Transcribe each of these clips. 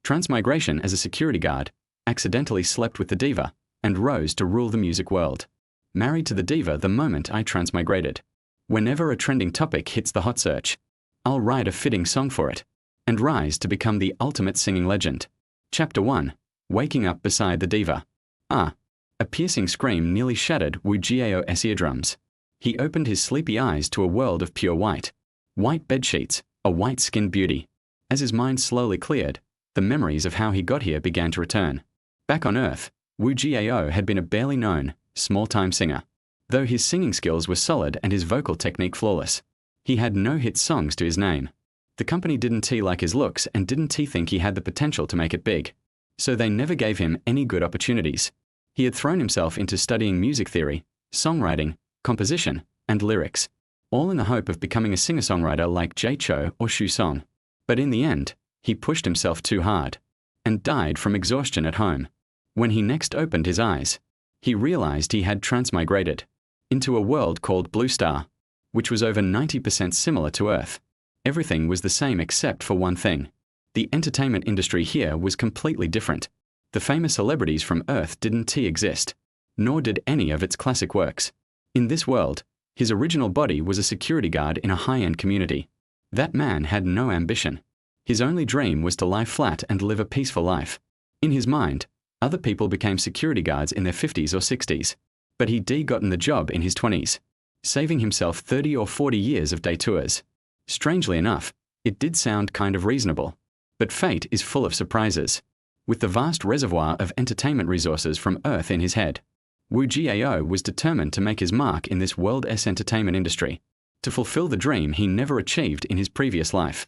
Transmigration as a security guard, accidentally slept with the Diva, and rose to rule the music world. Married to the Diva the moment I transmigrated. Whenever a trending topic hits the hot search, I'll write a fitting song for it, and rise to become the ultimate singing legend. Chapter 1. Waking up beside the Diva. A piercing scream nearly shattered Wu Jiao's eardrums. He opened his sleepy eyes to a world of pure white. White bedsheets, a white-skinned beauty. As his mind slowly cleared, the memories of how he got here began to return. Back on Earth, Wu Jiao had been a barely known, small-time singer. Though his singing skills were solid and his vocal technique flawless, he had no hit songs to his name. The company didn't like his looks and didn't think he had the potential to make it big. So they never gave him any good opportunities. He had thrown himself into studying music theory, songwriting, composition, and lyrics, all in the hope of becoming a singer-songwriter like Jay Chou or Xu Song. But in the end, he pushed himself too hard, and died from exhaustion at home. When he next opened his eyes, he realized he had transmigrated into a world called Blue Star, which was over 90% similar to Earth. Everything was the same except for one thing. The entertainment industry here was completely different. The famous celebrities from Earth didn't exist, nor did any of its classic works. In this world, his original body was a security guard in a high-end community. That man had no ambition. His only dream was to lie flat and live a peaceful life. In his mind, other people became security guards in their 50s or 60s, but he'd gotten the job in his 20s, saving himself 30 or 40 years of day tours. Strangely enough, it did sound kind of reasonable. But fate is full of surprises. With the vast reservoir of entertainment resources from Earth in his head, Wu Jiao was determined to make his mark in this world's entertainment industry, to fulfill the dream he never achieved in his previous life.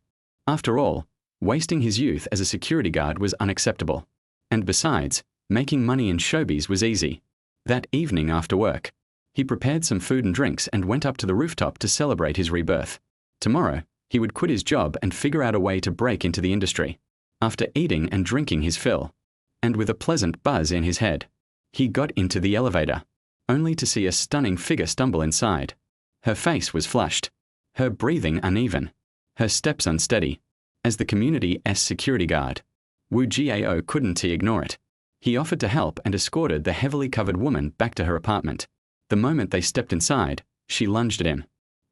After all, wasting his youth as a security guard was unacceptable. And besides, making money in showbiz was easy. That evening after work, he prepared some food and drinks and went up to the rooftop to celebrate his rebirth. Tomorrow, he would quit his job and figure out a way to break into the industry. After eating and drinking his fill, and with a pleasant buzz in his head, he got into the elevator, only to see a stunning figure stumble inside. Her face was flushed, her breathing uneven, her steps unsteady. As the community's security guard, Wu Jiao couldn't ignore it. He offered to help and escorted the heavily covered woman back to her apartment. The moment they stepped inside, she lunged at him.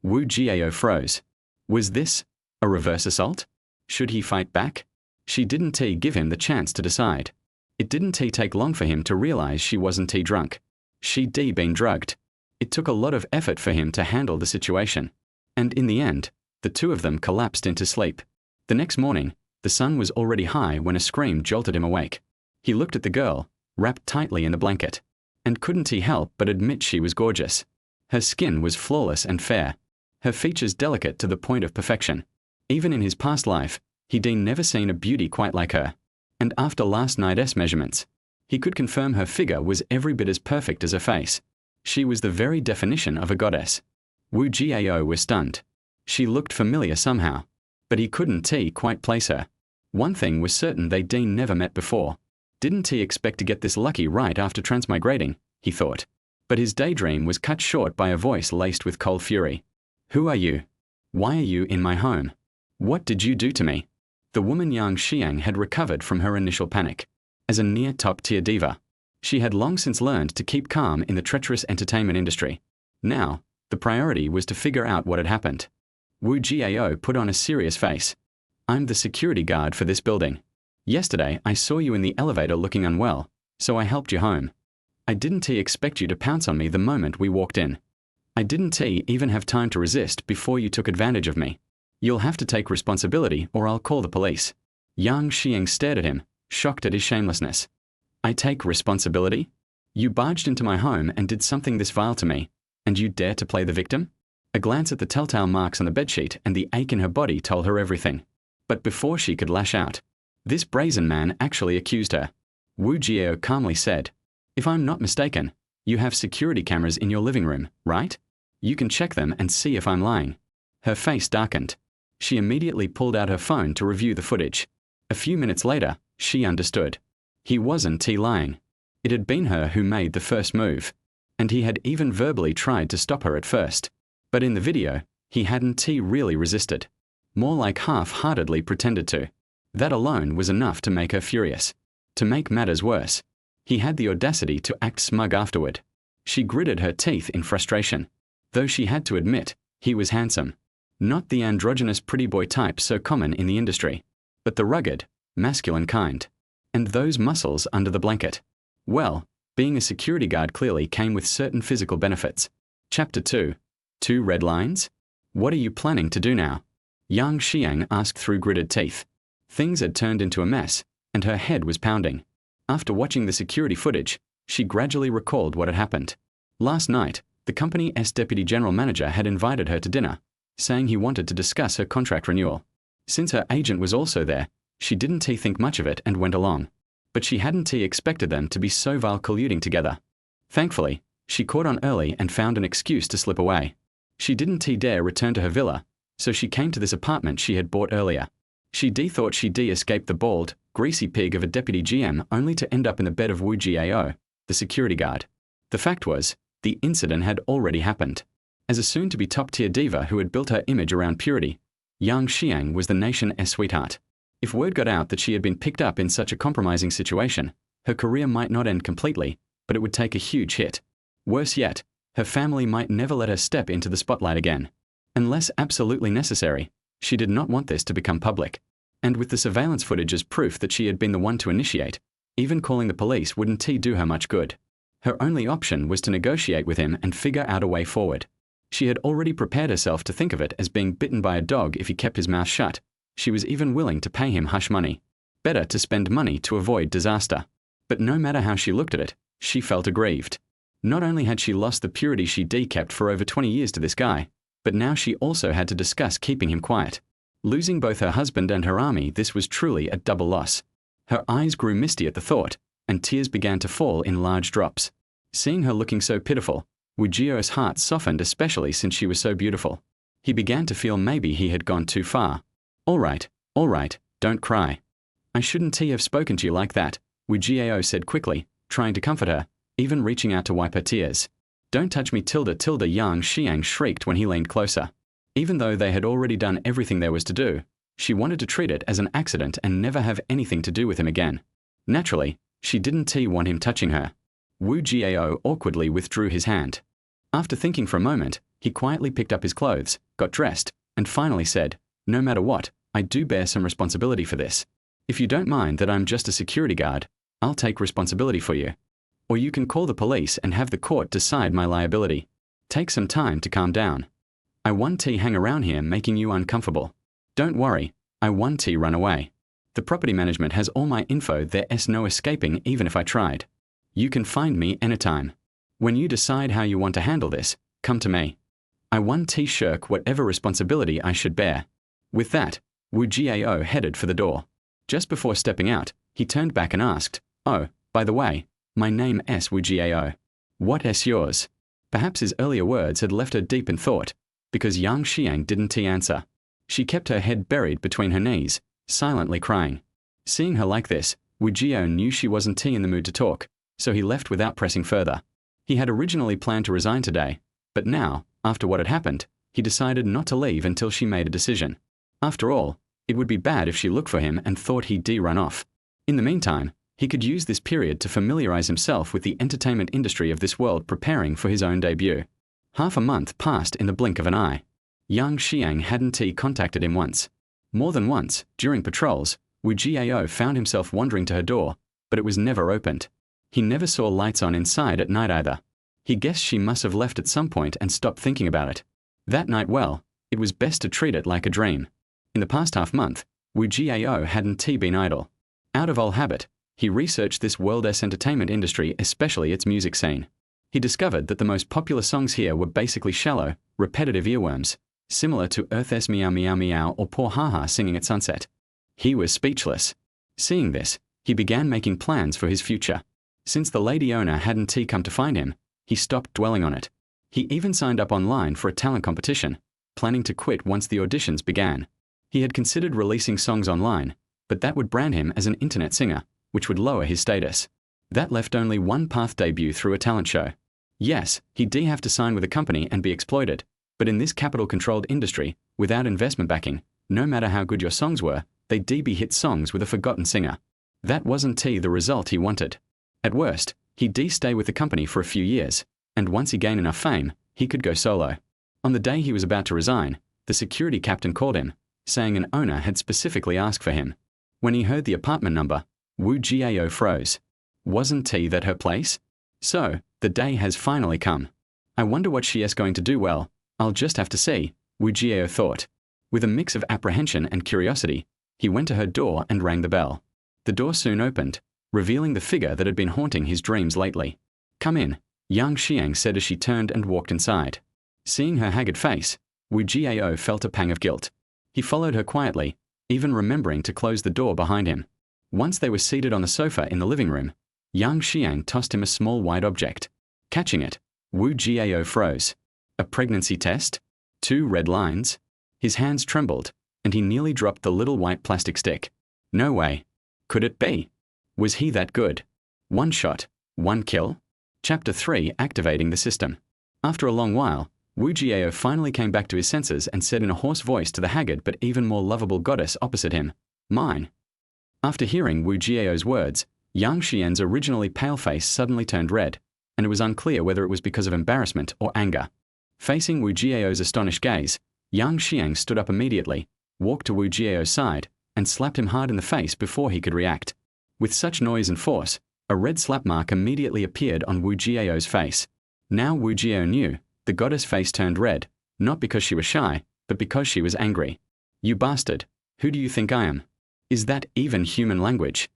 Wu Jiao froze. Was this a reverse assault? Should he fight back? She didn't give him the chance to decide. It didn't take long for him to realize she wasn't drunk. She'd been drugged. It took a lot of effort for him to handle the situation. And in the end, the two of them collapsed into sleep. The next morning, the sun was already high when a scream jolted him awake. He looked at the girl, wrapped tightly in the blanket, and couldn't help but admit she was gorgeous. Her skin was flawless and fair, her features delicate to the point of perfection. Even in his past life, he'd never seen a beauty quite like her. And after last night's measurements, he could confirm her figure was every bit as perfect as her face. She was the very definition of a goddess. Wu Jiao was stunned. She looked familiar somehow, but he couldn't quite place her. One thing was certain, they'd never met before. Didn't he expect to get this lucky right after transmigrating, he thought. But his daydream was cut short by a voice laced with cold fury. Who are you? Why are you in my home? What did you do to me? The woman Yang Xiang had recovered from her initial panic. As a near top-tier diva, she had long since learned to keep calm in the treacherous entertainment industry. Now, the priority was to figure out what had happened. Wu Jiao put on a serious face. I'm the security guard for this building. Yesterday, I saw you in the elevator looking unwell, so I helped you home. I didn't expect you to pounce on me the moment we walked in. I didn't even have time to resist before you took advantage of me. You'll have to take responsibility or I'll call the police. Yang Xiang stared at him, shocked at his shamelessness. I take responsibility? You barged into my home and did something this vile to me, and you dare to play the victim? A glance at the telltale marks on the bedsheet and the ache in her body told her everything. But before she could lash out, this brazen man actually accused her. Wu Jiao calmly said, If I'm not mistaken, you have security cameras in your living room, right? You can check them and see if I'm lying. Her face darkened. She immediately pulled out her phone to review the footage. A few minutes later, she understood. He wasn't lying. It had been her who made the first move, and he had even verbally tried to stop her at first. But in the video, he hadn't really resisted. More like half-heartedly pretended to. That alone was enough to make her furious. To make matters worse, he had the audacity to act smug afterward. She gritted her teeth in frustration, though she had to admit he was handsome. Not the androgynous pretty boy type so common in the industry, but the rugged, masculine kind. And those muscles under the blanket. Well, being a security guard clearly came with certain physical benefits. Chapter 2. 2 red lines? What are you planning to do now? Yang Xiang asked through gritted teeth. Things had turned into a mess, and her head was pounding. After watching the security footage, she gradually recalled what had happened. Last night, the company's deputy general manager had invited her to dinner, saying he wanted to discuss her contract renewal. Since her agent was also there, she didn't think much of it and went along. But she hadn't expected them to be so vile colluding together. Thankfully, she caught on early and found an excuse to slip away. She didn't dare return to her villa, so she came to this apartment she had bought earlier. She thought she'd escaped the bald, greasy pig of a deputy GM only to end up in the bed of Wu Jiao, the security guard. The fact was, the incident had already happened. As a soon-to-be top-tier diva who had built her image around purity, Yang Xiang was the nation's sweetheart. If word got out that she had been picked up in such a compromising situation, her career might not end completely, but it would take a huge hit. Worse yet, her family might never let her step into the spotlight again. Unless absolutely necessary, she did not want this to become public. And with the surveillance footage as proof that she had been the one to initiate, even calling the police wouldn't do her much good. Her only option was to negotiate with him and figure out a way forward. She had already prepared herself to think of it as being bitten by a dog if he kept his mouth shut. She was even willing to pay him hush money. Better to spend money to avoid disaster. But no matter how she looked at it, she felt aggrieved. Not only had she lost the purity she kept for over 20 years to this guy, but now she also had to discuss keeping him quiet. Losing both her husband and her army, this was truly a double loss. Her eyes grew misty at the thought, and tears began to fall in large drops. Seeing her looking so pitiful, Wu Jiao's heart softened, especially since she was so beautiful. He began to feel maybe he had gone too far. All right, don't cry. I shouldn't have spoken to you like that, Wu Jiao said quickly, trying to comfort her, even reaching out to wipe her tears. Don't touch me tilde. Yang Xiang shrieked when he leaned closer. Even though they had already done everything there was to do, she wanted to treat it as an accident and never have anything to do with him again. Naturally, she didn't want him touching her. Wu Jiao awkwardly withdrew his hand. After thinking for a moment, he quietly picked up his clothes, got dressed, and finally said, no matter what, I do bear some responsibility for this. If you don't mind that I'm just a security guard, I'll take responsibility for you. Or you can call the police and have the court decide my liability. Take some time to calm down. I won't hang around here making you uncomfortable. Don't worry, I won't run away. The property management has all my info, there's no escaping even if I tried. You can find me anytime. When you decide how you want to handle this, come to me. I won't shirk whatever responsibility I should bear. With that, Wu Jiao headed for the door. Just before stepping out, he turned back and asked, oh, by the way, my name is Wu Jiao. What is yours? Perhaps his earlier words had left her deep in thought, because Yang Xiang didn't answer. She kept her head buried between her knees, silently crying. Seeing her like this, Wu Jiao knew she wasn't in the mood to talk, so he left without pressing further. He had originally planned to resign today, but now, after what had happened, he decided not to leave until she made a decision. After all, it would be bad if she looked for him and thought he'd run off. In the meantime, he could use this period to familiarize himself with the entertainment industry of this world, preparing for his own debut. Half a month passed in the blink of an eye. Yang Xiang hadn't contacted him once. More than once, during patrols, Wu Jiao found himself wandering to her door, but it was never opened. He never saw lights on inside at night either. He guessed she must have left at some point and stopped thinking about it. That night, well, it was best to treat it like a dream. In the past half-month, Wu Jiao hadn't been idle. Out of all habit, he researched this world's entertainment industry, especially its music scene. He discovered that the most popular songs here were basically shallow, repetitive earworms, similar to Earth's Meow Meow Meow or Poor Haha singing at sunset. He was speechless. Seeing this, he began making plans for his future. Since the lady owner hadn't come to find him, he stopped dwelling on it. He even signed up online for a talent competition, planning to quit once the auditions began. He had considered releasing songs online, but that would brand him as an internet singer, which would lower his status. That left only one path: debut through a talent show. Yes, he'd have to sign with a company and be exploited, but in this capital-controlled industry, without investment backing, no matter how good your songs were, They DB hit songs with a forgotten singer. That wasn't the result he wanted. At worst, he'd stay with the company for a few years, and once he gained enough fame, he could go solo. On the day he was about to resign, the security captain called him, saying an owner had specifically asked for him. When he heard the apartment number, Wu Jiao froze. Wasn't that her place? So, the day has finally come. I wonder what she is going to do. Well, I'll just have to see, Wu Jiao thought. With a mix of apprehension and curiosity, he went to her door and rang the bell. The door soon opened, revealing the figure that had been haunting his dreams lately. Come in, Yang Xiang said as she turned and walked inside. Seeing her haggard face, Wu Jiao felt a pang of guilt. He followed her quietly, even remembering to close the door behind him. Once they were seated on the sofa in the living room, Yang Xiang tossed him a small white object. Catching it, Wu Jiao froze. A pregnancy test? 2 red lines? His hands trembled, and he nearly dropped the little white plastic stick. No way. Could it be? Was he that good? 1 shot, 1 kill? Chapter 3: Activating the System. After a long while, Wu Jiao finally came back to his senses and said in a hoarse voice to the haggard but even more lovable goddess opposite him, "Mine." After hearing Wu Jiao's words, Yang Xian's originally pale face suddenly turned red, and it was unclear whether it was because of embarrassment or anger. Facing Wu Jiao's astonished gaze, Yang Xiang stood up immediately, walked to Wu Jiao's side, and slapped him hard in the face before he could react. With such noise and force, a red slap mark immediately appeared on Wu Jiao's face. Now Wu Jiao knew, the goddess' face turned red, not because she was shy, but because she was angry. "You bastard! Who do you think I am? Is that even human language?"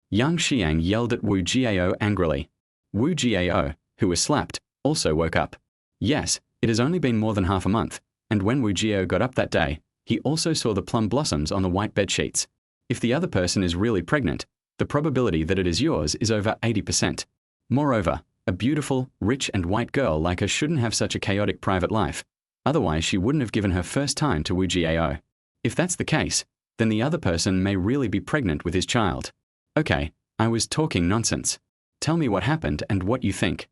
Yang Xiang yelled at Wu Jiao angrily. Wu Jiao, who was slapped, also woke up. Yes, it has only been more than half a month, and when Wu Jiao got up that day, he also saw the plum blossoms on the white bed sheets. If the other person is really pregnant, the probability that it is yours is over 80%. Moreover, a beautiful, rich and white girl like her shouldn't have such a chaotic private life. Otherwise she wouldn't have given her first time to Wu Jiao. If that's the case, then the other person may really be pregnant with his child. Okay, I was talking nonsense. Tell me what happened and what you think.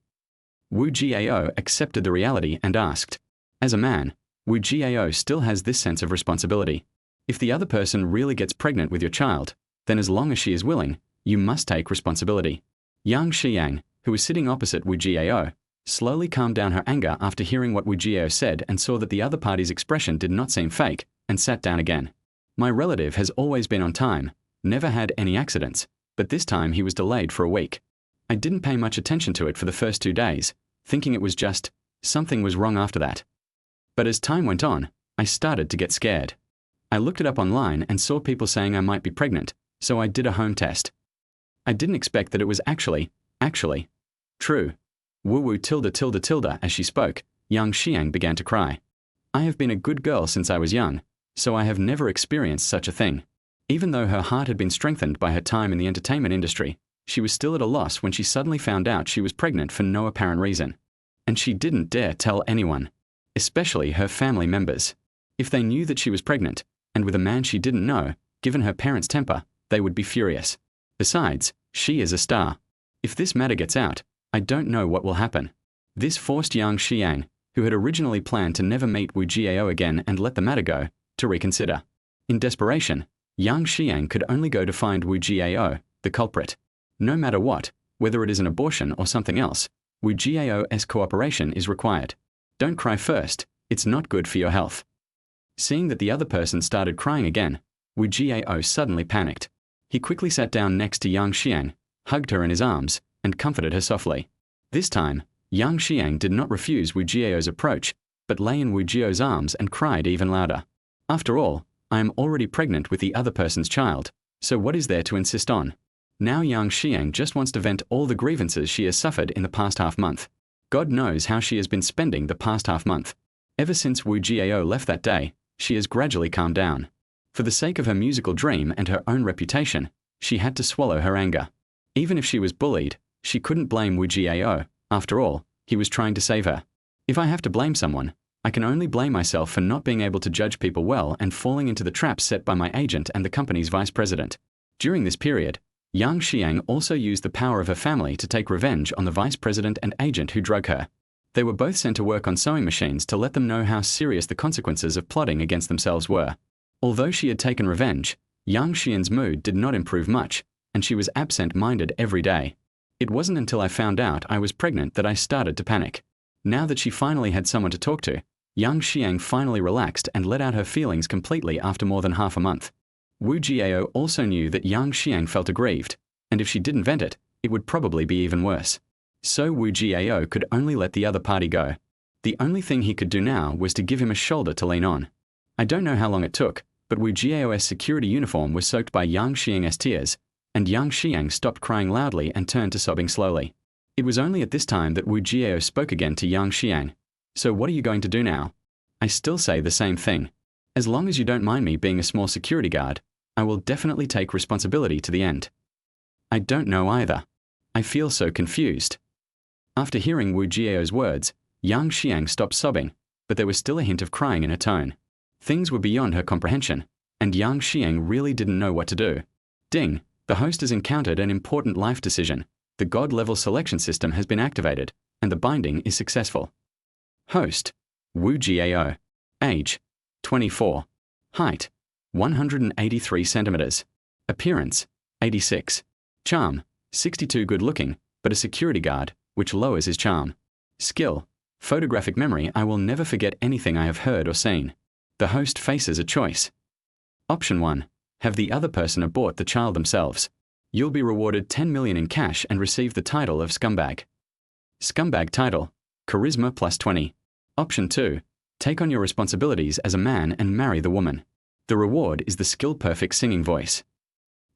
Wu Jiao accepted the reality and asked. As a man, Wu Jiao still has this sense of responsibility. If the other person really gets pregnant with your child, then as long as she is willing, you must take responsibility. Yang Xiang, who was sitting opposite Wu Jiao, slowly calmed down her anger after hearing what Wu Jiao said and saw that the other party's expression did not seem fake, and sat down again. My relative has always been on time, never had any accidents, but this time he was delayed for a week. I didn't pay much attention to it for the first 2 days, thinking it was just, something was wrong after that. But as time went on, I started to get scared. I looked it up online and saw people saying I might be pregnant, so I did a home test. I didn't expect that it was actually true. Woo tilde as she spoke, Yang Xiang began to cry. I have been a good girl since I was young, so I have never experienced such a thing. Even though her heart had been strengthened by her time in the entertainment industry, she was still at a loss when she suddenly found out she was pregnant for no apparent reason. And she didn't dare tell anyone, especially her family members. If they knew that she was pregnant, and with a man she didn't know, given her parents' temper, they would be furious. Besides, she is a star. If this matter gets out, I don't know what will happen. This forced Yang Xiang, who had originally planned to never meet Wu Jiao again and let the matter go, to reconsider. In desperation, Yang Xiang could only go to find Wu Jiao, the culprit. No matter what, whether it is an abortion or something else, Wu Jiao's cooperation is required. Don't cry first, it's not good for your health. Seeing that the other person started crying again, Wu Jiao suddenly panicked. He quickly sat down next to Yang Xiang, hugged her in his arms, and comforted her softly. This time, Yang Xiang did not refuse Wu Jiao's approach, but lay in Wu Jiao's arms and cried even louder. After all, I am already pregnant with the other person's child, so what is there to insist on? Now Yang Xiang just wants to vent all the grievances she has suffered in the past half-month. God knows how she has been spending the past half-month. Ever since Wu Jiao left that day, she has gradually calmed down. For the sake of her musical dream and her own reputation, she had to swallow her anger. Even if she was bullied, she couldn't blame Wu Jiao. After all, he was trying to save her. If I have to blame someone, I can only blame myself for not being able to judge people well and falling into the traps set by my agent and the company's vice president. During this period, Yang Xiang also used the power of her family to take revenge on the vice president and agent who drug her. They were both sent to work on sewing machines to let them know how serious the consequences of plotting against themselves were. Although she had taken revenge, Yang Xian's mood did not improve much, and she was absent-minded every day. It wasn't until I found out I was pregnant that I started to panic. Now that she finally had someone to talk to, Yang Xiang finally relaxed and let out her feelings completely after more than half a month. Wu Jiao also knew that Yang Xiang felt aggrieved, and if she didn't vent it, it would probably be even worse. So Wu Jiao could only let the other party go. The only thing he could do now was to give him a shoulder to lean on. I don't know how long it took, but Wu Jiao's security uniform was soaked by Yang Xiang's tears, and Yang Xiang stopped crying loudly and turned to sobbing slowly. It was only at this time that Wu Jiao spoke again to Yang Xiang. So what are you going to do now? I still say the same thing. As long as you don't mind me being a small security guard, I will definitely take responsibility to the end. I don't know either. I feel so confused. After hearing Wu Jiao's words, Yang Xiang stopped sobbing, but there was still a hint of crying in her tone. Things were beyond her comprehension, and Yang Xiang really didn't know what to do. Ding, the host has encountered an important life decision. The God-level selection system has been activated, and the binding is successful. Host, Wu Jiao. Age, 24. Height, 183 centimeters. Appearance, 86. Charm, 62. Good-looking, but a security guard, which lowers his charm. Skill, photographic memory. I will never forget anything I have heard or seen. The host faces a choice. Option 1. Have the other person abort the child themselves. You'll be rewarded 10 million in cash and receive the title of Scumbag. Scumbag title, Charisma plus 20. Option 2. Take on your responsibilities as a man and marry the woman. The reward is the skill Perfect Singing Voice.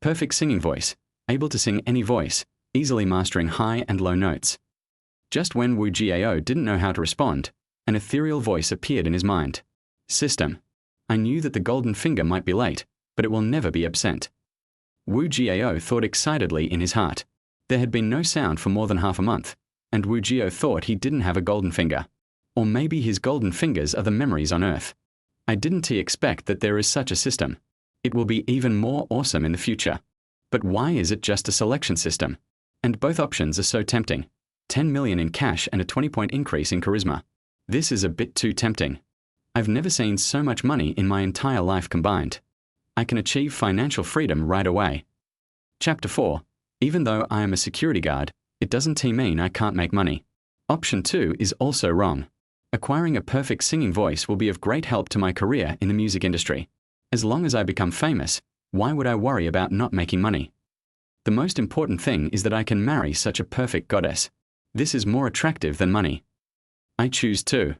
Perfect Singing Voice, able to sing any voice, easily mastering high and low notes. Just when Wu Jiao didn't know how to respond, an ethereal voice appeared in his mind. System. I knew that the golden finger might be late, but it will never be absent. Wu Jiao thought excitedly in his heart. There had been no sound for more than half a month, and Wu Jiao thought he didn't have a golden finger. Or maybe his golden fingers are the memories on Earth. I didn't expect that there is such a system. It will be even more awesome in the future. But why is it just a selection system? And both options are so tempting. 10 million in cash and a 20-point increase in charisma. This is a bit too tempting. I've never seen so much money in my entire life combined. I can achieve financial freedom right away. Chapter 4. Even though I am a security guard, it doesn't mean I can't make money. Option 2 is also wrong. Acquiring a perfect singing voice will be of great help to my career in the music industry. As long as I become famous, why would I worry about not making money? The most important thing is that I can marry such a perfect goddess. This is more attractive than money. I choose 2.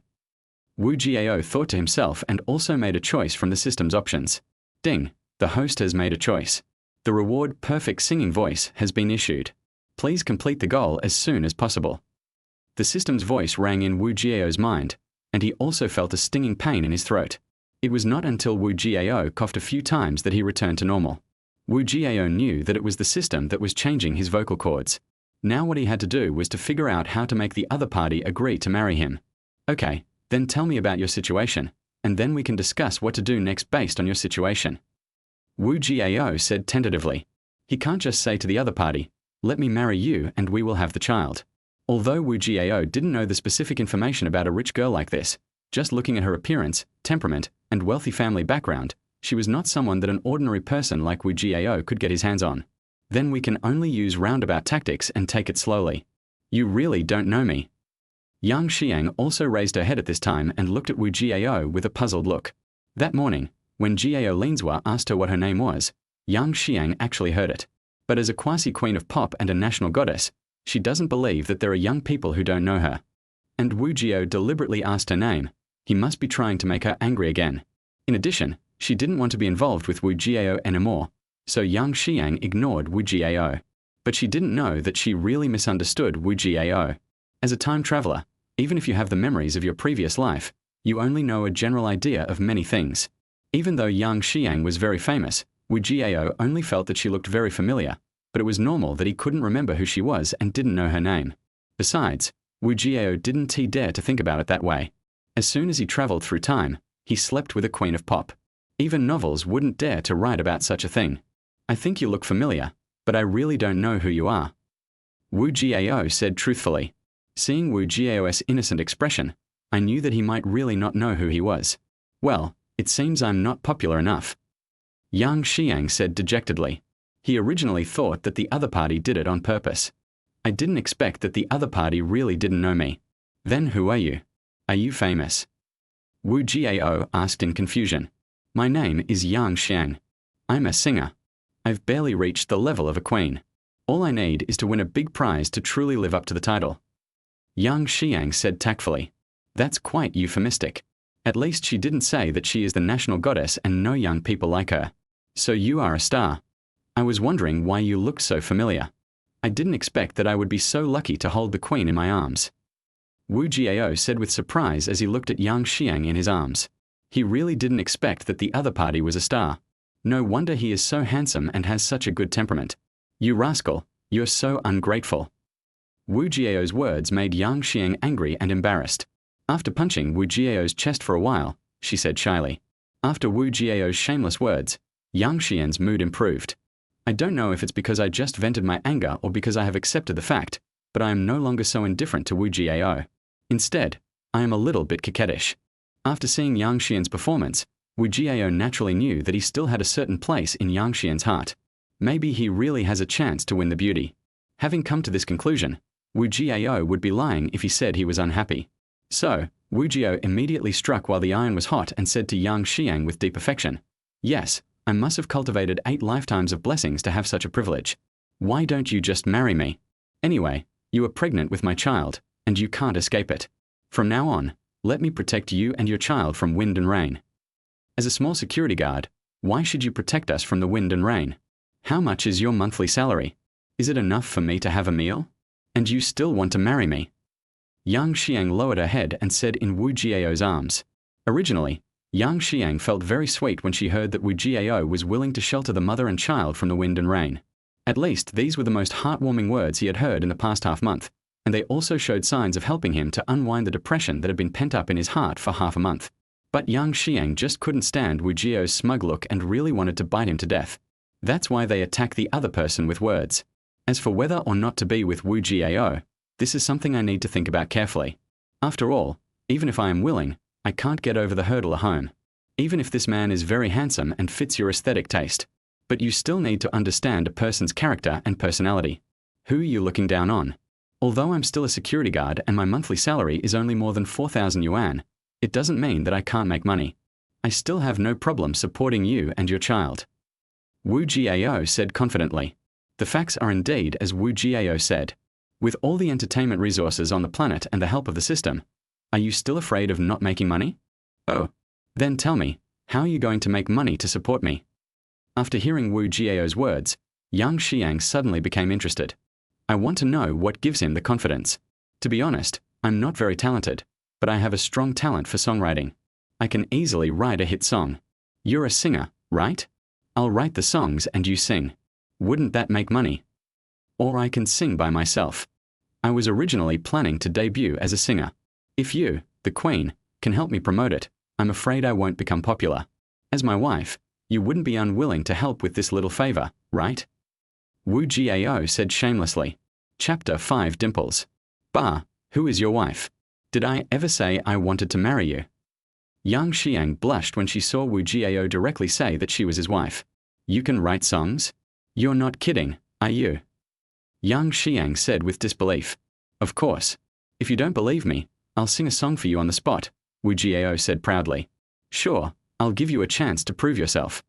Wu Jiao thought to himself and also made a choice from the system's options. Ding, the host has made a choice. The reward Perfect Singing Voice has been issued. Please complete the goal as soon as possible. The system's voice rang in Wu Jiao's mind, and he also felt a stinging pain in his throat. It was not until Wu Jiao coughed a few times that he returned to normal. Wu Jiao knew that it was the system that was changing his vocal cords. Now what he had to do was to figure out how to make the other party agree to marry him. Okay, then tell me about your situation, and then we can discuss what to do next based on your situation. Wu Jiao said tentatively. He can't just say to the other party, let me marry you and we will have the child. Although Wu Jiao didn't know the specific information about a rich girl like this, just looking at her appearance, temperament, and wealthy family background, she was not someone that an ordinary person like Wu Jiao could get his hands on. Then we can only use roundabout tactics and take it slowly. You really don't know me. Yang Xiang also raised her head at this time and looked at Wu Jiao with a puzzled look. That morning, when Jiao Linzhua asked her what her name was, Yang Xiang actually heard it. But as a quasi-queen of pop and a national goddess, she doesn't believe that there are young people who don't know her. And Wu Jiao deliberately asked her name. He must be trying to make her angry again. In addition, she didn't want to be involved with Wu Jiao anymore, so Yang Xiang ignored Wu Jiao. But she didn't know that she really misunderstood Wu Jiao. As a time traveler, even if you have the memories of your previous life, you only know a general idea of many things. Even though Yang Xiang was very famous, Wu Jiao only felt that she looked very familiar, but it was normal that he couldn't remember who she was and didn't know her name. Besides, Wu Jiao didn't dare to think about it that way. As soon as he traveled through time, he slept with a queen of pop. Even novels wouldn't dare to write about such a thing. I think you look familiar, but I really don't know who you are. Wu Jiao said truthfully. Seeing Wu Jiao's innocent expression, I knew that he might really not know who he was. Well, it seems I'm not popular enough. Yang Xiang said dejectedly. He originally thought that the other party did it on purpose. I didn't expect that the other party really didn't know me. Then who are you? Are you famous? Wu Jiao asked in confusion. My name is Yang Xiang. I'm a singer. I've barely reached the level of a queen. All I need is to win a big prize to truly live up to the title. Yang Xiang said tactfully. That's quite euphemistic. At least she didn't say that she is the national goddess and no young people like her. So you are a star. I was wondering why you looked so familiar. I didn't expect that I would be so lucky to hold the queen in my arms. Wu Jiao said with surprise as he looked at Yang Xiang in his arms. He really didn't expect that the other party was a star. No wonder he is so handsome and has such a good temperament. You rascal, you're so ungrateful. Wu Jiao's words made Yang Xiang angry and embarrassed. After punching Wu Jiao's chest for a while, she said shyly. After Wu Jiao's shameless words, Yang Xian's mood improved. I don't know if it's because I just vented my anger or because I have accepted the fact, but I am no longer so indifferent to Wu Jiao. Instead, I am a little bit coquettish. After seeing Yang Xian's performance, Wu Jiao naturally knew that he still had a certain place in Yang Xian's heart. Maybe he really has a chance to win the beauty. Having come to this conclusion, Wu Jiao would be lying if he said he was unhappy. So, Wu Jiao immediately struck while the iron was hot and said to Yang Xiang with deep affection, Yes, I must have cultivated 8 lifetimes of blessings to have such a privilege. Why don't you just marry me? Anyway, you are pregnant with my child, and you can't escape it. From now on, let me protect you and your child from wind and rain. As a small security guard, why should you protect us from the wind and rain? How much is your monthly salary? Is it enough for me to have a meal? And you still want to marry me? Yang Xiang lowered her head and said in Wu Jiao's arms. Originally, Yang Xiang felt very sweet when she heard that Wu Jiao was willing to shelter the mother and child from the wind and rain. At least these were the most heartwarming words he had heard in the past half-month, and they also showed signs of helping him to unwind the depression that had been pent up in his heart for half a month. But Yang Xiang just couldn't stand Wu Jiao's smug look and really wanted to bite him to death. That's why they attack the other person with words. As for whether or not to be with Wu Jiao, this is something I need to think about carefully. After all, even if I am willing, I can't get over the hurdle at home. Even if this man is very handsome and fits your aesthetic taste. But you still need to understand a person's character and personality. Who are you looking down on? Although I'm still a security guard and my monthly salary is only more than 4,000 yuan, it doesn't mean that I can't make money. I still have no problem supporting you and your child. Wu Jiao said confidently. The facts are indeed as Wu Jiao said. With all the entertainment resources on the planet and the help of the system, are you still afraid of not making money? Oh. Then tell me, how are you going to make money to support me? After hearing Wu Jiao's words, Yang Xiang suddenly became interested. I want to know what gives him the confidence. To be honest, I'm not very talented, but I have a strong talent for songwriting. I can easily write a hit song. You're a singer, right? I'll write the songs and you sing. Wouldn't that make money? Or I can sing by myself. I was originally planning to debut as a singer. If you, the Queen, can help me promote it, I'm afraid I won't become popular. As my wife, you wouldn't be unwilling to help with this little favor, right? Wu Jiao said shamelessly. Chapter 5 Dimples. Bah, who is your wife? Did I ever say I wanted to marry you? Yang Xiang blushed when she saw Wu Jiao directly say that she was his wife. You can write songs? You're not kidding, are you? Yang Xiang said with disbelief. Of course. If you don't believe me, I'll sing a song for you on the spot, Wu Jiao said proudly. Sure, I'll give you a chance to prove yourself.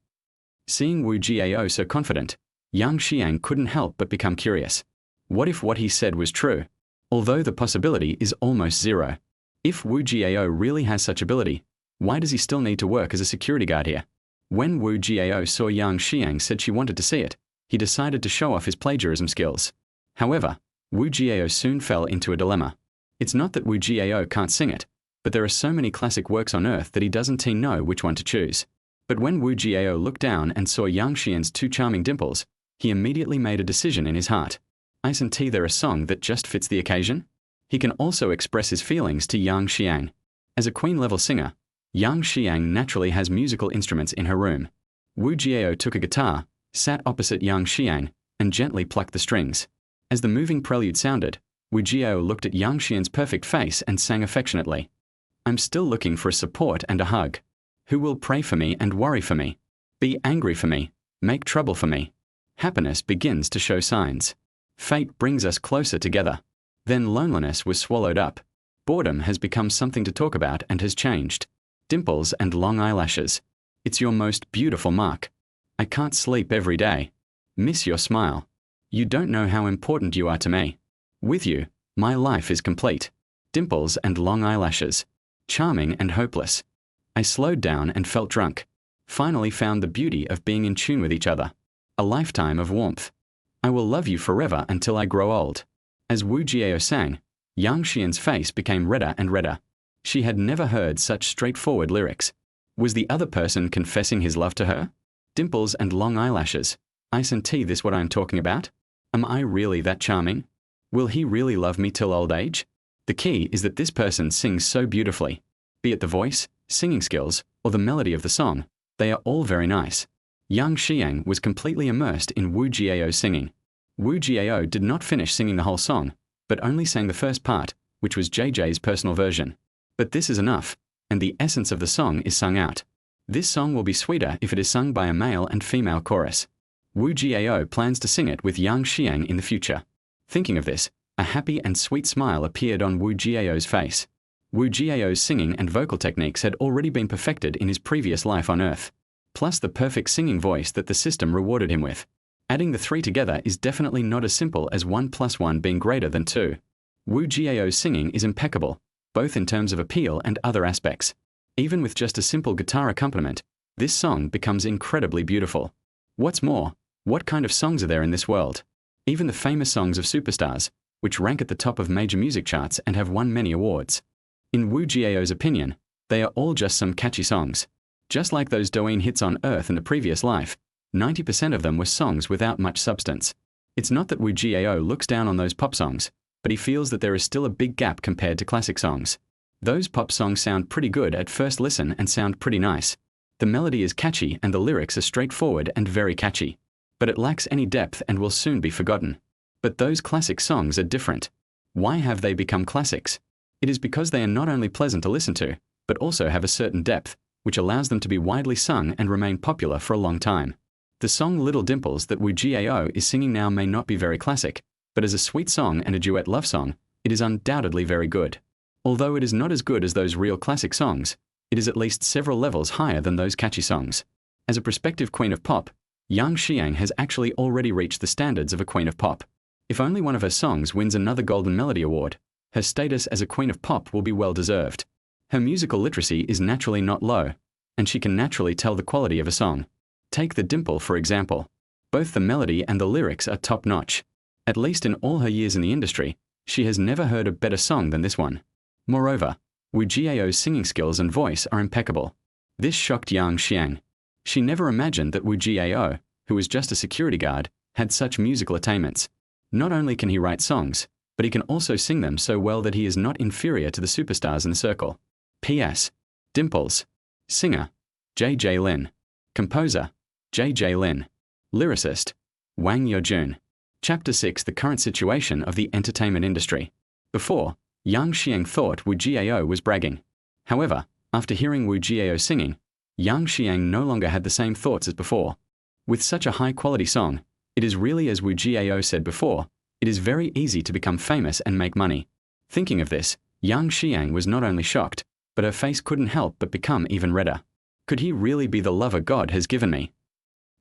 Seeing Wu Jiao so confident, Yang Xiang couldn't help but become curious. What if what he said was true? Although the possibility is almost zero. If Wu Jiao really has such ability, why does he still need to work as a security guard here? When Wu Jiao saw Yang Xiang said she wanted to see it, he decided to show off his plagiarism skills. However, Wu Jiao soon fell into a dilemma. It's not that Wu Jiao can't sing it, but there are so many classic works on Earth that he doesn't know which one to choose. But when Wu Jiao looked down and saw Yang Xian's 2 charming dimples, he immediately made a decision in his heart. Isn't there a song that just fits the occasion? He can also express his feelings to Yang Xiang. As a queen-level singer, Yang Xiang naturally has musical instruments in her room. Wu Jiao took a guitar, sat opposite Yang Xiang, and gently plucked the strings. As the moving prelude sounded, Wu Jiao looked at Yang Xian's perfect face and sang affectionately. I'm still looking for a support and a hug. Who will pray for me and worry for me? Be angry for me, make trouble for me. Happiness begins to show signs. Fate brings us closer together. Then loneliness was swallowed up. Boredom has become something to talk about and has changed. Dimples and long eyelashes. It's your most beautiful mark. I can't sleep every day. Miss your smile. You don't know how important you are to me. With you, my life is complete. Dimples and long eyelashes. Charming and hopeless. I slowed down and felt drunk. Finally found the beauty of being in tune with each other. A lifetime of warmth. I will love you forever until I grow old. As Wu Jiao sang, Yang Xian's face became redder and redder. She had never heard such straightforward lyrics. Was the other person confessing his love to her? Dimples and long eyelashes. Isn't this what I'm talking about? Am I really that charming? Will he really love me till old age? The key is that this person sings so beautifully. Be it the voice, singing skills, or the melody of the song, they are all very nice. Yang Xiang was completely immersed in Wu Jiao's singing. Wu Jiao did not finish singing the whole song, but only sang the first part, which was JJ's personal version. But this is enough, and the essence of the song is sung out. This song will be sweeter if it is sung by a male and female chorus. Wu Jiao plans to sing it with Yang Xiang in the future. Thinking of this, a happy and sweet smile appeared on Wu Jiao's face. Wu Jiao's singing and vocal techniques had already been perfected in his previous life on Earth, plus the perfect singing voice that the system rewarded him with. Adding the three together is definitely not as simple as 1 + 1 being greater than 2. Wu Jiao's singing is impeccable, both in terms of appeal and other aspects. Even with just a simple guitar accompaniment, this song becomes incredibly beautiful. What's more, what kind of songs are there in this world? Even the famous songs of superstars, which rank at the top of major music charts and have won many awards. In Wu Jiao's opinion, they are all just some catchy songs. Just like those Douyin hits on Earth in the previous life, 90% of them were songs without much substance. It's not that Wu Jiao looks down on those pop songs, but he feels that there is still a big gap compared to classic songs. Those pop songs sound pretty good at first listen and sound pretty nice. The melody is catchy and the lyrics are straightforward and very catchy. But it lacks any depth and will soon be forgotten. But those classic songs are different. Why have they become classics? It is because they are not only pleasant to listen to, but also have a certain depth, which allows them to be widely sung and remain popular for a long time. The song Little Dimples that Wu Jiao is singing now may not be very classic, but as a sweet song and a duet love song, it is undoubtedly very good. Although it is not as good as those real classic songs, it is at least several levels higher than those catchy songs. As a prospective queen of pop, Yang Xiang has actually already reached the standards of a queen of pop. If only one of her songs wins another Golden Melody Award, her status as a queen of pop will be well deserved. Her musical literacy is naturally not low, and she can naturally tell the quality of a song. Take The Dimple, for example. Both the melody and the lyrics are top-notch. At least in all her years in the industry, she has never heard a better song than this one. Moreover, Wu Jiao's singing skills and voice are impeccable. This shocked Yang Xiang. She never imagined that Wu Jiao, who was just a security guard, had such musical attainments. Not only can he write songs, but he can also sing them so well that he is not inferior to the superstars in the circle. P.S. Dimples. Singer, J.J. Lin. Composer, J.J. Lin. Lyricist, Wang Yojun. Chapter 6: The current situation of the entertainment industry. Before, Yang Xiang thought Wu Jiao was bragging. However, after hearing Wu Jiao singing, Yang Xiang no longer had the same thoughts as before. With such a high-quality song, it is really as Wu Jiao said before, it is very easy to become famous and make money. Thinking of this, Yang Xiang was not only shocked, but her face couldn't help but become even redder. Could he really be the lover God has given me?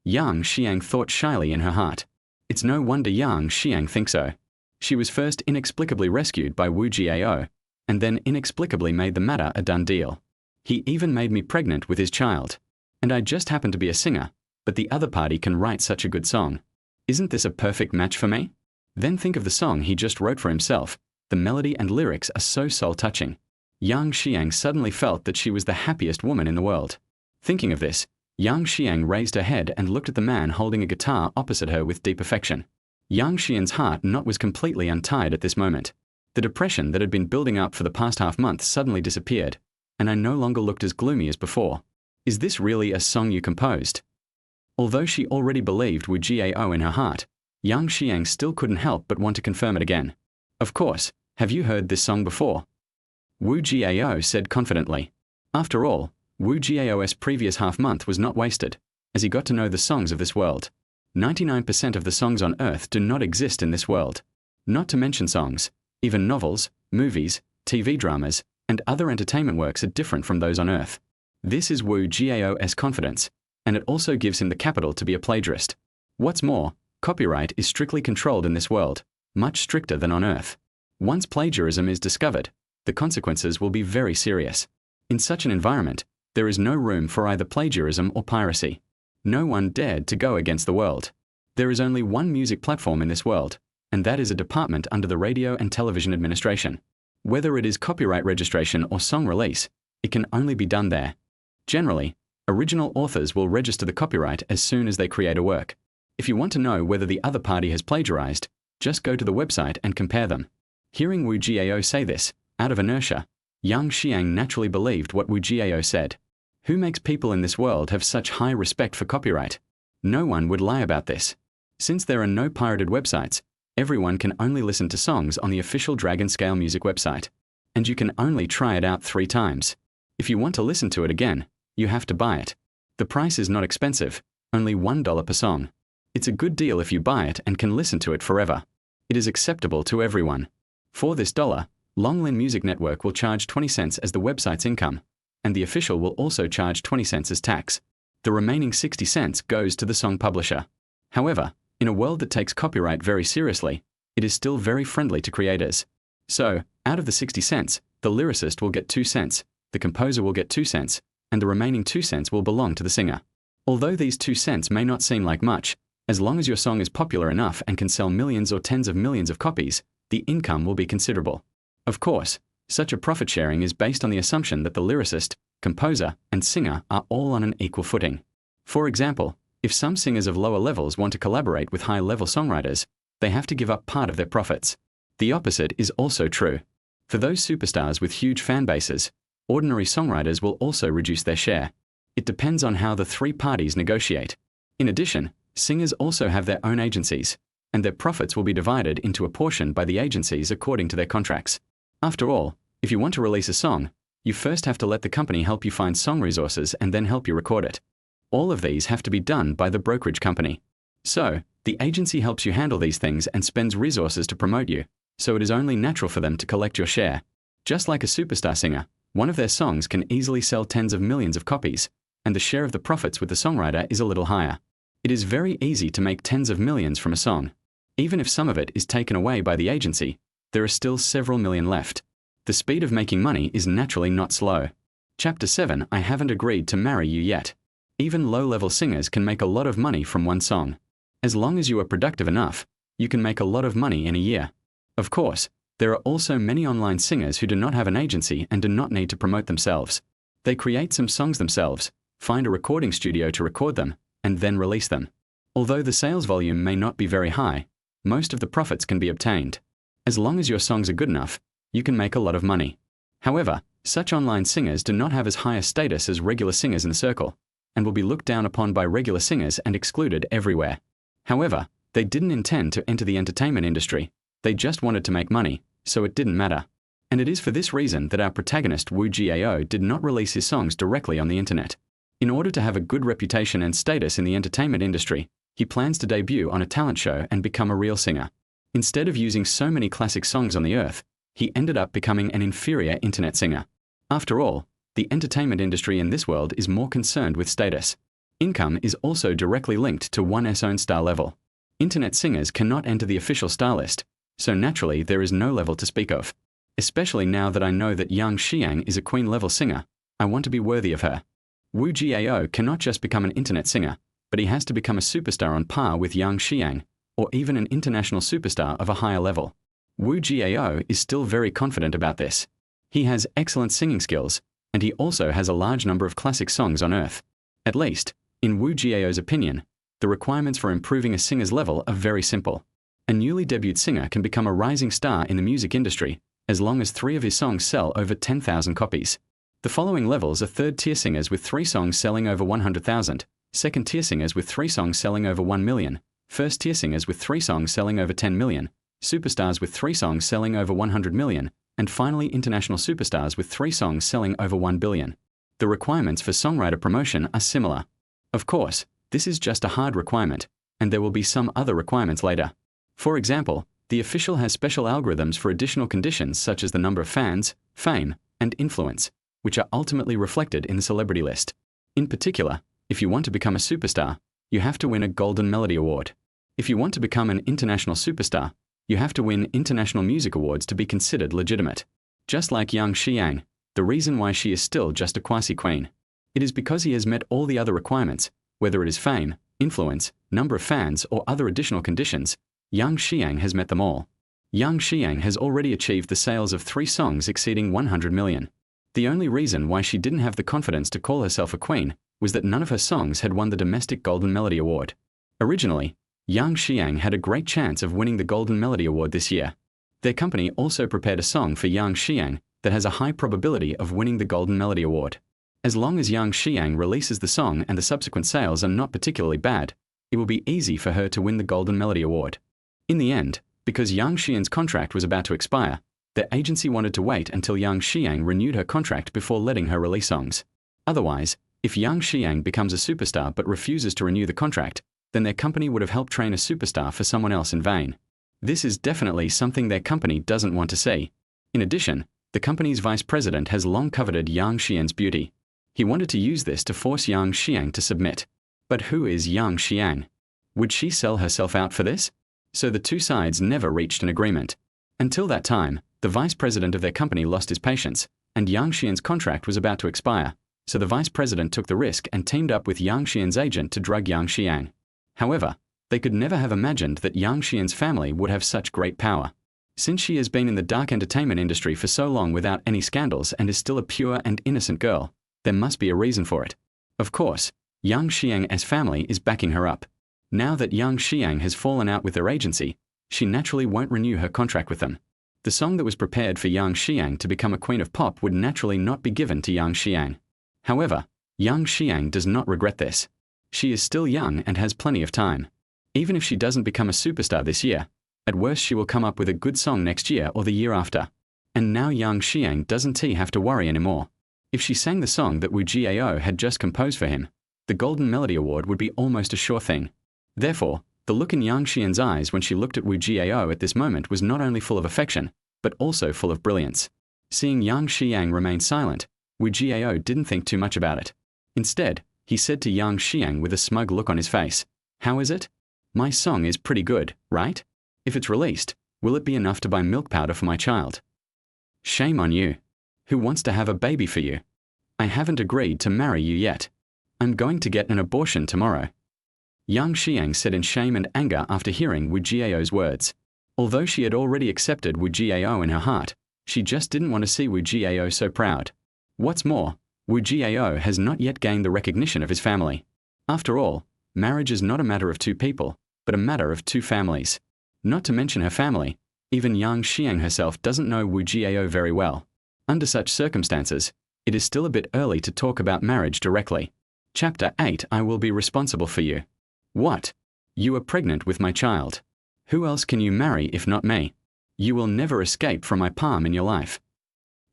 Yang Xiang thought shyly in her heart. It's no wonder Yang Xiang thinks so. She was first inexplicably rescued by Wu Jiao, and then inexplicably made the matter a done deal. He even made me pregnant with his child. And I just happen to be a singer, but the other party can write such a good song. Isn't this a perfect match for me? Then think of the song he just wrote for himself. The melody and lyrics are so soul-touching. Yang Xiang suddenly felt that she was the happiest woman in the world. Thinking of this, Yang Xiang raised her head and looked at the man holding a guitar opposite her with deep affection. Yang Xian's heart knot was completely untied at this moment. The depression that had been building up for the past half-month suddenly disappeared, and I no longer looked as gloomy as before. Is this really a song you composed? Although she already believed Wu Jiao in her heart, Yang Xiang still couldn't help but want to confirm it again. Of course, have you heard this song before? Wu Jiao said confidently. After all, Wu Jiao's previous half-month was not wasted. as he got to know the songs of this world. 99% of the songs on Earth do not exist in this world. Not to mention songs, even novels, movies, TV dramas, and other entertainment works are different from those on Earth. This is Wu Jiao's confidence, and it also gives him the capital to be a plagiarist. What's more, copyright is strictly controlled in this world, much stricter than on Earth. Once plagiarism is discovered, the consequences will be very serious. In such an environment, there is no room for either plagiarism or piracy. No one dared to go against the world. There is only one music platform in this world, and that is a department under the Radio and Television Administration. Whether it is copyright registration or song release, it can only be done there. Generally, original authors will register the copyright as soon as they create a work. If you want to know whether the other party has plagiarized, just go to the website and compare them. Hearing Wu Jiao say this, out of inertia, Yang Xiang naturally believed what Wu Jiao said. Who makes people in this world have such high respect for copyright? No one would lie about this. Since there are no pirated websites, everyone can only listen to songs on the official Dragon Scale Music website. And you can only try it out 3 times. If you want to listen to it again, you have to buy it. The price is not expensive, only $1 per song. It's a good deal if you buy it and can listen to it forever. It is acceptable to everyone. For this $1, Longlin Music Network will charge 20 cents as the website's income, and the official will also charge 20 cents as tax. The remaining 60 cents goes to the song publisher. However, in a world that takes copyright very seriously, it is still very friendly to creators. So, out of the 60 cents, the lyricist will get 2 cents, the composer will get 2 cents, and the remaining 2 cents will belong to the singer. Although these 2 cents may not seem like much, as long as your song is popular enough and can sell millions or tens of millions of copies, the income will be considerable. Of course, such a profit sharing is based on the assumption that the lyricist, composer, and singer are all on an equal footing. For example, if some singers of lower levels want to collaborate with high-level songwriters, they have to give up part of their profits. The opposite is also true. For those superstars with huge fan bases, ordinary songwriters will also reduce their share. It depends on how the 3 parties negotiate. In addition, singers also have their own agencies, and their profits will be divided into a portion by the agencies according to their contracts. After all, if you want to release a song, you first have to let the company help you find song resources and then help you record it. All of these have to be done by the brokerage company. So, the agency helps you handle these things and spends resources to promote you, so it is only natural for them to collect your share. Just like a superstar singer, one of their songs can easily sell tens of millions of copies, and the share of the profits with the songwriter is a little higher. It is very easy to make tens of millions from a song. Even if some of it is taken away by the agency, there are still several million left. The speed of making money is naturally not slow. Chapter 7. I haven't agreed to marry you yet. Even low-level singers can make a lot of money from one song. As long as you are productive enough, you can make a lot of money in a year. Of course, there are also many online singers who do not have an agency and do not need to promote themselves. They create some songs themselves, find a recording studio to record them, and then release them. Although the sales volume may not be very high, most of the profits can be obtained. As long as your songs are good enough, you can make a lot of money. However, such online singers do not have as high a status as regular singers in the circle, and will be looked down upon by regular singers and excluded everywhere. However, they didn't intend to enter the entertainment industry, they just wanted to make money, so it didn't matter. And it is for this reason that our protagonist Wu Jiao did not release his songs directly on the internet. In order to have a good reputation and status in the entertainment industry, he plans to debut on a talent show and become a real singer. Instead of using so many classic songs on the earth, he ended up becoming an inferior internet singer. After all, the entertainment industry in this world is more concerned with status. Income is also directly linked to one's own star level. Internet singers cannot enter the official star list, so naturally there is no level to speak of. Especially now that I know that Yang Xiang is a queen-level singer, I want to be worthy of her. Wu Jiao cannot just become an internet singer, but he has to become a superstar on par with Yang Xiang, or even an international superstar of a higher level. Wu Jiao is still very confident about this. He has excellent singing skills, and he also has a large number of classic songs on earth. At least, in Wu Jiao's opinion, the requirements for improving a singer's level are very simple. A newly debuted singer can become a rising star in the music industry, as long as 3 of his songs sell over 10,000 copies. The following levels are third-tier singers with 3 songs selling over 100,000, second-tier singers with 3 songs selling over 1 million, first-tier singers with 3 songs selling over 10 million, superstars with 3 songs selling over 100 million, and finally international superstars with 3 songs selling over 1 billion. The requirements for songwriter promotion are similar. Of course, This is just a hard requirement, and there will be some other requirements later. For example, the official has special algorithms for additional conditions such as the number of fans, fame, and influence, which are ultimately reflected in the celebrity list. In particular, if you want to become a superstar, you have to win a Golden Melody Award. If you want to become an international superstar, you have to win international music awards to be considered legitimate. Just like Yang Xiang, the reason why she is still just a quasi-queen. It is because he has met all the other requirements, whether it is fame, influence, number of fans, or other additional conditions. Yang Xiang has met them all. Yang Xiang has already achieved the sales of 3 songs exceeding 100 million. The only reason why she didn't have the confidence to call herself a queen was that none of her songs had won the domestic Golden Melody Award. Originally, Yang Xiang had a great chance of winning the Golden Melody Award this year. Their company also prepared a song for Yang Xiang that has a high probability of winning the Golden Melody Award. As long as Yang Xiang releases the song and the subsequent sales are not particularly bad, it will be easy for her to win the Golden Melody Award. In the end, because Yang Xiang's contract was about to expire, their agency wanted to wait until Yang Xiang renewed her contract before letting her release songs. Otherwise, if Yang Xiang becomes a superstar but refuses to renew the contract, then their company would have helped train a superstar for someone else in vain. This is definitely something their company doesn't want to see. In addition, the company's vice president has long coveted Yang Xiang's beauty. He wanted to use this to force Yang Xiang to submit. But who is Yang Xiang? Would she sell herself out for this? So the two sides never reached an agreement. Until that time, the vice president of their company lost his patience, and Yang Xian's contract was about to expire, so the vice president took the risk and teamed up with Yang Xian's agent to drug Yang Xiang. However, they could never have imagined that Yang Xian's family would have such great power. Since she has been in the dark entertainment industry for so long without any scandals and is still a pure and innocent girl, there must be a reason for it. Of course, Yang Xiang's family is backing her up. Now that Yang Xiang has fallen out with their agency, she naturally won't renew her contract with them. The song that was prepared for Yang Xiang to become a queen of pop would naturally not be given to Yang Xiang. However, Yang Xiang does not regret this. She is still young and has plenty of time. Even if she doesn't become a superstar this year, at worst she will come up with a good song next year or the year after. And now Yang Xiang doesn't have to worry anymore. If she sang the song that Wu Jiao had just composed for him, the Golden Melody Award would be almost a sure thing. Therefore, the look in Yang Xian's eyes when she looked at Wu Jiao at this moment was not only full of affection, but also full of brilliance. Seeing Yang Xiang remain silent, Wu Jiao didn't think too much about it. Instead, he said to Yang Xiang with a smug look on his face, "How is it? My song is pretty good, right? If it's released, will it be enough to buy milk powder for my child? Shame on you. Who wants to have a baby for you? I haven't agreed to marry you yet. I'm going to get an abortion tomorrow." Yang Xiang said in shame and anger after hearing Wu Jiao's words. Although she had already accepted Wu Jiao in her heart, she just didn't want to see Wu Jiao so proud. What's more, Wu Jiao has not yet gained the recognition of his family. After all, marriage is not a matter of two people, but a matter of two families. Not to mention her family, even Yang Xiang herself doesn't know Wu Jiao very well. Under such circumstances, it is still a bit early to talk about marriage directly. Chapter 8. I will be responsible for you. What? You are pregnant with my child. Who else can you marry if not me? You will never escape from my palm in your life.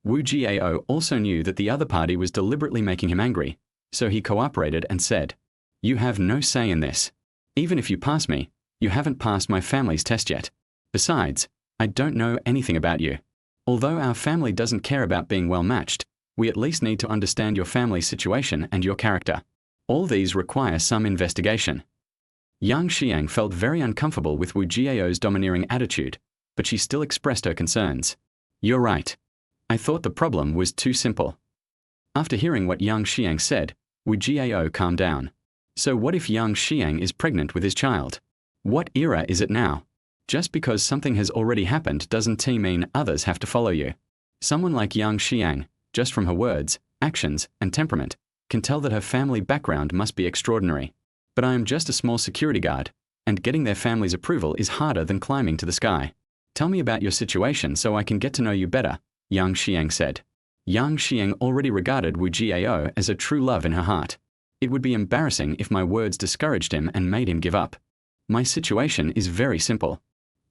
Wu Jiao also knew that the other party was deliberately making him angry, so he cooperated and said, "You have no say in this. Even if you pass me, you haven't passed my family's test yet. Besides, I don't know anything about you. Although our family doesn't care about being well matched, we at least need to understand your family's situation and your character. All these require some investigation." Yang Xiang felt very uncomfortable with Wu Jiao's domineering attitude, but she still expressed her concerns. "You're right. I thought the problem was too simple." After hearing what Yang Xiang said, Wu Jiao calmed down. So what if Yang Xiang is pregnant with his child? What era is it now? Just because something has already happened doesn't mean others have to follow you. Someone like Yang Xiang, just from her words, actions, and temperament, can tell that her family background must be extraordinary. But I am just a small security guard, and getting their family's approval is harder than climbing to the sky. Tell me about your situation so I can get to know you better, Yang Xiang said. Yang Xiang already regarded Wu Jiao as a true love in her heart. It would be embarrassing if my words discouraged him and made him give up. My situation is very simple.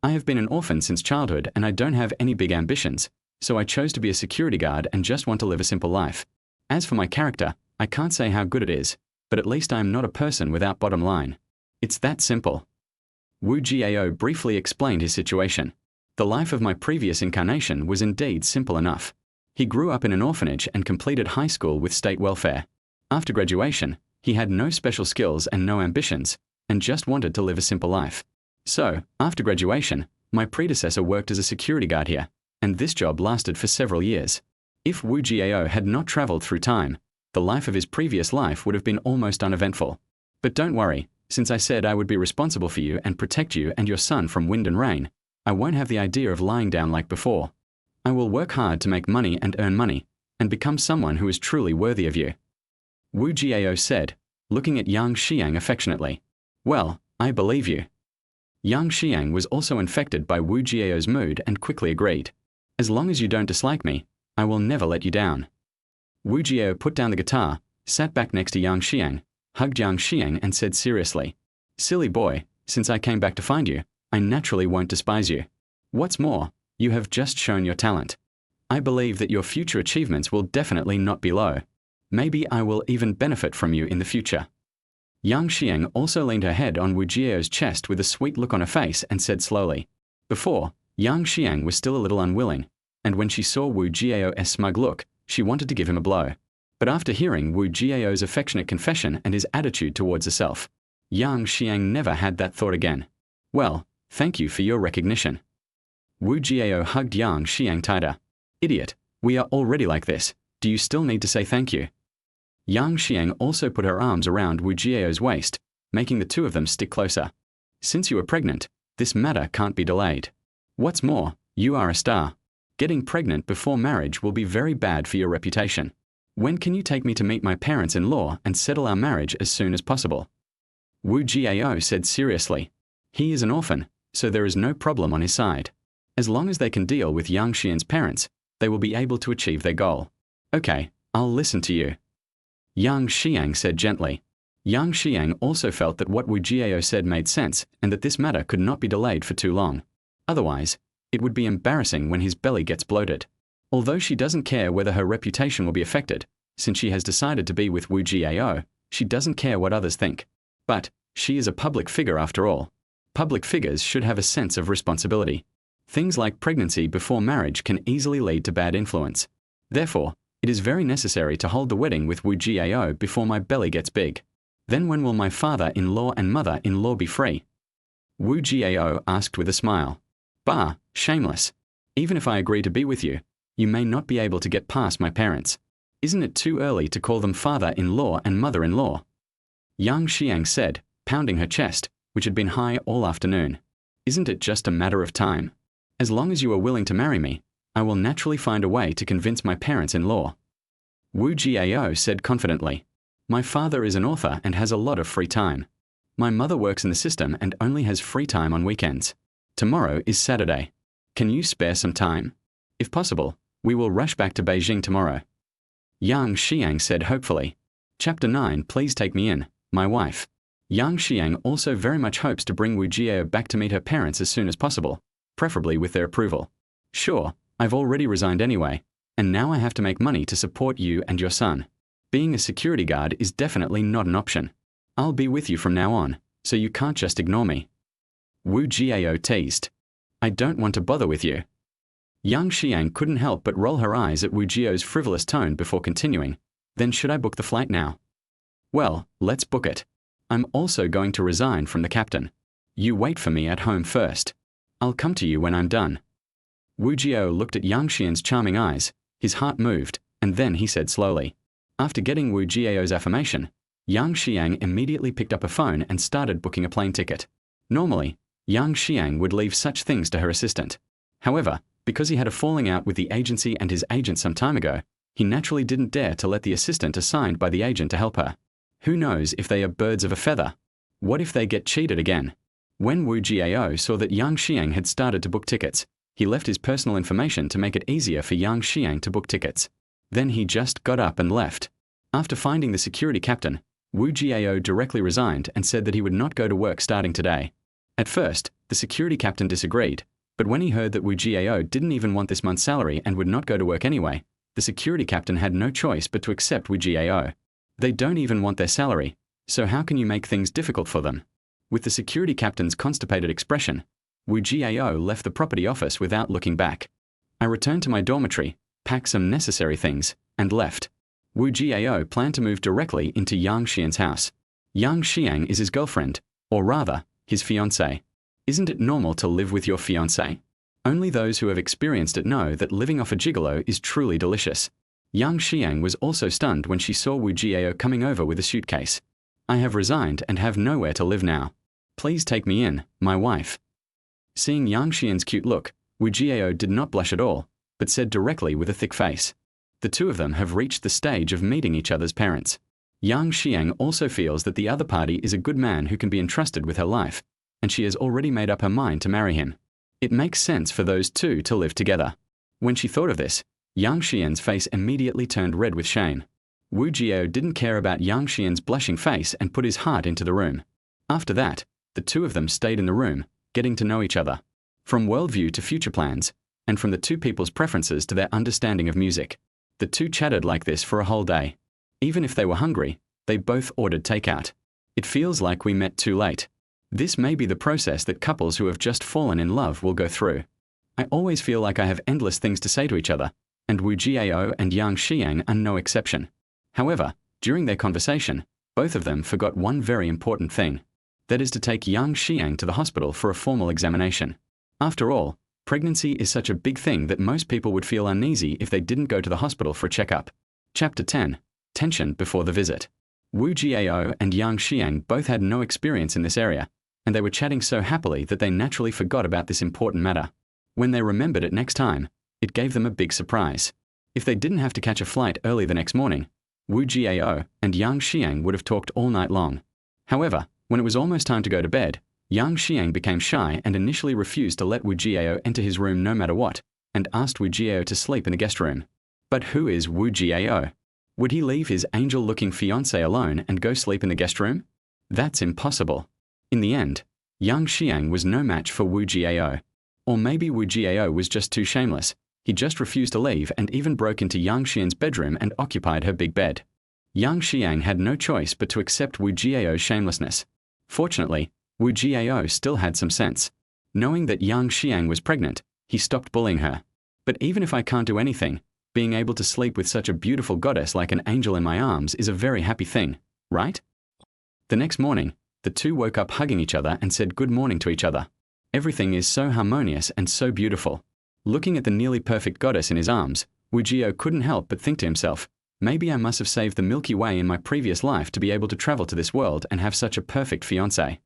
I have been an orphan since childhood and I don't have any big ambitions, so I chose to be a security guard and just want to live a simple life. As for my character, I can't say how good it is, but at least I am not a person without bottom line. It's that simple. Wu Jiao briefly explained his situation. The life of my previous incarnation was indeed simple enough. He grew up in an orphanage and completed high school with state welfare. After graduation, he had no special skills and no ambitions, and just wanted to live a simple life. So, after graduation, my predecessor worked as a security guard here, and this job lasted for several years. If Wu Jiao had not traveled through time, the life of his previous life would have been almost uneventful. But don't worry, since I said I would be responsible for you and protect you and your son from wind and rain, I won't have the idea of lying down like before. I will work hard to make money and earn money, and become someone who is truly worthy of you. Wu Jiao said, looking at Yang Xiang affectionately. Well, I believe you. Yang Xiang was also infected by Wu Jiao's mood and quickly agreed. As long as you don't dislike me, I will never let you down. Wu Jiao put down the guitar, sat back next to Yang Xiang, hugged Yang Xiang and said seriously, "Silly boy, since I came back to find you, I naturally won't despise you. What's more, you have just shown your talent. I believe that your future achievements will definitely not be low. Maybe I will even benefit from you in the future." Yang Xiang also leaned her head on Wu Jiao's chest with a sweet look on her face and said slowly. Before, Yang Xiang was still a little unwilling, and when she saw Wu Jiao's smug look, she wanted to give him a blow. But after hearing Wu Jiao's affectionate confession and his attitude towards herself, Yang Xiang never had that thought again. Well, thank you for your recognition. Wu Jiao hugged Yang Xiang tighter. Idiot, we are already like this. Do you still need to say thank you? Yang Xiang also put her arms around Wu Jiao's waist, making the two of them stick closer. Since you are pregnant, this matter can't be delayed. What's more, you are a star. Getting pregnant before marriage will be very bad for your reputation. When can you take me to meet my parents-in-law and settle our marriage as soon as possible? Wu Jiao said seriously. He is an orphan, so there is no problem on his side. As long as they can deal with Yang Xian's parents, they will be able to achieve their goal. Okay, I'll listen to you. Yang Xiang said gently. Yang Xiang also felt that what Wu Jiao said made sense and that this matter could not be delayed for too long. Otherwise, it would be embarrassing when his belly gets bloated. Although she doesn't care whether her reputation will be affected, since she has decided to be with Wu Jiao, she doesn't care what others think. But, she is a public figure after all. Public figures should have a sense of responsibility. Things like pregnancy before marriage can easily lead to bad influence. Therefore, it is very necessary to hold the wedding with Wu Jiao before my belly gets big. Then when will my father-in-law and mother-in-law be free? Wu Jiao asked with a smile. Bah, shameless. Even if I agree to be with you, you may not be able to get past my parents. Isn't it too early to call them father-in-law and mother-in-law? Yang Xiang said, pounding her chest, which had been high all afternoon. Isn't it just a matter of time? As long as you are willing to marry me, I will naturally find a way to convince my parents-in-law. Wu Jiao said confidently. My father is an author and has a lot of free time. My mother works in the system and only has free time on weekends. Tomorrow is Saturday. Can you spare some time? If possible, we will rush back to Beijing tomorrow. Yang Xiang said hopefully. Chapter 9. Please take me in, my wife. Yang Xiang also very much hopes to bring Wu Jiao back to meet her parents as soon as possible, preferably with their approval. Sure, I've already resigned anyway, and now I have to make money to support you and your son. Being a security guard is definitely not an option. I'll be with you from now on, so you can't just ignore me. Wu Jiao teased. I don't want to bother with you. Yang Xiang couldn't help but roll her eyes at Wu Jiao's frivolous tone before continuing. Then should I book the flight now? Well, let's book it. I'm also going to resign from the captain. You wait for me at home first. I'll come to you when I'm done. Wu Jiao looked at Yang Xian's charming eyes, his heart moved, and then he said slowly. After getting Wu Jiao's affirmation, Yang Xiang immediately picked up a phone and started booking a plane ticket. Normally, Yang Xiang would leave such things to her assistant. However, because he had a falling out with the agency and his agent some time ago, he naturally didn't dare to let the assistant assigned by the agent to help her. Who knows if they are birds of a feather? What if they get cheated again? When Wu Jiao saw that Yang Xiang had started to book tickets, he left his personal information to make it easier for Yang Xiang to book tickets. Then he just got up and left. After finding the security captain, Wu Jiao directly resigned and said that he would not go to work starting today. At first, the security captain disagreed, but when he heard that Wu Jiao didn't even want this month's salary and would not go to work anyway, the security captain had no choice but to accept Wu Jiao. They don't even want their salary, so how can you make things difficult for them? With the security captain's constipated expression, Wu Jiao left the property office without looking back. I returned to my dormitory, packed some necessary things, and left. Wu Jiao planned to move directly into Yang Xian's house. Yang Xiang is his girlfriend, or rather, his fiancée. Isn't it normal to live with your fiancée? Only those who have experienced it know that living off a gigolo is truly delicious. Yang Xiang was also stunned when she saw Wu Jiao coming over with a suitcase. I have resigned and have nowhere to live now. Please take me in, my wife. Seeing Yang Xian's cute look, Wu Jiao did not blush at all, but said directly with a thick face. The two of them have reached the stage of meeting each other's parents. Yang Xiang also feels that the other party is a good man who can be entrusted with her life, and she has already made up her mind to marry him. It makes sense for those two to live together. When she thought of this, Yang Xian's face immediately turned red with shame. Wu Jiao didn't care about Yang Xian's blushing face and put his heart into the room. After that, the two of them stayed in the room, getting to know each other. From worldview to future plans, and from the two people's preferences to their understanding of music. The two chatted like this for a whole day. Even if they were hungry, they both ordered takeout. It feels like we met too late. This may be the process that couples who have just fallen in love will go through. I always feel like I have endless things to say to each other, and Wu Jiao and Yang Xiang are no exception. However, during their conversation, both of them forgot one very important thing. That is to take Yang Xiang to the hospital for a formal examination. After all, pregnancy is such a big thing that most people would feel uneasy if they didn't go to the hospital for a checkup. Chapter 10. Tension before the visit. Wu Jiao and Yang Xiang both had no experience in this area, and they were chatting so happily that they naturally forgot about this important matter. When they remembered it next time, it gave them a big surprise. If they didn't have to catch a flight early the next morning, Wu Jiao and Yang Xiang would have talked all night long. However, when it was almost time to go to bed, Yang Xiang became shy and initially refused to let Wu Jiao enter his room no matter what, and asked Wu Jiao to sleep in the guest room. But who is Wu Jiao? Would he leave his angel-looking fiancée alone and go sleep in the guest room? That's impossible. In the end, Yang Xiang was no match for Wu Jiao. Or maybe Wu Jiao was just too shameless. He just refused to leave and even broke into Yang Xian's bedroom and occupied her big bed. Yang Xiang had no choice but to accept Wu Jiao's shamelessness. Fortunately, Wu Jiao still had some sense. Knowing that Yang Xiang was pregnant, he stopped bullying her. But even if I can't do anything, being able to sleep with such a beautiful goddess like an angel in my arms is a very happy thing, right? The next morning, the two woke up hugging each other and said good morning to each other. Everything is so harmonious and so beautiful. Looking at the nearly perfect goddess in his arms, Wu Jiao couldn't help but think to himself, maybe I must have saved the Milky Way in my previous life to be able to travel to this world and have such a perfect fiancé.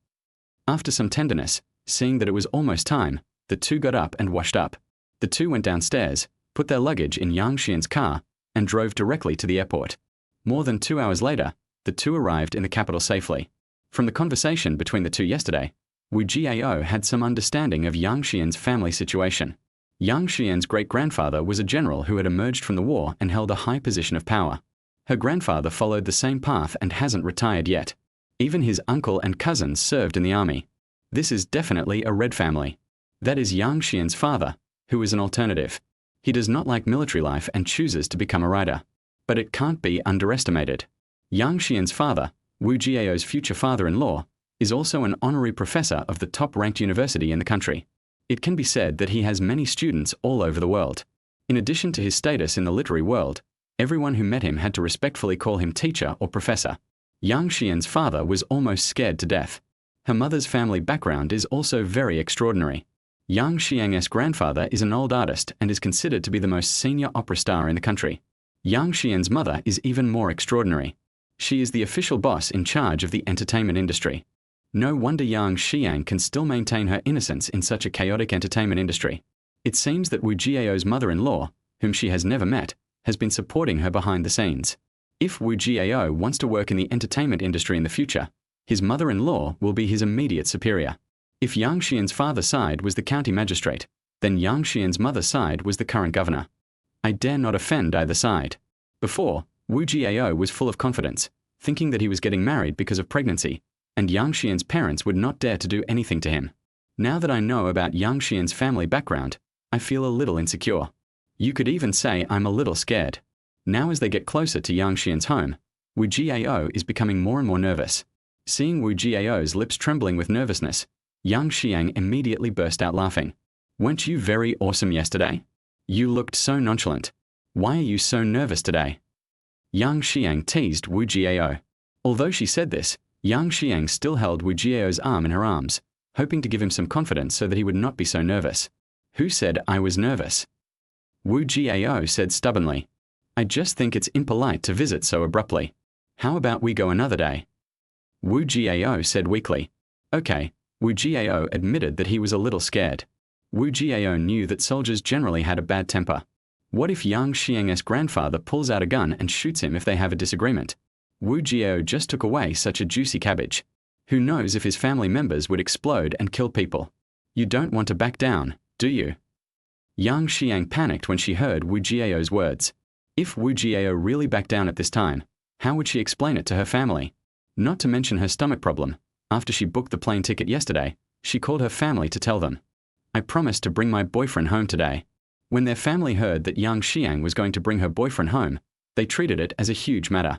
After some tenderness, seeing that it was almost time, the two got up and washed up. The two went downstairs, put their luggage in Yang Xian's car, and drove directly to the airport. More than 2 hours later, the two arrived in the capital safely. From the conversation between the two yesterday, Wu Jiao had some understanding of Yang Xian's family situation. Yang Xian's great-grandfather was a general who had emerged from the war and held a high position of power. Her grandfather followed the same path and hasn't retired yet. Even his uncle and cousins served in the army. This is definitely a red family. That is Yang Xian's father, who is an alternative. He does not like military life and chooses to become a writer. But it can't be underestimated. Yang Xian's father, Wu Jiao's future father-in-law, is also an honorary professor of the top-ranked university in the country. It can be said that he has many students all over the world. In addition to his status in the literary world, everyone who met him had to respectfully call him teacher or professor. Yang Xian's father was almost scared to death. Her mother's family background is also very extraordinary. Yang Xiang's grandfather is an old artist and is considered to be the most senior opera star in the country. Yang Xian's mother is even more extraordinary. She is the official boss in charge of the entertainment industry. No wonder Yang Xiang can still maintain her innocence in such a chaotic entertainment industry. It seems that Wu Jiao's mother-in-law, whom she has never met, has been supporting her behind the scenes. If Wu Jiao wants to work in the entertainment industry in the future, his mother-in-law will be his immediate superior. If Yang Xian's father's side was the county magistrate, then Yang Xian's mother's side was the current governor. I dare not offend either side. Before, Wu Jiao was full of confidence, thinking that he was getting married because of pregnancy, and Yang Xian's parents would not dare to do anything to him. Now that I know about Yang Xian's family background, I feel a little insecure. You could even say I'm a little scared. Now as they get closer to Yang Xian's home, Wu Jiao is becoming more and more nervous. Seeing Wu Jiao's lips trembling with nervousness, Yang Xiang immediately burst out laughing. Weren't you very awesome yesterday? You looked so nonchalant. Why are you so nervous today? Yang Xiang teased Wu Jiao. Although she said this, Yang Xiang still held Wu Jiao's arm in her arms, hoping to give him some confidence so that he would not be so nervous. Who said I was nervous? Wu Jiao said stubbornly. I just think it's impolite to visit so abruptly. How about we go another day? Wu Jiao said weakly. Okay. Wu Jiao admitted that he was a little scared. Wu Jiao knew that soldiers generally had a bad temper. What if Yang Xiang's grandfather pulls out a gun and shoots him if they have a disagreement? Wu Jiao just took away such a juicy cabbage. Who knows if his family members would explode and kill people? You don't want to back down, do you? Yang Xiang panicked when she heard Wu Jiao's words. If Wu Jiao really backed down at this time, how would she explain it to her family? Not to mention her stomach problem. After she booked the plane ticket yesterday, she called her family to tell them. I promised to bring my boyfriend home today. When their family heard that Yang Xiang was going to bring her boyfriend home, they treated it as a huge matter.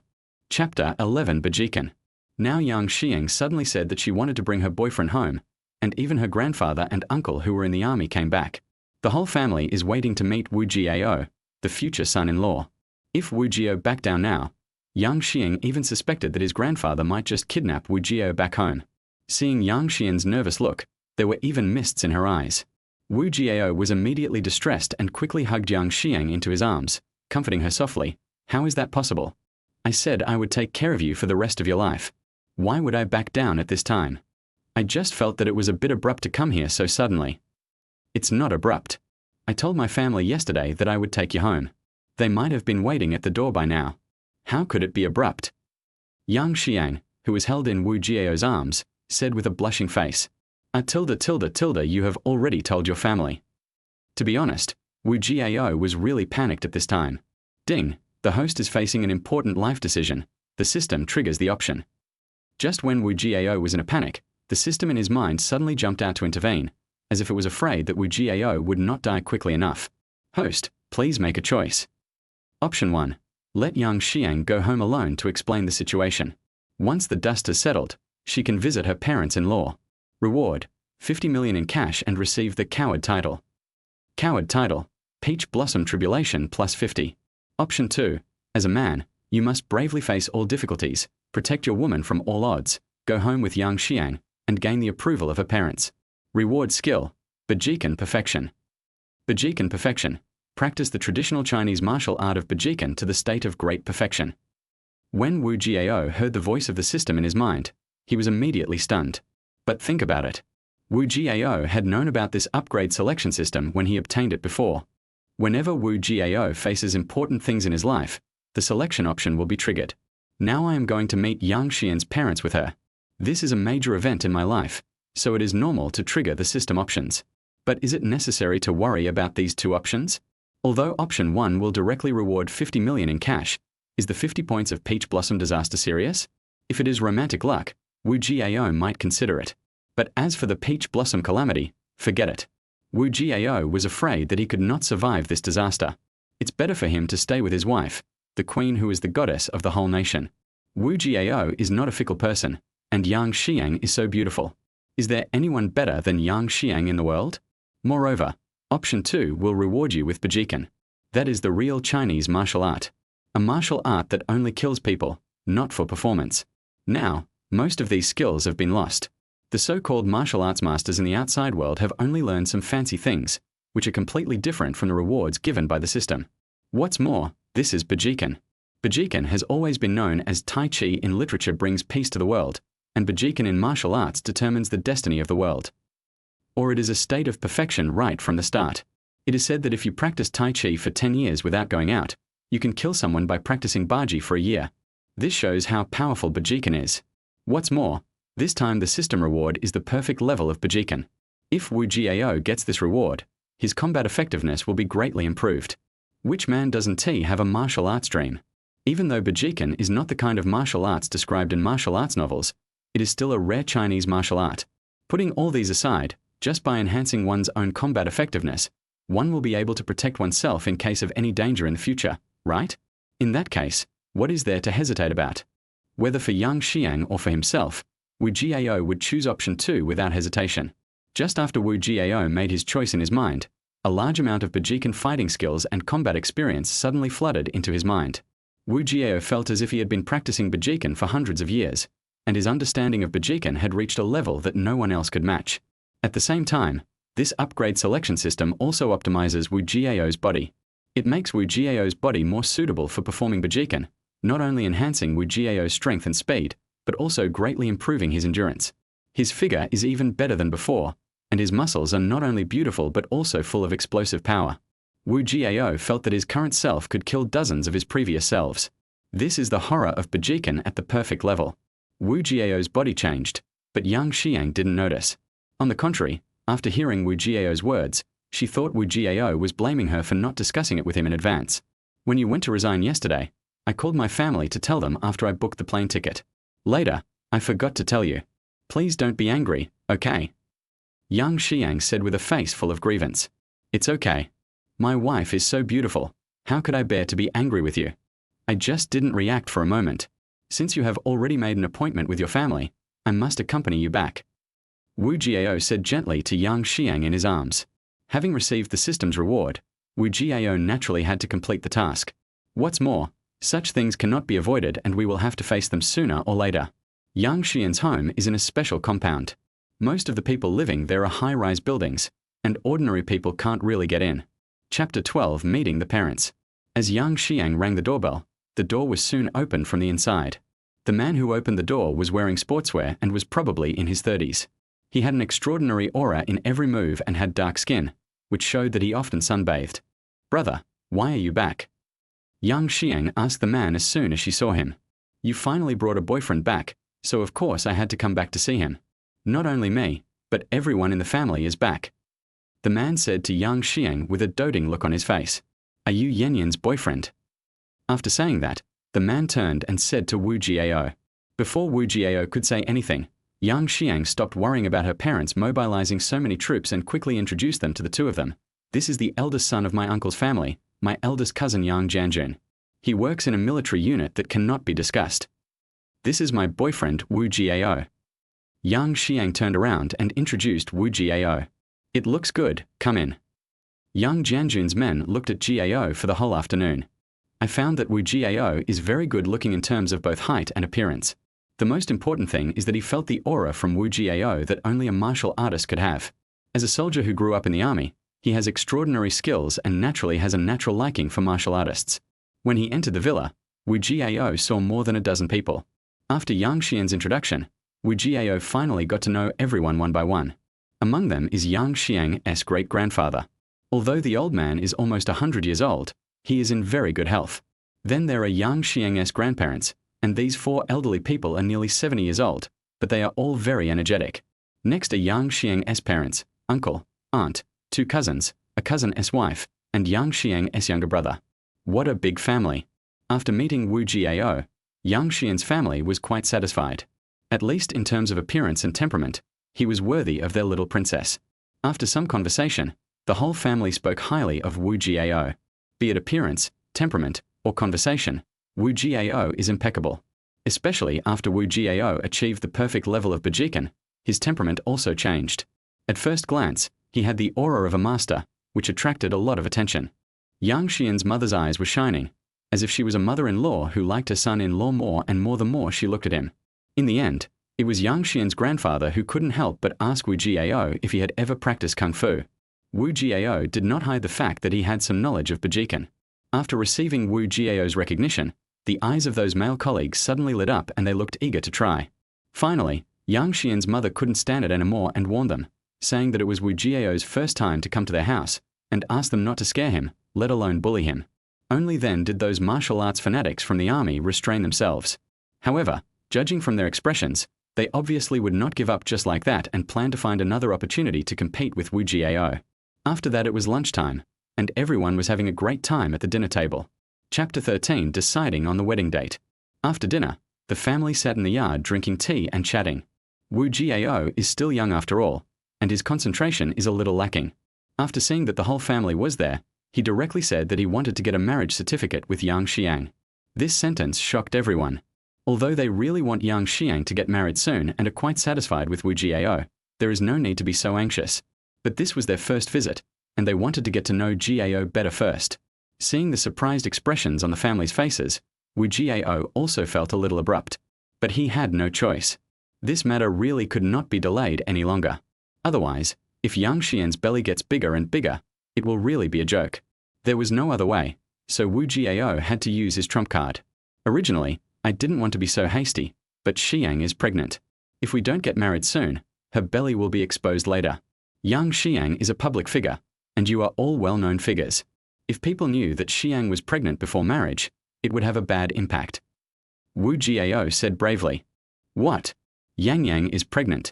Chapter 11 Bajikan. Now Yang Xiang suddenly said that she wanted to bring her boyfriend home, and even her grandfather and uncle who were in the army came back. The whole family is waiting to meet Wu Jiao, the future son-in-law. If Wu Jiao backed down now, Yang Xiang even suspected that his grandfather might just kidnap Wu Jiao back home. Seeing Yang Xiang's nervous look, there were even mists in her eyes. Wu Jiao was immediately distressed and quickly hugged Yang Xiang into his arms, comforting her softly. How is that possible? I said I would take care of you for the rest of your life. Why would I back down at this time? I just felt that it was a bit abrupt to come here so suddenly. It's not abrupt. I told my family yesterday that I would take you home. They might have been waiting at the door by now. How could it be abrupt? Yang Xiang, who was held in Wu Jiao's arms, said with a blushing face. You have already told your family. To be honest, Wu Jiao was really panicked at this time. Ding, the host is facing an important life decision. The system triggers the option. Just when Wu Jiao was in a panic, the system in his mind suddenly jumped out to intervene, as if it was afraid that Wu Jiao would not die quickly enough. Host, please make a choice. Option 1. Let Yang Xiang go home alone to explain the situation. Once the dust has settled, she can visit her parents-in-law. Reward, 50 million in cash and receive the Coward title. Coward title, Peach Blossom Tribulation plus 50. Option 2. As a man, you must bravely face all difficulties, protect your woman from all odds, go home with Yang Xiang, and gain the approval of her parents. Reward skill, Bajikan Perfection. Bajikan Perfection. Practice the traditional Chinese martial art of Bajikan to the state of great perfection. When Wu Jiao heard the voice of the system in his mind, he was immediately stunned. But think about it. Wu Jiao had known about this upgrade selection system when he obtained it before. Whenever Wu Jiao faces important things in his life, the selection option will be triggered. Now I am going to meet Yang Xian's parents with her. This is a major event in my life, so it is normal to trigger the system options. But is it necessary to worry about these two options? Although option 1 will directly reward 50 million in cash, is the 50 points of Peach Blossom disaster serious? If it is romantic luck, Wu Jiao might consider it. But as for the Peach Blossom calamity, forget it. Wu Jiao was afraid that he could not survive this disaster. It's better for him to stay with his wife, the queen who is the goddess of the whole nation. Wu Jiao is not a fickle person, and Yang Xiang is so beautiful. Is there anyone better than Yang Xiang in the world? Moreover, option 2 will reward you with Bajikan. That is the real Chinese martial art. A martial art that only kills people, not for performance. Now, most of these skills have been lost. The so-called martial arts masters in the outside world have only learned some fancy things, which are completely different from the rewards given by the system. What's more, this is Bajikan. Bajikan has always been known as Tai Chi in literature brings peace to the world, and Bajikan in martial arts determines the destiny of the world. Or it is a state of perfection right from the start. It is said that if you practice Tai Chi for 10 years without going out, you can kill someone by practicing Baji for a year. This shows how powerful Bajikan is. What's more, this time the system reward is the perfect level of Bajikan. If Wu Jiao gets this reward, his combat effectiveness will be greatly improved. Which man doesn't have a martial arts dream? Even though Bajikan is not the kind of martial arts described in martial arts novels, it is still a rare Chinese martial art. Putting all these aside, just by enhancing one's own combat effectiveness, one will be able to protect oneself in case of any danger in the future, right? In that case, What is there to hesitate about? Whether for Yang Xiang or for himself, Wu Jiao would choose option 2 without hesitation. Just after Wu Jiao made his choice in his mind, a large amount of Bajikan fighting skills and combat experience suddenly flooded into his mind. Wu Jiao felt as if he had been practicing Bajikan for hundreds of years, and his understanding of Bajikan had reached a level that no one else could match. At the same time, this upgrade selection system also optimizes Wu Jiao's body. It makes Wu Jiao's body more suitable for performing Bajikan, not only enhancing Wu Jiao's strength and speed, but also greatly improving his endurance. His figure is even better than before, and his muscles are not only beautiful but also full of explosive power. Wu Jiao felt that his current self could kill dozens of his previous selves. This is the horror of Bajikan at the perfect level. Wu Jiao's body changed, but Yang Xiang didn't notice. On the contrary, after hearing Wu Jiao's words, she thought Wu Jiao was blaming her for not discussing it with him in advance. When you went to resign yesterday, I called my family to tell them after I booked the plane ticket. Later, I forgot to tell you. Please don't be angry, okay? Yang Xiang said with a face full of grievance. It's okay. My wife is so beautiful. How could I bear to be angry with you? I just didn't react for a moment. Since you have already made an appointment with your family, I must accompany you back. Wu Jiao said gently to Yang Xiang in his arms. Having received the system's reward, Wu Jiao naturally had to complete the task. What's more, such things cannot be avoided and we will have to face them sooner or later. Yang Xian's home is in a special compound. Most of the people living there are high-rise buildings, and ordinary people can't really get in. Chapter 12, Meeting the Parents. As Yang Xiang rang the doorbell, the door was soon opened from the inside. The man who opened the door was wearing sportswear and was probably in his 30s. He had an extraordinary aura in every move and had dark skin, which showed that he often sunbathed. Brother, why are you back? Yang Xiang asked the man as soon as she saw him. You finally brought a boyfriend back, so of course I had to come back to see him. Not only me, but everyone in the family is back. The man said to Yang Xiang with a doting look on his face. Are you Yanyan's boyfriend? After saying that, the man turned and said to Wu Jiao. Before Wu Jiao could say anything, Yang Xiang stopped worrying about her parents mobilizing so many troops and quickly introduced them to the two of them. This is the eldest son of my uncle's family, my eldest cousin Yang Jianjun. He works in a military unit that cannot be discussed. This is my boyfriend Wu Jiao. Yang Xiang turned around and introduced Wu Jiao. It looks good, come in. Yang Jianjun's men looked at Jiao for the whole afternoon. I found that Wu Jiao is very good looking in terms of both height and appearance. The most important thing is that he felt the aura from Wu Jiao that only a martial artist could have. As a soldier who grew up in the army, he has extraordinary skills and naturally has a natural liking for martial artists. When he entered the villa, Wu Jiao saw more than a dozen people. After Yang Xian's introduction, Wu Jiao finally got to know everyone one by one. Among them is Yang Xiang's great-grandfather. Although the old man is almost 100 years old, he is in very good health. Then there are Yang Xiang's grandparents, and these 4 elderly people are nearly 70 years old, but they are all very energetic. Next are Yang Xiang's parents, uncle, aunt, 2 cousins, a cousin's wife, and Yang Xiang's younger brother. What a big family. After meeting Wu Jiao, Yang Xian's family was quite satisfied. At least in terms of appearance and temperament, he was worthy of their little princess. After some conversation, the whole family spoke highly of Wu Jiao. Be it appearance, temperament, or conversation, Wu Jiao is impeccable. Especially after Wu Jiao achieved the perfect level of Bajikan, his temperament also changed. At first glance, he had the aura of a master, which attracted a lot of attention. Yang Xian's mother's eyes were shining, as if she was a mother-in-law who liked her son-in-law more and more the more she looked at him. In the end, it was Yang Xian's grandfather who couldn't help but ask Wu Jiao if he had ever practiced Kung Fu. Wu Jiao did not hide the fact that he had some knowledge of Bajikan. After receiving Wu Jiao's recognition, the eyes of those male colleagues suddenly lit up and they looked eager to try. Finally, Yang Xian's mother couldn't stand it anymore and warned them, saying that it was Wu Jiao's first time to come to their house, and asked them not to scare him, let alone bully him. Only then did those martial arts fanatics from the army restrain themselves. However, judging from their expressions, they obviously would not give up just like that and planned to find another opportunity to compete with Wu Jiao. After that it was lunchtime, and everyone was having a great time at the dinner table. Chapter 13, Deciding on the wedding date. After dinner, the family sat in the yard drinking tea and chatting. Wu Jiao is still young after all, and his concentration is a little lacking. After seeing that the whole family was there, he directly said that he wanted to get a marriage certificate with Yang Xiang. This sentence shocked everyone. Although they really want young Xiang to get married soon and are quite satisfied with Wu Jiao, there is no need to be so anxious. But this was their first visit, and they wanted to get to know Jiao better first. Seeing the surprised expressions on the family's faces, Wu Jiao also felt a little abrupt. But he had no choice. This matter really could not be delayed any longer. Otherwise, if young Xian's belly gets bigger and bigger, it will really be a joke. There was no other way, so Wu Jiao had to use his trump card. Originally, I didn't want to be so hasty, but Xiang is pregnant. If we don't get married soon, her belly will be exposed later. Young Xiang is a public figure, and you are all well-known figures. If people knew that Xiang was pregnant before marriage, it would have a bad impact. Wu Jiao said bravely. What? Yang Yang is pregnant.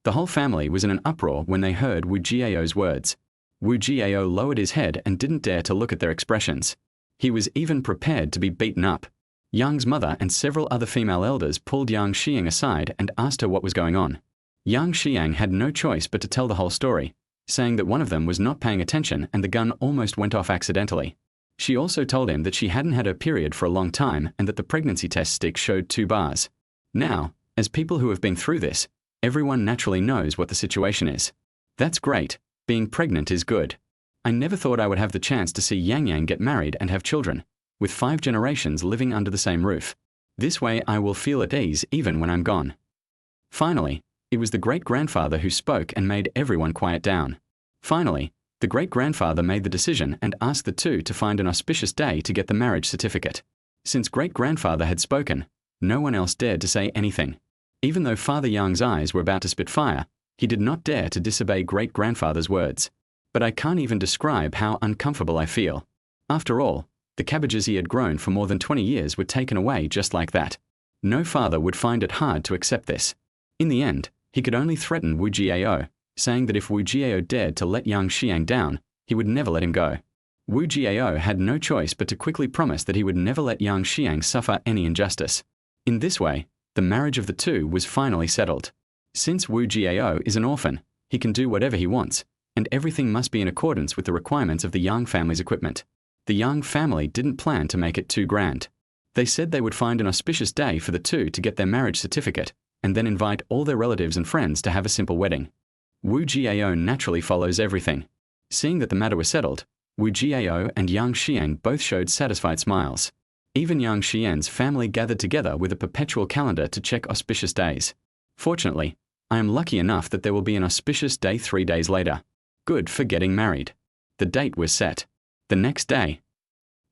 The whole family was in an uproar when they heard Wu Jiao's words. Wu Jiao lowered his head and didn't dare to look at their expressions. He was even prepared to be beaten up. Yang's mother and several other female elders pulled young Xiang aside and asked her what was going on. Young Xiang had no choice but to tell the whole story, saying that one of them was not paying attention and the gun almost went off accidentally. She also told him that she hadn't had her period for a long time and that the pregnancy test stick showed 2 bars. Now, as people who have been through this, everyone naturally knows what the situation is. That's great. Being pregnant is good. I never thought I would have the chance to see Yang Yang get married and have children, with 5 generations living under the same roof. This way I will feel at ease even when I'm gone. Finally, it was the great-grandfather who spoke and made everyone quiet down. Finally, the great-grandfather made the decision and asked the two to find an auspicious day to get the marriage certificate. Since great-grandfather had spoken, no one else dared to say anything. Even though Father Yang's eyes were about to spit fire, he did not dare to disobey great-grandfather's words. But I can't even describe how uncomfortable I feel. After all, the cabbages he had grown for more than 20 years were taken away just like that. No father would find it hard to accept this. In the end, he could only threaten Wu Jiao, saying that if Wu Jiao dared to let young Xiang down, he would never let him go. Wu Jiao had no choice but to quickly promise that he would never let young Xiang suffer any injustice. In this way, the marriage of the two was finally settled. Since Wu Jiao is an orphan, he can do whatever he wants, and everything must be in accordance with the requirements of the Yang family's equipment. The Yang family didn't plan to make it too grand. They said they would find an auspicious day for the two to get their marriage certificate, and then invite all their relatives and friends to have a simple wedding. Wu Jiao naturally follows everything. Seeing that the matter was settled, Wu Jiao and young Xiang both showed satisfied smiles. Even young Xian's family gathered together with a perpetual calendar to check auspicious days. Fortunately, I am lucky enough that there will be an auspicious day 3 days later. Good for getting married. The date was set. The next day.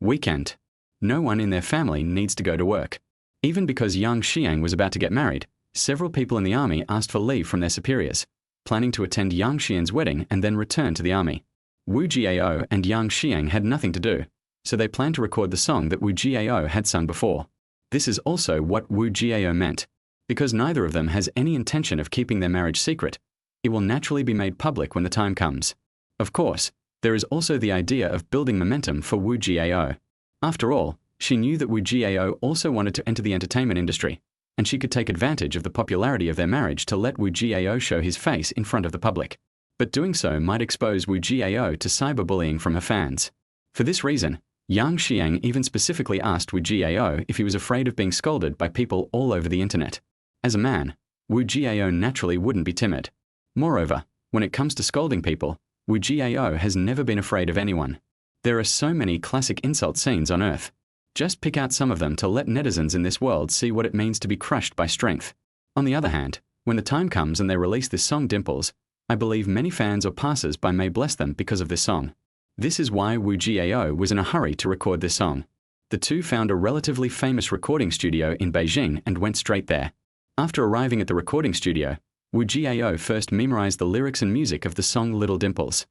Weekend. No one in their family needs to go to work. Even because young Xiang was about to get married, several people in the army asked for leave from their superiors, planning to attend young Xian's wedding and then return to the army. Wu Jiao and young Xiang had nothing to do, so they planned to record the song that Wu Jiao had sung before. This is also what Wu Jiao meant. Because neither of them has any intention of keeping their marriage secret, it will naturally be made public when the time comes. Of course, there is also the idea of building momentum for Wu Jiao. After all, she knew that Wu Jiao also wanted to enter the entertainment industry, and she could take advantage of the popularity of their marriage to let Wu Jiao show his face in front of the public. But doing so might expose Wu Jiao to cyberbullying from her fans. For this reason, young Xiang even specifically asked Wu Jiao if he was afraid of being scolded by people all over the internet. As a man, Wu Jiao naturally wouldn't be timid. Moreover, when it comes to scolding people, Wu Jiao has never been afraid of anyone. There are so many classic insult scenes on Earth. Just pick out some of them to let netizens in this world see what it means to be crushed by strength. On the other hand, when the time comes and they release this song Dimples, I believe many fans or passers-by may bless them because of this song. This is why Wu Jiao was in a hurry to record this song. The two found a relatively famous recording studio in Beijing and went straight there. After arriving at the recording studio, Wu Jiao first memorized the lyrics and music of the song Little Dimples.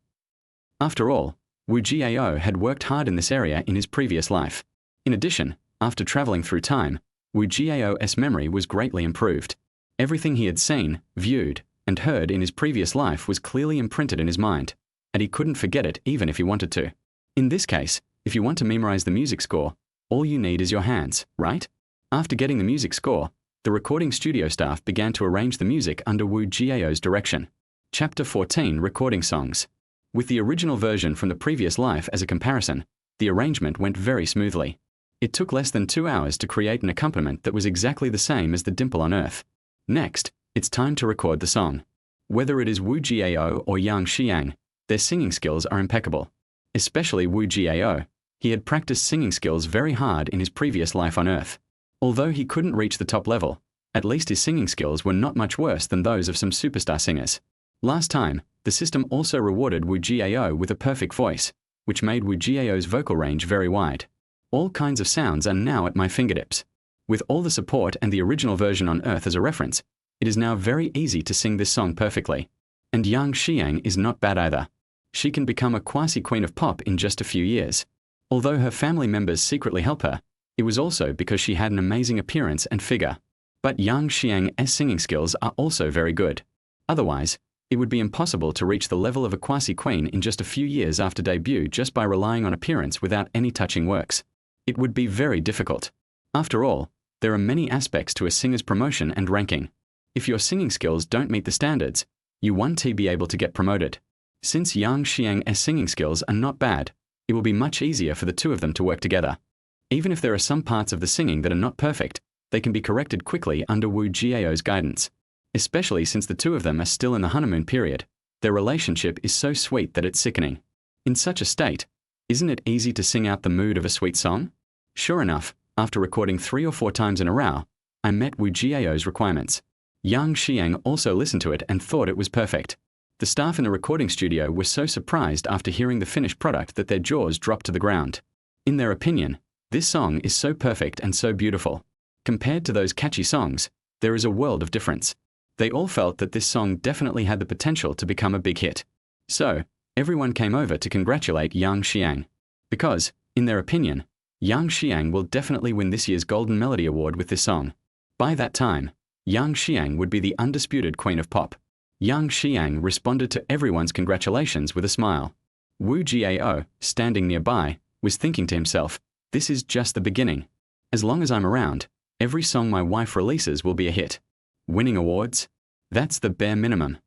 After all, Wu Jiao had worked hard in this area in his previous life. In addition, after traveling through time, Wu Jiao's memory was greatly improved. Everything he had seen, viewed, and heard in his previous life was clearly imprinted in his mind, and he couldn't forget it even if he wanted to. In this case, if you want to memorize the music score, all you need is your hands, right? After getting the music score, the recording studio staff began to arrange the music under Wu Jiao's direction. Chapter 14 Recording Songs. With the original version from the previous life as a comparison, the arrangement went very smoothly. It took less than 2 hours to create an accompaniment that was exactly the same as the dimple on Earth. Next, it's time to record the song. Whether it is Wu Jiao or Yang Xiang, their singing skills are impeccable. Especially Wu Jiao. He had practiced singing skills very hard in his previous life on Earth. Although he couldn't reach the top level, at least his singing skills were not much worse than those of some superstar singers. Last time, the system also rewarded Wu Jiao with a perfect voice, which made Wu Jiao's vocal range very wide. All kinds of sounds are now at my fingertips. With all the support and the original version on Earth as a reference, it is now very easy to sing this song perfectly. And Yang Xiang is not bad either. She can become a quasi-queen of pop in just a few years. Although her family members secretly help her, it was also because she had an amazing appearance and figure. But Yang Xiang's singing skills are also very good. Otherwise, it would be impossible to reach the level of a quasi-queen in just a few years after debut just by relying on appearance without any touching works. It would be very difficult. After all, there are many aspects to a singer's promotion and ranking. If your singing skills don't meet the standards, you won't be able to get promoted. Since Yang Xiang's singing skills are not bad, it will be much easier for the two of them to work together. Even if there are some parts of the singing that are not perfect, they can be corrected quickly under Wu Jiao's guidance. Especially since the two of them are still in the honeymoon period, their relationship is so sweet that it's sickening. In such a state, isn't it easy to sing out the mood of a sweet song? Sure enough, after recording 3 or 4 times in a row, I met Wu Jiao's requirements. Yang Xiang also listened to it and thought it was perfect. The staff in the recording studio were so surprised after hearing the finished product that their jaws dropped to the ground. In their opinion, this song is so perfect and so beautiful. Compared to those catchy songs, there is a world of difference. They all felt that this song definitely had the potential to become a big hit. So, everyone came over to congratulate Yang Xiang. Because, in their opinion, Yang Xiang will definitely win this year's Golden Melody Award with this song. By that time, Yang Xiang would be the undisputed queen of pop. Yang Xiang responded to everyone's congratulations with a smile. Wu Jiao, standing nearby, was thinking to himself, this is just the beginning. As long as I'm around, every song my wife releases will be a hit. Winning awards? That's the bare minimum.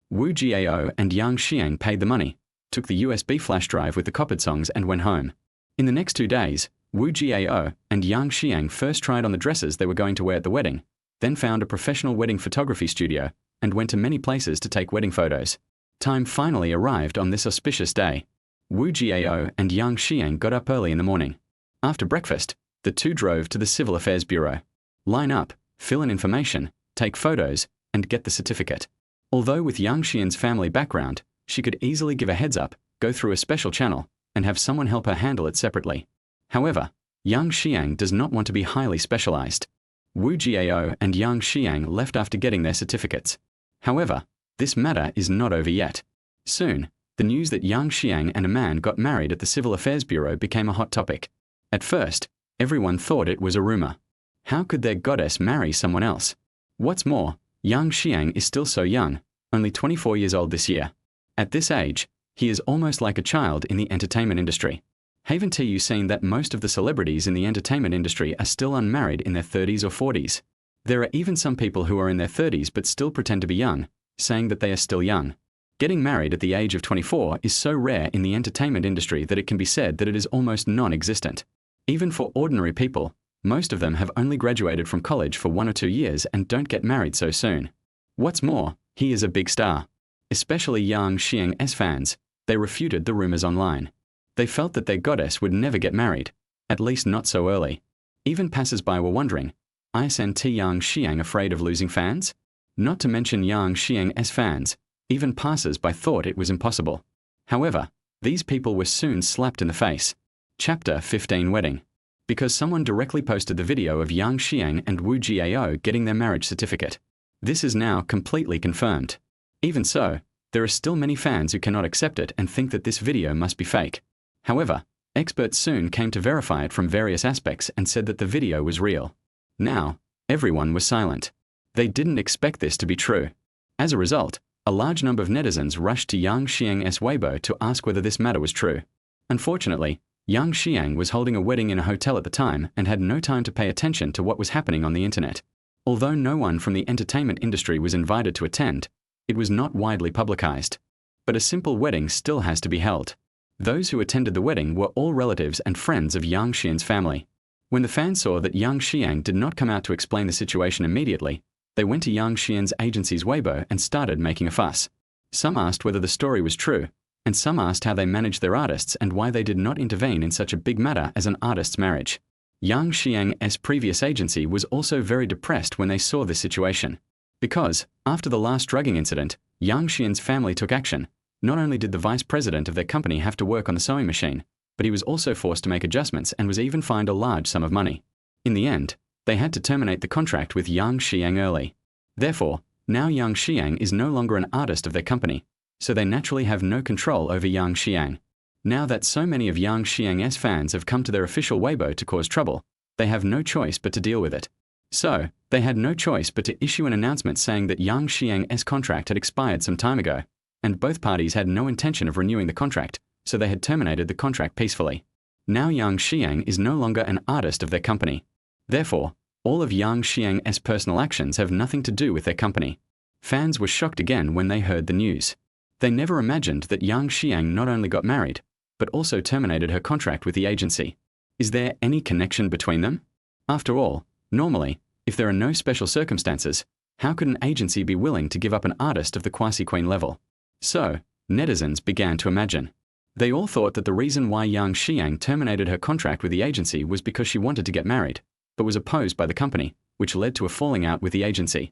Wu Jiao and Yang Xiang paid the money, took the USB flash drive with the copied songs and went home. In the next 2 days, Wu Jiao and Yang Xiang first tried on the dresses they were going to wear at the wedding, then found a professional wedding photography studio, and went to many places to take wedding photos. Time finally arrived on this auspicious day. Wu Jiao and Yang Xiang got up early in the morning. After breakfast, the two drove to the Civil Affairs Bureau. Line up, fill in information, take photos, and get the certificate. Although with Yang Xiang's family background, she could easily give a heads up, go through a special channel, and have someone help her handle it separately. However, Yang Xiang does not want to be highly specialized. Wu Jiao and Yang Xiang left after getting their certificates. However, this matter is not over yet. Soon, the news that Yang Xiang and a man got married at the Civil Affairs Bureau became a hot topic. At first, everyone thought it was a rumor. How could their goddess marry someone else? What's more, Yang Xiang is still so young, only 24 years old this year. At this age, he is almost like a child in the entertainment industry. Haven't you seen that most of the celebrities in the entertainment industry are still unmarried in their 30s or 40s? There are even some people who are in their 30s but still pretend to be young, saying that they are still young. Getting married at the age of 24 is so rare in the entertainment industry that it can be said that it is almost non-existent. Even for ordinary people, most of them have only graduated from college for 1 or 2 years and don't get married so soon. What's more, he is a big star. Especially Yang Xiang's fans, they refuted the rumors online. They felt that their goddess would never get married, at least not so early. Even passers-by were wondering, isn't Yang Xiang afraid of losing fans? Not to mention Yang Xiang's fans, even passers-by thought it was impossible. However, these people were soon slapped in the face. Chapter 15 Wedding. Because someone directly posted the video of Yang Xiang and Wu Jiao getting their marriage certificate. This is now completely confirmed. Even so, there are still many fans who cannot accept it and think that this video must be fake. However, experts soon came to verify it from various aspects and said that the video was real. Now, everyone was silent. They didn't expect this to be true. As a result, a large number of netizens rushed to Yang Xiang's Weibo to ask whether this matter was true. Unfortunately, Yang Xiang was holding a wedding in a hotel at the time and had no time to pay attention to what was happening on the internet. Although no one from the entertainment industry was invited to attend, it was not widely publicized. But a simple wedding still has to be held. Those who attended the wedding were all relatives and friends of Yang Xiang's family. When the fans saw that Yang Xiang did not come out to explain the situation immediately, they went to Yang Xian's agency's Weibo and started making a fuss. Some asked whether the story was true, and some asked how they managed their artists and why they did not intervene in such a big matter as an artist's marriage. Yang Xiang's previous agency was also very depressed when they saw this situation. Because, after the last drugging incident, Yang Xian's family took action. Not only did the vice president of their company have to work on the sewing machine, but he was also forced to make adjustments and was even fined a large sum of money. In the end, they had to terminate the contract with Yang Xiang early. Therefore, now Yang Xiang is no longer an artist of their company, so they naturally have no control over Yang Xiang. Now that so many of Yang Xiang's fans have come to their official Weibo to cause trouble, they have no choice but to deal with it. So, they had no choice but to issue an announcement saying that Yang Xiang's contract had expired some time ago, and both parties had no intention of renewing the contract, so they had terminated the contract peacefully. Now Yang Xiang is no longer an artist of their company. Therefore, all of Yang Xiang's personal actions have nothing to do with their company. Fans were shocked again when they heard the news. They never imagined that Yang Xiang not only got married, but also terminated her contract with the agency. Is there any connection between them? After all, normally, if there are no special circumstances, how could an agency be willing to give up an artist of the quasi-queen level? So, netizens began to imagine. They all thought that the reason why Yang Xiang terminated her contract with the agency was because she wanted to get married, but was opposed by the company, which led to a falling out with the agency.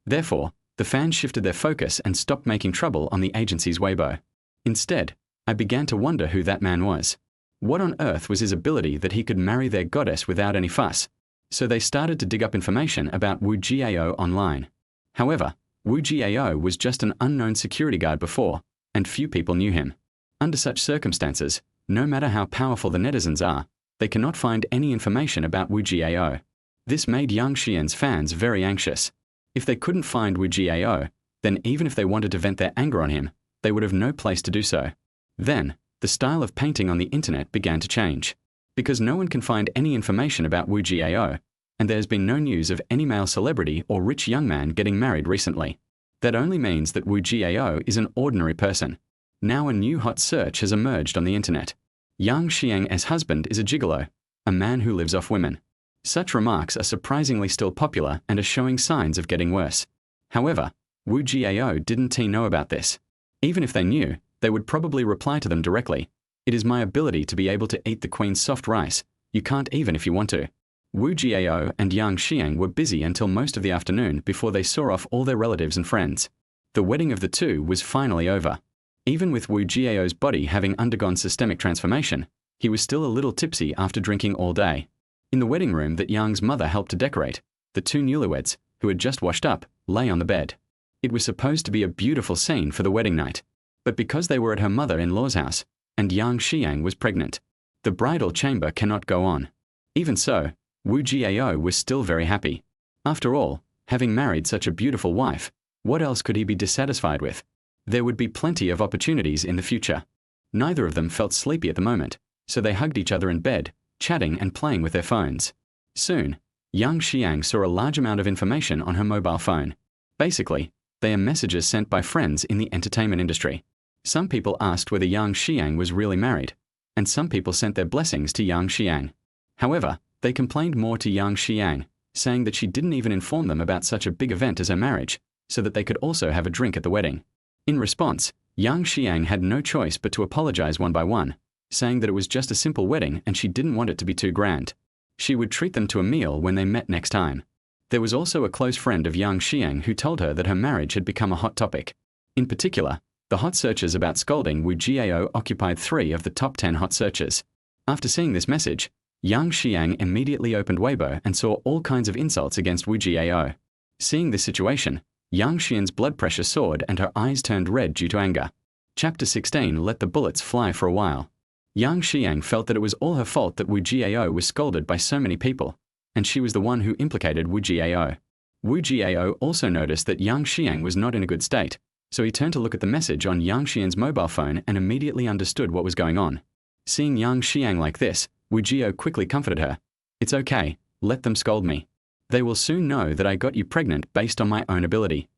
Therefore, the fans shifted their focus and stopped making trouble on the agency's Weibo. Instead, I began to wonder who that man was. What on earth was his ability that he could marry their goddess without any fuss? So they started to dig up information about Wu Jiao online. However, Wu Jiao was just an unknown security guard before, and few people knew him. Under such circumstances, no matter how powerful the netizens are, they cannot find any information about Wu Jiao. This made Yang Xian's fans very anxious. If they couldn't find Wu Jiao, then even if they wanted to vent their anger on him, they would have no place to do so. Then, the style of painting on the internet began to change. Because no one can find any information about Wu Jiao, and there has been no news of any male celebrity or rich young man getting married recently. That only means that Wu Jiao is an ordinary person. Now a new hot search has emerged on the internet. Yang Xiang's husband is a gigolo, a man who lives off women. Such remarks are surprisingly still popular and are showing signs of getting worse. However, Wu Jiao didn't know about this. Even if they knew, they would probably reply to them directly. It is my ability to be able to eat the queen's soft rice. You can't even if you want to. Wu Jiao and Yang Xiang were busy until most of the afternoon before they saw off all their relatives and friends. The wedding of the two was finally over. Even with Wu Jiao's body having undergone systemic transformation, he was still a little tipsy after drinking all day. In the wedding room that Yang's mother helped to decorate, the two newlyweds, who had just washed up, lay on the bed. It was supposed to be a beautiful scene for the wedding night. But because they were at her mother-in-law's house, and Yang Xiang was pregnant, the bridal chamber cannot go on. Even so, Wu Jiao was still very happy. After all, having married such a beautiful wife, what else could he be dissatisfied with? There would be plenty of opportunities in the future. Neither of them felt sleepy at the moment, so they hugged each other in bed, chatting and playing with their phones. Soon, Yang Xiang saw a large amount of information on her mobile phone. Basically, they are messages sent by friends in the entertainment industry. Some people asked whether Yang Xiang was really married, and some people sent their blessings to Yang Xiang. However, they complained more to Yang Xiang, saying that she didn't even inform them about such a big event as her marriage, so that they could also have a drink at the wedding. In response, Yang Xiang had no choice but to apologize one by one, saying that it was just a simple wedding and she didn't want it to be too grand. She would treat them to a meal when they met next time. There was also a close friend of Yang Xiang who told her that her marriage had become a hot topic. In particular, the hot searches about scolding Wu Jiao occupied 3 of the top 10 hot searches. After seeing this message, Yang Xiang immediately opened Weibo and saw all kinds of insults against Wu Jiao. Seeing this situation, Yang Xian's blood pressure soared and her eyes turned red due to anger. Chapter 16 let the bullets fly for a while. Yang Xiang felt that it was all her fault that Wu Jiao was scolded by so many people, and she was the one who implicated Wu Jiao. Wu Jiao also noticed that Yang Xiang was not in a good state, so he turned to look at the message on Yang Xian's mobile phone and immediately understood what was going on. Seeing Yang Xiang like this, Wu Jiao quickly comforted her. "It's okay, let them scold me. They will soon know that I got you pregnant based on my own ability.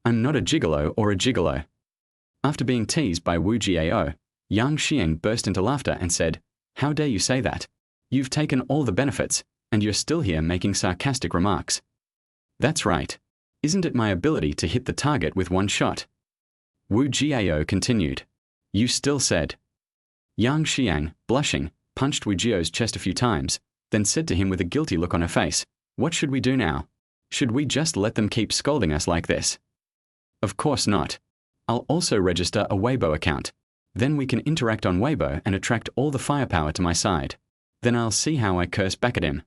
I'm not a gigolo or a gigolo." After being teased by Wu Jiao, Yang Xiang burst into laughter and said, "How dare you say that? You've taken all the benefits. And you're still here making sarcastic remarks. That's right. Isn't it my ability to hit the target with one shot? Wu Jiao continued. You still said. Yang Xiang, blushing, punched Wu Jiao's chest a few times, then said to him with a guilty look on her face, what should we do now? Should we just let them keep scolding us like this? Of course not. I'll also register a Weibo account. Then we can interact on Weibo and attract all the firepower to my side. Then I'll see how I curse back at him.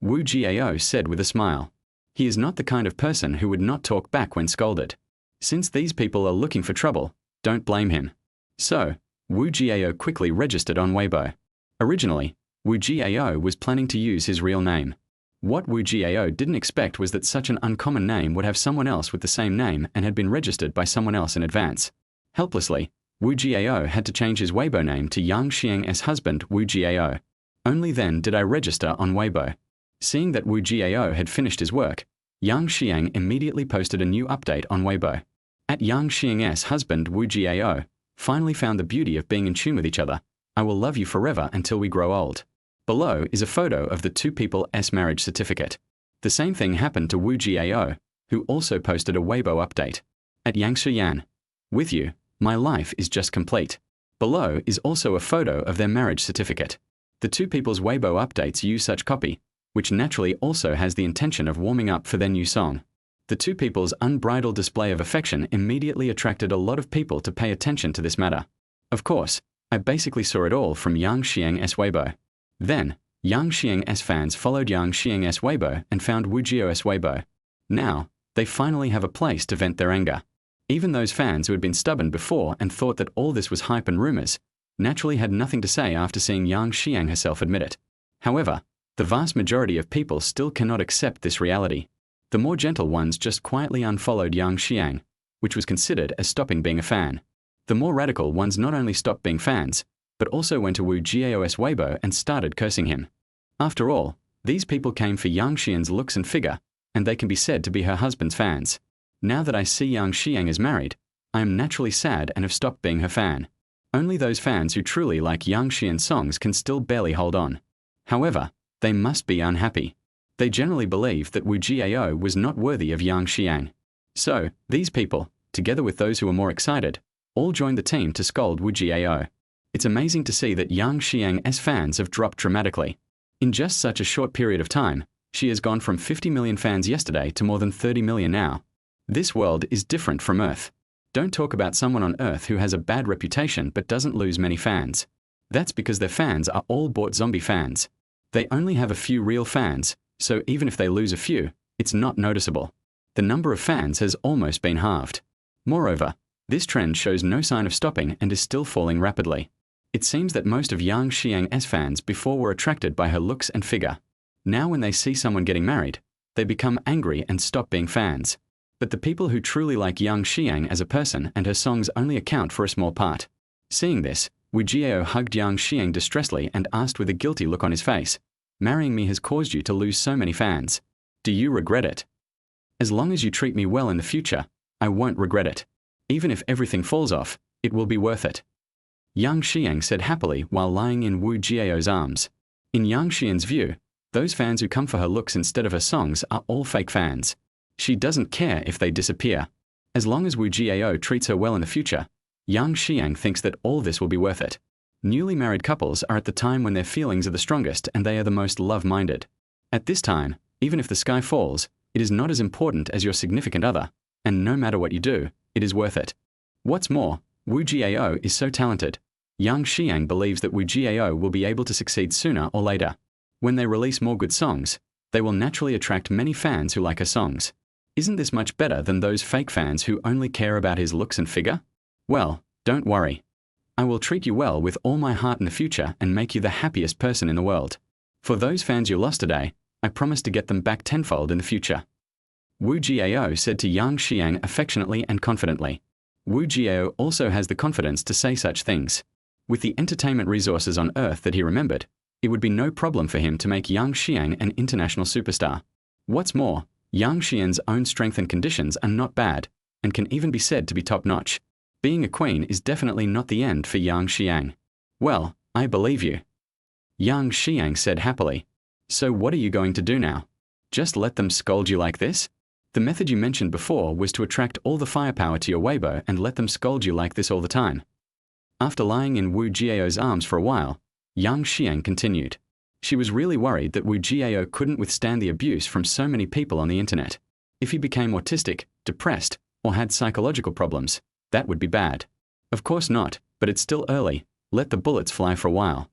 Wu Jiao said with a smile. He is not the kind of person who would not talk back when scolded. Since these people are looking for trouble, don't blame him. So, Wu Jiao quickly registered on Weibo. Originally, Wu Jiao was planning to use his real name. What Wu Jiao didn't expect was that such an uncommon name would have someone else with the same name and had been registered by someone else in advance. Helplessly, Wu Jiao had to change his Weibo name to Yang Xiang's husband Wu Jiao. Only then did I register on Weibo. Seeing that Wu Jiao had finished his work, Yang Xiang immediately posted a new update on Weibo. At Yang Xiang's husband Wu Jiao finally found the beauty of being in tune with each other. I will love you forever until we grow old. Below is a photo of the two people's marriage certificate. The same thing happened to Wu Jiao, who also posted a Weibo update. At Yang Xiang. With you, my life is just complete. Below is also a photo of their marriage certificate. The two people's Weibo updates use such copy, which naturally also has the intention of warming up for their new song. The two people's unbridled display of affection immediately attracted a lot of people to pay attention to this matter. Of course, I basically saw it all from Yang Xiang's Weibo. Then, Yang Xiang's fans followed Yang Xiang's Weibo and found Wu Jiao's Weibo. Now, they finally have a place to vent their anger. Even those fans who had been stubborn before and thought that all this was hype and rumors, naturally had nothing to say after seeing Yang Xiang herself admit it. However, the vast majority of people still cannot accept this reality. The more gentle ones just quietly unfollowed Yang Xiang, which was considered as stopping being a fan. The more radical ones not only stopped being fans, but also went to Wu Jiao's Weibo and started cursing him. After all, these people came for Yang Xiang's looks and figure, and they can be said to be her husband's fans. Now that I see Yang Xiang is married, I am naturally sad and have stopped being her fan. Only those fans who truly like Yang Xiang's songs can still barely hold on. However, they must be unhappy. They generally believe that Wu Jiao was not worthy of Yang Xiang. So, these people, together with those who are more excited, all joined the team to scold Wu Jiao. It's amazing to see that Yang Xiang's fans have dropped dramatically. In just such a short period of time, she has gone from 50 million fans yesterday to more than 30 million now. This world is different from Earth. Don't talk about someone on Earth who has a bad reputation but doesn't lose many fans. That's because their fans are all bought zombie fans. They only have a few real fans, so even if they lose a few, it's not noticeable. The number of fans has almost been halved. Moreover, this trend shows no sign of stopping and is still falling rapidly. It seems that most of Yang Xiang's fans before were attracted by her looks and figure. Now when they see someone getting married, they become angry and stop being fans. But the people who truly like Yang Xiang as a person and her songs only account for a small part. Seeing this, Wu Jiao hugged Yang Xiang distressfully and asked with a guilty look on his face, "Marrying me has caused you to lose so many fans. Do you regret it? As long as you treat me well in the future, I won't regret it. Even if everything falls off, it will be worth it." Yang Xiang said happily while lying in Wu Jiao's arms. In Yang Xiang's view, those fans who come for her looks instead of her songs are all fake fans. She doesn't care if they disappear. As long as Wu Jiao treats her well in the future, Yang Xiang thinks that all this will be worth it. Newly married couples are at the time when their feelings are the strongest and they are the most love-minded. At this time, even if the sky falls, it is not as important as your significant other, and no matter what you do, it is worth it. What's more, Wu Jiao is so talented. Yang Xiang believes that Wu Jiao will be able to succeed sooner or later. When they release more good songs, they will naturally attract many fans who like her songs. Isn't this much better than those fake fans who only care about his looks and figure? Well, don't worry. I will treat you well with all my heart in the future and make you the happiest person in the world. For those fans you lost today, I promise to get them back tenfold in the future. Wu Jiao said to Yang Xiang affectionately and confidently. Wu Jiao also has the confidence to say such things. With the entertainment resources on Earth that he remembered, it would be no problem for him to make Yang Xiang an international superstar. What's more, Yang Xiang's own strength and conditions are not bad, and can even be said to be top-notch. Being a queen is definitely not the end for Yang Xiang. Well, I believe you. Yang Xiang said happily. So what are you going to do now? Just let them scold you like this? The method you mentioned before was to attract all the firepower to your Weibo and let them scold you like this all the time. After lying in Wu Jiao's arms for a while, Yang Xiang continued. She was really worried that Wu Jiao couldn't withstand the abuse from so many people on the internet. If he became autistic, depressed, or had psychological problems, that would be bad. Of course not, but it's still early. Let the bullets fly for a while.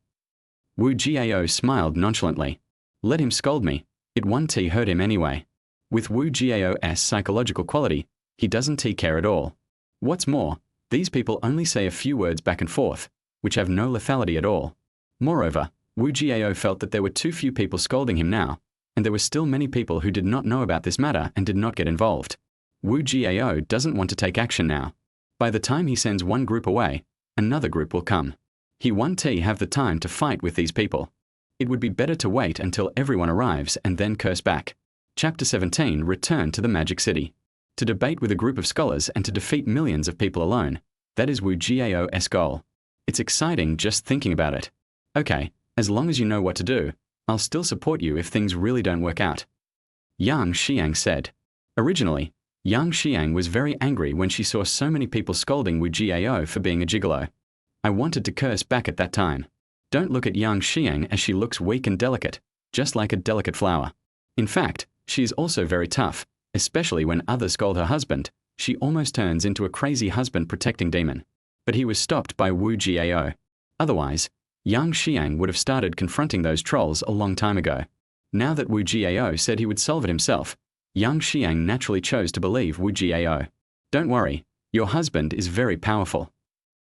Wu Jiao smiled nonchalantly. Let him scold me. It won't hurt him anyway. With Wu Jiao's psychological quality, he doesn't care at all. What's more, these people only say a few words back and forth, which have no lethality at all. Moreover, Wu Jiao felt that there were too few people scolding him now, and there were still many people who did not know about this matter and did not get involved. Wu Jiao doesn't want to take action now. By the time he sends one group away, another group will come. He won't have the time to fight with these people. It would be better to wait until everyone arrives and then curse back. Chapter 17 Return to the Magic City. To debate with a group of scholars and to defeat millions of people alone, that is Wu Jiao's goal. It's exciting just thinking about it. Okay, as long as you know what to do, I'll still support you if things really don't work out. Yang Xiang said. Originally, Yang Xiang was very angry when she saw so many people scolding Wu Jiao for being a gigolo. I wanted to curse back at that time. Don't look at Yang Xiang as she looks weak and delicate, just like a delicate flower. In fact, she is also very tough, especially when others scold her husband. She almost turns into a crazy husband-protecting demon. But he was stopped by Wu Jiao. Otherwise, Yang Xiang would have started confronting those trolls a long time ago. Now that Wu Jiao said he would solve it himself, Yang Xiang naturally chose to believe Wu Jiao. Don't worry, your husband is very powerful.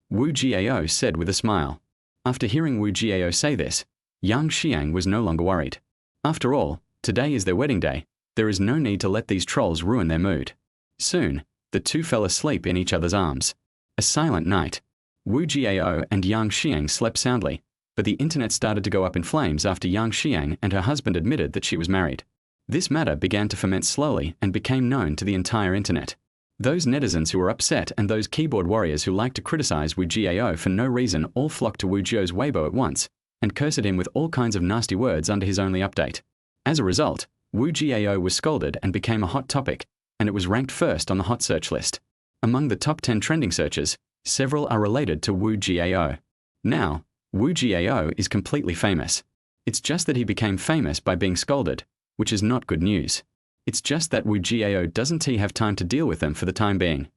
Wu Jiao said with a smile. After hearing Wu Jiao say this, Yang Xiang was no longer worried. After all, today is their wedding day. There is no need to let these trolls ruin their mood. Soon, the two fell asleep in each other's arms. A silent night. Wu Jiao and Yang Xiang slept soundly, but the internet started to go up in flames after Yang Xiang and her husband admitted that she was married. This matter began to ferment slowly and became known to the entire internet. Those netizens who were upset and those keyboard warriors who liked to criticize Wu Jiao for no reason all flocked to Wu Jiao's Weibo at once and cursed him with all kinds of nasty words under his only update. As a result, Wu Jiao was scolded and became a hot topic, and it was ranked first on the hot search list. Among the top 10 trending searches, several are related to Wu Jiao. Now, Wu Jiao is completely famous. It's just that he became famous by being scolded, which is not good news. It's just that Wu Jiao doesn't have time to deal with them for the time being.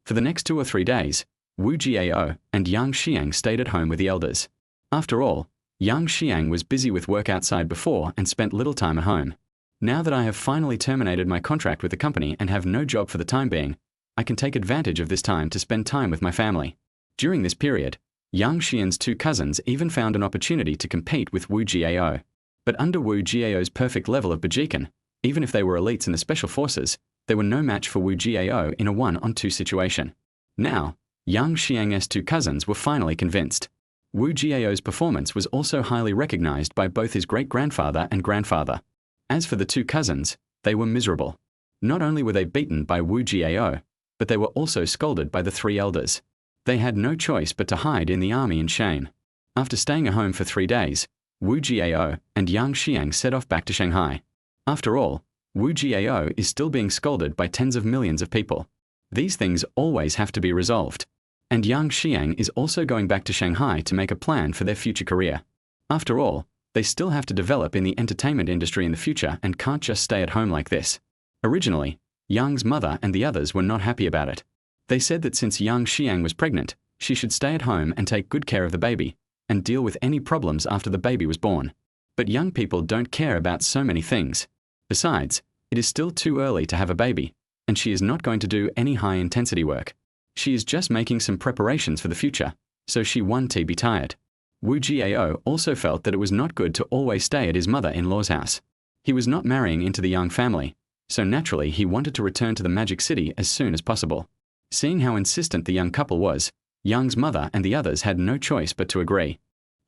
For the next 2 or 3 days, Wu Jiao and Yang Xiang stayed at home with the elders. After all, Yang Xiang was busy with work outside before and spent little time at home. Now that I have finally terminated my contract with the company and have no job for the time being, I can take advantage of this time to spend time with my family. During this period, Yang Xian's 2 cousins even found an opportunity to compete with Wu Jiao. But under Wu Jiao's perfect level of Bajikan, even if they were elites in the special forces, they were no match for Wu Jiao in a 1-on-2 situation. Now, Yang Xiang's 2 cousins were finally convinced. Wu Jiao's performance was also highly recognized by both his great-grandfather and grandfather. As for the 2 cousins, they were miserable. Not only were they beaten by Wu Jiao, but they were also scolded by the 3 elders. They had no choice but to hide in the army in shame. After staying at home for 3 days, Wu Jiao and Yang Xiang set off back to Shanghai. After all, Wu Jiao is still being scolded by tens of millions of people. These things always have to be resolved. And Yang Xiang is also going back to Shanghai to make a plan for their future career. After all, they still have to develop in the entertainment industry in the future and can't just stay at home like this. Originally, Yang's mother and the others were not happy about it. They said that since Yang Xiang was pregnant, she should stay at home and take good care of the baby, and deal with any problems after the baby was born. But young people don't care about so many things. Besides, it is still too early to have a baby, and she is not going to do any high-intensity work. She is just making some preparations for the future, so she won't be tired. Wu Jiao also felt that it was not good to always stay at his mother-in-law's house. He was not marrying into the Yang family, so naturally he wanted to return to the Magic City as soon as possible. Seeing how insistent the young couple was, Yang's mother and the others had no choice but to agree.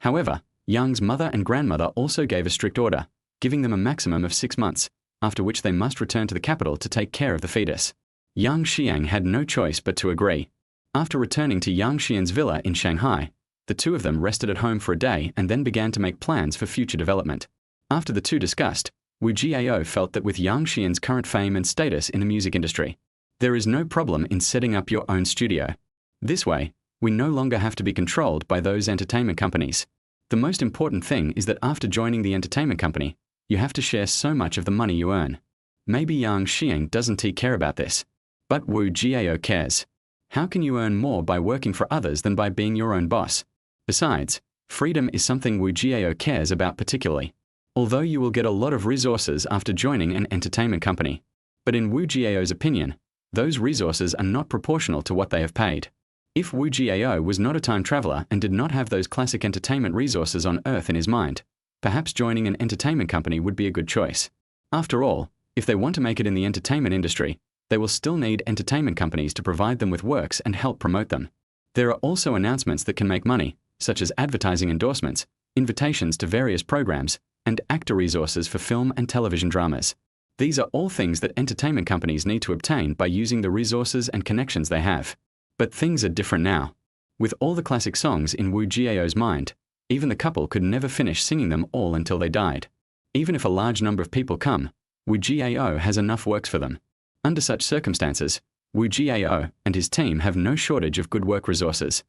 However, Yang's mother and grandmother also gave a strict order, giving them a maximum of 6 months, after which they must return to the capital to take care of the fetus. Yang Xiang had no choice but to agree. After returning to Yang Xian's villa in Shanghai, the 2 of them rested at home for a day and then began to make plans for future development. After the two discussed, Wu Jiao felt that with Yang Xian's current fame and status in the music industry, there is no problem in setting up your own studio. This way, we no longer have to be controlled by those entertainment companies. The most important thing is that after joining the entertainment company, you have to share so much of the money you earn. Maybe Yang Xian doesn't care about this, but Wu Jiao cares. How can you earn more by working for others than by being your own boss? Besides, freedom is something Wu Jiao cares about particularly. Although you will get a lot of resources after joining an entertainment company. But in Wu Jiao's opinion, those resources are not proportional to what they have paid. If Wu Jiao was not a time traveler and did not have those classic entertainment resources on Earth in his mind, perhaps joining an entertainment company would be a good choice. After all, if they want to make it in the entertainment industry, they will still need entertainment companies to provide them with works and help promote them. There are also announcements that can make money, such as advertising endorsements, invitations to various programs, and actor resources for film and television dramas. These are all things that entertainment companies need to obtain by using the resources and connections they have. But things are different now. With all the classic songs in Wu Jiao's mind, even the couple could never finish singing them all until they died. Even if a large number of people come, Wu Jiao has enough works for them. Under such circumstances, Wu Jiao and his team have no shortage of good work resources.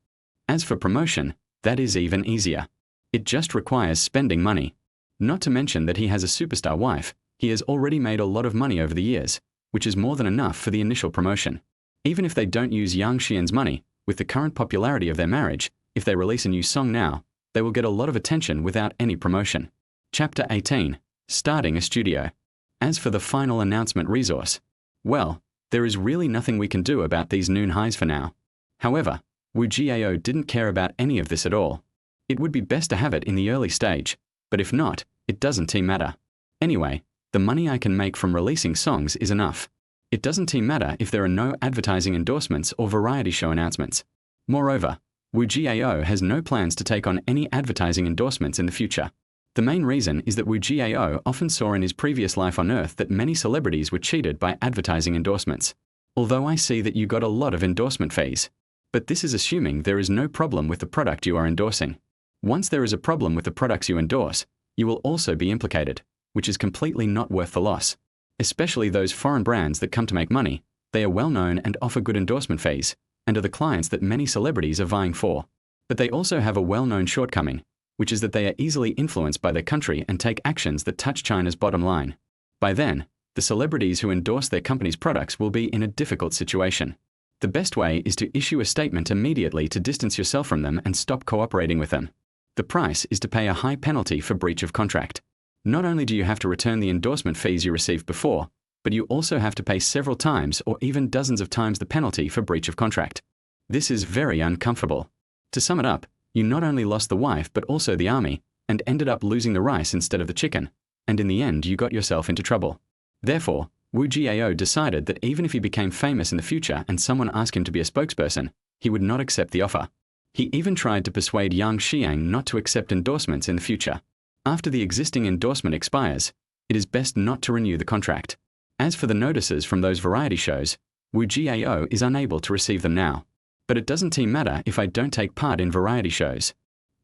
As for promotion, that is even easier. It just requires spending money. Not to mention that he has a superstar wife. He has already made a lot of money over the years, which is more than enough for the initial promotion. Even if they don't use Yang Xian's money, with the current popularity of their marriage, if they release a new song now, they will get a lot of attention without any promotion. Chapter 18. Starting a studio. As for the final announcement resource, well, there is really nothing we can do about these noon highs for now. However, Wu Jiao didn't care about any of this at all. It would be best to have it in the early stage, but if not, it doesn't matter. Anyway, the money I can make from releasing songs is enough. It doesn't matter if there are no advertising endorsements or variety show announcements. Moreover, Wu Jiao has no plans to take on any advertising endorsements in the future. The main reason is that Wu Jiao often saw in his previous life on Earth that many celebrities were cheated by advertising endorsements. Although I see that you got a lot of endorsement fees. But this is assuming there is no problem with the product you are endorsing. Once there is a problem with the products you endorse, you will also be implicated, which is completely not worth the loss. Especially those foreign brands that come to make money, they are well known and offer good endorsement fees, and are the clients that many celebrities are vying for. But they also have a well-known shortcoming, which is that they are easily influenced by their country and take actions that touch China's bottom line. By then, the celebrities who endorse their company's products will be in a difficult situation. The best way is to issue a statement immediately to distance yourself from them and stop cooperating with them. The price is to pay a high penalty for breach of contract. Not only do you have to return the endorsement fees you received before, but you also have to pay several times or even dozens of times the penalty for breach of contract. This is very uncomfortable. To sum it up, you not only lost the wife but also the army, and ended up losing the rice instead of the chicken, and in the end you got yourself into trouble. Therefore, Wu Jiao decided that even if he became famous in the future and someone asked him to be a spokesperson, he would not accept the offer. He even tried to persuade Yang Xian not to accept endorsements in the future. After the existing endorsement expires, it is best not to renew the contract. As for the notices from those variety shows, Wu Jiao is unable to receive them now. But it doesn't matter if I don't take part in variety shows.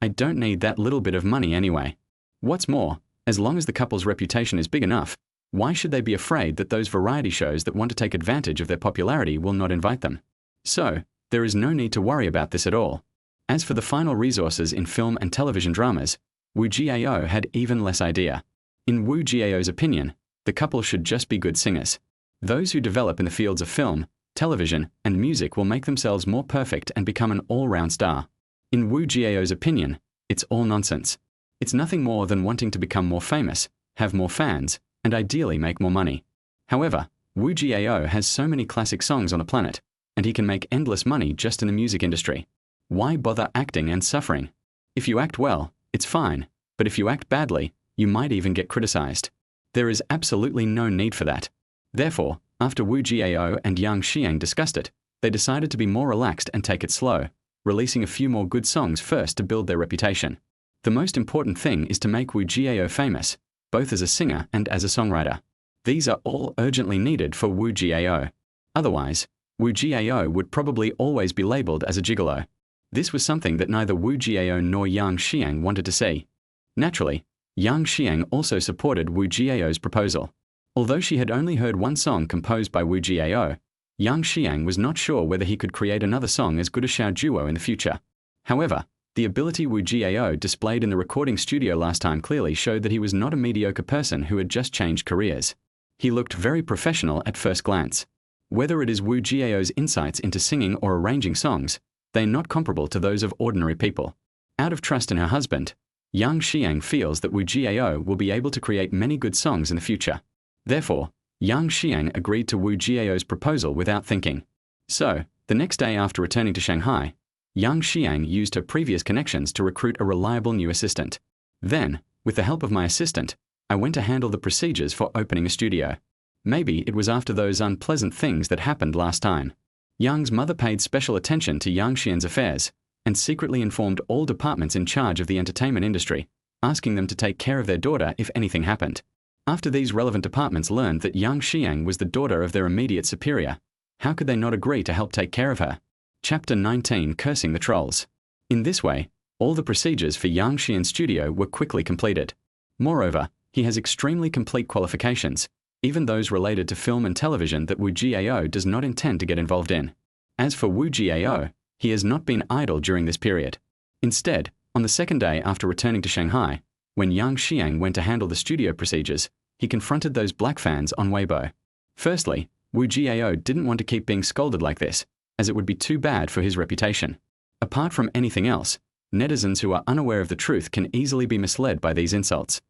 I don't need that little bit of money anyway. What's more, as long as the couple's reputation is big enough, why should they be afraid that those variety shows that want to take advantage of their popularity will not invite them? So, there is no need to worry about this at all. As for the final resources in film and television dramas, Wu Jiao had even less idea. In Wu Jiao's opinion, the couple should just be good singers. Those who develop in the fields of film, television, and music will make themselves more perfect and become an all-round star. In Wu Jiao's opinion, it's all nonsense. It's nothing more than wanting to become more famous, have more fans, and ideally make more money. However, Wu Jiao has so many classic songs on the planet, and he can make endless money just in the music industry. Why bother acting and suffering? If you act well, it's fine, but if you act badly, you might even get criticized. There is absolutely no need for that. Therefore, after Wu Jiao and Yang Xian discussed it, they decided to be more relaxed and take it slow, releasing a few more good songs first to build their reputation. The most important thing is to make Wu Jiao famous, both as a singer and as a songwriter. These are all urgently needed for Wu Jiao. Otherwise, Wu Jiao would probably always be labeled as a gigolo. This was something that neither Wu Jiao nor Yang Xian wanted to see. Naturally, Yang Xiang also supported Wu Jiao's proposal. Although she had only heard one song composed by Wu Jiao, Yang Xiang was not sure whether he could create another song as good as Xiao Juo in the future. However, the ability Wu Jiao displayed in the recording studio last time clearly showed that he was not a mediocre person who had just changed careers. He looked very professional at first glance. Whether it is Wu Jiao's insights into singing or arranging songs, they are not comparable to those of ordinary people. Out of trust in her husband, Yang Xiang feels that Wu Jiao will be able to create many good songs in the future. Therefore, Yang Xiang agreed to Wu Jiao's proposal without thinking. So, the next day after returning to Shanghai, Yang Xiang used her previous connections to recruit a reliable new assistant. Then, with the help of my assistant, I went to handle the procedures for opening a studio. Maybe it was after those unpleasant things that happened last time. Yang's mother paid special attention to Yang Xian's affairs and secretly informed all departments in charge of the entertainment industry, asking them to take care of their daughter if anything happened. After these relevant departments learned that Yang Xiang was the daughter of their immediate superior, how could they not agree to help take care of her? Chapter 19: Cursing the Trolls. In this way, all the procedures for Yang Xian's studio were quickly completed. Moreover, he has extremely complete qualifications, even those related to film and television that Wu Jiao does not intend to get involved in. As for Wu Jiao, he has not been idle during this period. Instead, on the second day after returning to Shanghai, when Yang Xiang went to handle the studio procedures, he confronted those black fans on Weibo. Firstly, Wu Jiao didn't want to keep being scolded like this, as it would be too bad for his reputation. Apart from anything else, netizens who are unaware of the truth can easily be misled by these insults.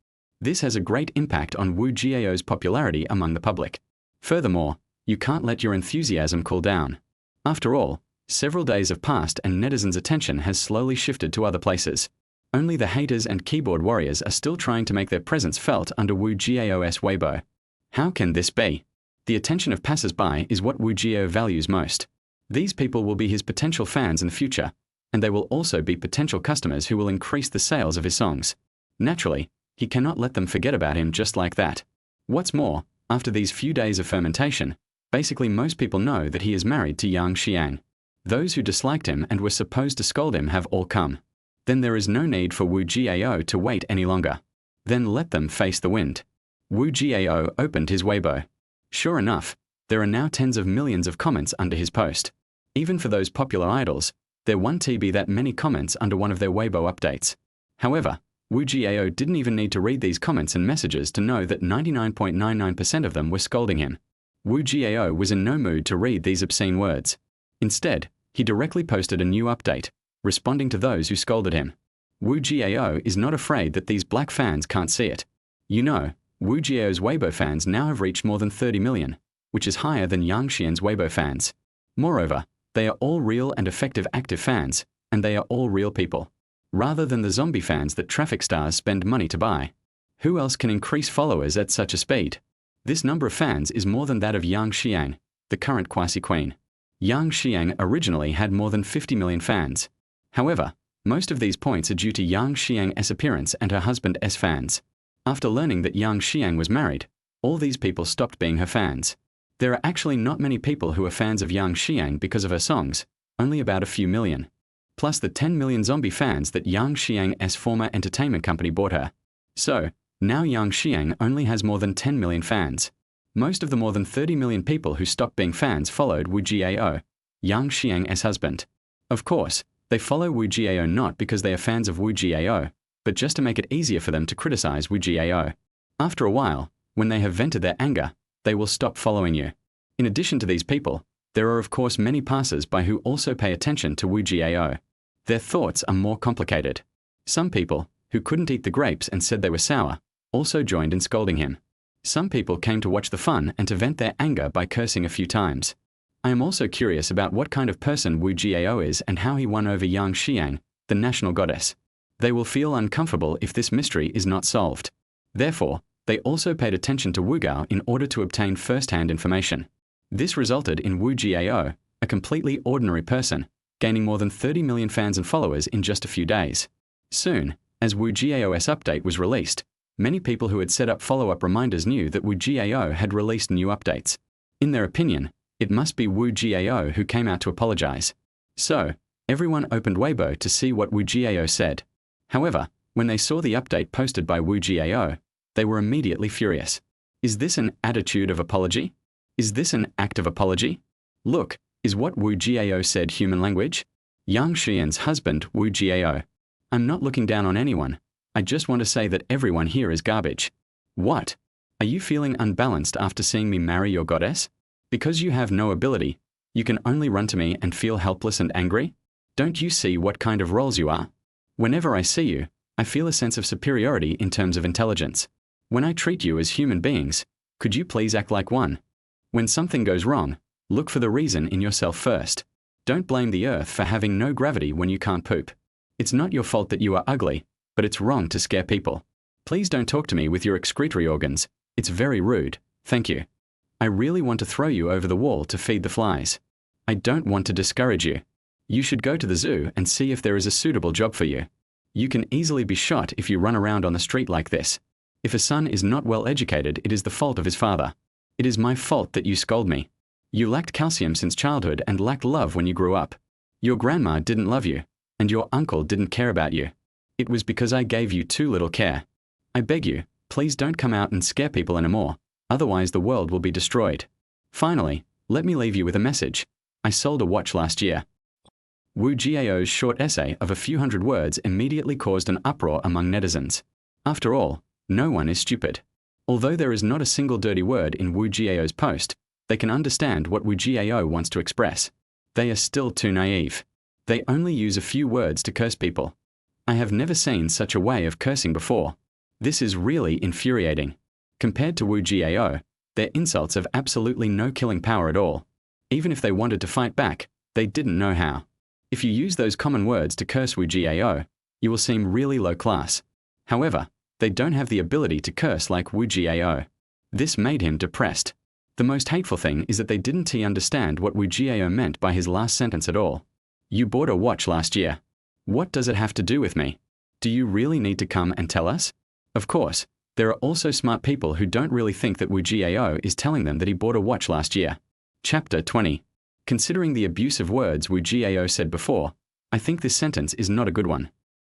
This has a great impact on Wu Jiao's popularity among the public. Furthermore, you can't let your enthusiasm cool down. After all, several days have passed and netizens' attention has slowly shifted to other places. Only the haters and keyboard warriors are still trying to make their presence felt under Wu Jiao's Weibo. How can this be? The attention of passers-by is what Wu Jiao values most. These people will be his potential fans in the future, and they will also be potential customers who will increase the sales of his songs. Naturally, he cannot let them forget about him just like that. What's more, after these few days of fermentation, basically most people know that he is married to Yang Xiang. Those who disliked him and were supposed to scold him have all come. Then there is no need for Wu Jiao to wait any longer. Then let them face the wind. Wu Jiao opened his Weibo. Sure enough, there are now tens of millions of comments under his post. Even for those popular idols, there won't be that many comments under one of their Weibo updates. However, Wu Jiao didn't even need to read these comments and messages to know that 99.99% of them were scolding him. Wu Jiao was in no mood to read these obscene words. Instead, he directly posted a new update, responding to those who scolded him. Wu Jiao is not afraid that these black fans can't see it. You know, Wu Jiao's Weibo fans now have reached more than 30 million, which is higher than Yang Xian's Weibo fans. Moreover, they are all real and effective active fans, and they are all real people, rather than the zombie fans that traffic stars spend money to buy. Who else can increase followers at such a speed? This number of fans is more than that of Yang Xiang, the current quasi-queen. Yang Xiang originally had more than 50 million fans. However, most of these points are due to Yang Xiang's appearance and her husband's fans. After learning that Yang Xiang was married, all these people stopped being her fans. There are actually not many people who are fans of Yang Xiang because of her songs, only about a few million. Plus the 10 million zombie fans that Yang Xiang's former entertainment company bought her. So, now Yang Xiang only has more than 10 million fans. Most of the more than 30 million people who stopped being fans followed Wu Jiao, Yang Xiang's husband. Of course, they follow Wu Jiao not because they are fans of Wu Jiao, but just to make it easier for them to criticize Wu Jiao. After a while, when they have vented their anger, they will stop following you. In addition to these people, there are of course many passers-by who also pay attention to Wu Jiao. Their thoughts are more complicated. Some people, who couldn't eat the grapes and said they were sour, also joined in scolding him. Some people came to watch the fun and to vent their anger by cursing a few times. I am also curious about what kind of person Wu Jiao is and how he won over Yang Xiang, the national goddess. They will feel uncomfortable if this mystery is not solved. Therefore, they also paid attention to Wu Gao in order to obtain first-hand information. This resulted in Wu Jiao, a completely ordinary person, gaining more than 30 million fans and followers in just a few days. Soon, as Wu Jiao's update was released, many people who had set up follow-up reminders knew that Wu Jiao had released new updates. In their opinion, it must be Wu Jiao who came out to apologize. So, everyone opened Weibo to see what Wu Jiao said. However, When they saw the update posted by Wu Jiao, they were immediately furious. Is this an attitude of apology? Is this an act of apology? Look, is what Wu Jiao said human language? Yang Xian's husband, Wu Jiao. I'm not looking down on anyone. I just want to say that everyone here is garbage. What? Are you feeling unbalanced after seeing me marry your goddess? Because you have no ability, you can only run to me and feel helpless and angry? Don't you see what kind of roles you are? Whenever I see you, I feel a sense of superiority in terms of intelligence. When I treat you as human beings, could you please act like one? When something goes wrong, look for the reason in yourself first. Don't blame the earth for having no gravity when you can't poop. It's not your fault that you are ugly, but it's wrong to scare people. Please don't talk to me with your excretory organs. It's very rude. Thank you. I really want to throw you over the wall to feed the flies. I don't want to discourage you. You should go to the zoo and see if there is a suitable job for you. You can easily be shot if you run around on the street like this. If a son is not well educated, it is the fault of his father. It is my fault that you scold me. You lacked calcium since childhood and lacked love when you grew up. Your grandma didn't love you, and your uncle didn't care about you. It was because I gave you too little care. I beg you, please don't come out and scare people anymore, otherwise the world will be destroyed. Finally, let me leave you with a message. I sold a watch last year. Wu Jiao's short essay of a few hundred words immediately caused an uproar among netizens. After all, no one is stupid. Although there is not a single dirty word in Wu Jiao's post, they can understand what Wu Jiao wants to express. They are still too naive. They only use a few words to curse people. I have never seen such a way of cursing before. This is really infuriating. Compared to Wu Jiao, their insults have absolutely no killing power at all. Even if they wanted to fight back, they didn't know how. If you use those common words to curse Wu Jiao, you will seem really low class. However, they don't have the ability to curse like Wu Jiao. This made him depressed. The most hateful thing is that they didn't understand what Wu Jiao meant by his last sentence at all. You bought a watch last year. What does it have to do with me? Do you really need to come and tell us? Of course, there are also smart people who don't really think that Wu Jiao is telling them that he bought a watch last year. Chapter 20. Considering the abusive words Wu Jiao said before, I think this sentence is not a good one.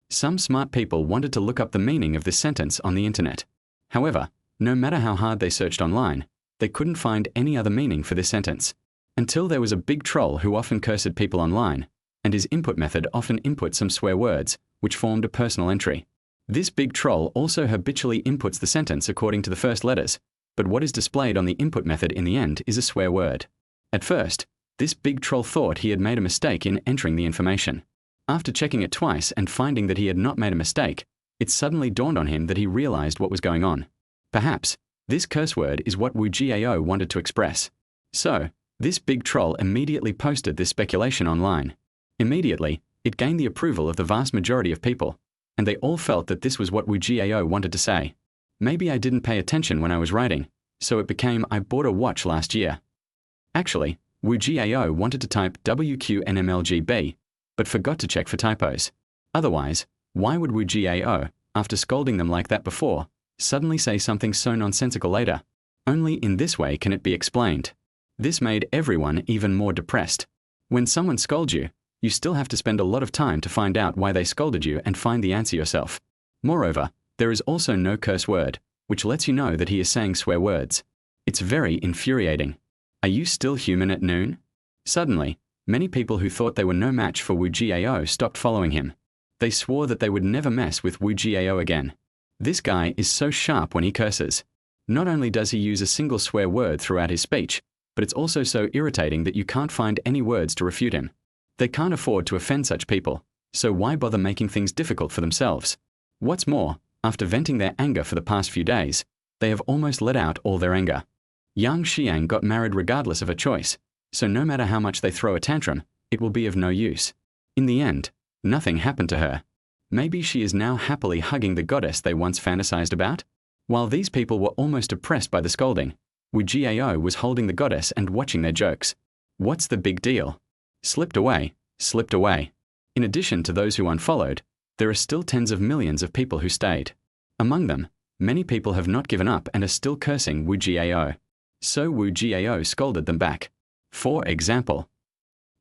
Some smart people wanted to look up the meaning of this sentence on the internet. However, no matter how hard they searched online, they couldn't find any other meaning for this sentence. Until there was a big troll who often cursed people online, and his input method often input some swear words, which formed a personal entry. This big troll also habitually inputs the sentence according to the first letters, but what is displayed on the input method in the end is a swear word. At first, this big troll thought he had made a mistake in entering the information. After checking it twice and finding that he had not made a mistake, it suddenly dawned on him that he realized what was going on. Perhaps, this curse word is what Wu Jiao wanted to express. So, this big troll immediately posted this speculation online. Immediately, it gained the approval of the vast majority of people, and they all felt that this was what Wu Jiao wanted to say. Maybe I didn't pay attention when I was writing, so it became I bought a watch last year. Actually, Wu Jiao wanted to type WQNMLGB, but forgot to check for typos. Otherwise, why would Wu Jiao, after scolding them like that before, suddenly say something so nonsensical later? Only in this way can it be explained. This made everyone even more depressed. When someone scolds you, you still have to spend a lot of time to find out why they scolded you and find the answer yourself. Moreover, there is also no curse word, which lets you know that he is saying swear words. It's very infuriating. Are you still human at noon? Suddenly, many people who thought they were no match for Wu Jiao stopped following him. They swore that they would never mess with Wu Jiao again. This guy is so sharp when he curses. Not only does he use a single swear word throughout his speech, but it's also so irritating that you can't find any words to refute him. They can't afford to offend such people, so why bother making things difficult for themselves? What's more, after venting their anger for the past few days, they have almost let out all their anger. Yang Xiang got married regardless of her choice, so no matter how much they throw a tantrum, it will be of no use. In the end, nothing happened to her. Maybe she is now happily hugging the goddess they once fantasized about? While these people were almost oppressed by the scolding, Wu Jiao was holding the goddess and watching their jokes. What's the big deal? Slipped away, slipped away. In addition to those who unfollowed, there are still tens of millions of people who stayed. Among them, many people have not given up and are still cursing Wu Jiao. So Wu Jiao scolded them back. For example,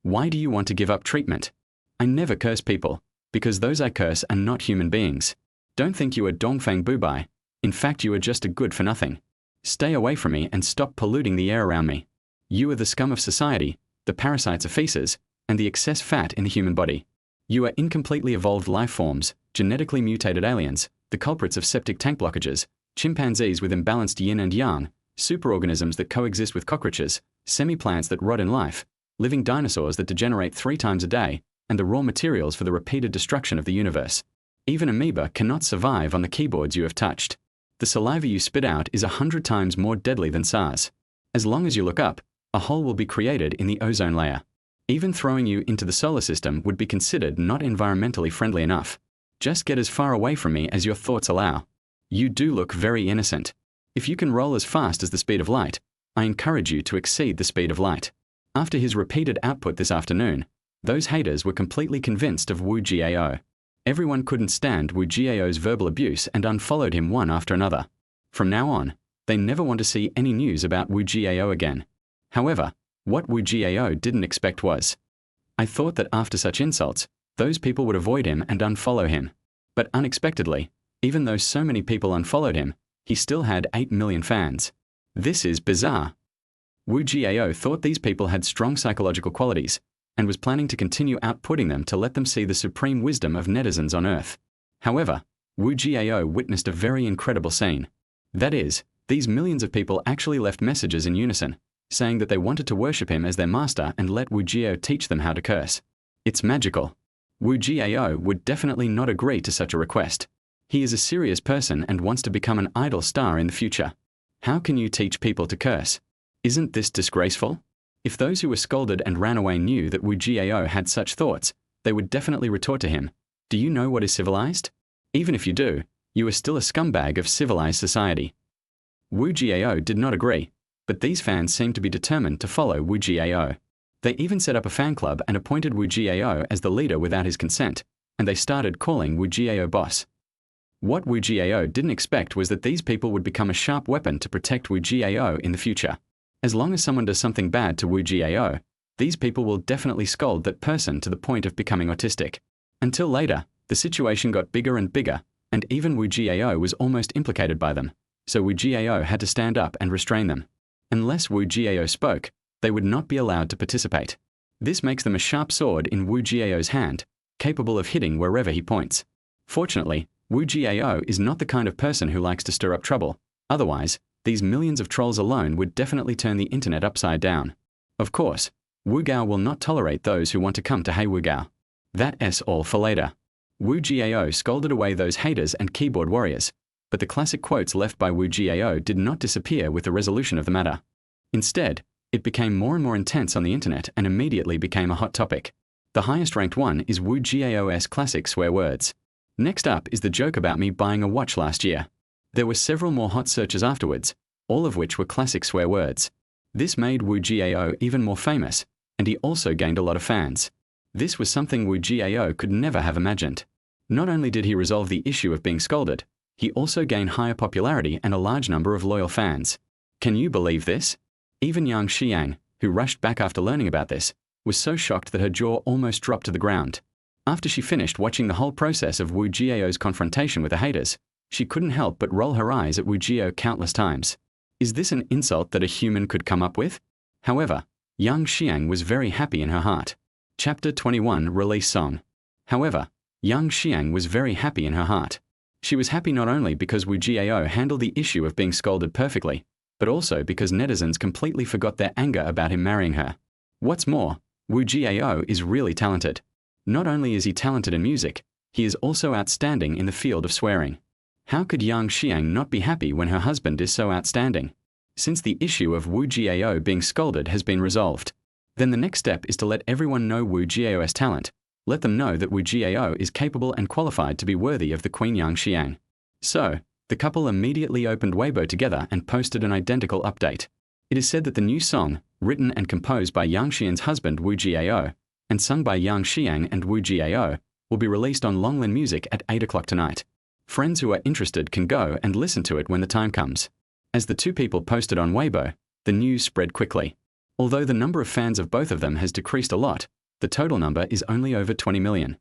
why do you want to give up treatment? I never curse people, because those I curse are not human beings. Don't think you are Dongfang Bubai. In fact, you are just a good for nothing. Stay away from me and stop polluting the air around me. You are the scum of society, the parasites of feces, and the excess fat in the human body. You are incompletely evolved life forms, genetically mutated aliens, the culprits of septic tank blockages, chimpanzees with imbalanced yin and yang, superorganisms that coexist with cockroaches, semi-plants that rot in life, living dinosaurs that degenerate 3 times a day, and the raw materials for the repeated destruction of the universe. Even amoeba cannot survive on the keyboards you have touched. The saliva you spit out is 100 times more deadly than SARS. As long as you look up, a hole will be created in the ozone layer. Even throwing you into the solar system would be considered not environmentally friendly enough. Just get as far away from me as your thoughts allow. You do look very innocent. If you can roll as fast as the speed of light, I encourage you to exceed the speed of light. After his repeated output this afternoon, those haters were completely convinced of Wu Jiao. Everyone couldn't stand Wu Jiao's verbal abuse and unfollowed him one after another. From now on, they never want to see any news about Wu Jiao again. However, what Wu Jiao didn't expect was, I thought that after such insults, those people would avoid him and unfollow him. But unexpectedly, even though so many people unfollowed him, he still had 8 million fans. This is bizarre. Wu Jiao thought these people had strong psychological qualities, and was planning to continue outputting them to let them see the supreme wisdom of netizens on Earth. However, Wu Jiao witnessed a very incredible scene. That is, these millions of people actually left messages in unison, saying that they wanted to worship him as their master and let Wu Jiao teach them how to curse. It's magical. Wu Jiao would definitely not agree to such a request. He is a serious person and wants to become an idol star in the future. How can you teach people to curse? Isn't this disgraceful? If those who were scolded and ran away knew that Wu Jiao had such thoughts, they would definitely retort to him, do you know what is civilized? Even if you do, you are still a scumbag of civilized society. Wu Jiao did not agree, but these fans seemed to be determined to follow Wu Jiao. They even set up a fan club and appointed Wu Jiao as the leader without his consent, and they started calling Wu Jiao boss. What Wu Jiao didn't expect was that these people would become a sharp weapon to protect Wu Jiao in the future. As long as someone does something bad to Wu Jiao, these people will definitely scold that person to the point of becoming autistic. Until later, the situation got bigger and bigger, and even Wu Jiao was almost implicated by them, so Wu Jiao had to stand up and restrain them. Unless Wu Jiao spoke, they would not be allowed to participate. This makes them a sharp sword in Wu Jiao's hand, capable of hitting wherever he points. Fortunately, Wu Jiao is not the kind of person who likes to stir up trouble. Otherwise, these millions of trolls alone would definitely turn the internet upside down. Of course, Wu Gao will not tolerate those who want to come to Hey Wu Gao. That's all for later. Wu Jiao scolded away those haters and keyboard warriors, but the classic quotes left by Wu Jiao did not disappear with the resolution of the matter. Instead, it became more and more intense on the internet and immediately became a hot topic. The highest ranked one is Wu Jiao's classic swear words. Next up is the joke about me buying a watch last year. There were several more hot searches afterwards, all of which were classic swear words. This made Wu Jiao even more famous, and he also gained a lot of fans. This was something Wu Jiao could never have imagined. Not only did he resolve the issue of being scolded, he also gained higher popularity and a large number of loyal fans. Can you believe this? Even Yang Xiang, who rushed back after learning about this, was so shocked that her jaw almost dropped to the ground. After she finished watching the whole process of Wu Jiao's confrontation with the haters, she couldn't help but roll her eyes at Wu Jiao countless times. Is this an insult that a human could come up with? However, Yang Xiang was very happy in her heart. Chapter 21 Release Song. However, Yang Xiang was very happy in her heart. She was happy not only because Wu Jiao handled the issue of being scolded perfectly, but also because netizens completely forgot their anger about him marrying her. What's more, Wu Jiao is really talented. Not only is he talented in music, he is also outstanding in the field of swearing. How could Yang Xiang not be happy when her husband is so outstanding? Since the issue of Wu Jiao being scolded has been resolved, then the next step is to let everyone know Wu Jiao's talent. Let them know that Wu Jiao is capable and qualified to be worthy of the Queen Yang Xiang. So, the couple immediately opened Weibo together and posted an identical update. It is said that the new song, written and composed by Yang Xian's husband Wu Jiao, and sung by Yang Xiang and Wu Jiao, will be released on Longlin Music at 8 o'clock tonight. Friends who are interested can go and listen to it when the time comes. As the two people posted on Weibo, the news spread quickly. Although the number of fans of both of them has decreased a lot, the total number is only over 20 million.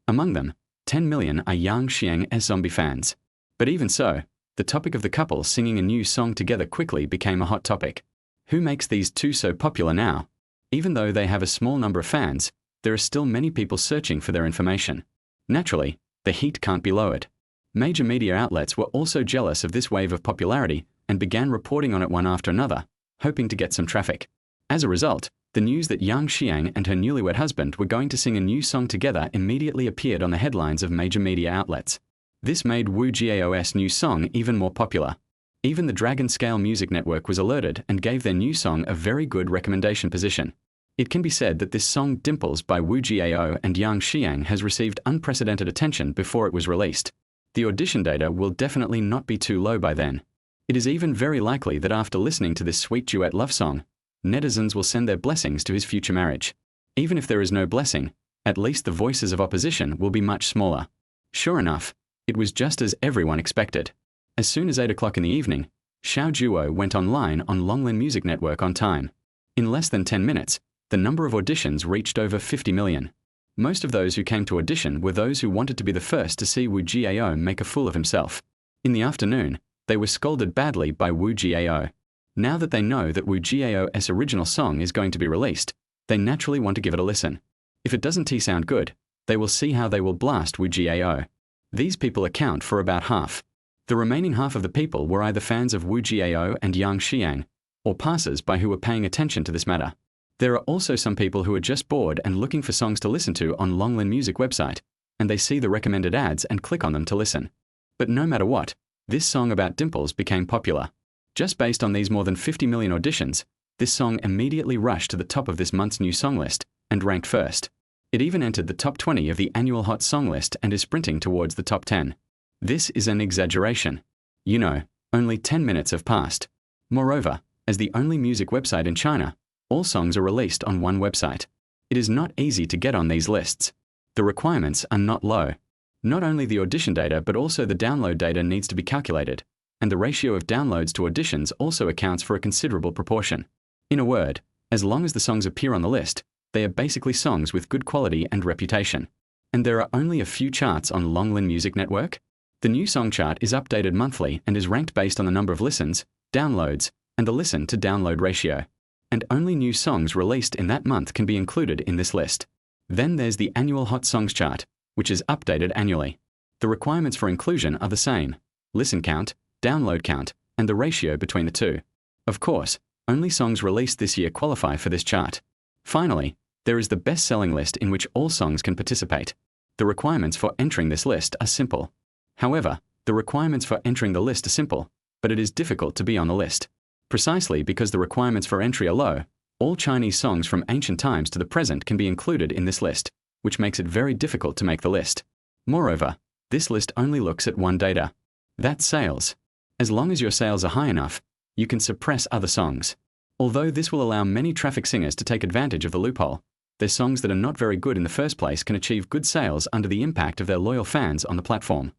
Among them, 10 million are Yang Xiang's zombie fans. But even so, the topic of the couple singing a new song together quickly became a hot topic. Who makes these two so popular now? Even though they have a small number of fans, there are still many people searching for their information. Naturally, the heat can't be lowered. Major media outlets were also jealous of this wave of popularity and began reporting on it one after another, hoping to get some traffic. As a result, the news that Yang Xiang and her newlywed husband were going to sing a new song together immediately appeared on the headlines of major media outlets. This made Wu Jiao's new song even more popular. Even the Dragon Scale Music Network was alerted and gave their new song a very good recommendation position. It can be said that this song Dimples by Wu Jiao and Yang Xiang has received unprecedented attention before it was released. The audition data will definitely not be too low by then. It is even very likely that after listening to this sweet duet love song, netizens will send their blessings to his future marriage. Even if there is no blessing, at least the voices of opposition will be much smaller. Sure enough, it was just as everyone expected. As soon as 8 o'clock in the evening, Xiao Juo went online on Longlin Music Network on time. In less than 10 minutes, the number of auditions reached over 50 million. Most of those who came to audition were those who wanted to be the first to see Wu Jiao make a fool of himself. In the afternoon, they were scolded badly by Wu Jiao. Now that they know that Wu Jiao's original song is going to be released, they naturally want to give it a listen. If it doesn't sound good, they will see how they will blast Wu Jiao. These people account for about half. The remaining half of the people were either fans of Wu Jiao and Yang Xiang, or passers-by who were paying attention to this matter. There are also some people who are just bored and looking for songs to listen to on Longlin Music website, and they see the recommended ads and click on them to listen. But no matter what, this song about dimples became popular. Just based on these more than 50 million auditions, this song immediately rushed to the top of this month's new song list and ranked first. It even entered the top 20 of the annual hot song list and is sprinting towards the top 10. This is an exaggeration. You know, only 10 minutes have passed. Moreover, as the only music website in China, all songs are released on one website. It is not easy to get on these lists. The requirements are not low. Not only the audition data but also the download data needs to be calculated, and the ratio of downloads to auditions also accounts for a considerable proportion. In a word, as long as the songs appear on the list, they are basically songs with good quality and reputation. And there are only a few charts on Longlin Music Network. The new song chart is updated monthly and is ranked based on the number of listens, downloads, and the listen-to-download ratio. And only new songs released in that month can be included in this list. Then there's the annual Hot Songs chart, which is updated annually. The requirements for inclusion are the same: listen count, download count, and the ratio between the two. Of course, only songs released this year qualify for this chart. Finally, there is the best-selling list in which all songs can participate. The requirements for entering this list are simple. However, the requirements for entering the list are simple, but it is difficult to be on the list. Precisely because the requirements for entry are low, all Chinese songs from ancient times to the present can be included in this list, which makes it very difficult to make the list. Moreover, this list only looks at one data. That's sales. As long as your sales are high enough, you can suppress other songs. Although this will allow many traffic singers to take advantage of the loophole, their songs that are not very good in the first place can achieve good sales under the impact of their loyal fans on the platform.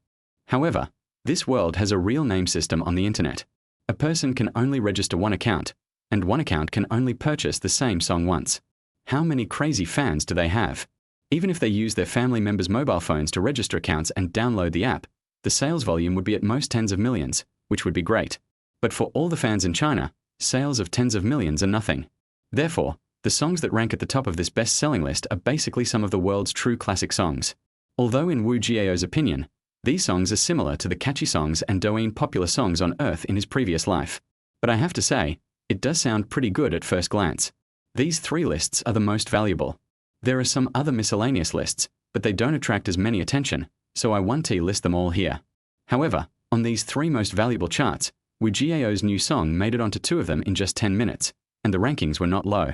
However, this world has a real name system on the internet. A person can only register one account, and one account can only purchase the same song once. How many crazy fans do they have? Even if they use their family members' mobile phones to register accounts and download the app, the sales volume would be at most tens of millions, which would be great. But for all the fans in China, sales of tens of millions are nothing. Therefore, the songs that rank at the top of this best-selling list are basically some of the world's true classic songs. Although in Wu Jiao's opinion, these songs are similar to the catchy songs and Douyin popular songs on Earth in his previous life. But I have to say, it does sound pretty good at first glance. These three lists are the most valuable. There are some other miscellaneous lists, but they don't attract as many attention, so I want to list them all here. However, on these three most valuable charts, Wu Jiao's new song made it onto two of them in just 10 minutes, and the rankings were not low.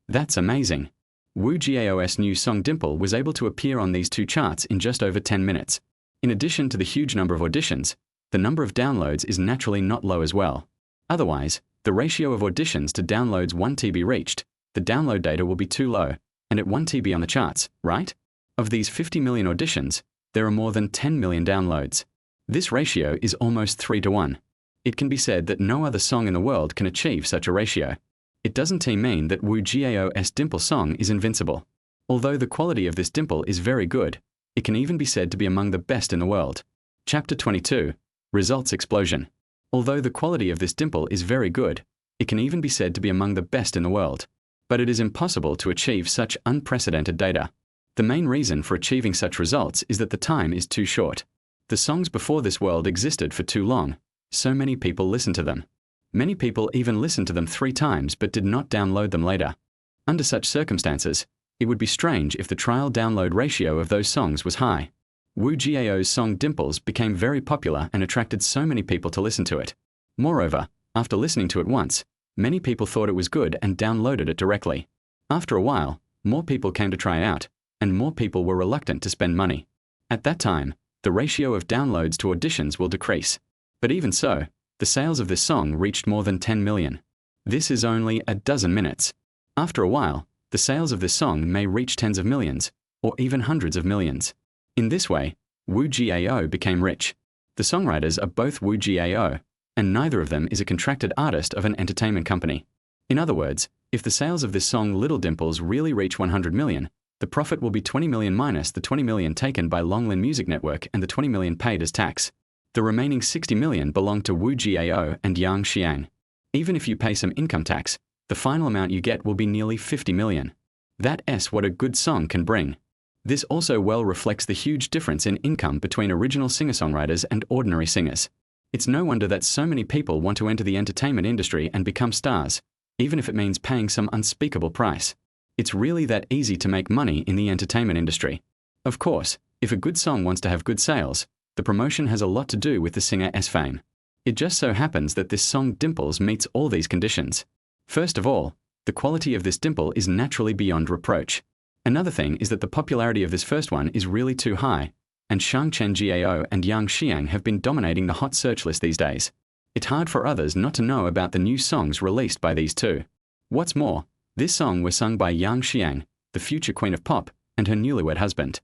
That's amazing. Wu Jiao's new song Dimple was able to appear on these two charts in just over 10 minutes. In addition to the huge number of auditions, the number of downloads is naturally not low as well. Otherwise, the ratio of auditions to downloads 1 TB reached, the download data will be too low, and at 1 TB on the charts, right? Of these 50 million auditions, there are more than 10 million downloads. This ratio is almost 3 to 1. It can be said that no other song in the world can achieve such a ratio. It doesn't mean that Wu Jiao's Dimple song is invincible. Although the quality of this Dimple is very good, It can even be said to be among the best in the world. Chapter 22. Results Explosion. Although the quality of this dimple is very good, it can even be said to be among the best in the world. But it is impossible to achieve such unprecedented data. The main reason for achieving such results is that the time is too short. The songs before this world existed for too long. So many people listened to them. Many people even listened to them 3 times but did not download them later. Under such circumstances, it would be strange if the trial download ratio of those songs was high. Wu Jiao's song Dimples became very popular and attracted so many people to listen to it. Moreover, after listening to it once, many people thought it was good and downloaded it directly. After a while, more people came to try out, and more people were reluctant to spend money. At that time, the ratio of downloads to auditions will decrease. But even so, the sales of this song reached more than 10 million. This is only a dozen minutes. After a while, the sales of this song may reach tens of millions, or even hundreds of millions. In this way, Wu Jiao became rich. The songwriters are both Wu Jiao, and neither of them is a contracted artist of an entertainment company. In other words, if the sales of this song Little Dimples really reach 100 million, the profit will be 20 million minus the 20 million taken by Longlin Music Network and the 20 million paid as tax. The remaining 60 million belong to Wu Jiao and Yang Xiang. Even if you pay some income tax, the final amount you get will be nearly 50 million. That's what a good song can bring. This also well reflects the huge difference in income between original singer-songwriters and ordinary singers. It's no wonder that so many people want to enter the entertainment industry and become stars, even if it means paying some unspeakable price. It's really that easy to make money in the entertainment industry. Of course, if a good song wants to have good sales, the promotion has a lot to do with the singer's fame. It just so happens that this song Dimples meets all these conditions. First of all, the quality of this dimple is naturally beyond reproach. Another thing is that the popularity of this first one is really too high, and Shang Chen Jiao and Yang Xiang have been dominating the hot search list these days. It's hard for others not to know about the new songs released by these two. What's more, this song was sung by Yang Xiang, the future queen of pop, and her newlywed husband.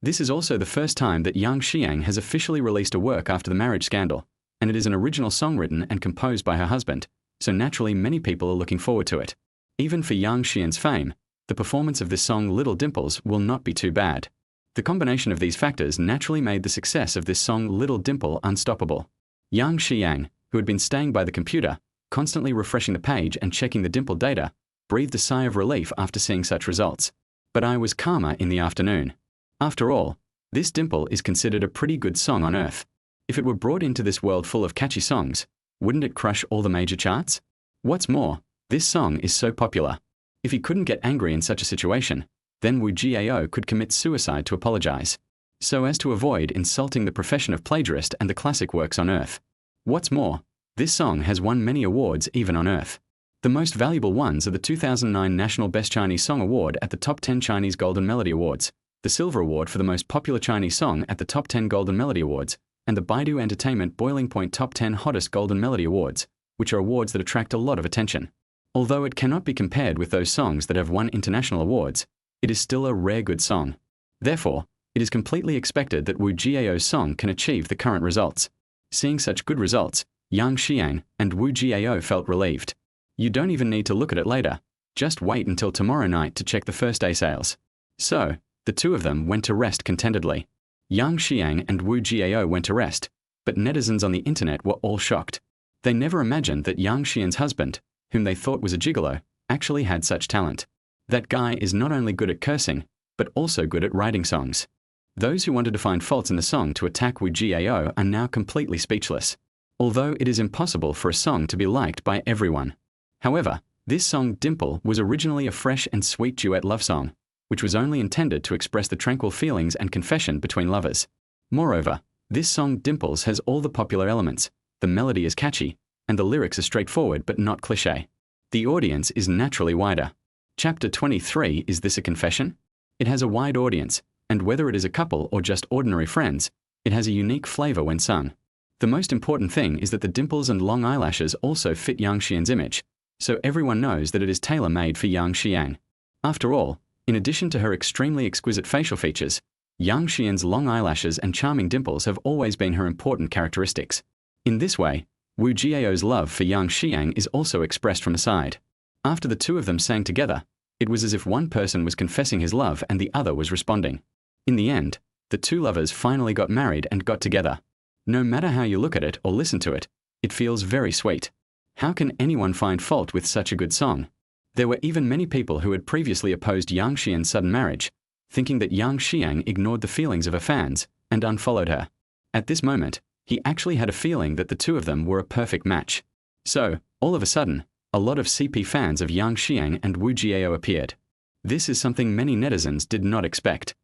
This is also the first time that Yang Xiang has officially released a work after the marriage scandal, and it is an original song written and composed by her husband, so naturally many people are looking forward to it. Even for Yang Xiang's fame, the performance of this song Little Dimples will not be too bad. The combination of these factors naturally made the success of this song Little Dimple unstoppable. Yang Xiang, who had been staying by the computer, constantly refreshing the page and checking the dimple data, breathed a sigh of relief after seeing such results. But I was calmer in the afternoon. After all, this dimple is considered a pretty good song on Earth. If it were brought into this world full of catchy songs, wouldn't it crush all the major charts? What's more, this song is so popular. If he couldn't get angry in such a situation, then Wu Jiao could commit suicide to apologize, so as to avoid insulting the profession of plagiarist and the classic works on Earth. What's more, this song has won many awards even on Earth. The most valuable ones are the 2009 National Best Chinese Song Award at the Top 10 Chinese Golden Melody Awards, the Silver Award for the Most Popular Chinese Song at the Top 10 Golden Melody Awards, and the Baidu Entertainment Boiling Point Top 10 Hottest Golden Melody Awards, which are awards that attract a lot of attention. Although it cannot be compared with those songs that have won international awards, it is still a rare good song. Therefore, it is completely expected that Wu Jiao's song can achieve the current results. Seeing such good results, Yang Xiang and Wu Jiao felt relieved. You don't even need to look at it later. Just wait until tomorrow night to check the first day sales. So, the two of them went to rest contentedly. Yang Xiang and Wu Jiao went to rest, but netizens on the internet were all shocked. They never imagined that Yang Xian's husband, whom they thought was a gigolo, actually had such talent. That guy is not only good at cursing, but also good at writing songs. Those who wanted to find faults in the song to attack Wu Jiao are now completely speechless. Although it is impossible for a song to be liked by everyone. However, this song Dimple was originally a fresh and sweet duet love song, which was only intended to express the tranquil feelings and confession between lovers. Moreover, this song Dimples has all the popular elements, the melody is catchy, and the lyrics are straightforward but not cliché. The audience is naturally wider. Chapter 23, Is This a Confession? It has a wide audience, and whether it is a couple or just ordinary friends, it has a unique flavor when sung. The most important thing is that the dimples and long eyelashes also fit Yang Xian's image, so everyone knows that it is tailor-made for Yang Xiang. After all, in addition to her extremely exquisite facial features, Yang Xian's long eyelashes and charming dimples have always been her important characteristics. In this way, Wu Jiao's love for Yang Xiang is also expressed from the side. After the two of them sang together, it was as if one person was confessing his love and the other was responding. In the end, The two lovers finally got married and got together. No matter how you look at it or listen to it, it feels very sweet. How can anyone find fault with such a good song? There were even many people who had previously opposed Yang Xian's sudden marriage, thinking that Yang Xiang ignored the feelings of her fans and unfollowed her. At this moment, he actually had a feeling that the two of them were a perfect match. So, all of a sudden, a lot of CP fans of Yang Xiang and Wu Jiao appeared. This is something many netizens did not expect.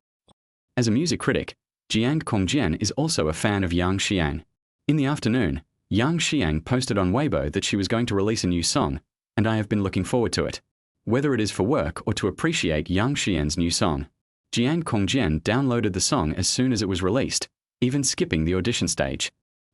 As a music critic, Jiang Kongjian is also a fan of Yang Xiang. In the afternoon, Yang Xiang posted on Weibo that she was going to release a new song, and I have been looking forward to it. Whether it is for work or to appreciate Yang Xian's new song, Jiang Kongjian downloaded the song as soon as it was released, even skipping the audition stage.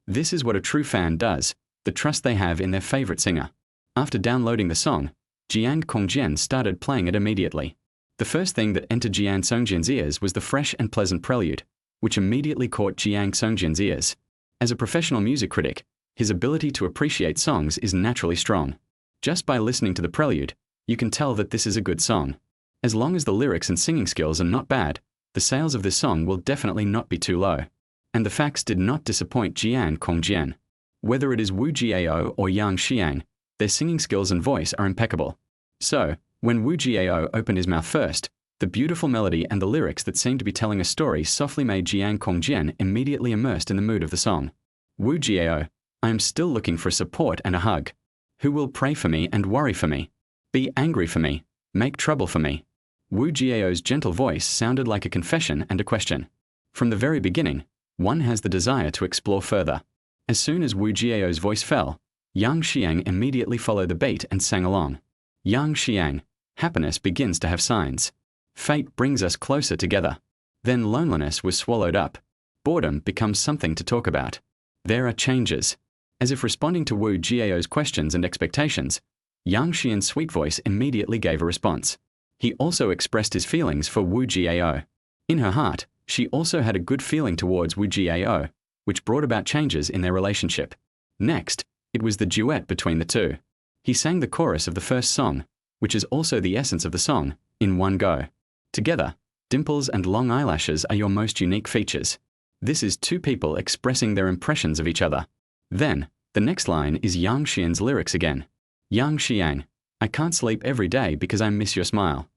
This is what a true fan does, the trust they have in their favorite singer. After downloading the song, Jiang Kongjian started playing it immediately. The first thing that entered Jiang Songjian's ears was the fresh and pleasant prelude, which immediately caught Jiang Songjian's ears. As a professional music critic, his ability to appreciate songs is naturally strong. Just by listening to the prelude, you can tell that this is a good song. As long as the lyrics and singing skills are not bad, the sales of this song will definitely not be too low. And the facts did not disappoint Jiang Kongjian. Whether it is Wu Jiao or Yang Xiang, their singing skills and voice are impeccable. So, when Wu Jiao opened his mouth first, the beautiful melody and the lyrics that seemed to be telling a story softly made Jiang Kongjian immediately immersed in the mood of the song. Wu Jiao, I am still looking for support and a hug. Who will pray for me and worry for me? Be angry for me, make trouble for me. Wu Jiao's gentle voice sounded like a confession and a question. From the very beginning, one has the desire to explore further. As soon as Wu Jiao's voice fell, Yang Xiang immediately followed the beat and sang along. Yang Xiang, happiness begins to have signs. Fate brings us closer together. Then loneliness was swallowed up. Boredom becomes something to talk about. There are changes. As if responding to Wu Jiao's questions and expectations, Yang Xian's sweet voice immediately gave a response. He also expressed his feelings for Wu Jiao. In her heart, she also had a good feeling towards Wu Jiao, which brought about changes in their relationship. Next, it was the duet between the two. He sang the chorus of the first song, which is also the essence of the song, in one go. Together, dimples and long eyelashes are your most unique features. This is two people expressing their impressions of each other. Then, the next line is Yang Xian's lyrics again. Yang Xiang, I can't sleep every day because I miss your smile.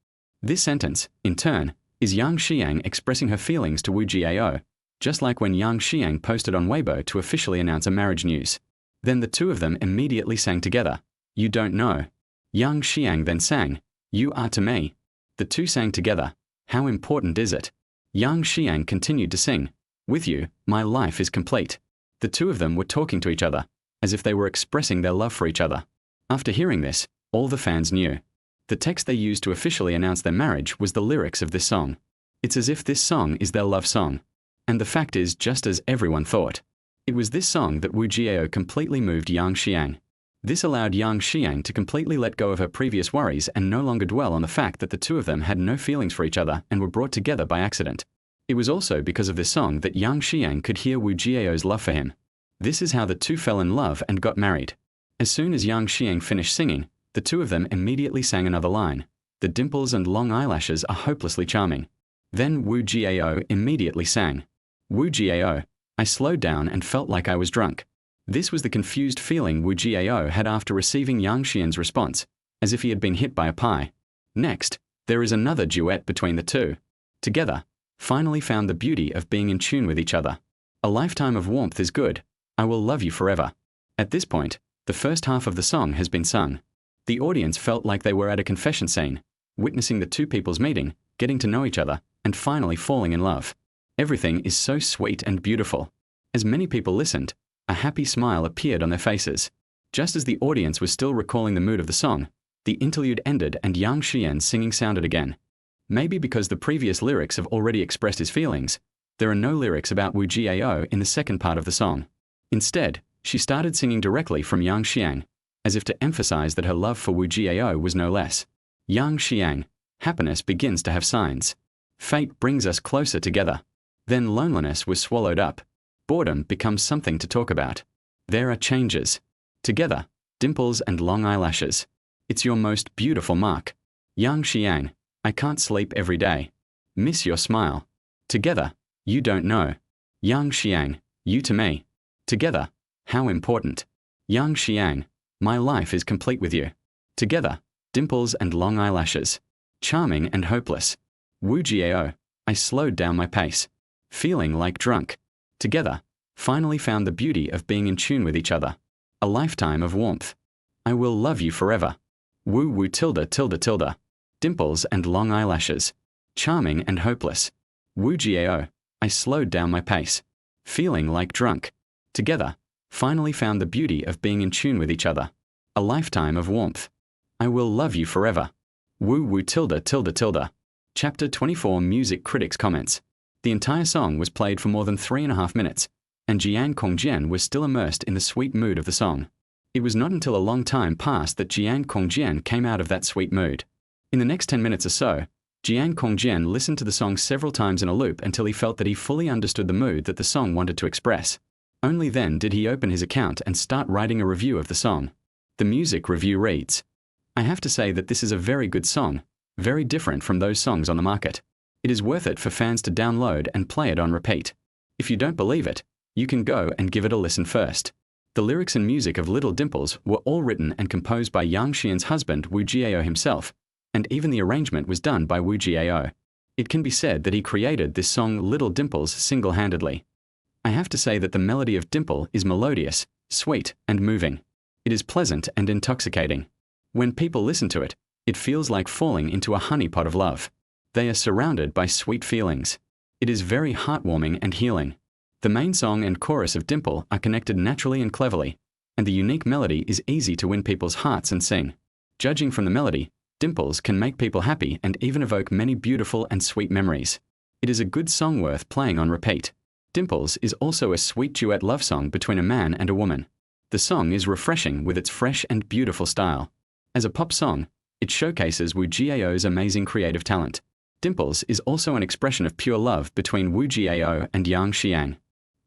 This sentence, in turn, is Yang Xiang expressing her feelings to Wu Jiao, just like when Yang Xiang posted on Weibo to officially announce a marriage news. Then the two of them immediately sang together, You Don't Know. Yang Xiang then sang, You Are to Me. The two sang together, How Important Is It? Yang Xiang continued to sing, With You, My Life is Complete. The two of them were talking to each other, as if they were expressing their love for each other. After hearing this, all the fans knew. The text they used to officially announce their marriage was the lyrics of this song. It's as if this song is their love song. And the fact is just as everyone thought. It was this song that Wu Jiao completely moved Yang Xiang. This allowed Yang Xiang to completely let go of her previous worries and no longer dwell on the fact that the two of them had no feelings for each other and were brought together by accident. It was also because of this song that Yang Xiang could hear Wu Jiao's love for him. This is how the two fell in love and got married. As soon as Yang Xiang finished singing, the two of them immediately sang another line. The dimples and long eyelashes are hopelessly charming. Then Wu Jiao immediately sang. Wu Jiao, I slowed down and felt like I was drunk. This was the confused feeling Wu Jiao had after receiving Yang Xian's response, as if he had been hit by a pie. Next, there is another duet between the two. Together, finally found the beauty of being in tune with each other. A lifetime of warmth is good. I will love you forever. At this point, the first half of the song has been sung. The audience felt like they were at a confession scene, witnessing the two people's meeting, getting to know each other, and finally falling in love. Everything is so sweet and beautiful. As many people listened, a happy smile appeared on their faces. Just as the audience was still recalling the mood of the song, the interlude ended and Yang Xian's singing sounded again. Maybe because the previous lyrics have already expressed his feelings, there are no lyrics about Wu Jiao in the second part of the song. Instead, she started singing directly from Yang Xiang, as if to emphasize that her love for Wu Jiao was no less. Yang Xiang, happiness begins to have signs. Fate brings us closer together. Then loneliness was swallowed up. Boredom becomes something to talk about. There are changes. Together, dimples and long eyelashes. It's your most beautiful mark. Yang Xiang, I can't sleep every day. Miss your smile. Together, You don't know. Yang Xiang, you to me. Together, how important. Yang Xiang, my life is complete with you. Together, dimples and long eyelashes. Charming and hopeless. Wu Jiao, I slowed down my pace. Feeling like drunk. Together, finally found the beauty of being in tune with each other. A lifetime of warmth. I will love you forever. Wu Wu tilde tilde tilde. Dimples and long eyelashes. Charming and hopeless. Wu Jiao, I slowed down my pace. Feeling like drunk. Together, finally found the beauty of being in tune with each other. A lifetime of warmth. I will love you forever. Wu Wu tilde tilde tilde. Chapter 24 Music Critics Comments. The entire song was played for more than 3.5 minutes, and Jiang Kongjian was still immersed in the sweet mood of the song. It was not until a long time passed that Jiang Kongjian came out of that sweet mood. In the next 10 minutes or so, Jiang Kongjian listened to the song several times in a loop until he felt that he fully understood the mood that the song wanted to express. Only then did he open his account and start writing a review of the song. The music review reads, I have to say that this is a very good song, very different from those songs on the market. It is worth it for fans to download and play it on repeat. If you don't believe it, you can go and give it a listen first. The lyrics and music of Little Dimples were all written and composed by Yang Xian's husband Wu Jiao himself, and even the arrangement was done by Wu Jiao. It can be said that he created this song Little Dimples single-handedly. I have to say that the melody of Dimple is melodious, sweet, and moving. It is pleasant and intoxicating. When people listen to it, it feels like falling into a honeypot of love. They are surrounded by sweet feelings. It is very heartwarming and healing. The main song and chorus of Dimple are connected naturally and cleverly, and the unique melody is easy to win people's hearts and sing. Judging from the melody, Dimples can make people happy and even evoke many beautiful and sweet memories. It is a good song worth playing on repeat. Dimples is also a sweet duet love song between a man and a woman. The song is refreshing with its fresh and beautiful style. As a pop song, it showcases Wu Jiao's amazing creative talent. Dimples is also an expression of pure love between Wu Jiao and Yang Xiang.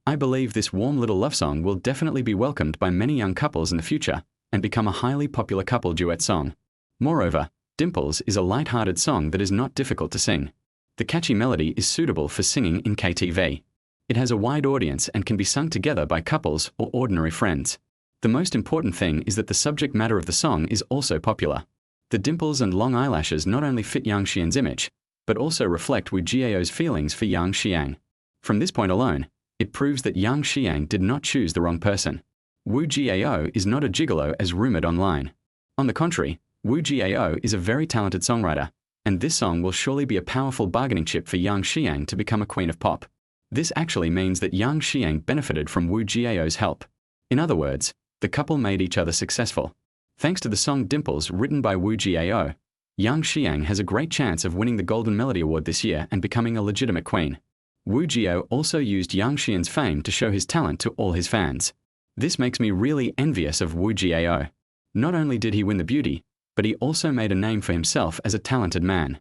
I believe this warm little love song will definitely be welcomed by many young couples in the future and become a highly popular couple duet song. Moreover, Dimples is a light-hearted song that is not difficult to sing. The catchy melody is suitable for singing in KTV. It has a wide audience and can be sung together by couples or ordinary friends. The most important thing is that the subject matter of the song is also popular. The dimples and long eyelashes not only fit Yang Xian's image, but also reflect Wu Jiao's feelings for Yang Xiang. From this point alone, it proves that Yang Xiang did not choose the wrong person. Wu Jiao is not a gigolo as rumored online. On the contrary, Wu Jiao is a very talented songwriter, and this song will surely be a powerful bargaining chip for Yang Xiang to become a queen of pop. This actually means that Yang Xiang benefited from Wu Jiao's help. In other words, the couple made each other successful. Thanks to the song Dimples written by Wu Jiao, Yang Xiang has a great chance of winning the Golden Melody Award this year and becoming a legitimate queen. Wu Jiao also used Yang Xian's fame to show his talent to all his fans. This makes me really envious of Wu Jiao. Not only did he win the beauty, but he also made a name for himself as a talented man.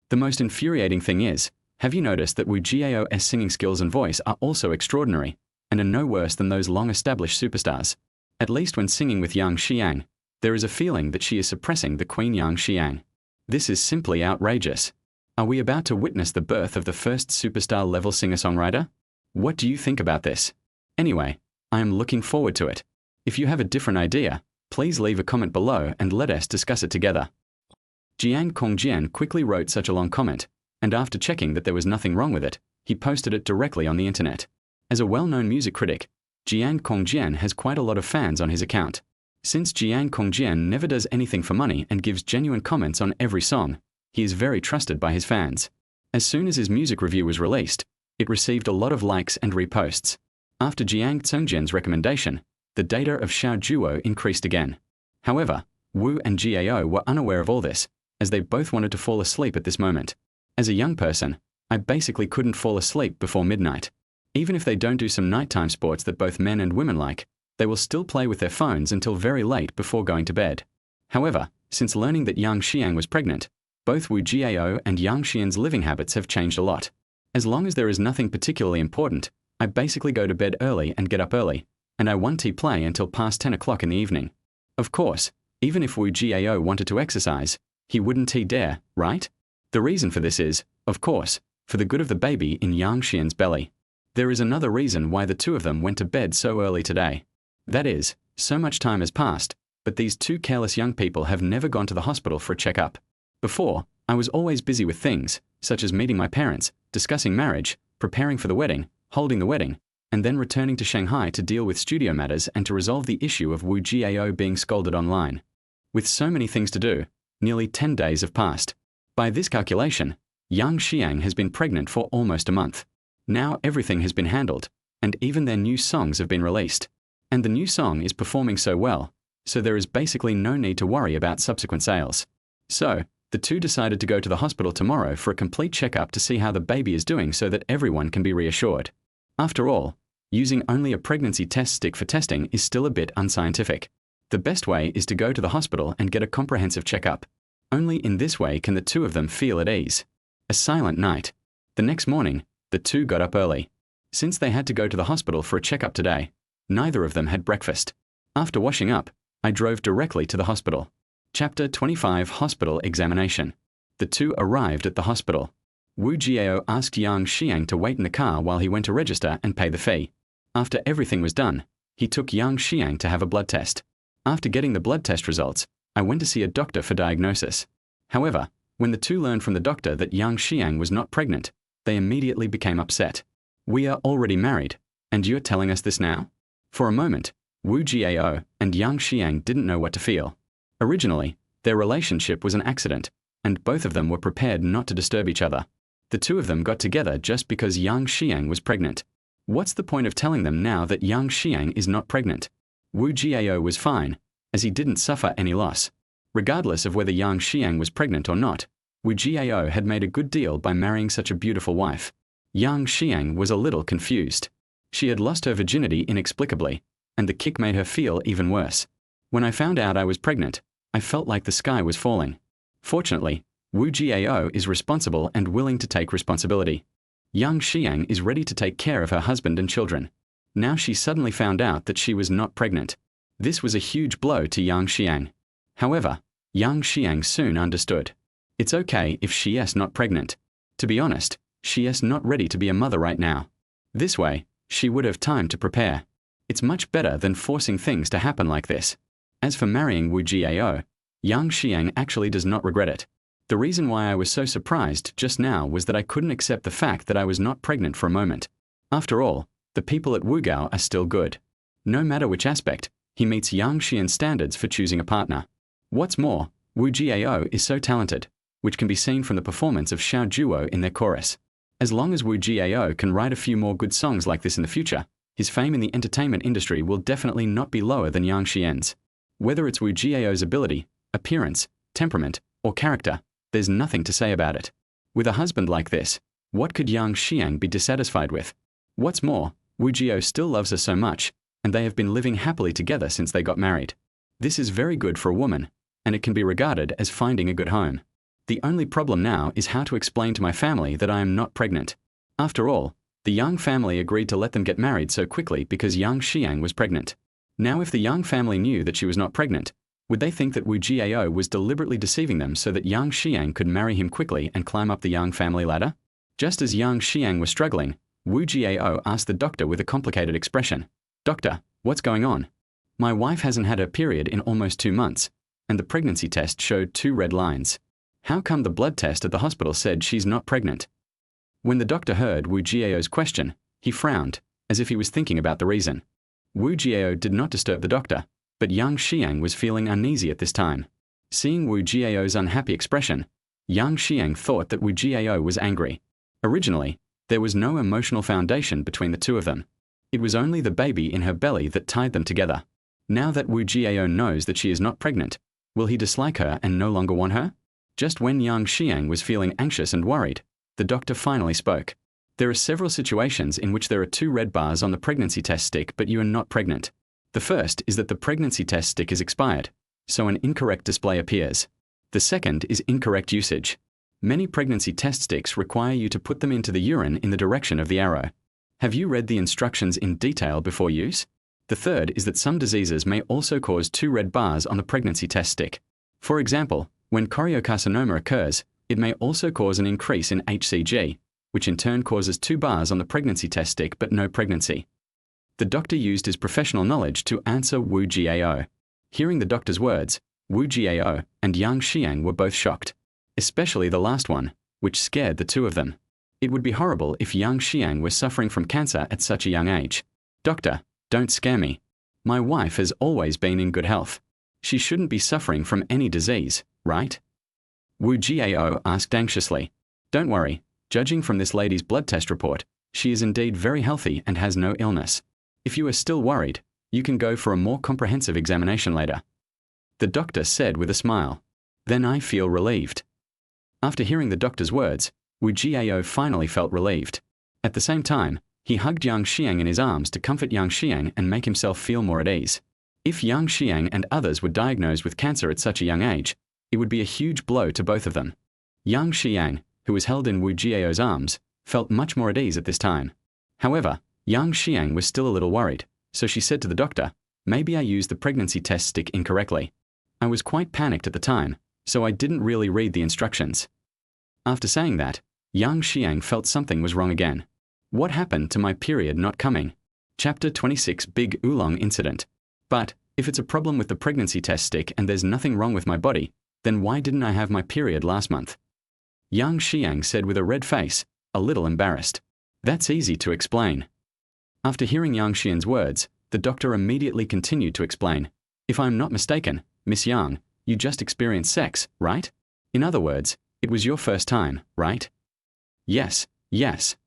The most infuriating thing is, have you noticed that Wu Jiao's singing skills and voice are also extraordinary, and are no worse than those long-established superstars? At least when singing with Yang Xiang, there is a feeling that she is suppressing the Queen Yang Xiang. This is simply outrageous. Are we about to witness the birth of the first superstar-level singer-songwriter? What do you think about this? Anyway, I am looking forward to it. If you have a different idea, please leave a comment below and let us discuss it together. Jiang Kongjian quickly wrote such a long comment, and after checking that there was nothing wrong with it, he posted it directly on the internet. As a well-known music critic, Jiang Kongjian has quite a lot of fans on his account. Since Jiang Kongjian never does anything for money and gives genuine comments on every song, he is very trusted by his fans. As soon as his music review was released, it received a lot of likes and reposts. After Jiang Kongjian's recommendation, the data of Xiao Juo increased again. However, Wu and Jiao were unaware of all this, as they both wanted to fall asleep at this moment. As a young person, I basically couldn't fall asleep before midnight. Even if they don't do some nighttime sports that both men and women like, they will still play with their phones until very late before going to bed. However, since learning that Yang Xiang was pregnant, both Wu Jiao and Yang Xian's living habits have changed a lot. As long as there is nothing particularly important, I basically go to bed early and get up early, and I won't play until past 10 o'clock in the evening. Of course, even if Wu Jiao wanted to exercise, he wouldn't dare, right? The reason for this is, of course, for the good of the baby in Yang Xian's belly. There is another reason why the two of them went to bed so early today. That is, so much time has passed, but these two careless young people have never gone to the hospital for a checkup. Before, I was always busy with things, such as meeting my parents, discussing marriage, preparing for the wedding, holding the wedding, and then returning to Shanghai to deal with studio matters and to resolve the issue of Wu Jiao being scolded online. With so many things to do, nearly 10 days have passed. By this calculation, Yang Xiang has been pregnant for almost a month. Now everything has been handled, and even their new songs have been released. And the new song is performing so well, so there is basically no need to worry about subsequent sales. So, the two decided to go to the hospital tomorrow for a complete checkup to see how the baby is doing so that everyone can be reassured. After all, using only a pregnancy test stick for testing is still a bit unscientific. The best way is to go to the hospital and get a comprehensive checkup. Only in this way can the two of them feel at ease. A silent night. The next morning, the two got up early. Since they had to go to the hospital for a checkup today, neither of them had breakfast. After washing up, I drove directly to the hospital. Chapter 25 Hospital Examination. The two arrived at the hospital. Wu Jiao asked Yang Xiang to wait in the car while he went to register and pay the fee. After everything was done, he took Yang Xiang to have a blood test. After getting the blood test results, I went to see a doctor for diagnosis. However, when the two learned from the doctor that Yang Xiang was not pregnant, they immediately became upset. "We are already married, and you're telling us this now?" For a moment, Wu Jiao and Yang Xiang didn't know what to feel. Originally, their relationship was an accident, and both of them were prepared not to disturb each other. The two of them got together just because Yang Xiang was pregnant. What's the point of telling them now that Yang Xiang is not pregnant? Wu Jiao was fine, as he didn't suffer any loss. Regardless of whether Yang Xiang was pregnant or not, Wu Jiao had made a good deal by marrying such a beautiful wife. Yang Xiang was a little confused. She had lost her virginity inexplicably, and the kick made her feel even worse. When I found out I was pregnant, I felt like the sky was falling. Fortunately, Wu Jiao is responsible and willing to take responsibility. Yang Xiang is ready to take care of her husband and children. Now she suddenly found out that she was not pregnant. This was a huge blow to Yang Xiang. However, Yang Xiang soon understood. It's okay if she is not pregnant. To be honest, she is not ready to be a mother right now. This way, she would have time to prepare. It's much better than forcing things to happen like this. As for marrying Wu Jiao, Yang Xiang actually does not regret it. The reason why I was so surprised just now was that I couldn't accept the fact that I was not pregnant for a moment. After all, the people at Wugao are still good. No matter which aspect, he meets Yang Xian's standards for choosing a partner. What's more, Wu Jiao is so talented, which can be seen from the performance of Xiao Juo in their chorus. As long as Wu Jiao can write a few more good songs like this in the future, his fame in the entertainment industry will definitely not be lower than Yang Xian's. Whether it's Wu Jiao's ability, appearance, temperament, or character, there's nothing to say about it. With a husband like this, what could Yang Xiang be dissatisfied with? What's more, Wu Jiao still loves her so much, and they have been living happily together since they got married. This is very good for a woman, and it can be regarded as finding a good home. The only problem now is how to explain to my family that I am not pregnant. After all, the Yang family agreed to let them get married so quickly because Yang Xiang was pregnant. Now if the Yang family knew that she was not pregnant, would they think that Wu Jiao was deliberately deceiving them so that Yang Xiang could marry him quickly and climb up the Yang family ladder? Just as Yang Xiang was struggling, Wu Jiao asked the doctor with a complicated expression, "Doctor, what's going on? My wife hasn't had her period in almost 2 months, and the pregnancy test showed 2 red lines. How come the blood test at the hospital said she's not pregnant?" When the doctor heard Wu Jiao's question, he frowned, as if he was thinking about the reason. Wu Jiao did not disturb the doctor, but Yang Xiang was feeling uneasy at this time. Seeing Wu Jiao's unhappy expression, Yang Xiang thought that Wu Jiao was angry. Originally, there was no emotional foundation between the two of them. It was only the baby in her belly that tied them together. Now that Wu Jiao knows that she is not pregnant, will he dislike her and no longer want her? Just when Yang Xiang was feeling anxious and worried, the doctor finally spoke. There are several situations in which there are 2 red bars on the pregnancy test stick but you are not pregnant. The first is that the pregnancy test stick is expired, so an incorrect display appears. The second is incorrect usage. Many pregnancy test sticks require you to put them into the urine in the direction of the arrow. Have you read the instructions in detail before use? The third is that some diseases may also cause 2 red bars on the pregnancy test stick. For example, when choriocarcinoma occurs, it may also cause an increase in HCG, which in turn causes 2 bars on the pregnancy test stick but no pregnancy. The doctor used his professional knowledge to answer Wu Jiao. Hearing the doctor's words, Wu Jiao and Yang Xiang were both shocked, especially the last one, which scared the two of them. It would be horrible if Yang Xiang were suffering from cancer at such a young age. Doctor, don't scare me. My wife has always been in good health. She shouldn't be suffering from any disease, right? Wu Jiao asked anxiously. Don't worry, judging from this lady's blood test report, she is indeed very healthy and has no illness. If you are still worried, you can go for a more comprehensive examination later. The doctor said with a smile. Then I feel relieved. After hearing the doctor's words, Wu Jiao finally felt relieved. At the same time, he hugged Yang Xiang in his arms to comfort Yang Xiang and make himself feel more at ease. If Yang Xiang and others were diagnosed with cancer at such a young age, it would be a huge blow to both of them. Yang Xiang, who was held in Wu Jiao's arms, felt much more at ease at this time. However, Yang Xiang was still a little worried, so she said to the doctor, maybe I used the pregnancy test stick incorrectly. I was quite panicked at the time, so I didn't really read the instructions. After saying that, Yang Xiang felt something was wrong again. What happened to my period not coming? Chapter 26 Big Oolong Incident. But, if it's a problem with the pregnancy test stick and there's nothing wrong with my body, then why didn't I have my period last month? Yang Xiang said with a red face, a little embarrassed. That's easy to explain. After hearing Yang Xian's words, the doctor immediately continued to explain. If I'm not mistaken, Miss Yang, you just experienced sex, right? In other words, it was your first time, right? Yes, yes.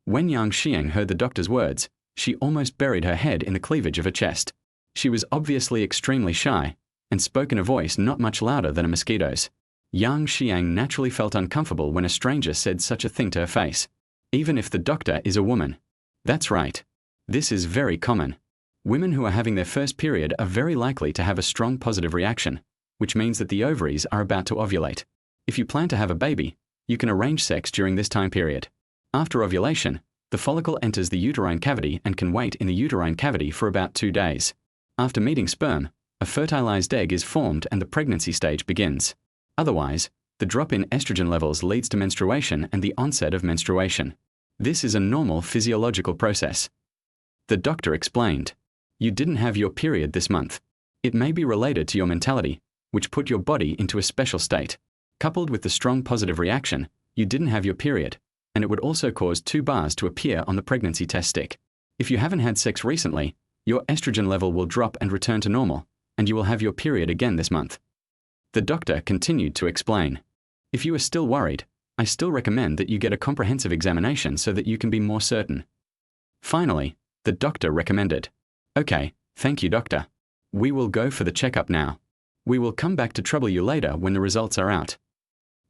When Yang Xiang heard the doctor's words, she almost buried her head in the cleavage of her chest. She was obviously extremely shy, and spoke in a voice not much louder than a mosquito's. Yang Xiang naturally felt uncomfortable when a stranger said such a thing to her face, even if the doctor is a woman. That's right. This is very common. Women who are having their first period are very likely to have a strong positive reaction, which means that the ovaries are about to ovulate. If you plan to have a baby, you can arrange sex during this time period. After ovulation, the follicle enters the uterine cavity and can wait in the uterine cavity for about 2 days. After meeting sperm, a fertilized egg is formed and the pregnancy stage begins. Otherwise, the drop in estrogen levels leads to menstruation and the onset of menstruation. This is a normal physiological process. The doctor explained. You didn't have your period this month. It may be related to your mentality, which put your body into a special state. Coupled with the strong positive reaction, you didn't have your period, and it would also cause 2 bars to appear on the pregnancy test stick. If you haven't had sex recently, your estrogen level will drop and return to normal, and you will have your period again this month. The doctor continued to explain. If you are still worried, I still recommend that you get a comprehensive examination so that you can be more certain. Finally, the doctor recommended. Okay, thank you, doctor. We will go for the checkup now. We will come back to trouble you later when the results are out.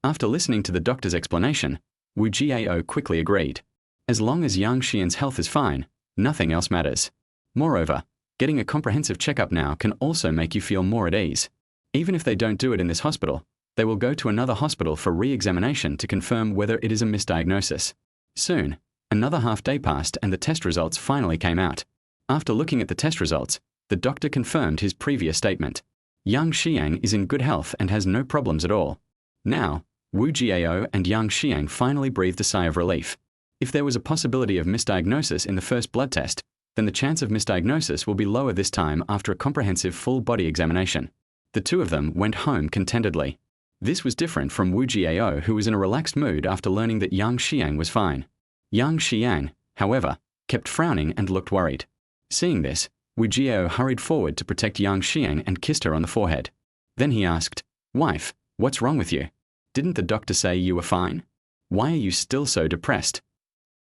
After listening to the doctor's explanation, Wu Jiao quickly agreed. As long as Yang Xian's health is fine, nothing else matters. Moreover, getting a comprehensive checkup now can also make you feel more at ease. Even if they don't do it in this hospital, they will go to another hospital for re-examination to confirm whether it is a misdiagnosis. Soon, another half day passed and the test results finally came out. After looking at the test results, the doctor confirmed his previous statement. Yang Xiang is in good health and has no problems at all. Now, Wu Jiao and Yang Xiang finally breathed a sigh of relief. If there was a possibility of misdiagnosis in the first blood test, then the chance of misdiagnosis will be lower this time after a comprehensive full body examination. The two of them went home contentedly. This was different from Wu Jiao, who was in a relaxed mood after learning that Yang Xiang was fine. Yang Xiang, however, kept frowning and looked worried. Seeing this, Wu Jiao hurried forward to protect Yang Xiang and kissed her on the forehead. Then he asked, "Wife, what's wrong with you? Didn't the doctor say you were fine? Why are you still so depressed?"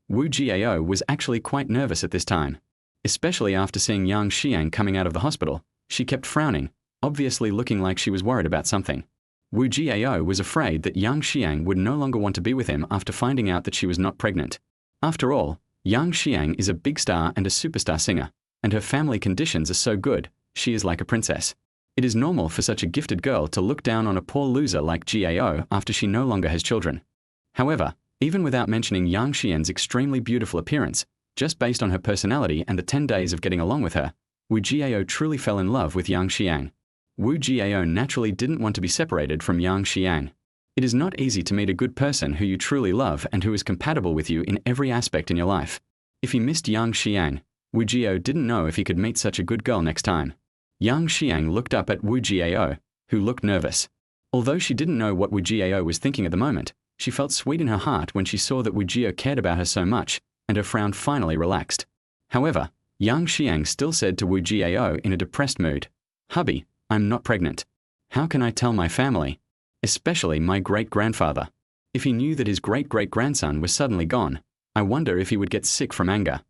Wu Jiao was actually quite nervous at this time. Especially after seeing Yang Xiang coming out of the hospital, she kept frowning, obviously looking like she was worried about something. Wu Jiao was afraid that Yang Xiang would no longer want to be with him after finding out that she was not pregnant. After all, Yang Xiang is a big star and a superstar singer, and her family conditions are so good, she is like a princess. It is normal for such a gifted girl to look down on a poor loser like Jiao after she no longer has children. However, even without mentioning Yang Xian's extremely beautiful appearance, just based on her personality and the 10 days of getting along with her, Wu Jiao truly fell in love with Yang Xiang. Wu Jiao naturally didn't want to be separated from Yang Xiang. It is not easy to meet a good person who you truly love and who is compatible with you in every aspect in your life. If he missed Yang Xiang, Wu Jiao didn't know if he could meet such a good girl next time. Yang Xiang looked up at Wu Jiao, who looked nervous. Although she didn't know what Wu Jiao was thinking at the moment, she felt sweet in her heart when she saw that Wu Jiao cared about her so much, and her frown finally relaxed. However, Yang Xiang still said to Wu Jiao in a depressed mood, "Hubby, I'm not pregnant. How can I tell my family? Especially my great-grandfather. If he knew that his great-great-grandson was suddenly gone, I wonder if he would get sick from anger.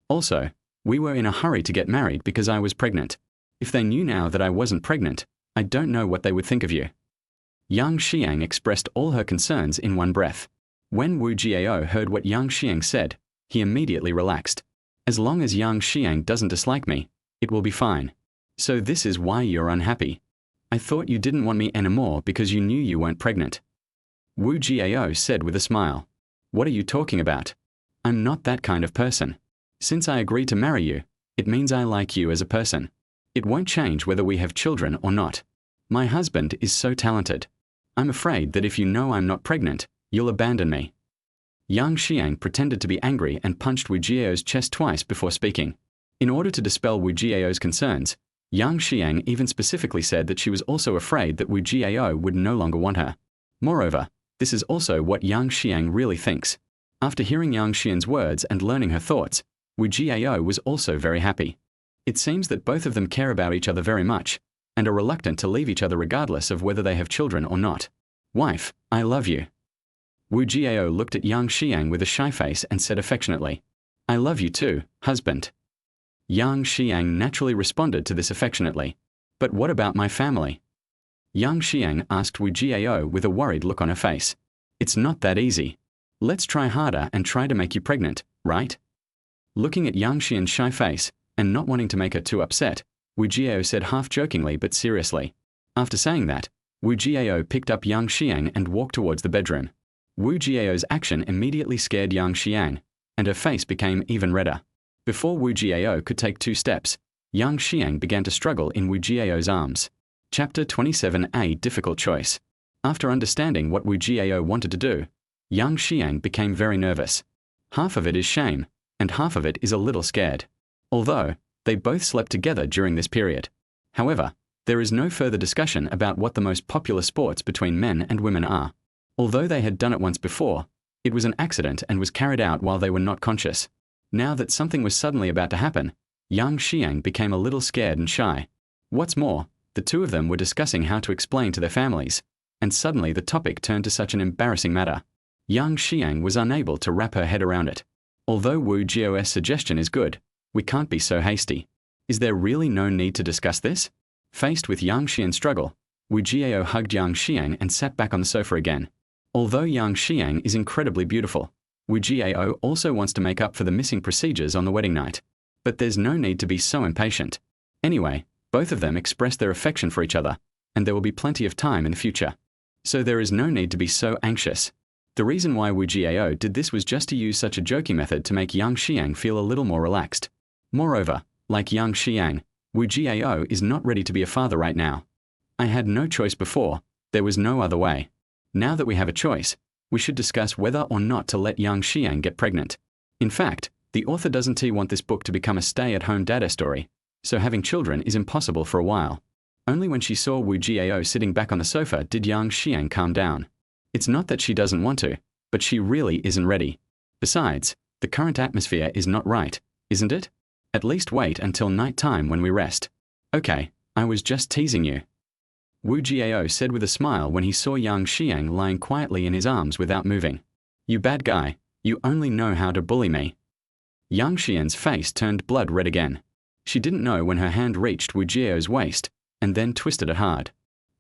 Also, we were in a hurry to get married because I was pregnant. If they knew now that I wasn't pregnant, I don't know what they would think of you." Yang Xiang expressed all her concerns in one breath. When Wu Jiao heard what Yang Xiang said, he immediately relaxed. "As long as Yang Xiang doesn't dislike me, it will be fine. So this is why you're unhappy. I thought you didn't want me anymore because you knew you weren't pregnant." Wu Jiao said with a smile. "What are you talking about? I'm not that kind of person. Since I agreed to marry you, it means I like you as a person. It won't change whether we have children or not. My husband is so talented. I'm afraid that if you know I'm not pregnant, you'll abandon me." Yang Xiang pretended to be angry and punched Wu Jiao's chest twice before speaking. In order to dispel Wu Jiao's concerns, Yang Xiang even specifically said that she was also afraid that Wu Jiao would no longer want her. Moreover, this is also what Yang Xiang really thinks. After hearing Yang Xiang's words and learning her thoughts, Wu Jiao was also very happy. It seems that both of them care about each other very much, and are reluctant to leave each other regardless of whether they have children or not. "Wife, I love you." Wu Jiao looked at Yang Xiang with a shy face and said affectionately, "I love you too, husband." Yang Xiang naturally responded to this affectionately. "But what about my family?" Yang Xiang asked Wu Jiao with a worried look on her face. "It's not that easy. Let's try harder and try to make you pregnant, right?" Looking at Yang Xiang's shy face, and not wanting to make her too upset, Wu Jiao said half jokingly but seriously. After saying that, Wu Jiao picked up Yang Xiang and walked towards the bedroom. Wu Jiao's action immediately scared Yang Xiang, and her face became even redder. Before Wu Jiao could take 2 steps, Yang Xiang began to struggle in Wu Jiao's arms. Chapter 27a Difficult Choice. After understanding what Wu Jiao wanted to do, Yang Xiang became very nervous. Half of it is shame, and half of it is a little scared. Although, they both slept together during this period. However, there is no further discussion about what the most popular sports between men and women are. Although they had done it once before, it was an accident and was carried out while they were not conscious. Now that something was suddenly about to happen, Yang Xiang became a little scared and shy. What's more, the two of them were discussing how to explain to their families, and suddenly the topic turned to such an embarrassing matter. Yang Xiang was unable to wrap her head around it. Although Wu Jiao's suggestion is good, we can't be so hasty. Is there really no need to discuss this? Faced with Yang Xiang's struggle, Wu Jiao hugged Yang Xiang and sat back on the sofa again. Although Yang Xiang is incredibly beautiful, Wu Jiao also wants to make up for the missing procedures on the wedding night. But there's no need to be so impatient. Anyway, both of them expressed their affection for each other, and there will be plenty of time in the future. So there is no need to be so anxious. The reason why Wu Jiao did this was just to use such a joking method to make Yang Xiang feel a little more relaxed. Moreover, like Yang Xiang, Wu Jiao is not ready to be a father right now. I had no choice before, there was no other way. Now that we have a choice, we should discuss whether or not to let Yang Xiang get pregnant. In fact, the author doesn't want this book to become a stay-at-home dada story, so having children is impossible for a while. Only when she saw Wu Jiao sitting back on the sofa did Yang Xiang calm down. It's not that she doesn't want to, but she really isn't ready. Besides, the current atmosphere is not right, isn't it? At least wait until night time when we rest. Okay, I was just teasing you. Wu Jiao said with a smile when he saw Yang Xiang lying quietly in his arms without moving. "You bad guy, you only know how to bully me." Yang Xiang's face turned blood red again. She didn't know when her hand reached Wu Jiao's waist, and then twisted it hard.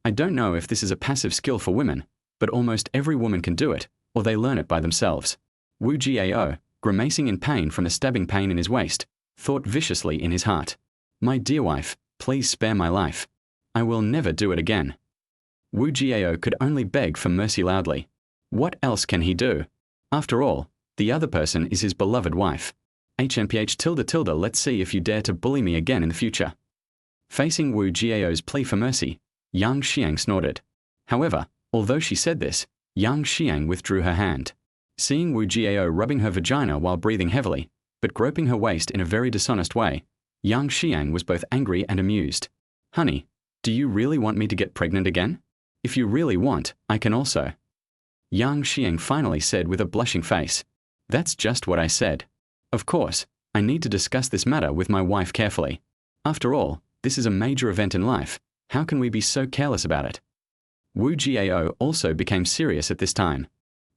I don't know if this is a passive skill for women, but almost every woman can do it, or they learn it by themselves. Wu Jiao, grimacing in pain from the stabbing pain in his waist, thought viciously in his heart, "My dear wife, please spare my life. I will never do it again." Wu Jiao could only beg for mercy loudly. What else can he do? After all, the other person is his beloved wife. HMPH ~~, let's see if you dare to bully me again in the future. Facing Wu Jiao's plea for mercy, Yang Xiang snorted. However, Although she said this, Yang Xiang withdrew her hand. Seeing Wu Jiao rubbing her vagina while breathing heavily, but groping her waist in a very dishonest way, Yang Xiang was both angry and amused. Honey, do you really want me to get pregnant again? If you really want, I can also. Yang Xiang finally said with a blushing face. That's just what I said. Of course, I need to discuss this matter with my wife carefully. After all, this is a major event in life. How can we be so careless about it? Wu Jiao also became serious at this time.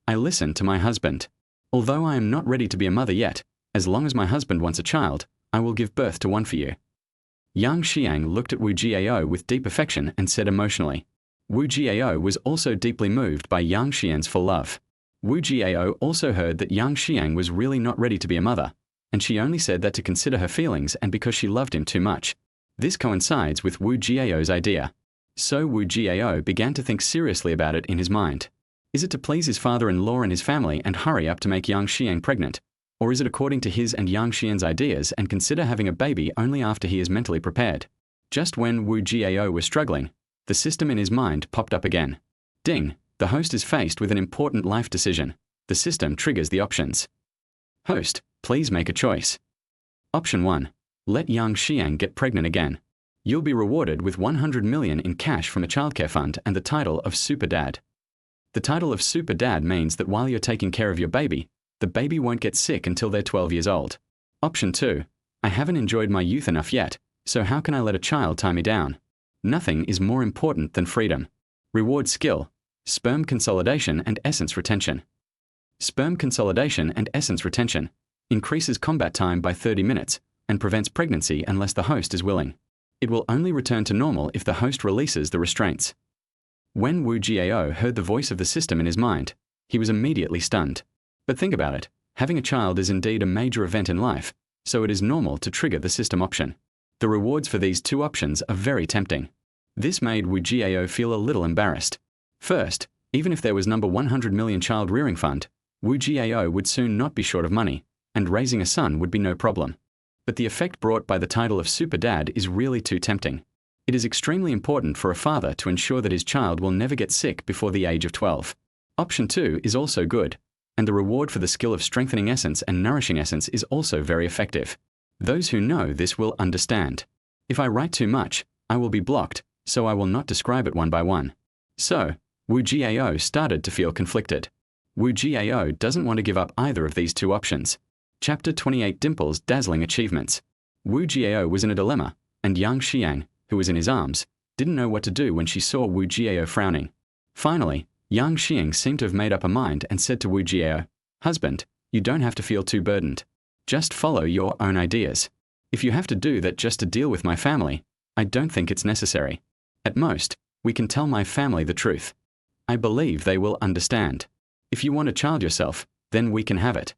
I listened to my husband. Although I am not ready to be a mother yet, as long as my husband wants a child, I will give birth to one for you. Yang Xiang looked at Wu Jiao with deep affection and said emotionally. Wu Jiao was also deeply moved by Yang Xiang's full love. Wu Jiao also heard that Yang Xiang was really not ready to be a mother, and she only said that to consider her feelings and because she loved him too much. This coincides with Wu Jiao's idea. So Wu Jiao began to think seriously about it in his mind. Is it to please his father-in-law and his family and hurry up to make Yang Xiang pregnant? Or is it according to his and Yang Xiang's ideas and consider having a baby only after he is mentally prepared? Just when Wu Jiao was struggling, the system in his mind popped up again. Ding! The host is faced with an important life decision. The system triggers the options. Host, please make a choice. Option 1. Let Yang Xiang get pregnant again. You'll be rewarded with 100 million in cash from a childcare fund and the title of Super Dad. The title of Super Dad means that while you're taking care of your baby, the baby won't get sick until they're 12 years old. Option 2. I haven't enjoyed my youth enough yet, so how can I let a child tie me down? Nothing is more important than freedom. Reward skill, sperm consolidation and essence retention. Sperm consolidation and essence retention increases combat time by 30 minutes and prevents pregnancy unless the host is willing. It will only return to normal if the host releases the restraints. When Wu Jiao heard the voice of the system in his mind, he was immediately stunned. But think about it, having a child is indeed a major event in life, so it is normal to trigger the system option. The rewards for these two options are very tempting. This made Wu Jiao feel a little embarrassed. First, even if there was number 100 million child rearing fund, Wu Jiao would soon not be short of money, and raising a son would be no problem. But the effect brought by the title of Super Dad is really too tempting. It is extremely important for a father to ensure that his child will never get sick before the age of 12. Option 2 is also good, and the reward for the skill of strengthening essence and nourishing essence is also very effective. Those who know this will understand. If I write too much, I will be blocked, so I will not describe it one by one. So, Wu Jiao started to feel conflicted. Wu Jiao doesn't want to give up either of these two options. Chapter 28 Dimple's Dazzling Achievements. Wu Jiao was in a dilemma, and Yang Xiang, who was in his arms, didn't know what to do when she saw Wu Jiao frowning. Finally, Yang Xiang seemed to have made up her mind and said to Wu Jiao, "Husband, you don't have to feel too burdened. Just follow your own ideas. If you have to do that just to deal with my family, I don't think it's necessary. At most, we can tell my family the truth. I believe they will understand. If you want a child yourself, then we can have it."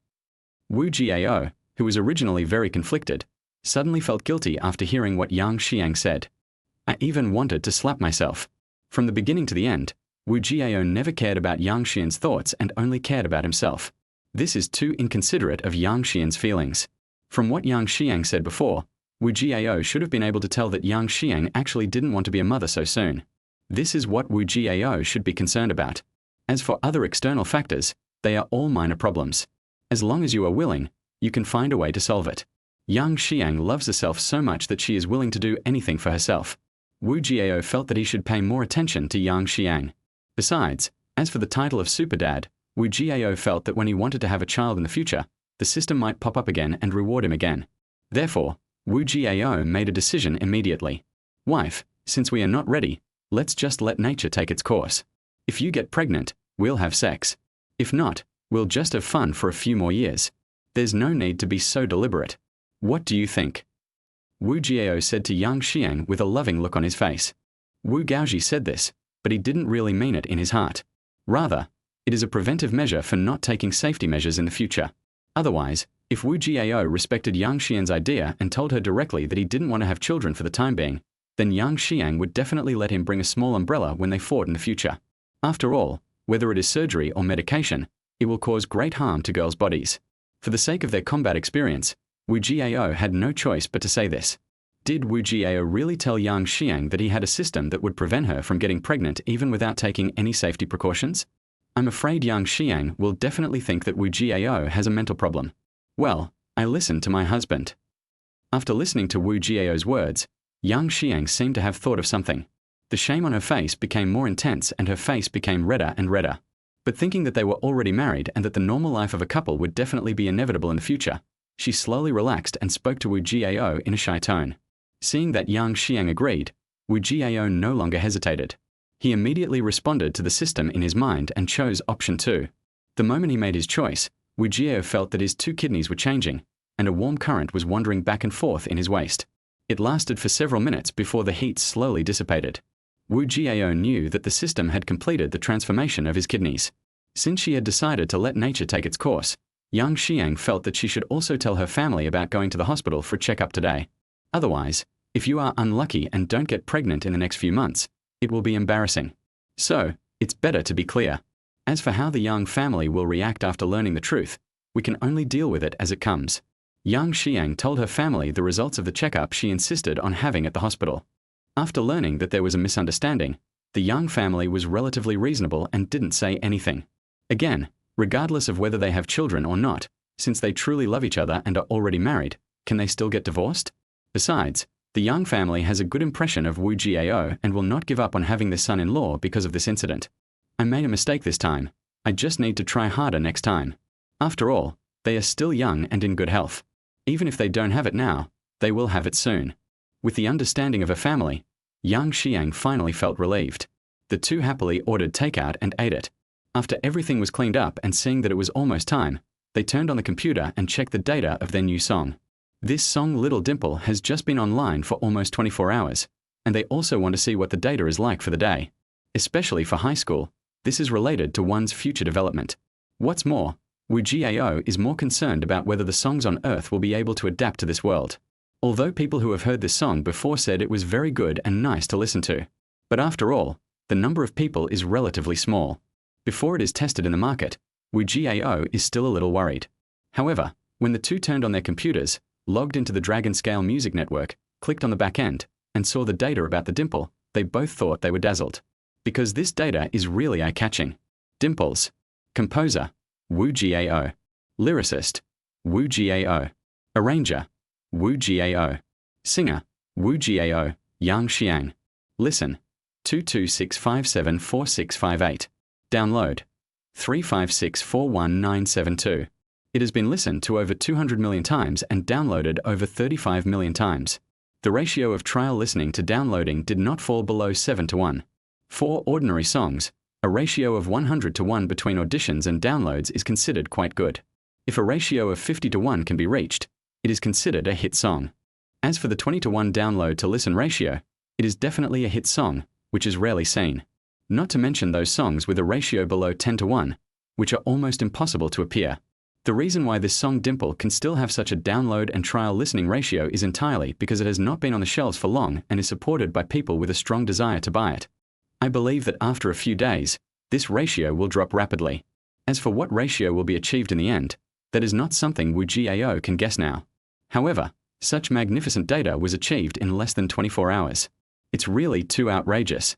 Wu Jiao, who was originally very conflicted, suddenly felt guilty after hearing what Yang Xiang said. I even wanted to slap myself. From the beginning to the end, Wu Jiao never cared about Yang Xian's thoughts and only cared about himself. This is too inconsiderate of Yang Xian's feelings. From what Yang Xiang said before, Wu Jiao should have been able to tell that Yang Xiang actually didn't want to be a mother so soon. This is what Wu Jiao should be concerned about. As for other external factors, they are all minor problems. As long as you are willing, you can find a way to solve it. Yang Xiang loves herself so much that she is willing to do anything for herself. Wu Jiao felt that he should pay more attention to Yang Xiang. Besides, as for the title of Super Dad, Wu Jiao felt that when he wanted to have a child in the future, the system might pop up again and reward him again. Therefore, Wu Jiao made a decision immediately. Wife, since we are not ready, let's just let nature take its course. If you get pregnant, we'll have sex. If not, we'll just have fun for a few more years. There's no need to be so deliberate. What do you think? Wu Jiao said to Yang Xiang with a loving look on his face. Wu Gaoji said this, but he didn't really mean it in his heart. Rather, it is a preventive measure for not taking safety measures in the future. Otherwise, if Wu Jiao respected Yang Xian's idea and told her directly that he didn't want to have children for the time being, then Yang Xiang would definitely let him bring a small umbrella when they fought in the future. After all, whether it is surgery or medication, it will cause great harm to girls' bodies. For the sake of their combat experience, Wu Jiao had no choice but to say this. Did Wu Jiao really tell Yang Xiang that he had a system that would prevent her from getting pregnant even without taking any safety precautions? I'm afraid Yang Xiang will definitely think that Wu Jiao has a mental problem. Well, I listened to my husband. After listening to Wu Jiao's words, Yang Xiang seemed to have thought of something. The shame on her face became more intense and her face became redder and redder. But thinking that they were already married and that the normal life of a couple would definitely be inevitable in the future, she slowly relaxed and spoke to Wu Jiao in a shy tone. Seeing that Yang Xiang agreed, Wu Jiao no longer hesitated. He immediately responded to the system in his mind and chose option 2. The moment he made his choice, Wu Jiao felt that his 2 kidneys were changing, and a warm current was wandering back and forth in his waist. It lasted for several minutes before the heat slowly dissipated. Wu Jiao knew that the system had completed the transformation of his kidneys. Since she had decided to let nature take its course, Yang Xiang felt that she should also tell her family about going to the hospital for a checkup today. Otherwise, if you are unlucky and don't get pregnant in the next few months, it will be embarrassing. So, it's better to be clear. As for how the Yang family will react after learning the truth, we can only deal with it as it comes. Yang Xiang told her family the results of the checkup she insisted on having at the hospital. After learning that there was a misunderstanding, the Yang family was relatively reasonable and didn't say anything. Again, regardless of whether they have children or not, since they truly love each other and are already married, can they still get divorced? Besides, the Yang family has a good impression of Wu Jiao and will not give up on having their son-in-law because of this incident. I made a mistake this time. I just need to try harder next time. After all, they are still young and in good health. Even if they don't have it now, they will have it soon. With the understanding of a family, Yang Xiang finally felt relieved. The 2 happily ordered takeout and ate it. After everything was cleaned up and seeing that it was almost time, they turned on the computer and checked the data of their new song. This song Little Dimple has just been online for almost 24 hours, and they also want to see what the data is like for the day. Especially for high school, this is related to one's future development. What's more, Wu Jiao is more concerned about whether the songs on Earth will be able to adapt to this world. Although people who have heard this song before said it was very good and nice to listen to. But after all, the number of people is relatively small. Before it is tested in the market, Wu Jiao is still a little worried. However, when the 2 turned on their computers, logged into the Dragon Scale Music Network, clicked on the back end, and saw the data about the dimple, they both thought they were dazzled. Because this data is really eye-catching. Dimples. Composer, Wu Jiao. Lyricist, Wu Jiao. Arranger, Wu Jiao. Singer, Wu Jiao. Yang Xiang. Listen, 226574658. Download, 356419972. It has been listened to over 200 million times and downloaded over 35 million times. The ratio of trial listening to downloading did not fall below 7:1. For ordinary songs, a ratio of 100:1 between auditions and downloads is considered quite good. If a ratio of 50:1 can be reached, it is considered a hit song. As for the 20:1 download to listen ratio, it is definitely a hit song, which is rarely seen. Not to mention those songs with a ratio below 10:1, which are almost impossible to appear. The reason why this song Dimple can still have such a download and trial listening ratio is entirely because it has not been on the shelves for long and is supported by people with a strong desire to buy it. I believe that after a few days, this ratio will drop rapidly. As for what ratio will be achieved in the end, that is not something Wu Jiao can guess now. However, such magnificent data was achieved in less than 24 hours. It's really too outrageous.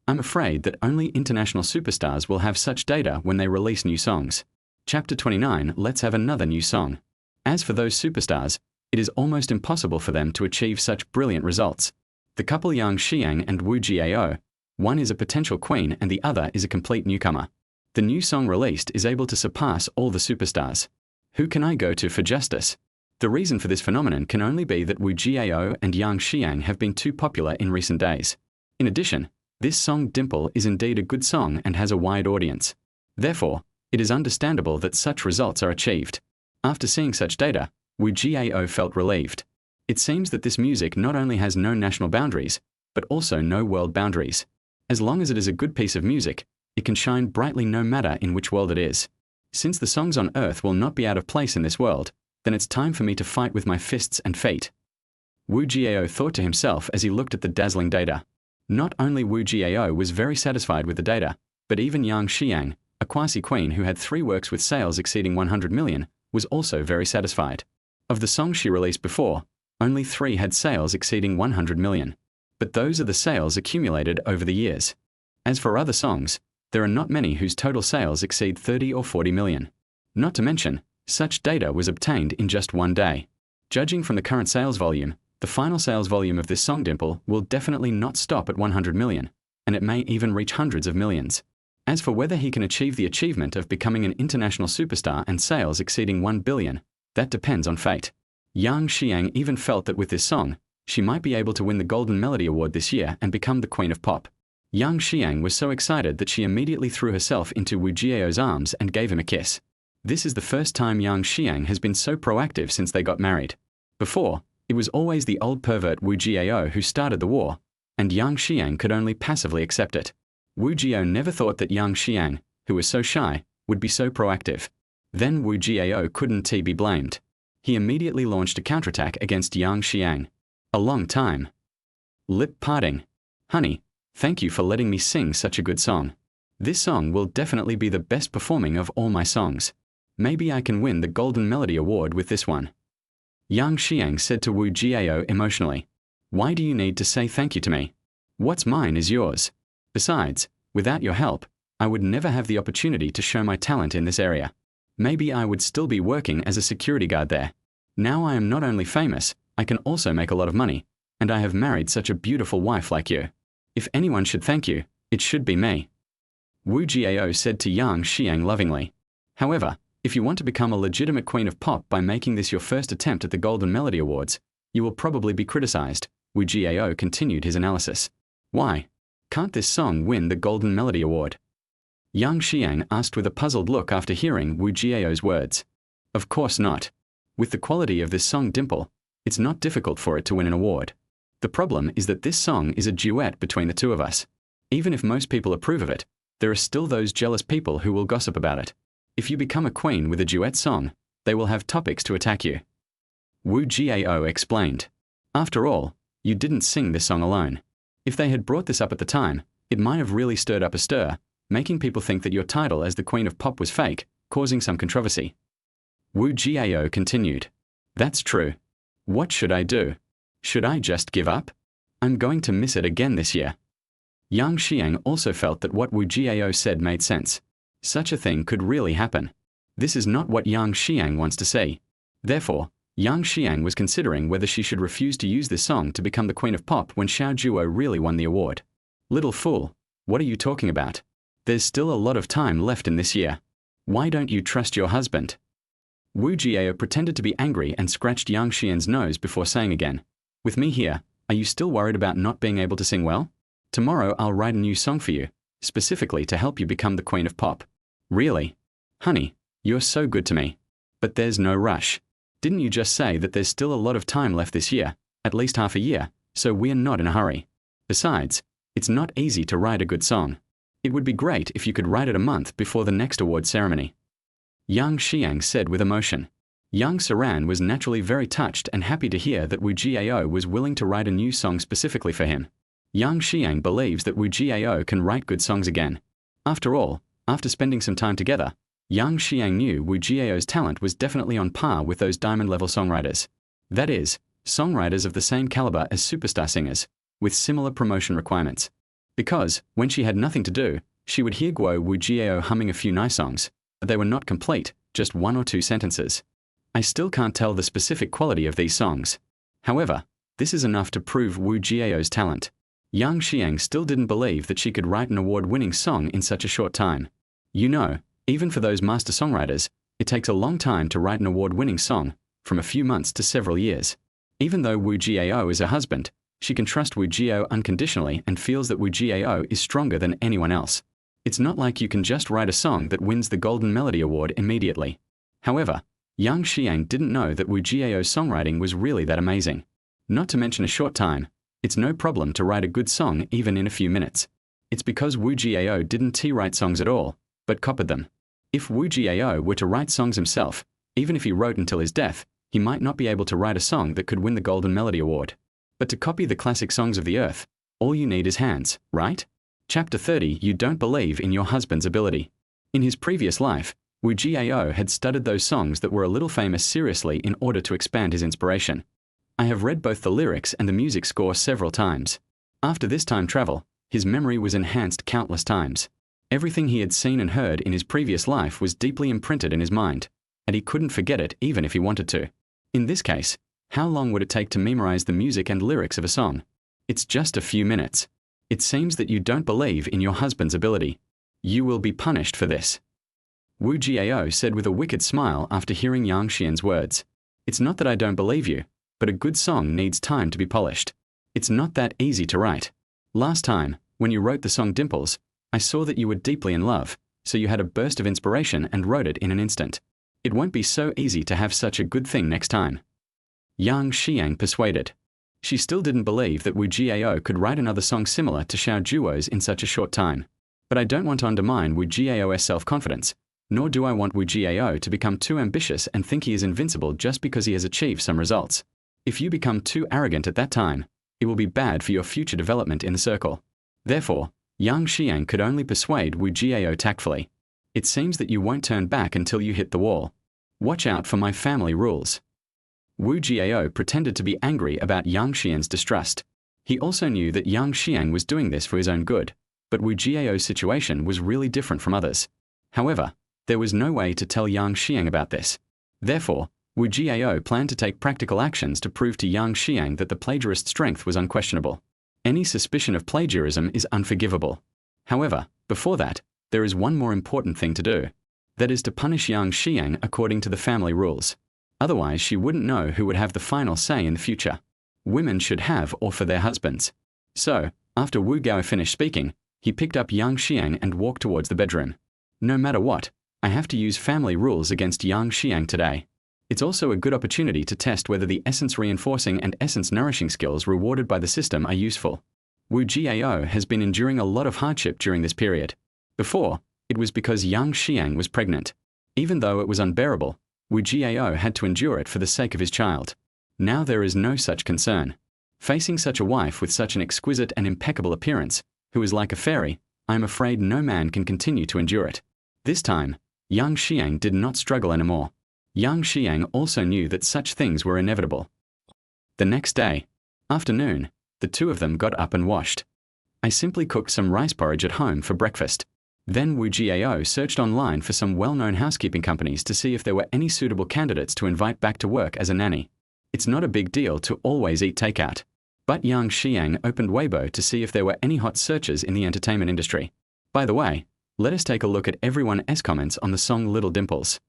I'm afraid that only international superstars will have such data when they release new songs. Chapter 29, let's have another new song. As for those superstars, it is almost impossible for them to achieve such brilliant results. The couple Yang Xiang and Wu Jiao, one is a potential queen and the other is a complete newcomer. The new song released is able to surpass all the superstars. Who can I go to for justice? The reason for this phenomenon can only be that Wu Jiao and Yang Xiang have been too popular in recent days. In addition, this song Dimple is indeed a good song and has a wide audience. Therefore, it is understandable that such results are achieved. After seeing such data, Wu Jiao felt relieved. It seems that this music not only has no national boundaries, but also no world boundaries. As long as it is a good piece of music, it can shine brightly no matter in which world it is. Since the songs on Earth will not be out of place in this world, then it's time for me to fight with my fists and feet. Wu Jiao thought to himself as he looked at the dazzling data. Not only Wu Jiao was very satisfied with the data, but even Yang Xiang, a quasi-queen who had 3 works with sales exceeding 100 million, was also very satisfied. Of the songs she released before, Only 3 had sales exceeding 100 million. But those are the sales accumulated over the years. As for other songs, there are not many whose total sales exceed 30 or 40 million. Not to mention, such data was obtained in just one day. Judging from the current sales volume, the final sales volume of this song Dimple will definitely not stop at 100 million, and it may even reach hundreds of millions. As for whether he can achieve the achievement of becoming an international superstar and sales exceeding 1 billion, that depends on fate. Yang Xiang even felt that with this song, she might be able to win the Golden Melody Award this year and become the Queen of Pop. Yang Xiang was so excited that she immediately threw herself into Wu Jiao's arms and gave him a kiss. This is the first time Yang Xiang has been so proactive since they got married. Before, it was always the old pervert Wu Jiao who started the war, and Yang Xiang could only passively accept it. Wu Jiao never thought that Yang Xiang, who was so shy, would be so proactive. Then Wu Jiao couldn't be blamed. He immediately launched a counterattack against Yang Xiang. A long time. Lip parting. Honey, thank you for letting me sing such a good song. This song will definitely be the best performing of all my songs. Maybe I can win the Golden Melody Award with this one. Yang Xiang said to Wu Jiao emotionally. Why do you need to say thank you to me? What's mine is yours. Besides, without your help, I would never have the opportunity to show my talent in this area. Maybe I would still be working as a security guard there. Now I am not only famous, I can also make a lot of money, and I have married such a beautiful wife like you. If anyone should thank you, it should be me. Wu Jiao said to Yang Xiang lovingly. However, if you want to become a legitimate Queen of Pop by making this your first attempt at the Golden Melody Awards, you will probably be criticized. Wu Jiao continued his analysis. Why? Can't this song win the Golden Melody Award? Yang Xiang asked with a puzzled look after hearing Wu Jiao's words. Of course not. With the quality of this song Dimple, it's not difficult for it to win an award. The problem is that this song is a duet between the two of us. Even if most people approve of it, there are still those jealous people who will gossip about it. If you become a queen with a duet song, they will have topics to attack you. Wu Jiao explained. After all, you didn't sing this song alone. If they had brought this up at the time, it might have really stirred up a stir, making people think that your title as the Queen of Pop was fake, causing some controversy. Wu Jiao continued. That's true. What should I do? Should I just give up? I'm going to miss it again this year. Yang Xiang also felt that what Wu Jiao said made sense. Such a thing could really happen. This is not what Yang Xiang wants to see. Therefore, Yang Xiang was considering whether she should refuse to use this song to become the Queen of Pop when Xiao Zhuo really won the award. Little fool, what are you talking about? There's still a lot of time left in this year. Why don't you trust your husband? Wu Jiao pretended to be angry and scratched Yang Xian's nose before saying again, with me here, are you still worried about not being able to sing well? Tomorrow I'll write a new song for you, specifically to help you become the Queen of Pop. Really? Honey, you're so good to me. But there's no rush. Didn't you just say that there's still a lot of time left this year, at least half a year, so we're not in a hurry. Besides, it's not easy to write a good song. It would be great if you could write it a month before the next award ceremony. Yang Xiang said with emotion. Yang Saran was naturally very touched and happy to hear that Wu Jiao was willing to write a new song specifically for him. Yang Xiang believes that Wu Jiao can write good songs again. After all, after spending some time together, Yang Xiang knew Wu Jiao's talent was definitely on par with those diamond-level songwriters. That is, songwriters of the same caliber as superstar singers, with similar promotion requirements. Because, when she had nothing to do, she would hear Wu Jiao humming a few nice songs, but they were not complete, just 1 or 2 sentences. I still can't tell the specific quality of these songs. However, this is enough to prove Wu Jiao's talent. Yang Xiang still didn't believe that she could write an award-winning song in such a short time. You know, even for those master songwriters, it takes a long time to write an award-winning song, from a few months to several years. Even though Wu Jiao is her husband, she can trust Wu Jiao unconditionally and feels that Wu Jiao is stronger than anyone else. It's not like you can just write a song that wins the Golden Melody Award immediately. However, Yang Xiang didn't know that Wu Jiao's songwriting was really that amazing. Not to mention a short time, it's no problem to write a good song even in a few minutes. It's because Wu Jiao didn't write songs at all, but copied them. If Wu Jiao were to write songs himself, even if he wrote until his death, he might not be able to write a song that could win the Golden Melody Award. But to copy the classic songs of the earth, all you need is hands, right? Chapter 30. You don't believe in your husband's ability. In his previous life, Wu Jiao had studied those songs that were a little famous seriously in order to expand his inspiration. I have read both the lyrics and the music score several times. After this time travel, his memory was enhanced countless times. Everything he had seen and heard in his previous life was deeply imprinted in his mind, and he couldn't forget it even if he wanted to. In this case, how long would it take to memorize the music and lyrics of a song? It's just a few minutes. It seems that you don't believe in your husband's ability. You will be punished for this. Wu Jiao said with a wicked smile after hearing Yang Xian's words. It's not that I don't believe you, but a good song needs time to be polished. It's not that easy to write. Last time, when you wrote the song Dimples, I saw that you were deeply in love, so you had a burst of inspiration and wrote it in an instant. It won't be so easy to have such a good thing next time. Yang Xiang persuaded. She still didn't believe that Wu Jiao could write another song similar to Xiao Zhuo's in such a short time. But I don't want to undermine Wu Jiao's self-confidence, nor do I want Wu Jiao to become too ambitious and think he is invincible just because he has achieved some results. If you become too arrogant at that time, it will be bad for your future development in the circle. Therefore, Yang Xiang could only persuade Wu Jiao tactfully. It seems that you won't turn back until you hit the wall. Watch out for my family rules. Wu Jiao pretended to be angry about Yang Xian's distrust. He also knew that Yang Xiang was doing this for his own good, but Wu Jiao's situation was really different from others. However, there was no way to tell Yang Xiang about this. Therefore, Wu Jiao planned to take practical actions to prove to Yang Xiang that the plagiarist's strength was unquestionable. Any suspicion of plagiarism is unforgivable. However, before that, there is one more important thing to do. That is to punish Yang Xiang according to the family rules. Otherwise, she wouldn't know who would have the final say in the future. Women should have or for their husbands. So, after Wu Gao finished speaking, he picked up Yang Xiang and walked towards the bedroom. No matter what, I have to use family rules against Yang Xiang today. It's also a good opportunity to test whether the essence reinforcing and essence nourishing skills rewarded by the system are useful. Wu Jiao has been enduring a lot of hardship during this period. Before, it was because Yang Xiang was pregnant. Even though it was unbearable, Wu Jiao had to endure it for the sake of his child. Now there is no such concern. Facing such a wife with such an exquisite and impeccable appearance, who is like a fairy, I am afraid no man can continue to endure it. This time, Yang Xiang did not struggle anymore. Yang Xiang also knew that such things were inevitable. The next day, afternoon, the two of them got up and washed. I simply cooked some rice porridge at home for breakfast. Then Wu Jiao searched online for some well-known housekeeping companies to see if there were any suitable candidates to invite back to work as a nanny. It's not a big deal to always eat takeout. But Yang Xiang opened Weibo to see if there were any hot searches in the entertainment industry. By the way, let us take a look at everyone's comments on the song Little Dimples.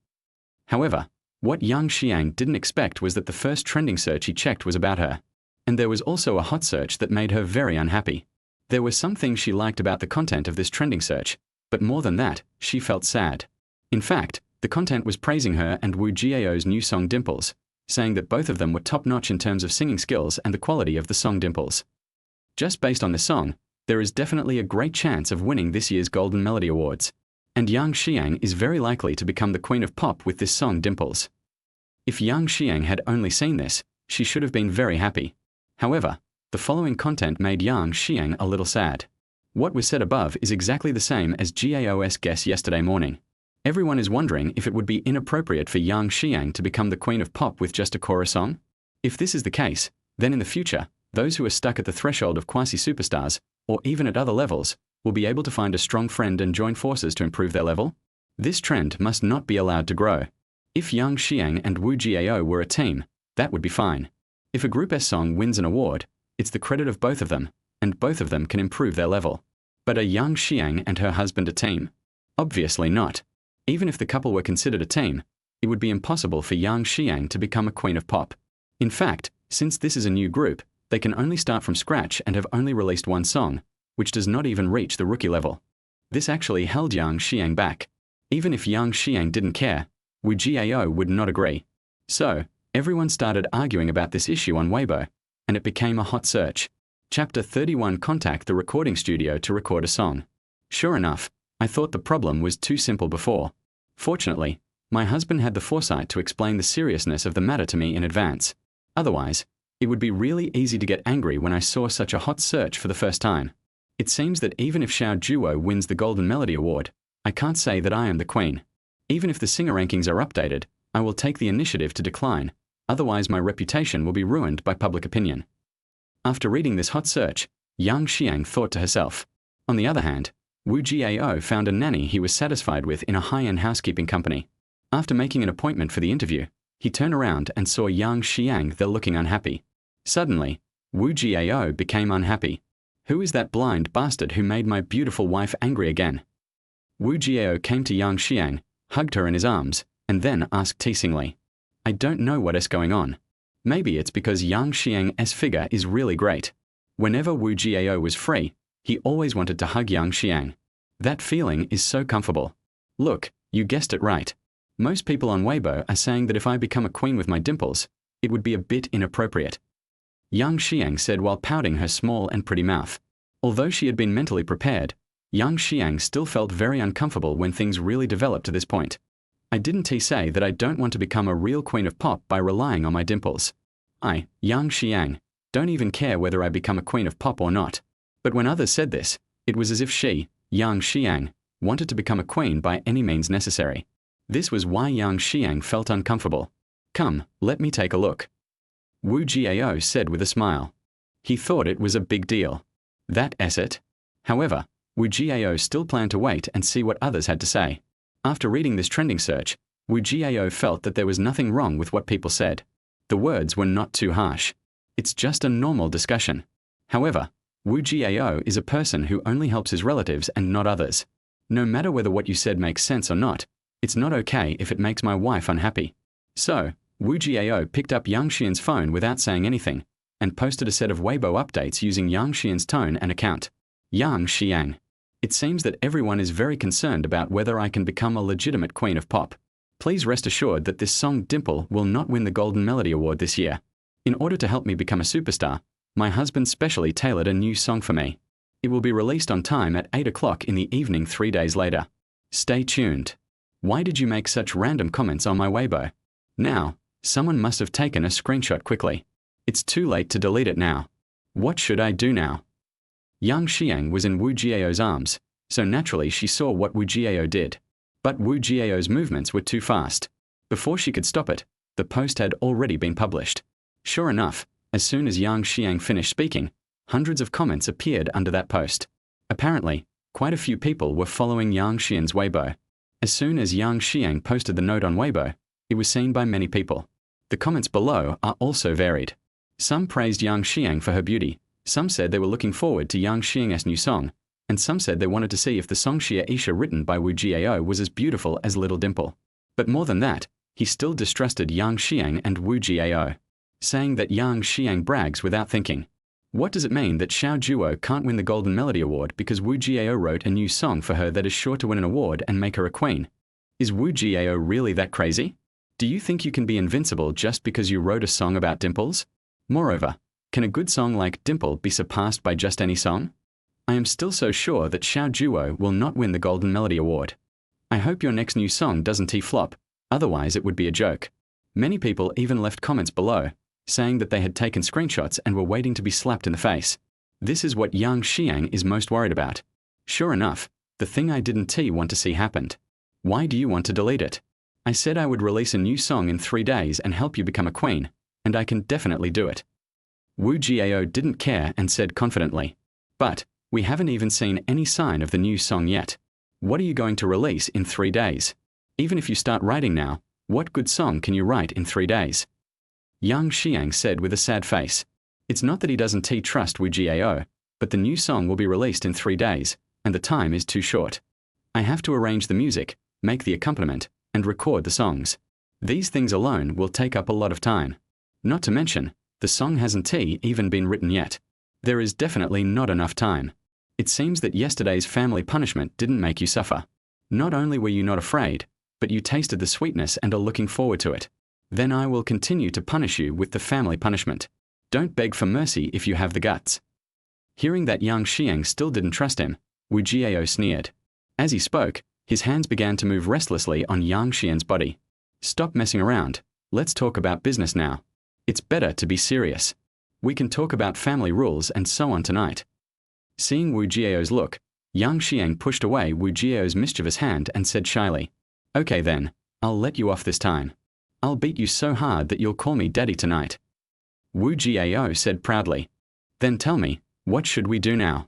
However, what Yang Xiang didn't expect was that the first trending search he checked was about her. And there was also a hot search that made her very unhappy. There were some things she liked about the content of this trending search, but more than that, she felt sad. In fact, the content was praising her and Wu Jiao's new song Dimples, saying that both of them were top-notch in terms of singing skills and the quality of the song Dimples. Just based on the song, there is definitely a great chance of winning this year's Golden Melody Awards. And Yang Xiang is very likely to become the queen of pop with this song Dimples. If Yang Xiang had only seen this, she should have been very happy. However, the following content made Yang Xiang a little sad. What was said above is exactly the same as GAO's guess yesterday morning. Everyone is wondering if it would be inappropriate for Yang Xiang to become the queen of pop with just a chorus song. If this is the case, then in the future, those who are stuck at the threshold of quasi-superstars, or even at other levels, will be able to find a strong friend and join forces to improve their level. This trend must not be allowed to grow. If Yang Xiang and Wu Jiao were a team, that would be fine. If a Group S song wins an award, it's the credit of both of them, and both of them can improve their level. But are Yang Xiang and her husband a team? Obviously not. Even if the couple were considered a team, it would be impossible for Yang Xiang to become a queen of pop. In fact, since this is a new group, they can only start from scratch and have only released one song, which does not even reach the rookie level. This actually held Yang Xiang back. Even if Yang Xiang didn't care, Wu Jiao would not agree. So, everyone started arguing about this issue on Weibo, and it became a hot search. Chapter 31: Contact the recording studio to record a song. Sure enough, I thought the problem was too simple before. Fortunately, my husband had the foresight to explain the seriousness of the matter to me in advance. Otherwise, it would be really easy to get angry when I saw such a hot search for the first time. It seems that even if Xiao Zhuo wins the Golden Melody Award, I can't say that I am the queen. Even if the singer rankings are updated, I will take the initiative to decline, Otherwise my reputation will be ruined by public opinion. After reading this hot search, Yang Xiang thought to herself. On the other hand, Wu Jiao found a nanny he was satisfied with in a high-end housekeeping company. After making an appointment for the interview, he turned around and saw Yang Xiang there looking unhappy. Suddenly, Wu Jiao became unhappy. Who is that blind bastard who made my beautiful wife angry again? Wu Jiao came to Yang Xiang, hugged her in his arms, and then asked teasingly, I don't know what is going on. Maybe it's because Yang Xiang's figure is really great. Whenever Wu Jiao was free, he always wanted to hug Yang Xiang. That feeling is so comfortable. Look, you guessed it right. Most people on Weibo are saying that if I become a queen with my dimples, it would be a bit inappropriate. Yang Xiang said while pouting her small and pretty mouth. Although she had been mentally prepared, Yang Xiang still felt very uncomfortable when things really developed to this point. I didn't say that I don't want to become a real queen of pop by relying on my dimples. I, Yang Xiang, don't even care whether I become a queen of pop or not. But when others said this, it was as if she, Yang Xiang, wanted to become a queen by any means necessary. This was why Yang Xiang felt uncomfortable. Come, let me take a look. Wu Jiao said with a smile. He thought it was a big deal. That's it. However, Wu Jiao still planned to wait and see what others had to say. After reading this trending search, Wu Jiao felt that there was nothing wrong with what people said. The words were not too harsh. It's just a normal discussion. However, Wu Jiao is a person who only helps his relatives and not others. No matter whether what you said makes sense or not, it's not okay if it makes my wife unhappy. So, Wu Jiao picked up Yang Xian's phone without saying anything, and posted a set of Weibo updates using Yang Xian's tone and account. Yang Xiang. It seems that everyone is very concerned about whether I can become a legitimate queen of pop. Please rest assured that this song Dimple will not win the Golden Melody Award this year. In order to help me become a superstar, my husband specially tailored a new song for me. It will be released on time at 8 o'clock in the evening 3 days later. Stay tuned. Why did you make such random comments on my Weibo? Now, someone must have taken a screenshot quickly. It's too late to delete it now. What should I do now? Yang Xiang was in Wu Jiao's arms, so naturally she saw what Wu Jiao did. But Wu Jiao's movements were too fast. Before she could stop it, the post had already been published. Sure enough, as soon as Yang Xiang finished speaking, hundreds of comments appeared under that post. Apparently, quite a few people were following Yang Xian's Weibo. As soon as Yang Xiang posted the note on Weibo, it was seen by many people. The comments below are also varied. Some praised Yang Xiang for her beauty, some said they were looking forward to Yang Xiang's new song, and some said they wanted to see if the song Xia Isha written by Wu Jiao was as beautiful as Little Dimple. But more than that, he still distrusted Yang Xiang and Wu Jiao, saying that Yang Xiang brags without thinking. What does it mean that Xiao Juo can't win the Golden Melody Award because Wu Jiao wrote a new song for her that is sure to win an award and make her a queen? Is Wu Jiao really that crazy? Do you think you can be invincible just because you wrote a song about dimples? Moreover, can a good song like Dimple be surpassed by just any song? I am still so sure that Xiao Juo will not win the Golden Melody Award. I hope your next new song doesn't flop, otherwise it would be a joke. Many people even left comments below, saying that they had taken screenshots and were waiting to be slapped in the face. This is what Yang Xiang is most worried about. Sure enough, the thing I didn't want to see happened. Why do you want to delete it? I said I would release a new song in 3 days and help you become a queen, and I can definitely do it. Wu Jiao didn't care and said confidently, but we haven't even seen any sign of the new song yet. What are you going to release in 3 days? Even if you start writing now, what good song can you write in 3 days? Yang Xiang said with a sad face. It's not that he doesn't trust Wu Jiao, but the new song will be released in 3 days, and the time is too short. I have to arrange the music, make the accompaniment, and record the songs. These things alone will take up a lot of time. Not to mention, the song hasn't even been written yet. There is definitely not enough time. It seems that yesterday's family punishment didn't make you suffer. Not only were you not afraid, but you tasted the sweetness and are looking forward to it. Then I will continue to punish you with the family punishment. Don't beg for mercy if you have the guts. Hearing that Yang Xiang still didn't trust him, Wu Jiao sneered. As he spoke, his hands began to move restlessly on Yang Xian's body. Stop messing around. Let's talk about business now. It's better to be serious. We can talk about family rules and so on tonight. Seeing Wu Jiao's look, Yang Xiang pushed away Wu Jiao's mischievous hand and said shyly, Okay then, I'll let you off this time. I'll beat you so hard that you'll call me daddy tonight. Wu Jiao said proudly. Then tell me, what should we do now?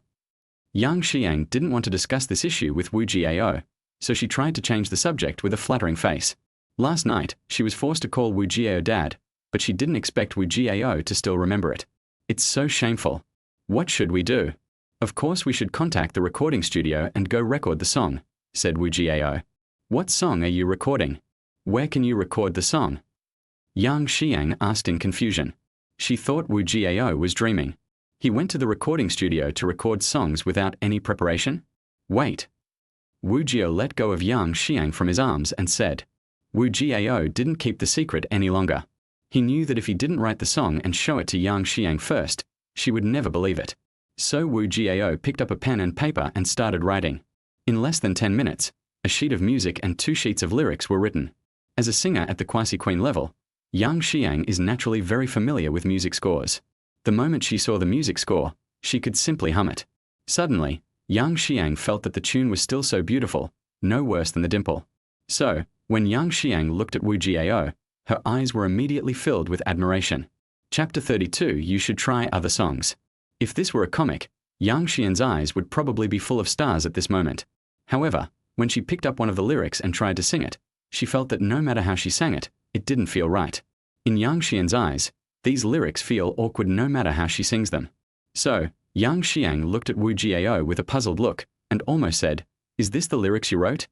Yang Xiang didn't want to discuss this issue with Wu Jiao, so she tried to change the subject with a flattering face. Last night, she was forced to call Wu Jiao dad, but she didn't expect Wu Jiao to still remember it. It's so shameful. What should we do? Of course we should contact the recording studio and go record the song, said Wu Jiao. What song are you recording? Where can you record the song? Yang Xiang asked in confusion. She thought Wu Jiao was dreaming. He went to the recording studio to record songs without any preparation? Wait. Wu Jiao let go of Yang Xiang from his arms and said. Wu Jiao didn't keep the secret any longer. He knew that if he didn't write the song and show it to Yang Xiang first, she would never believe it. So Wu Jiao picked up a pen and paper and started writing. In less than 10 minutes, a sheet of music and 2 sheets of lyrics were written. As a singer at the quasi-queen level, Yang Xiang is naturally very familiar with music scores. The moment she saw the music score, she could simply hum it. Suddenly, Yang Xiang felt that the tune was still so beautiful, no worse than the dimple. So, when Yang Xiang looked at Wu Jiao, her eyes were immediately filled with admiration. Chapter 32. You should try other songs. If this were a comic, Yang Xiang's eyes would probably be full of stars at this moment. However, when she picked up one of the lyrics and tried to sing it, she felt that no matter how she sang it, it didn't feel right. In Yang Xiang's eyes, these lyrics feel awkward no matter how she sings them. So, Yang Xiang looked at Wu Jiao with a puzzled look, and almost said, Is this the lyrics you wrote?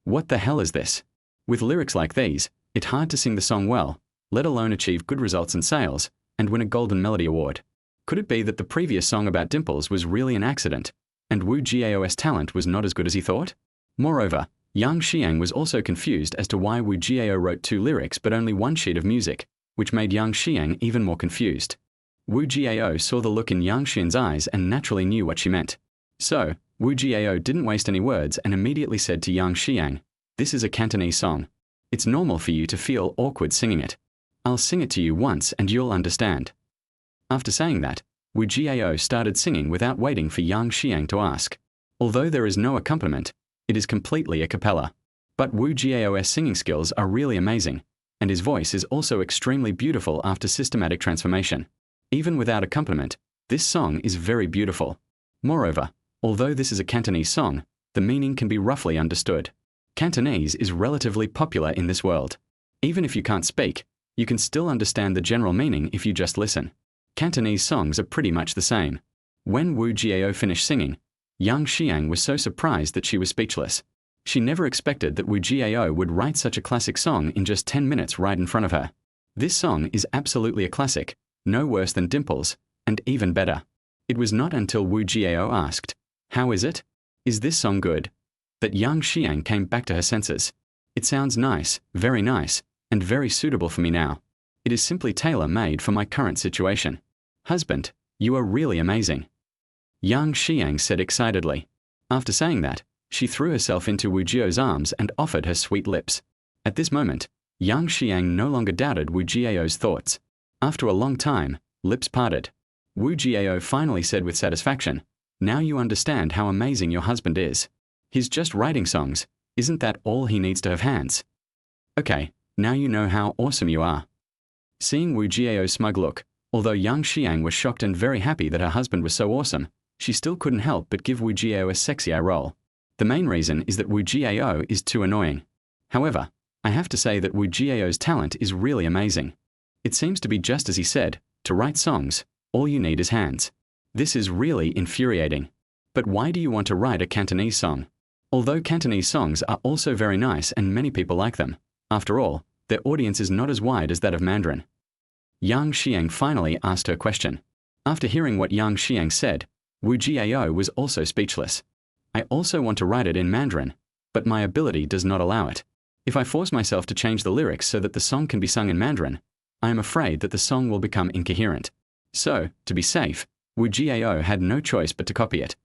What the hell is this? With lyrics like these, it's hard to sing the song well, let alone achieve good results in sales, and win a Golden Melody Award. Could it be that the previous song about dimples was really an accident, and Wu Jiao's talent was not as good as he thought? Moreover, Yang Xiang was also confused as to why Wu Jiao wrote 2 lyrics but only 1 sheet of music, which made Yang Xiang even more confused. Wu Jiao saw the look in Yang Xiang's eyes and naturally knew what she meant. So, Wu Jiao didn't waste any words and immediately said to Yang Xiang, This is a Cantonese song. It's normal for you to feel awkward singing it. I'll sing it to you once and you'll understand. After saying that, Wu Jiao started singing without waiting for Yang Xiang to ask. Although there is no accompaniment, it is completely a cappella. But Wu Jiao's singing skills are really amazing, and his voice is also extremely beautiful after systematic transformation. Even without accompaniment, this song is very beautiful. Moreover, although this is a Cantonese song, the meaning can be roughly understood. Cantonese is relatively popular in this world. Even if you can't speak, you can still understand the general meaning if you just listen. Cantonese songs are pretty much the same. When Wu Jiao finished singing, Yang Xiang was so surprised that she was speechless. She never expected that Wu Jiao would write such a classic song in just 10 minutes right in front of her. This song is absolutely a classic, no worse than Dimples, and even better. It was not until Wu Jiao asked, How is it? Is this song good? That Yang Xiang came back to her senses. It sounds nice, and very suitable for me now. It is simply tailor-made for my current situation. Husband, you are really amazing. Yang Xiang said excitedly. After saying that, she threw herself into Wu Jiao's arms and offered her sweet lips. At this moment, Yang Xiang no longer doubted Wu Jiao's thoughts. After a long time, lips parted. Wu Jiao finally said with satisfaction, Now you understand how amazing your husband is. He's just writing songs. Isn't that all he needs to have hands? Okay, now you know how awesome you are. Seeing Wu Jiao's smug look, although Yang Xiang was shocked and very happy that her husband was so awesome, she still couldn't help but give Wu Jiao a sexy eye roll. The main reason is that Wu Jiao is too annoying. However, I have to say that Wu Jiao's talent is really amazing. It seems to be just as he said, to write songs, all you need is hands. This is really infuriating. But why do you want to write a Cantonese song? Although Cantonese songs are also very nice and many people like them, after all, their audience is not as wide as that of Mandarin. Yang Xiang finally asked her question. After hearing what Yang Xiang said, Wu Jiao was also speechless. I also want to write it in Mandarin, but my ability does not allow it. If I force myself to change the lyrics so that the song can be sung in Mandarin, I am afraid that the song will become incoherent. So, to be safe, Wu Jiao had no choice but to copy it.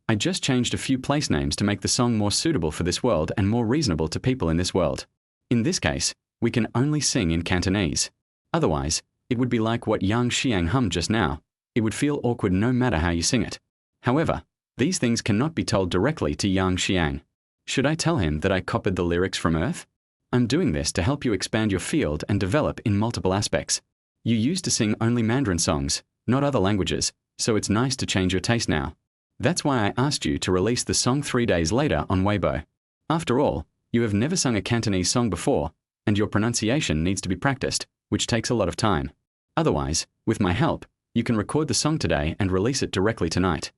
I just changed a few place names to make the song more suitable for this world and more reasonable to people in this world. In this case, we can only sing in Cantonese. Otherwise, it would be like what Yang Xiang hummed just now. It would feel awkward no matter how you sing it. However, these things cannot be told directly to Yang Xiang. Should I tell him that I copied the lyrics from Earth? I'm doing this to help you expand your field and develop in multiple aspects. You used to sing only Mandarin songs, not other languages, so it's nice to change your taste now. That's why I asked you to release the song 3 days later on Weibo. After all, you have never sung a Cantonese song before, and your pronunciation needs to be practiced, which takes a lot of time. Otherwise, with my help, you can record the song today and release it directly tonight.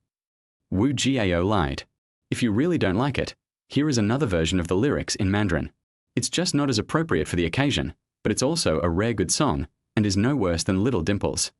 Wu Jiao lied. If you really don't like it, here is another version of the lyrics in Mandarin. It's just not as appropriate for the occasion, but it's also a rare good song, and is no worse than Little Dimples.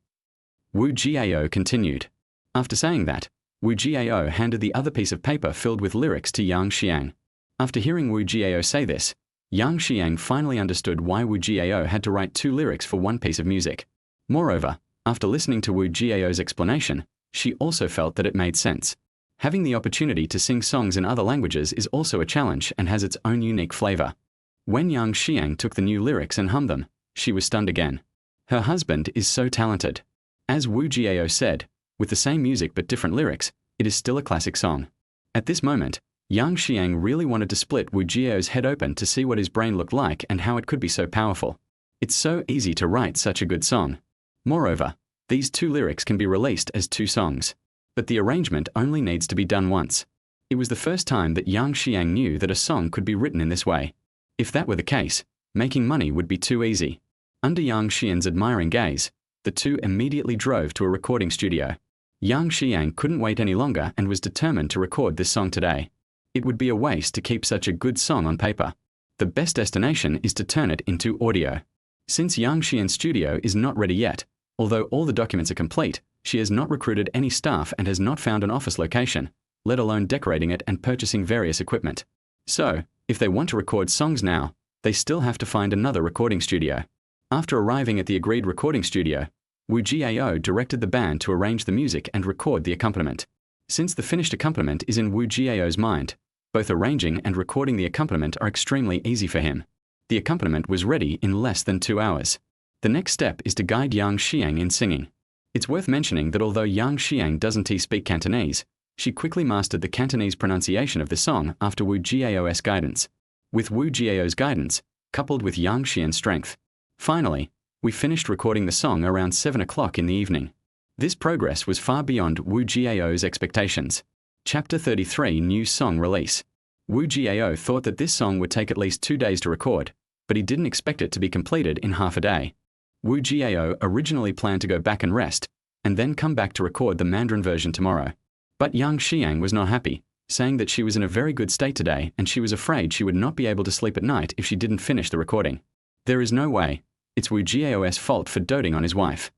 Wu Jiao continued. After saying that, Wu Jiao handed the other piece of paper filled with lyrics to Yang Xiang. After hearing Wu Jiao say this, Yang Xiang finally understood why Wu Jiao had to write 2 lyrics for 1 piece of music. Moreover, after listening to Wu Jiao's explanation, she also felt that it made sense. Having the opportunity to sing songs in other languages is also a challenge and has its own unique flavor. When Yang Xiang took the new lyrics and hummed them, she was stunned again. Her husband is so talented. As Wu Jiao said, with the same music but different lyrics, it is still a classic song. At this moment, Yang Xiang really wanted to split Wu Jiao's head open to see what his brain looked like and how it could be so powerful. It's so easy to write such a good song. Moreover, these 2 lyrics can be released as 2 songs. But the arrangement only needs to be done once. It was the first time that Yang Xiang knew that a song could be written in this way. If that were the case, making money would be too easy. Under Yang Xiang's admiring gaze, the 2 immediately drove to a recording studio. Yang Xiang couldn't wait any longer and was determined to record this song today. It would be a waste to keep such a good song on paper. The best destination is to turn it into audio. Since Yang Xian's studio is not ready yet, although all the documents are complete, she has not recruited any staff and has not found an office location, let alone decorating it and purchasing various equipment. So, if they want to record songs now, they still have to find another recording studio. After arriving at the agreed recording studio, Wu Jiao directed the band to arrange the music and record the accompaniment. Since the finished accompaniment is in Wu Jiao's mind, both arranging and recording the accompaniment are extremely easy for him. The accompaniment was ready in less than 2 hours. The next step is to guide Yang Xiang in singing. It's worth mentioning that although Yang Xiang doesn't speak Cantonese, she quickly mastered the Cantonese pronunciation of the song after Wu Jiao's guidance. With Wu Jiao's guidance, coupled with Yang Xian's strength, finally, we finished recording the song around 7 o'clock in the evening. This progress was far beyond Wu Jiao's expectations. Chapter 33 New Song Release. Wu Jiao thought that this song would take at least 2 days to record, but he didn't expect it to be completed in half a day. Wu Jiao originally planned to go back and rest, and then come back to record the Mandarin version tomorrow. But Yang Xiang was not happy, saying that she was in a very good state today and she was afraid she would not be able to sleep at night if she didn't finish the recording. There is no way. It's Wu Jiao's fault for doting on his wife.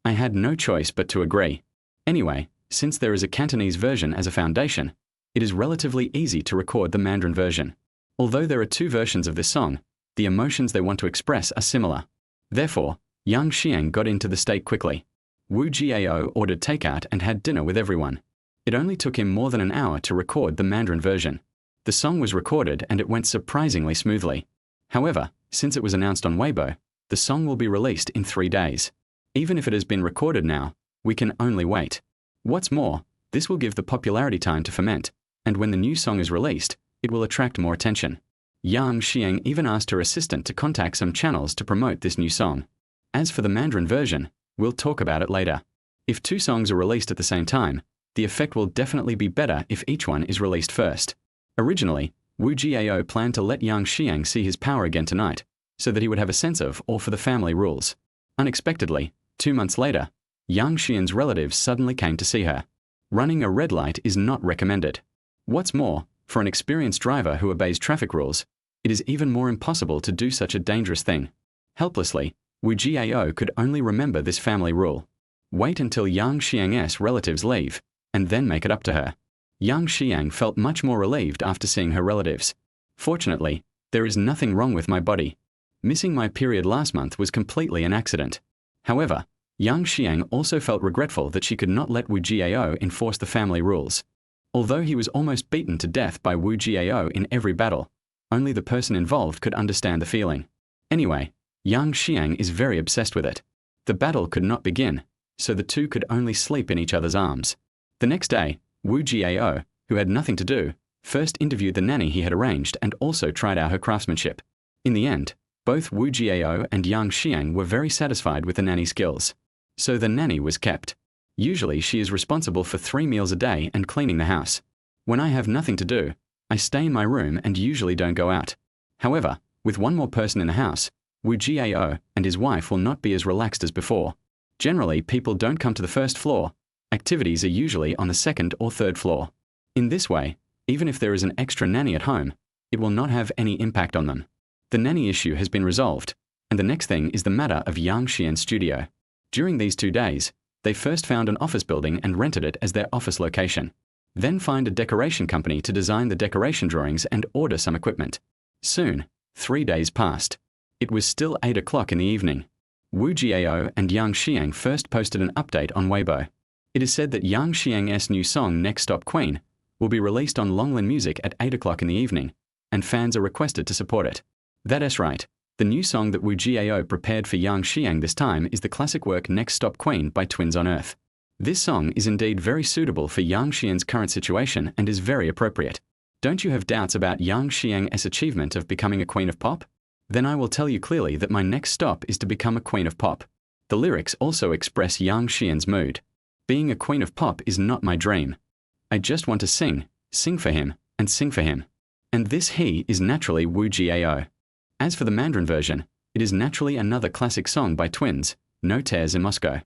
I had no choice but to agree. Anyway, since there is a Cantonese version as a foundation, it is relatively easy to record the Mandarin version. Although there are 2 versions of this song, the emotions they want to express are similar. Therefore, Yang Xiang got into the state quickly. Wu Jiao ordered takeout and had dinner with everyone. It only took him more than an hour to record the Mandarin version. The song was recorded and it went surprisingly smoothly. However, since it was announced on Weibo, the song will be released in 3 days. Even if it has been recorded now, we can only wait. What's more, this will give the popularity time to ferment, and when the new song is released, it will attract more attention. Yang Xiang even asked her assistant to contact some channels to promote this new song. As for the Mandarin version, we'll talk about it later. If 2 songs are released at the same time, the effect will definitely be better if each one is released first. Originally, Wu Jiao planned to let Yang Xiang see his power again tonight, so that he would have a sense of all for the family rules. Unexpectedly, 2 months later, Yang Xian's relatives suddenly came to see her. Running a red light is not recommended. What's more, for an experienced driver who obeys traffic rules, it is even more impossible to do such a dangerous thing. Helplessly, Wu Jiao could only remember this family rule. Wait until Yang Xiang's relatives leave, and then make it up to her. Yang Xiang felt much more relieved after seeing her relatives. Fortunately, there is nothing wrong with my body. Missing my period last month was completely an accident. However, Yang Xiang also felt regretful that she could not let Wu Jiao enforce the family rules. Although he was almost beaten to death by Wu Jiao in every battle, only the person involved could understand the feeling. Anyway, Yang Xiang is very obsessed with it. The battle could not begin, so the 2 could only sleep in each other's arms. The next day, Wu Jiao, who had nothing to do, first interviewed the nanny he had arranged and also tried out her craftsmanship. In the end, both Wu Jiao and Yang Xiang were very satisfied with the nanny skills. So the nanny was kept. Usually she is responsible for 3 meals a day and cleaning the house. When I have nothing to do, I stay in my room and usually don't go out. However, with one more person in the house, Wu Jiao and his wife will not be as relaxed as before. Generally, people don't come to the first floor. Activities are usually on the second or third floor. In this way, even if there is an extra nanny at home, it will not have any impact on them. The nanny issue has been resolved, and the next thing is the matter of Yang Xian's studio. During these 2 days, they first found an office building and rented it as their office location. Then find a decoration company to design the decoration drawings and order some equipment. Soon, 3 days passed. It was still 8 o'clock in the evening. Wu Jiao and Yang Xiang first posted an update on Weibo. It is said that Yang Xiang's new song Next Stop Queen will be released on Longlin Music at 8 o'clock in the evening, and fans are requested to support it. That is right. The new song that Wu Jiao prepared for Yang Xiang this time is the classic work Next Stop Queen by Twins on Earth. This song is indeed very suitable for Yang Xian's current situation and is very appropriate. Don't you have doubts about Yang Xiang's achievement of becoming a queen of pop? Then I will tell you clearly that my next stop is to become a queen of pop. The lyrics also express Yang Xian's mood. Being a queen of pop is not my dream. I just want to sing for him, and sing for him. And this he is naturally Wu Jiao. As for the Mandarin version, it is naturally another classic song by Twins, No Tears in Moscow.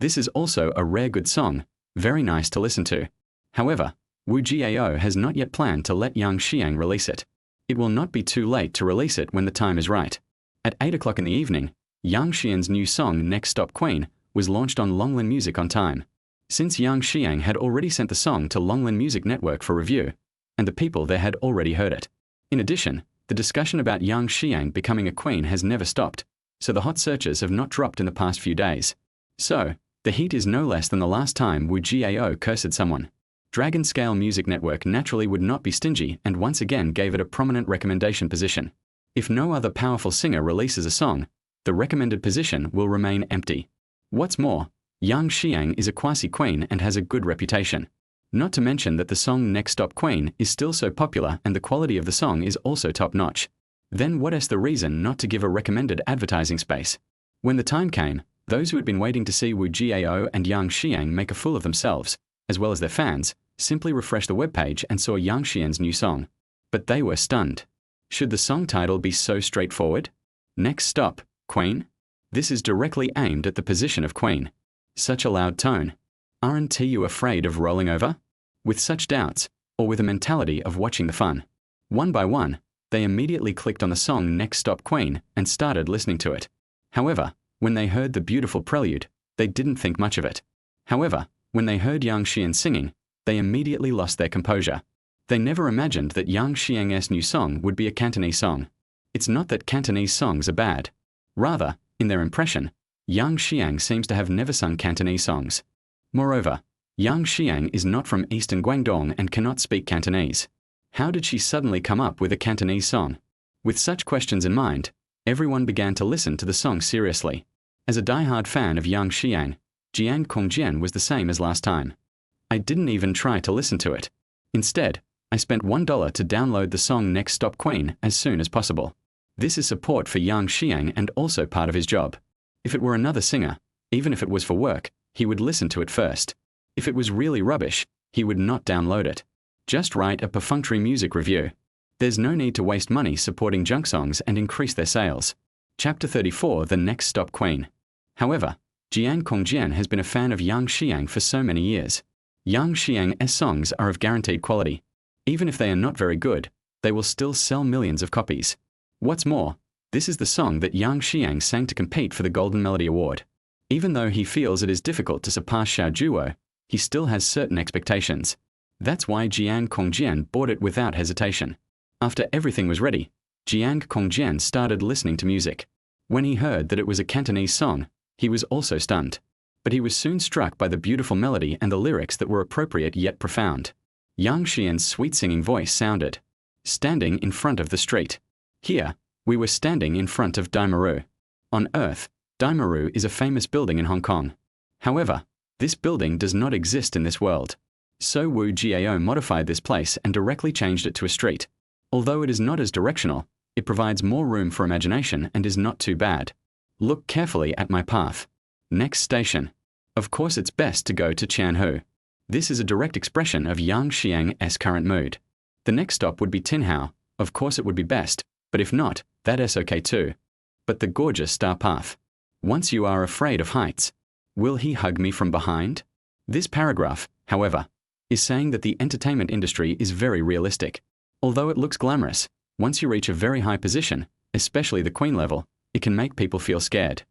This is also a rare good song, very nice to listen to. However, Wu Jiao has not yet planned to let Yang Xiang release it. It will not be too late to release it when the time is right. At 8 o'clock in the evening, Yang Xian's new song Next Stop Queen was launched on Longlin Music on time. Since Yang Xiang had already sent the song to Longlin Music Network for review, and the people there had already heard it. In addition, the discussion about Yang Xiang becoming a queen has never stopped, so the hot searches have not dropped in the past few days. So, the heat is no less than the last time Wu Jiao cursed someone. Dragon Scale Music Network naturally would not be stingy and once again gave it a prominent recommendation position. If no other powerful singer releases a song, the recommended position will remain empty. What's more, Yang Xiang is a quasi-queen and has a good reputation. Not to mention that the song Next Stop Queen is still so popular and the quality of the song is also top-notch. Then what is the reason not to give a recommended advertising space? When the time came, those who had been waiting to see Wu Jiao and Yang Xiang make a fool of themselves, as well as their fans, simply refreshed the webpage and saw Yang Xian's new song. But they were stunned. Should the song title be so straightforward? Next Stop, Queen? This is directly aimed at the position of queen. Such a loud tone. Aren't you afraid of rolling over? With such doubts, or with a mentality of watching the fun. One by one, they immediately clicked on the song Next Stop Queen and started listening to it. However, when they heard the beautiful prelude, they didn't think much of it. However, when they heard Yang Xian singing, they immediately lost their composure. They never imagined that Yang Xiang's new song would be a Cantonese song. It's not that Cantonese songs are bad. Rather, in their impression, Yang Xiang seems to have never sung Cantonese songs. Moreover, Yang Xiang is not from eastern Guangdong and cannot speak Cantonese. How did she suddenly come up with a Cantonese song? With such questions in mind, everyone began to listen to the song seriously. As a die-hard fan of Yang Xiang, Jiang Kongjian was the same as last time. I didn't even try to listen to it. Instead, I spent $1 to download the song Next Stop Queen as soon as possible. This is support for Yang Xiang and also part of his job. If it were another singer, even if it was for work, he would listen to it first. If it was really rubbish, he would not download it. Just write a perfunctory music review. There's no need to waste money supporting junk songs and increase their sales. Chapter 34, The Next Stop Queen. However, Jiang Kongjian has been a fan of Yang Xiang for so many years. Yang Xiang's songs are of guaranteed quality. Even if they are not very good, they will still sell millions of copies. What's more, this is the song that Yang Xiang sang to compete for the Golden Melody Award. Even though he feels it is difficult to surpass Xiao Juo, he still has certain expectations. That's why Jiang Kongjian bought it without hesitation. After everything was ready, Jiang Kongjian started listening to music. When he heard that it was a Cantonese song, he was also stunned. But he was soon struck by the beautiful melody and the lyrics that were appropriate yet profound. Yang Xian's sweet singing voice sounded. Standing in front of the street. Here, we were standing in front of Daimaru. On Earth, Daimaru is a famous building in Hong Kong. However, this building does not exist in this world. So Wu Jiao modified this place and directly changed it to a street. Although it is not as directional, It provides more room for imagination and is not too bad. Look carefully at my path. Next station. Of course it's best to go to Tianhu. This is a direct expression of Yang Xiang's current mood. The next stop would be Tinhao. Of course it would be best, but if not, that's okay too. But the gorgeous star path. Once you are afraid of heights, will he hug me from behind? This paragraph, however, is saying that the entertainment industry is very realistic. Although it looks glamorous, once you reach a very high position, especially the queen level, it can make people feel scared.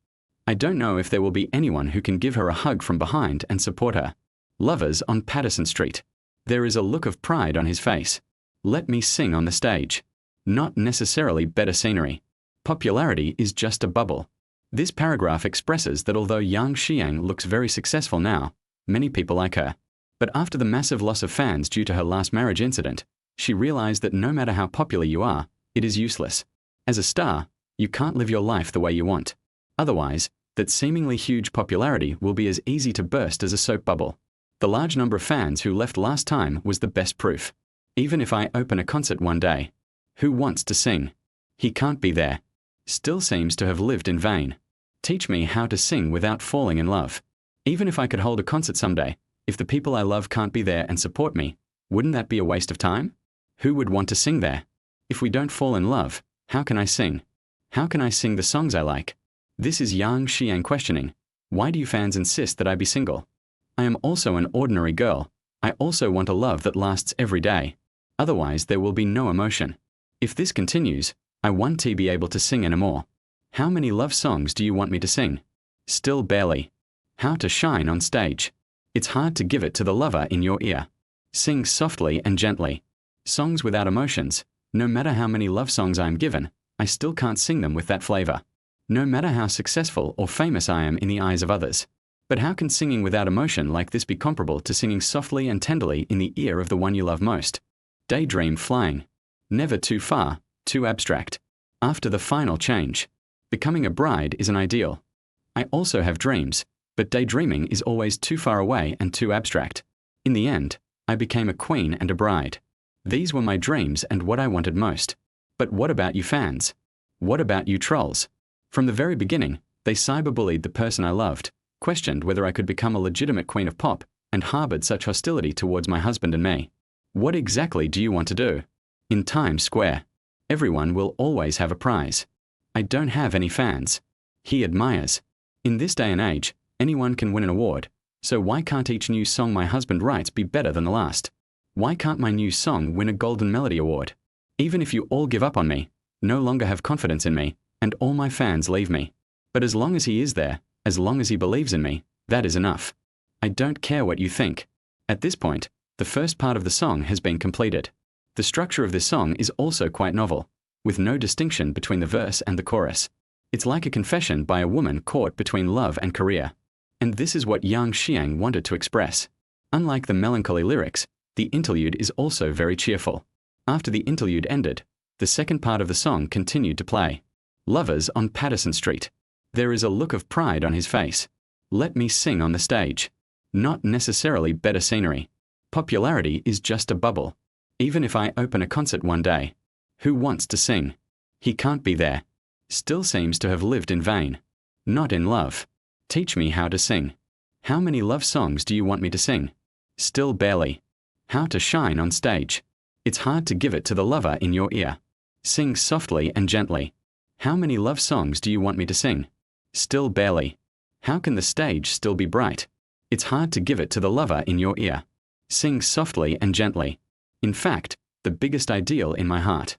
I don't know if there will be anyone who can give her a hug from behind and support her. Lovers on Patterson Street. There is a look of pride on his face. Let me sing on the stage. Not necessarily better scenery. Popularity is just a bubble. This paragraph expresses that although Yang Xiang looks very successful now, many people like her. But after the massive loss of fans due to her last marriage incident, she realized that no matter how popular you are, it is useless. As a star, you can't live your life the way you want. Otherwise, that seemingly huge popularity will be as easy to burst as a soap bubble. The large number of fans who left last time was the best proof. Even if I open a concert one day, who wants to sing? He can't be there. Still seems to have lived in vain. Teach me how to sing without falling in love. Even if I could hold a concert someday, if the people I love can't be there and support me, wouldn't that be a waste of time? Who would want to sing there? If we don't fall in love, how can I sing? How can I sing the songs I like? This is Yang Xiang questioning. Why do you fans insist that I be single? I am also an ordinary girl. I also want a love that lasts every day. Otherwise, there will be no emotion. If this continues, I won't be able to sing anymore. How many love songs do you want me to sing? Still barely. How to shine on stage. It's hard to give it to the lover in your ear. Sing softly and gently. Songs without emotions. No matter how many love songs I am given, I still can't sing them with that flavor. No matter how successful or famous I am in the eyes of others. But how can singing without emotion like this be comparable to singing softly and tenderly in the ear of the one you love most? Daydream flying. Never too far, too abstract. After the final change. Becoming a bride is an ideal. I also have dreams, but daydreaming is always too far away and too abstract. In the end, I became a queen and a bride. These were my dreams and what I wanted most. But what about you fans? What about you trolls? From the very beginning, they cyberbullied the person I loved, questioned whether I could become a legitimate queen of pop, and harbored such hostility towards my husband and me. What exactly do you want to do? In Times Square. Everyone will always have a prize. I don't have any fans. He admires. In this day and age, anyone can win an award, so why can't each new song my husband writes be better than the last? Why can't my new song win a Golden Melody Award? Even if you all give up on me, no longer have confidence in me, and all my fans leave me. But as long as he is there, as long as he believes in me, that is enough. I don't care what you think. At this point, the first part of the song has been completed. The structure of this song is also quite novel, with no distinction between the verse and the chorus. It's like a confession by a woman caught between love and career. And this is what Yang Xiang wanted to express. Unlike the melancholy lyrics, the interlude is also very cheerful. After the interlude ended, the second part of the song continued to play. Lovers on Patterson Street. There is a look of pride on his face. Let me sing on the stage. Not necessarily better scenery. Popularity is just a bubble. Even if I open a concert one day, who wants to sing? He can't be there. Still seems to have lived in vain. Not in love. Teach me how to sing. How many love songs do you want me to sing? Still barely. How to shine on stage. It's hard to give it to the lover in your ear. Sing softly and gently. How many love songs do you want me to sing? Still barely. How can the stage still be bright? It's hard to give it to the lover in your ear. Sing softly and gently. In fact, the biggest ideal in my heart.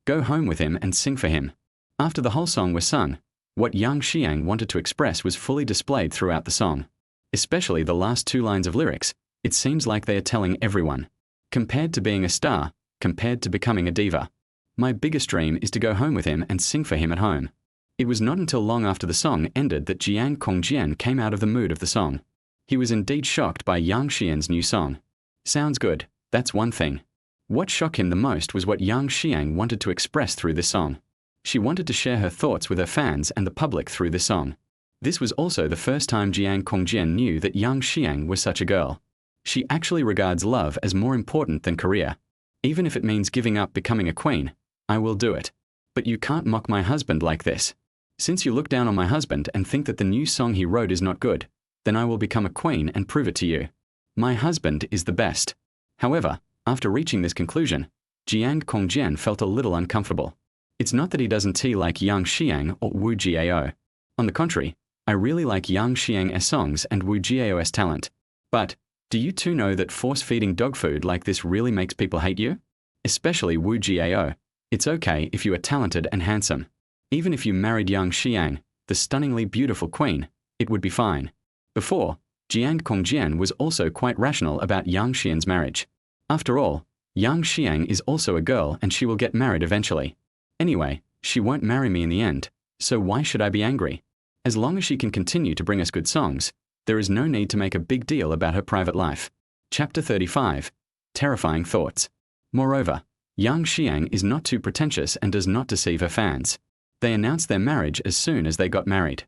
Go home with him and sing for him. After the whole song was sung, what Yang Xiang wanted to express was fully displayed throughout the song. Especially the last two lines of lyrics, it seems like they are telling everyone. Compared to being a star, compared to becoming a diva. My biggest dream is to go home with him and sing for him at home. It was not until long after the song ended that Jiang Kongjian came out of the mood of the song. He was indeed shocked by Yang Xian's new song. Sounds good, that's one thing. What shocked him the most was what Yang Xiang wanted to express through this song. She wanted to share her thoughts with her fans and the public through this song. This was also the first time Jiang Kongjian knew that Yang Xiang was such a girl. She actually regards love as more important than career. Even if it means giving up becoming a queen, I will do it. But But you can't mock my husband like this. Since you look down on my husband and think that the new song he wrote is not good, then I will become a queen and prove it to you. My husband is the best. However, after reaching this conclusion, Jiang Kongjian felt a little uncomfortable. It's not that he doesn't like Yang Xiang or Wu Jiao. On the contrary, I really like Yang Xiang's songs and Wu Jiao's talent. But, do you two know that force-feeding dog food like this really makes people hate you? Especially Wu Jiao. It's okay if you are talented and handsome. Even if you married Yang Xiang, the stunningly beautiful queen, it would be fine. Before, Jiang Kongjian was also quite rational about Yang Xiang's marriage. After all, Yang Xiang is also a girl and she will get married eventually. Anyway, she won't marry me in the end, so why should I be angry? As long as she can continue to bring us good songs, there is no need to make a big deal about her private life. Chapter 35. Terrifying Thoughts. Moreover, Yang Xiang is not too pretentious and does not deceive her fans. They announce their marriage as soon as they got married.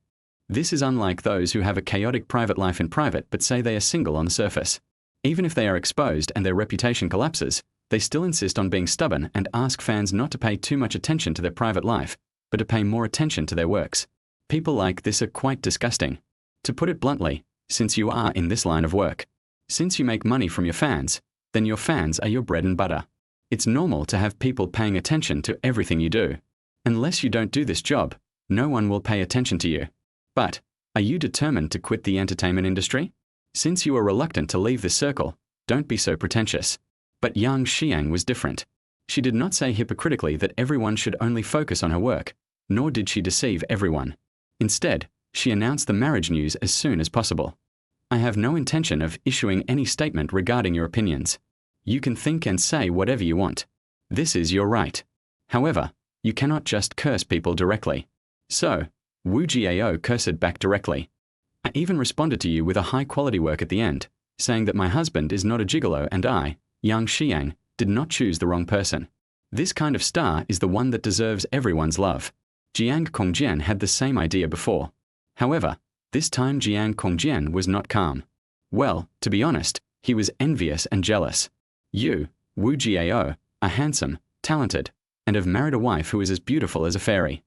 This is unlike those who have a chaotic private life in private but say they are single on the surface. Even if they are exposed and their reputation collapses, they still insist on being stubborn and ask fans not to pay too much attention to their private life, but to pay more attention to their works. People like this are quite disgusting. To put it bluntly, since you are in this line of work, since you make money from your fans, then your fans are your bread and butter. It's normal to have people paying attention to everything you do. Unless you don't do this job, no one will pay attention to you. But, are you determined to quit the entertainment industry? Since you are reluctant to leave this circle, don't be so pretentious. But Yang Xiang was different. She did not say hypocritically that everyone should only focus on her work, nor did she deceive everyone. Instead, she announced the marriage news as soon as possible. I have no intention of issuing any statement regarding your opinions. You can think and say whatever you want. This is your right. However, you cannot just curse people directly. So, Wu Jiao cursed back directly. I even responded to you with a high-quality work at the end, saying that my husband is not a gigolo and I, Yang Xiang, did not choose the wrong person. This kind of star is the one that deserves everyone's love. Jiang Kongjian had the same idea before. However, this time Jiang Kongjian was not calm. Well, to be honest, he was envious and jealous. You, Wu Jiao, are handsome, talented, and have married a wife who is as beautiful as a fairy.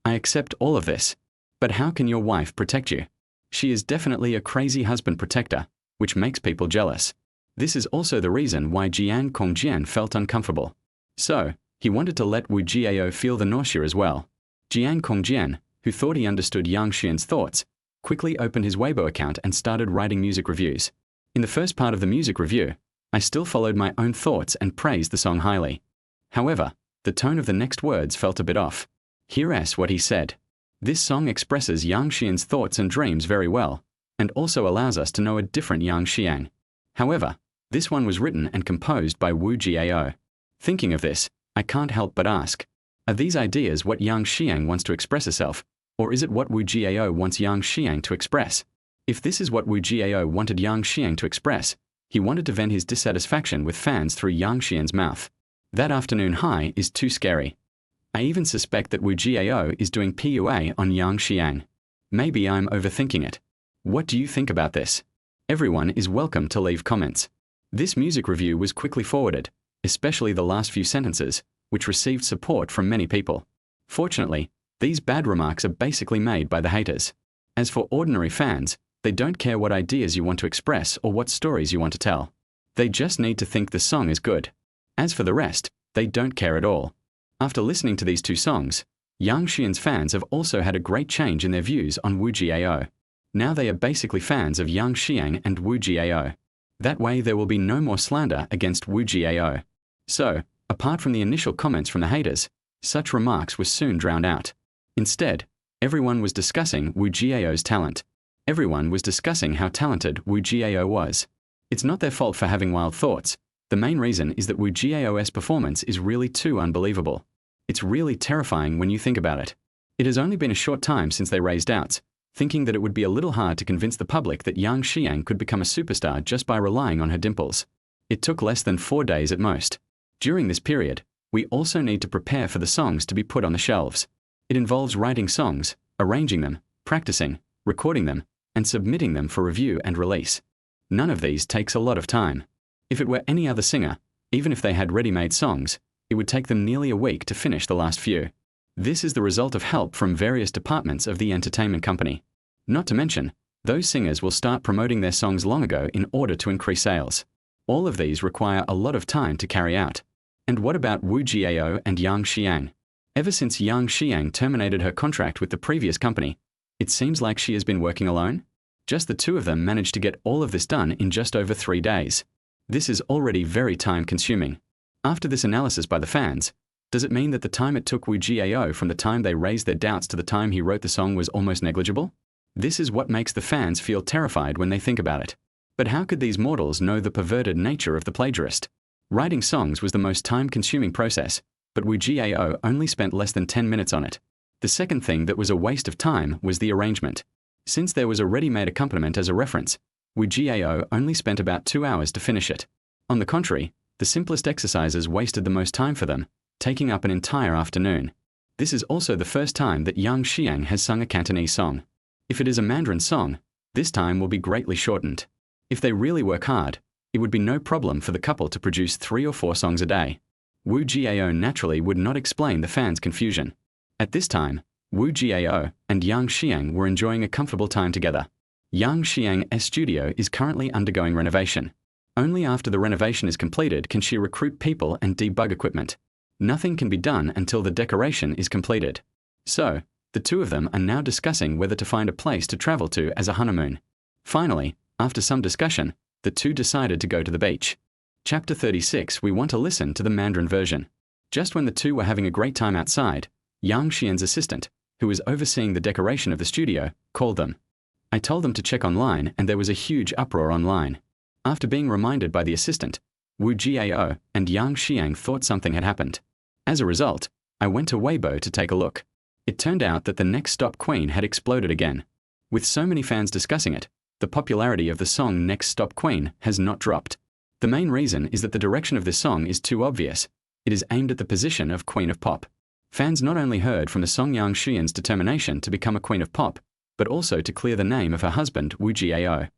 I accept all of this. But how can your wife protect you? She is definitely a crazy husband protector, which makes people jealous. This is also the reason why Jiang Kongjian felt uncomfortable. So, he wanted to let Wu Jiao feel the nausea as well. Jiang Kongjian, who thought he understood Yang Xian's thoughts, quickly opened his Weibo account and started writing music reviews. In the first part of the music review, I still followed my own thoughts and praised the song highly. However, the tone of the next words felt a bit off. Here's what he said. This song expresses Yang Xian's thoughts and dreams very well, and also allows us to know a different Yang Xiang. However, this one was written and composed by Wu Jiao. Thinking of this, I can't help but ask, are these ideas what Yang Xiang wants to express herself, or is it what Wu Jiao wants Yang Xiang to express? If this is what Wu Jiao wanted Yang Xiang to express, he wanted to vent his dissatisfaction with fans through Yang Xian's mouth. That afternoon high is too scary. I even suspect that Wu Jiao is doing PUA on Yang Xiang. Maybe I'm overthinking it. What do you think about this? Everyone is welcome to leave comments. This music review was quickly forwarded, especially the last few sentences, which received support from many people. Fortunately, these bad remarks are basically made by the haters. As for ordinary fans, they don't care what ideas you want to express or what stories you want to tell. They just need to think the song is good. As for the rest, they don't care at all. After listening to these two songs, Yang Xian's fans have also had a great change in their views on Wu Jiao. Now they are basically fans of Yang Xiang and Wu Jiao. That way there will be no more slander against Wu Jiao. So, apart from the initial comments from the haters, such remarks were soon drowned out. Instead, everyone was discussing Wu Jiao's talent. Everyone was discussing how talented Wu Jiao was. It's not their fault for having wild thoughts. The main reason is that Wu Jiao's performance is really too unbelievable. It's really terrifying when you think about it. It has only been a short time since they raised doubts, thinking that it would be a little hard to convince the public that Yang Xiang could become a superstar just by relying on her dimples. It took less than 4 days at most. During this period, we also need to prepare for the songs to be put on the shelves. It involves writing songs, arranging them, practicing, recording them, and submitting them for review and release. None of these takes a lot of time. If it were any other singer, even if they had ready-made songs, it would take them nearly a week to finish the last few. This is the result of help from various departments of the entertainment company. Not to mention, those singers will start promoting their songs long ago in order to increase sales. All of these require a lot of time to carry out. And what about Wu Jiao and Yang Xiang? Ever since Yang Xiang terminated her contract with the previous company, it seems like she has been working alone. Just the two of them managed to get all of this done in just over 3 days. This is already very time-consuming. After this analysis by the fans, does it mean that the time it took Wu Jiao from the time they raised their doubts to the time he wrote the song was almost negligible? This is what makes the fans feel terrified when they think about it. But how could these mortals know the perverted nature of the plagiarist? Writing songs was the most time-consuming process, but Wu Jiao only spent less than 10 minutes on it. The second thing that was a waste of time was the arrangement. Since there was a ready-made accompaniment as a reference, Wu Jiao only spent about 2 hours to finish it. On the contrary, the simplest exercises wasted the most time for them, taking up an entire afternoon. This is also the first time that Yang Xiang has sung a Cantonese song. If it is a Mandarin song, this time will be greatly shortened. If they really work hard, it would be no problem for the couple to produce 3 or 4 songs a day. Wu Jiao naturally would not explain the fans' confusion. At this time, Wu Jiao and Yang Xiang were enjoying a comfortable time together. Yang Xiang's studio is currently undergoing renovation. Only after the renovation is completed can she recruit people and debug equipment. Nothing can be done until the decoration is completed. So, the two of them are now discussing whether to find a place to travel to as a honeymoon. Finally, after some discussion, the two decided to go to the beach. Chapter 36. We want to listen to the Mandarin version. Just when the two were having a great time outside, Yang Xian's assistant, who was overseeing the decoration of the studio, called them. I told them to check online, and there was a huge uproar online. After being reminded by the assistant, Wu Jiao and Yang Xiang thought something had happened. As a result, I went to Weibo to take a look. It turned out that the Next Stop Queen had exploded again. With so many fans discussing it, the popularity of the song Next Stop Queen has not dropped. The main reason is that the direction of this song is too obvious. It is aimed at the position of Queen of Pop. Fans not only heard from the song Yang Xian's determination to become a Queen of Pop, but also to clear the name of her husband, Wu Jiao.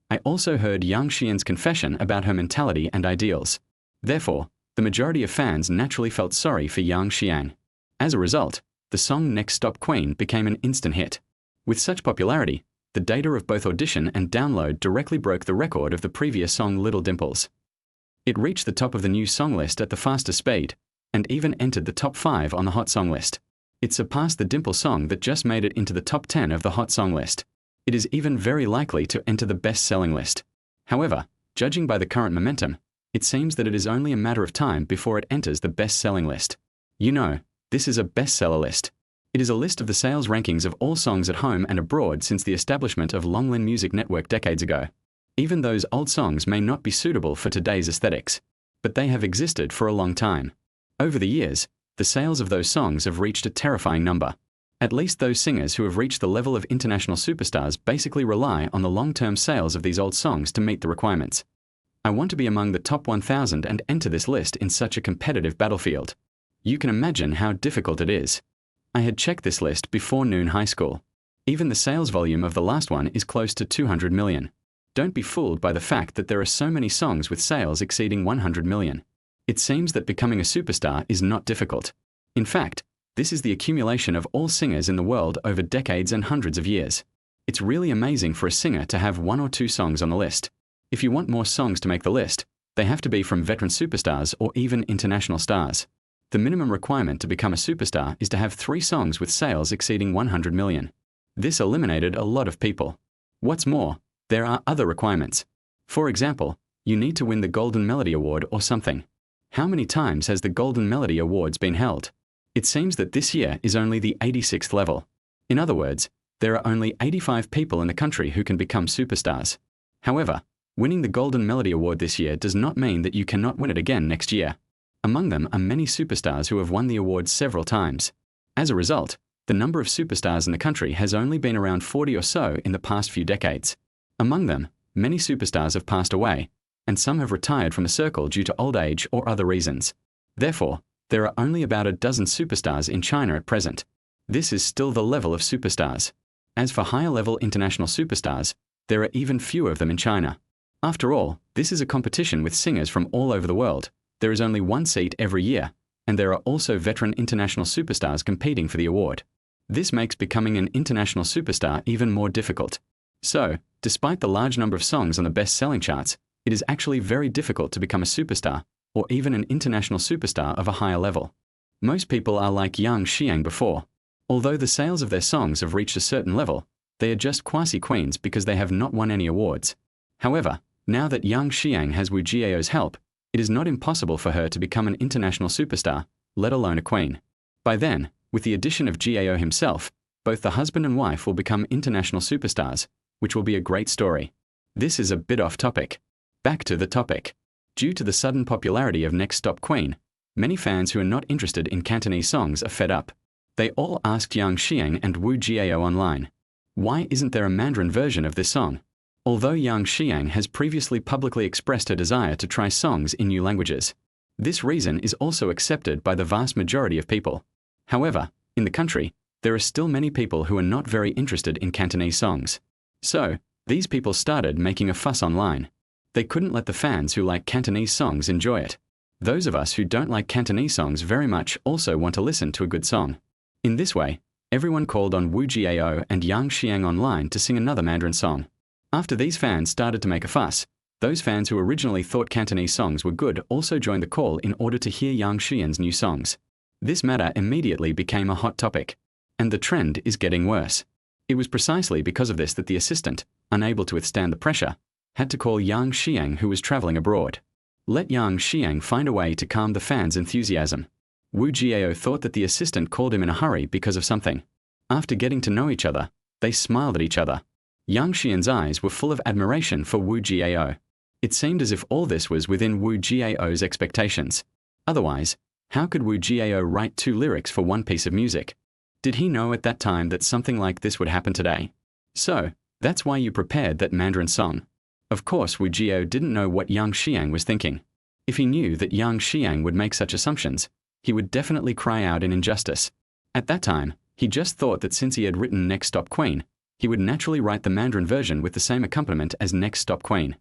I also heard Yang Xian's confession about her mentality and ideals. Therefore, the majority of fans naturally felt sorry for Yang Xiang. As a result, the song Next Stop Queen became an instant hit. With such popularity, the data of both audition and download directly broke the record of the previous song Little Dimples. It reached the top of the new song list at the fastest speed, and even entered the top 5 on the hot song list. It surpassed the Dimple song that just made it into the top 10 of the hot song list. It is even very likely to enter the best-selling list. However, judging by the current momentum, it seems that it is only a matter of time before it enters the best-selling list. You know, this is a bestseller list. It is a list of the sales rankings of all songs at home and abroad since the establishment of Longlin Music Network decades ago. Even those old songs may not be suitable for today's aesthetics, but they have existed for a long time. Over the years, the sales of those songs have reached a terrifying number. At least those singers who have reached the level of international superstars basically rely on the long-term sales of these old songs to meet the requirements. I want to be among the top 1,000 and enter this list in such a competitive battlefield. You can imagine how difficult it is. I had checked this list before Noon High School. Even the sales volume of the last one is close to 200 million. Don't be fooled by the fact that there are so many songs with sales exceeding 100 million. It seems that becoming a superstar is not difficult. In fact, this is the accumulation of all singers in the world over decades and hundreds of years. It's really amazing for a singer to have 1 or 2 songs on the list. If you want more songs to make the list, they have to be from veteran superstars or even international stars. The minimum requirement to become a superstar is to have 3 songs with sales exceeding 100 million. This eliminated a lot of people. What's more, there are other requirements. For example, you need to win the Golden Melody Award or something. How many times has the Golden Melody Awards been held? It seems that this year is only the 86th level. In other words, there are only 85 people in the country who can become superstars. However, winning the Golden Melody Award this year does not mean that you cannot win it again next year. Among them are many superstars who have won the award several times. As a result, the number of superstars in the country has only been around 40 or so in the past few decades. Among them, many superstars have passed away, and some have retired from the circle due to old age or other reasons. Therefore, there are only about a dozen superstars in China at present. This is still the level of superstars. As for higher-level international superstars, there are even fewer of them in China. After all, this is a competition with singers from all over the world. There is only 1 seat every year, and there are also veteran international superstars competing for the award. This makes becoming an international superstar even more difficult. So, despite the large number of songs on the best-selling charts, it is actually very difficult to become a superstar, or even an international superstar of a higher level. Most people are like Yang Xiang before. Although the sales of their songs have reached a certain level, they are just quasi-queens because they have not won any awards. However, now that Yang Xiang has Wu Jiao's help, it is not impossible for her to become an international superstar, let alone a queen. By then, with the addition of Jiao himself, both the husband and wife will become international superstars, which will be a great story. This is a bit off topic. Back to the topic. Due to the sudden popularity of Next Stop Queen, many fans who are not interested in Cantonese songs are fed up. They all asked Yang Xiang and Wu Jiao online, why isn't there a Mandarin version of this song? Although Yang Xiang has previously publicly expressed her desire to try songs in new languages, this reason is also accepted by the vast majority of people. However, in the country, there are still many people who are not very interested in Cantonese songs. So, these people started making a fuss online. They couldn't let the fans who like Cantonese songs enjoy it. Those of us who don't like Cantonese songs very much also want to listen to a good song. In this way, everyone called on Wu Jiao and Yang Xiang online to sing another Mandarin song. After these fans started to make a fuss, those fans who originally thought Cantonese songs were good also joined the call in order to hear Yang Xiang's new songs. This matter immediately became a hot topic. And the trend is getting worse. It was precisely because of this that the assistant, unable to withstand the pressure, had to call Yang Xiang, who was traveling abroad. Let Yang Xiang find a way to calm the fans' enthusiasm. Wu Jiao thought that the assistant called him in a hurry because of something. After getting to know each other, they smiled at each other. Yang Xian's eyes were full of admiration for Wu Jiao. It seemed as if all this was within Wu Jiao's expectations. Otherwise, how could Wu Jiao write 2 lyrics for one piece of music? Did he know at that time that something like this would happen today? So, that's why you prepared that Mandarin song. Of course, Wu Jiao didn't know what Yang Xiang was thinking. If he knew that Yang Xiang would make such assumptions, he would definitely cry out in injustice. At that time, he just thought that since he had written Next Stop Queen, he would naturally write the Mandarin version with the same accompaniment as Next Stop Queen.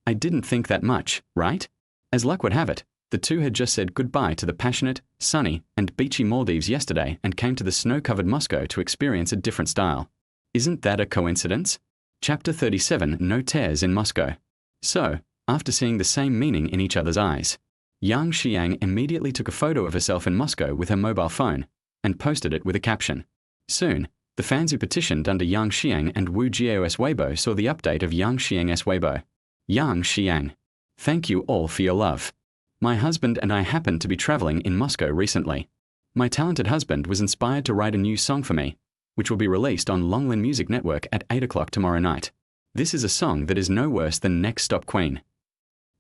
I didn't think that much, right? As luck would have it, the two had just said goodbye to the passionate, sunny, and beachy Maldives yesterday and came to the snow-covered Moscow to experience a different style. Isn't that a coincidence? Chapter 37, No Tears in Moscow. So, after seeing the same meaning in each other's eyes, Yang Xiang immediately took a photo of herself in Moscow with her mobile phone and posted it with a caption. Soon, the fans who petitioned under Yang Xiang and Wu Jiao's Weibo saw the update of Yang Xiang's Weibo. Yang Xiang. Thank you all for your love. My husband and I happened to be traveling in Moscow recently. My talented husband was inspired to write a new song for me, which will be released on Longlin Music Network at 8 o'clock tomorrow night. This is a song that is no worse than Next Stop Queen.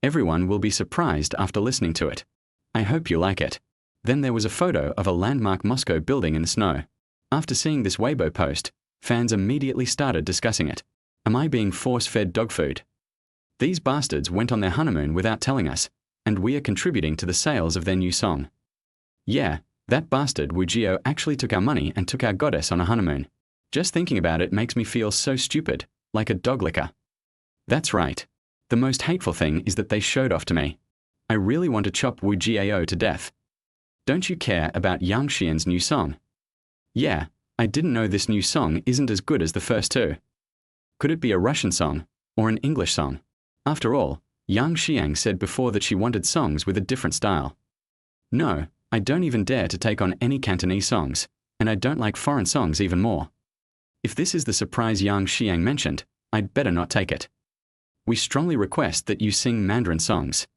Everyone will be surprised after listening to it. I hope you like it. Then there was a photo of a landmark Moscow building in the snow. After seeing this Weibo post, fans immediately started discussing it. Am I being force-fed dog food? These bastards went on their honeymoon without telling us, and we are contributing to the sales of their new song. Yeah, that bastard Wu Jiao actually took our money and took our goddess on a honeymoon. Just thinking about it makes me feel so stupid, like a dog licker. That's right. The most hateful thing is that they showed off to me. I really want to chop Wu Jiao to death. Don't you care about Yang Xian's new song? Yeah, I didn't know this new song isn't as good as the first two. Could it be a Russian song, or an English song? After all, Yang Xiang said before that she wanted songs with a different style. No, I don't even dare to take on any Cantonese songs, and I don't like foreign songs even more. If this is the surprise Yang Xiang mentioned, I'd better not take it. We strongly request that you sing Mandarin songs.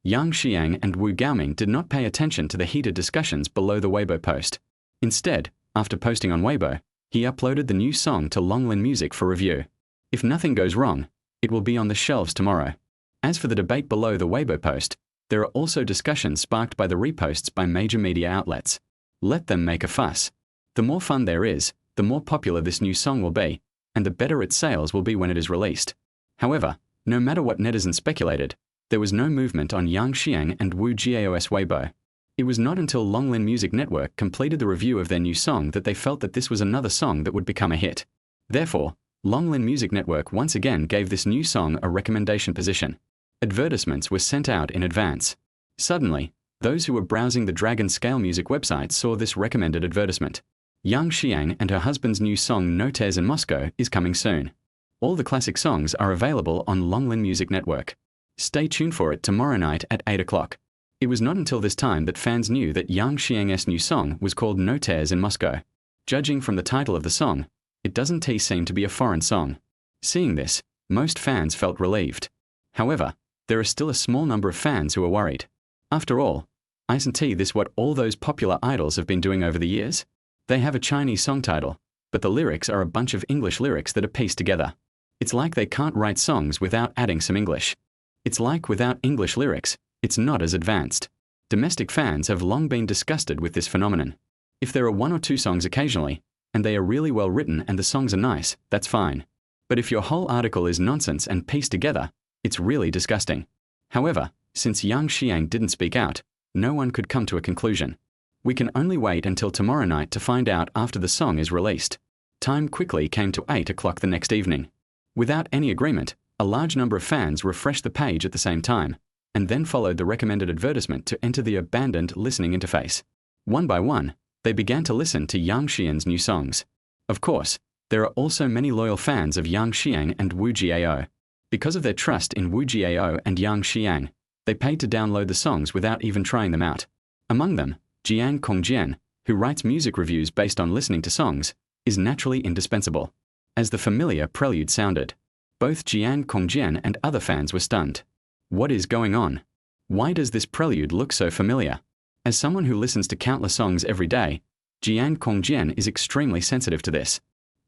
Yang Xiang and Wu Gaoming did not pay attention to the heated discussions below the Weibo post. Instead, after posting on Weibo, he uploaded the new song to Longlin Music for review. If nothing goes wrong, it will be on the shelves tomorrow. As for the debate below the Weibo post, there are also discussions sparked by the reposts by major media outlets. Let them make a fuss. The more fun there is, the more popular this new song will be, and the better its sales will be when it is released. However, no matter what netizens speculated, there was no movement on Yang Xiang and Wu Jiao's Weibo. It was not until Longlin Music Network completed the review of their new song that they felt that this was another song that would become a hit. Therefore, Longlin Music Network once again gave this new song a recommendation position. Advertisements were sent out in advance. Suddenly, Those who were browsing the Dragon Scale Music website saw this recommended advertisement. Yang Xiang and her husband's new song No Tears in Moscow is coming soon. All the classic songs are available on Longlin Music Network. Stay tuned for it tomorrow night at 8 o'clock. It was not until this time that fans knew that Yang Xiang's new song was called No Tears in Moscow. Judging from the title of the song, it doesn't seem to be a foreign song. Seeing this, most fans felt relieved. However, there are still a small number of fans who are worried. After all, isn't this what all those popular idols have been doing over the years? They have a Chinese song title, but the lyrics are a bunch of English lyrics that are pieced together. It's like they can't write songs without adding some English. It's like without English lyrics, it's not as advanced. Domestic fans have long been disgusted with this phenomenon. If there are one or two songs occasionally, and they are really well written and the songs are nice, that's fine. But if your whole article is nonsense and pieced together, it's really disgusting. However, since Yang Xiang didn't speak out, no one could come to a conclusion. We can only wait until tomorrow night to find out after the song is released. Time quickly came to 8 o'clock the next evening. Without any agreement, a large number of fans refreshed the page at the same time, and then followed the recommended advertisement to enter the abandoned listening interface. One by one, they began to listen to Yang Xiang's new songs. Of course, there are also many loyal fans of Yang Xiang and Wu Jiao. Because of their trust in Wu Jiao and Yang Xiang, they paid to download the songs without even trying them out. Among them, Jian Kongjian, who writes music reviews based on listening to songs, is naturally indispensable. As the familiar prelude sounded, both Jian Kongjian and other fans were stunned. What is going on? Why does this prelude look so familiar? As someone who listens to countless songs every day, Jian Kongjian is extremely sensitive to this.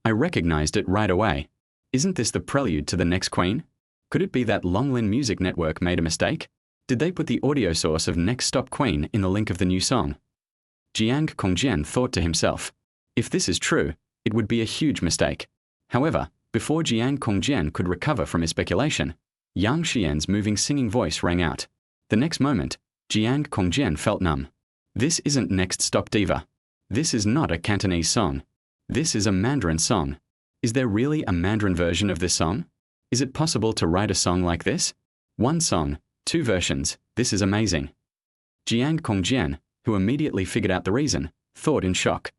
I recognized it right away. Isn't this the prelude to the next Queen? Could it be that Longlin Music Network made a mistake? Did they put the audio source of Next Stop Queen in the link of the new song? Jiang Kongjian thought to himself, if this is true, it would be a huge mistake. However, before Jiang Kongjian could recover from his speculation, Yang Xian's moving singing voice rang out. The next moment, Jiang Kongjian felt numb. This isn't Next Stop Diva. This is not a Cantonese song. This is a Mandarin song. Is there really a Mandarin version of this song? Is it possible to write a song like this? One song, two versions, this is amazing. Jiang Kongjian, who immediately figured out the reason, thought in shock.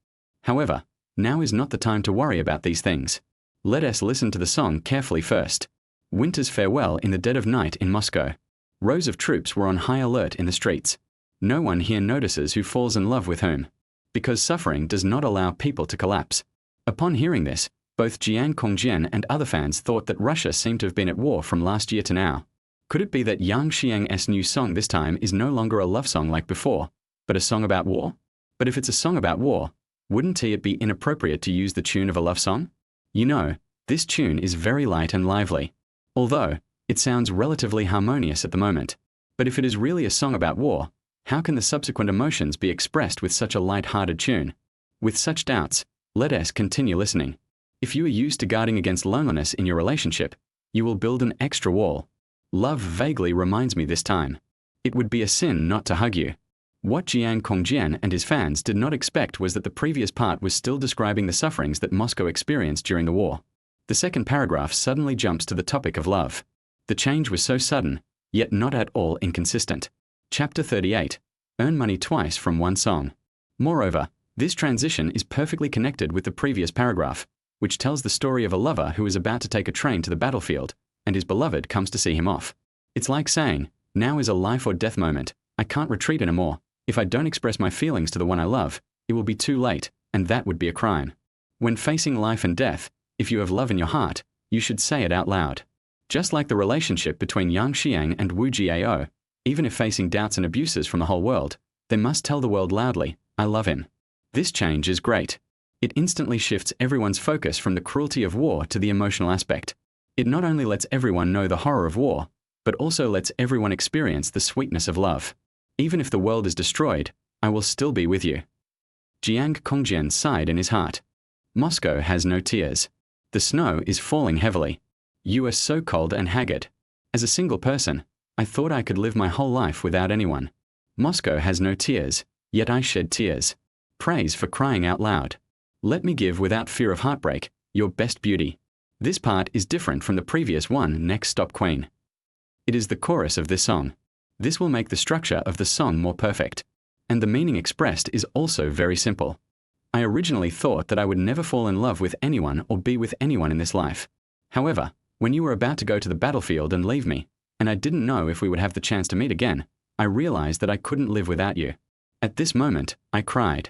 However, now is not the time to worry about these things. Let us listen to the song carefully first. Winter's farewell in the dead of night in Moscow. Rows of troops were on high alert in the streets. No one here notices who falls in love with whom, because suffering does not allow people to collapse. Upon hearing this, both Jian Kongjian and other fans thought that Russia seemed to have been at war from last year to now. Could it be that Yang Xiang's new song this time is no longer a love song like before, but a song about war? But if it's a song about war, wouldn't it be inappropriate to use the tune of a love song? You know, this tune is very light and lively. Although, it sounds relatively harmonious at the moment. But if it is really a song about war, how can the subsequent emotions be expressed with such a light-hearted tune? With such doubts, let us continue listening. If you are used to guarding against loneliness in your relationship, you will build an extra wall. Love vaguely reminds me this time. It would be a sin not to hug you. What Jiang Kongjian and his fans did not expect was that the previous part was still describing the sufferings that Moscow experienced during the war. The second paragraph suddenly jumps to the topic of love. The change was so sudden, yet not at all inconsistent. Chapter 38. Earn money twice from one song. Moreover, this transition is perfectly connected with the previous paragraph, which tells the story of a lover who is about to take a train to the battlefield, and his beloved comes to see him off. It's like saying, now is a life or death moment, I can't retreat anymore. If I don't express my feelings to the one I love, it will be too late, and that would be a crime. When facing life and death, if you have love in your heart, you should say it out loud. Just like the relationship between Yang Xiang and Wu Jiao, even if facing doubts and abuses from the whole world, they must tell the world loudly, I love him. This change is great. It instantly shifts everyone's focus from the cruelty of war to the emotional aspect. It not only lets everyone know the horror of war, but also lets everyone experience the sweetness of love. Even if the world is destroyed, I will still be with you. Jiang Kongjian sighed in his heart. Moscow has no tears. The snow is falling heavily. You are so cold and haggard. As a single person, I thought I could live my whole life without anyone. Moscow has no tears, yet I shed tears. Praise for crying out loud. Let me give without fear of heartbreak, your best beauty. This part is different from the previous one, Next Stop Queen. It is the chorus of this song. This will make the structure of the song more perfect. And the meaning expressed is also very simple. I originally thought that I would never fall in love with anyone or be with anyone in this life. However, when you were about to go to the battlefield and leave me, and I didn't know if we would have the chance to meet again, I realized that I couldn't live without you. At this moment, I cried.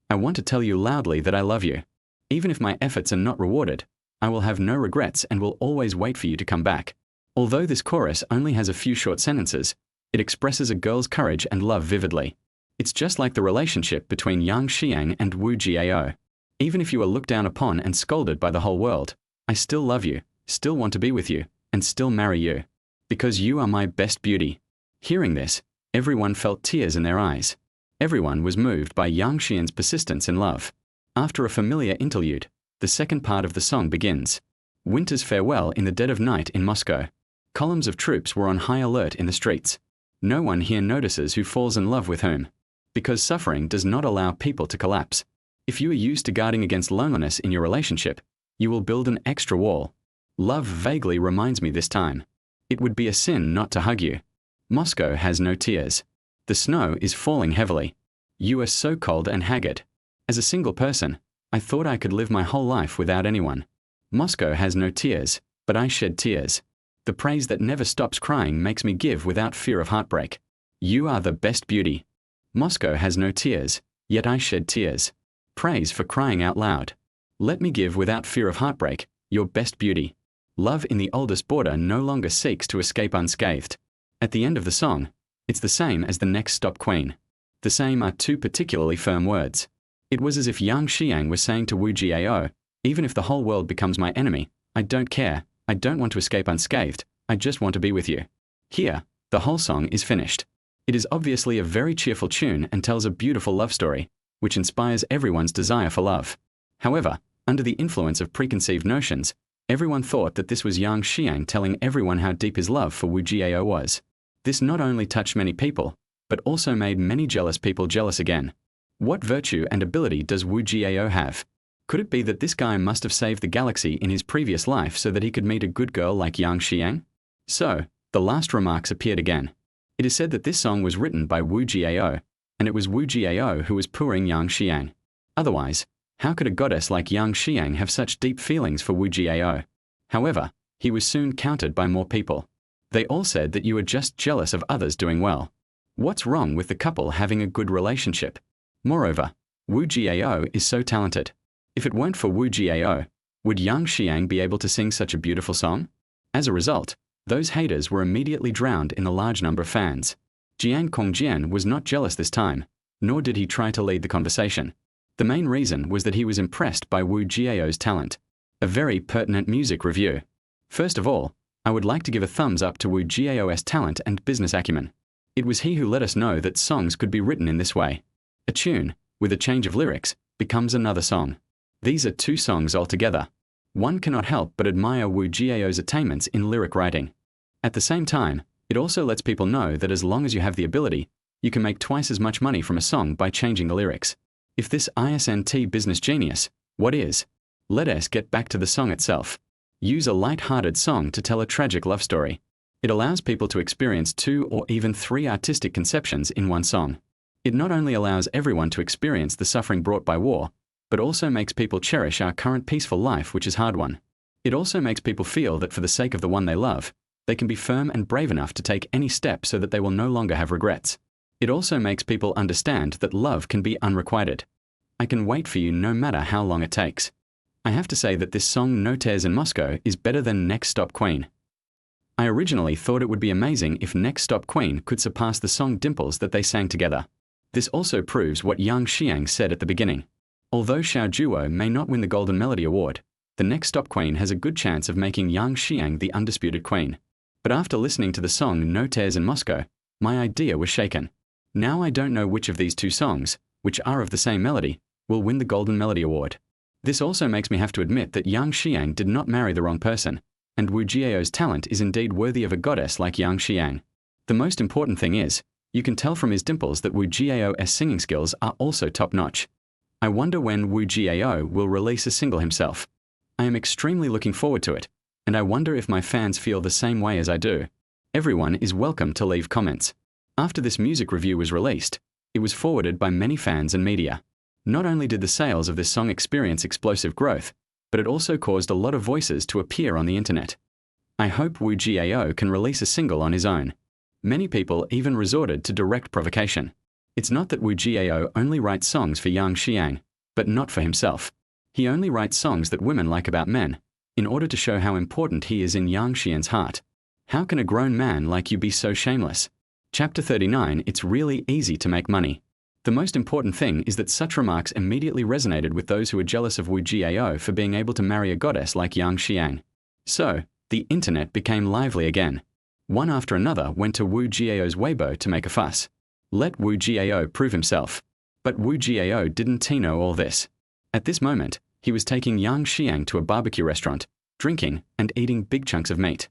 I want to tell you loudly that I love you. Even if my efforts are not rewarded, I will have no regrets and will always wait for you to come back. Although this chorus only has a few short sentences, it expresses a girl's courage and love vividly. It's just like the relationship between Yang Xiang and Wu Jiao. Even if you are looked down upon and scolded by the whole world, I still love you, still want to be with you, and still marry you. Because you are my best beauty. Hearing this, everyone felt tears in their eyes. Everyone was moved by Yang Xian's persistence in love. After a familiar interlude, the second part of the song begins. Winter's farewell in the dead of night in Moscow. Columns of troops were on high alert in the streets. No one here notices who falls in love with whom. Because suffering does not allow people to collapse. If you are used to guarding against loneliness in your relationship, you will build an extra wall. Love vaguely reminds me this time. It would be a sin not to hug you. Moscow has no tears. The snow is falling heavily. You are so cold and haggard. As a single person, I thought I could live my whole life without anyone. Moscow has no tears, but I shed tears. The praise that never stops crying makes me give without fear of heartbreak. You are the best beauty. Moscow has no tears, yet I shed tears. Praise for crying out loud. Let me give without fear of heartbreak, your best beauty. Love in the oldest border no longer seeks to escape unscathed. At the end of the song, it's the same as the next stop queen. The same are two particularly firm words. It was as if Yang Xiang was saying to Wu Jiao, even if the whole world becomes my enemy, I don't care, I don't want to escape unscathed, I just want to be with you. Here, the whole song is finished. It is obviously a very cheerful tune and tells a beautiful love story, which inspires everyone's desire for love. However, under the influence of preconceived notions, everyone thought that this was Yang Xiang telling everyone how deep his love for Wu Jiao was. This not only touched many people, but also made many jealous people jealous again. What virtue and ability does Wu Jiao have? Could it be that this guy must have saved the galaxy in his previous life so that he could meet a good girl like Yang Xiang? So, the last remarks appeared again. It is said that this song was written by Wu Jiao, and it was Wu Jiao who was pooing Yang Xiang. Otherwise, how could a goddess like Yang Xiang have such deep feelings for Wu Jiao? However, he was soon countered by more people. They all said that you are just jealous of others doing well. What's wrong with the couple having a good relationship? Moreover, Wu Jiao is so talented. If it weren't for Wu Jiao, would Yang Xiang be able to sing such a beautiful song? As a result, those haters were immediately drowned in the large number of fans. Jiang Kongjian was not jealous this time, nor did he try to lead the conversation. The main reason was that he was impressed by Wu Jiao's talent. A very pertinent music review. First of all, I would like to give a thumbs up to Wu Jiao's talent and business acumen. It was he who let us know that songs could be written in this way. A tune, with a change of lyrics, becomes another song. These are two songs altogether. One cannot help but admire Wu Jiao's attainments in lyric writing. At the same time, it also lets people know that as long as you have the ability, you can make twice as much money from a song by changing the lyrics. If this isn't business genius, what is? Let us get back to the song itself. Use a light-hearted song to tell a tragic love story. It allows people to experience 2 or even 3 artistic conceptions in one song. It not only allows everyone to experience the suffering brought by war, but also makes people cherish our current peaceful life, which is hard one. It also makes people feel that for the sake of the one they love, they can be firm and brave enough to take any step so that they will no longer have regrets. It also makes people understand that love can be unrequited. I can wait for you no matter how long it takes. I have to say that this song No Tears in Moscow is better than Next Stop Queen. I originally thought it would be amazing if Next Stop Queen could surpass the song Dimples that they sang together. This also proves what Yang Xiang said at the beginning. Although Xiao Juo may not win the Golden Melody Award, the Next Stop Queen has a good chance of making Yang Xiang the undisputed queen. But after listening to the song No Tears in Moscow, my idea was shaken. Now I don't know which of these two songs, which are of the same melody, will win the Golden Melody Award. This also makes me have to admit that Yang Xiang did not marry the wrong person, and Wu Jiao's talent is indeed worthy of a goddess like Yang Xiang. The most important thing is, you can tell from his dimples that Wu Jiao's singing skills are also top-notch. I wonder when Wu Jiao will release a single himself. I am extremely looking forward to it, and I wonder if my fans feel the same way as I do. Everyone is welcome to leave comments. After this music review was released, it was forwarded by many fans and media. Not only did the sales of this song experience explosive growth, but it also caused a lot of voices to appear on the internet. I hope Wu Jiao can release a single on his own. Many people even resorted to direct provocation. It's not that Wu Jiao only writes songs for Yang Xiang, but not for himself. He only writes songs that women like about men, in order to show how important he is in Yang Xian's heart. How can a grown man like you be so shameless? Chapter 39. It's really easy to make money. The most important thing is that such remarks immediately resonated with those who were jealous of Wu Jiao for being able to marry a goddess like Yang Xiang. So, the internet became lively again. One after another went to Wu Jiao's Weibo to make a fuss. Let Wu Jiao prove himself. But Wu Jiao didn't know all this. At this moment, he was taking Yang Xiang to a barbecue restaurant, drinking and eating big chunks of meat.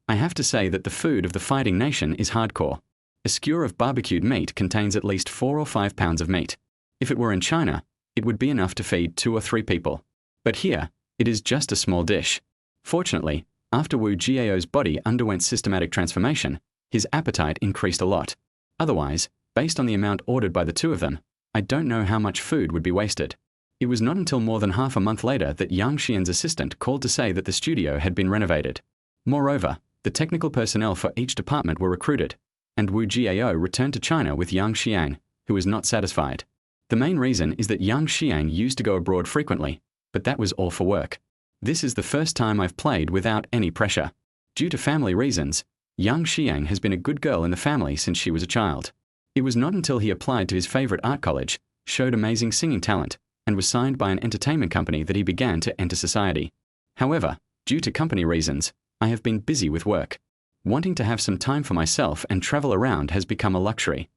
I have to say that the food of the fighting nation is hardcore. A skewer of barbecued meat contains at least 4 or 5 pounds of meat. If it were in China, it would be enough to feed 2 or 3 people. But here, it is just a small dish. Fortunately, after Wu Jiao's body underwent systematic transformation, his appetite increased a lot. Otherwise, based on the amount ordered by the two of them, I don't know how much food would be wasted. It was not until more than half a month later that Yang Xian's assistant called to say that the studio had been renovated. Moreover, the technical personnel for each department were recruited, and Wu Jiao returned to China with Yang Xiang, who was not satisfied. The main reason is that Yang Xiang used to go abroad frequently, but that was all for work. This is the first time I've played without any pressure. Due to family reasons, Yang Xiang has been a good girl in the family since she was a child. It was not until he applied to his favorite art college, showed amazing singing talent, and was signed by an entertainment company that he began to enter society. However, due to company reasons, I have been busy with work. Wanting to have some time for myself and travel around has become a luxury.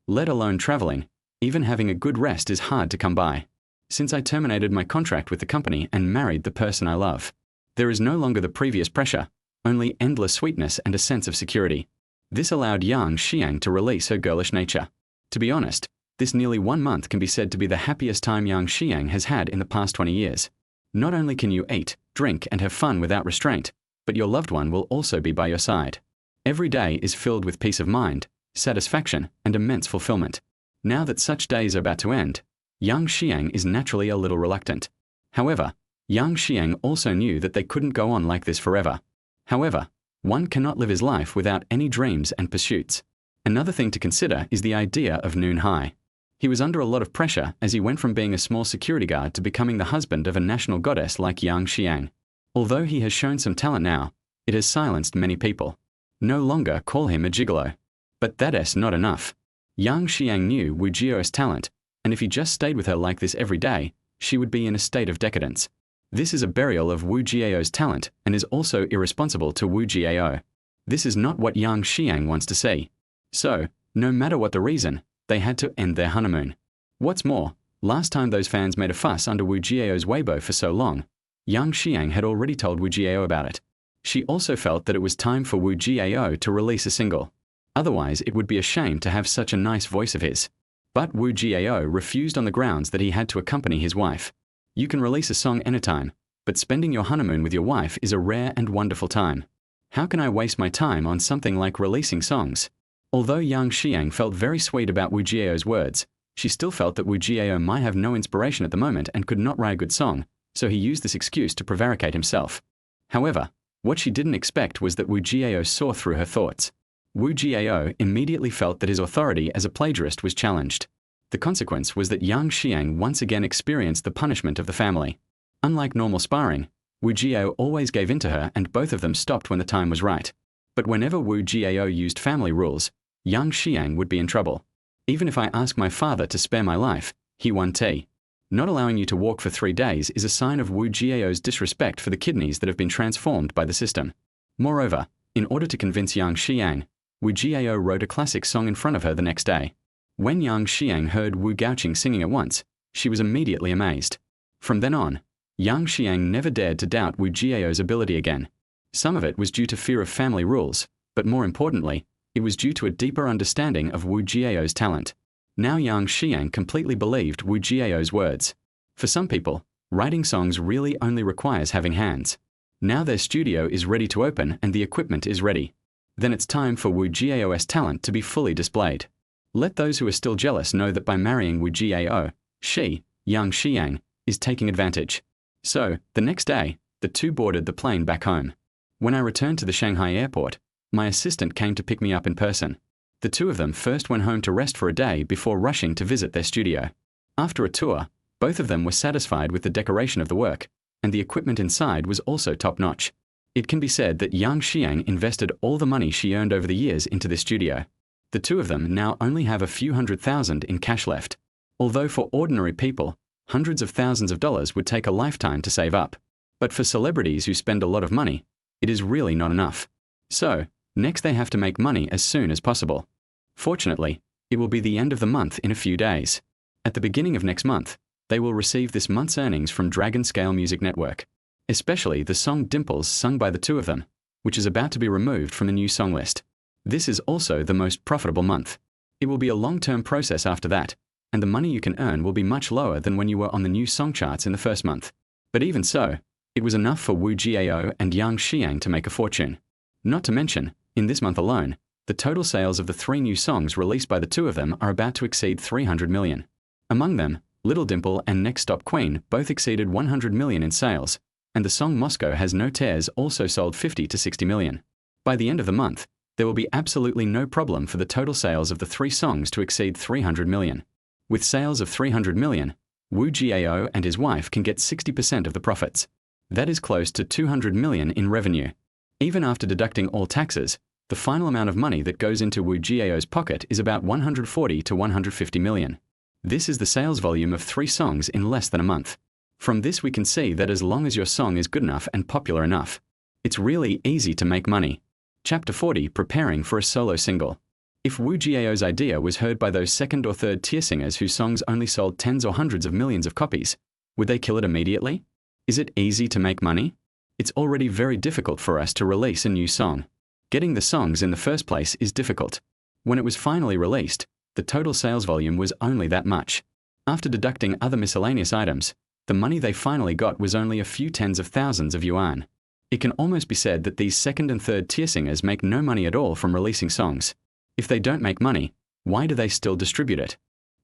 Let alone traveling, even having a good rest is hard to come by. Since I terminated my contract with the company and married the person I love, there is no longer the previous pressure, only endless sweetness and a sense of security. This allowed Yang Xiang to release her girlish nature. To be honest, this nearly 1 month can be said to be the happiest time Yang Xiang has had in the past 20 years. Not only can you eat, drink, and have fun without restraint, but your loved one will also be by your side. Every day is filled with peace of mind, satisfaction, and immense fulfillment. Now that such days are about to end, Yang Xiang is naturally a little reluctant. However, Yang Xiang also knew that they couldn't go on like this forever. However, one cannot live his life without any dreams and pursuits. Another thing to consider is the idea of noon high. He was under a lot of pressure as he went from being a small security guard to becoming the husband of a national goddess like Yang Xiang. Although he has shown some talent now, it has silenced many people. No longer call him a gigolo. But that's not enough. Yang Xiang knew Wu Jiao's talent, and if he just stayed with her like this every day, she would be in a state of decadence. This is a burial of Wu Jiao's talent and is also irresponsible to Wu Jiao. This is not what Yang Xiang wants to see. So, no matter what the reason, they had to end their honeymoon. What's more, last time those fans made a fuss under Wu Jiao's Weibo for so long, Yang Xiang had already told Wu Jiao about it. She also felt that it was time for Wu Jiao to release a single. Otherwise, it would be a shame to have such a nice voice of his. But Wu Jiao refused on the grounds that he had to accompany his wife. You can release a song anytime, but spending your honeymoon with your wife is a rare and wonderful time. How can I waste my time on something like releasing songs? Although Yang Xiang felt very sweet about Wu Jiao's words, she still felt that Wu Jiao might have no inspiration at the moment and could not write a good song, so he used this excuse to prevaricate himself. However, what she didn't expect was that Wu Jiao saw through her thoughts. Wu Jiao immediately felt that his authority as a plagiarist was challenged. The consequence was that Yang Xiang once again experienced the punishment of the family. Unlike normal sparring, Wu Jiao always gave in to her and both of them stopped when the time was right. But whenever Wu Jiao used family rules, Yang Xiang would be in trouble. Even if I ask my father to spare my life, he won't tea. Not allowing you to walk for 3 days is a sign of Wu Jiao's disrespect for the kidneys that have been transformed by the system. Moreover, in order to convince Yang Xiang, Wu Jiao wrote a classic song in front of her the next day. When Yang Xiang heard Wu Gaoqing singing at once, she was immediately amazed. From then on, Yang Xiang never dared to doubt Wu Jiao's ability again. Some of it was due to fear of family rules, but more importantly, it was due to a deeper understanding of Wu Jiao's talent. Now Yang Xiang completely believed Wu Jiao's words. For some people, writing songs really only requires having hands. Now their studio is ready to open and the equipment is ready. then it's time for Wu Jiao's talent to be fully displayed. Let those who are still jealous know that by marrying Wu Jiao, she, Yang Xiang, is taking advantage. So, the next day, the two boarded the plane back home. When I returned to the Shanghai airport, my assistant came to pick me up in person. The two of them first went home to rest for a day before rushing to visit their studio. After a tour, both of them were satisfied with the decoration of the work, and the equipment inside was also top-notch. It can be said that Yang Xiang invested all the money she earned over the years into this studio. The two of them now only have a few $100,000 in cash left. Although for ordinary people, hundreds of thousands of dollars would take a lifetime to save up. But for celebrities who spend a lot of money, it is really not enough. So, next they have to make money as soon as possible. Fortunately, it will be the end of the month in a few days. At the beginning of next month, they will receive this month's earnings from Dragon Scale Music Network, especially the song Dimples sung by the two of them, which is about to be removed from the new song list. This is also the most profitable month. It will be a long-term process after that, and the money you can earn will be much lower than when you were on the new song charts in the first month. But even so, it was enough for Wu Jiao and Yang Xiang to make a fortune. Not to mention, in this month alone, the total sales of the 3 new songs released by the two of them are about to exceed 300 million. Among them, Little Dimple and Next Stop Queen both exceeded 100 million in sales, and the song Moscow Has No Tears also sold 50 to 60 million. By the end of the month, there will be absolutely no problem for the total sales of the 3 songs to exceed 300 million. With sales of 300 million, Wu Jiao and his wife can get 60% of the profits. That is close to 200 million in revenue. Even after deducting all taxes, the final amount of money that goes into Wu Jiao's pocket is about 140 to 150 million. This is the sales volume of 3 songs in less than a month. From this we can see that as long as your song is good enough and popular enough, it's really easy to make money. Chapter 40, Preparing for a Solo Single. If Wu Jiao's idea was heard by those second or third tier singers whose songs only sold tens or hundreds of millions of copies, would they kill it immediately? Is it easy to make money? It's already very difficult for us to release a new song. Getting the songs in the first place is difficult. When it was finally released, the total sales volume was only that much. After deducting other miscellaneous items, the money they finally got was only a few tens of thousands of yuan. It can almost be said that these second and third tier singers make no money at all from releasing songs. If they don't make money, why do they still distribute it?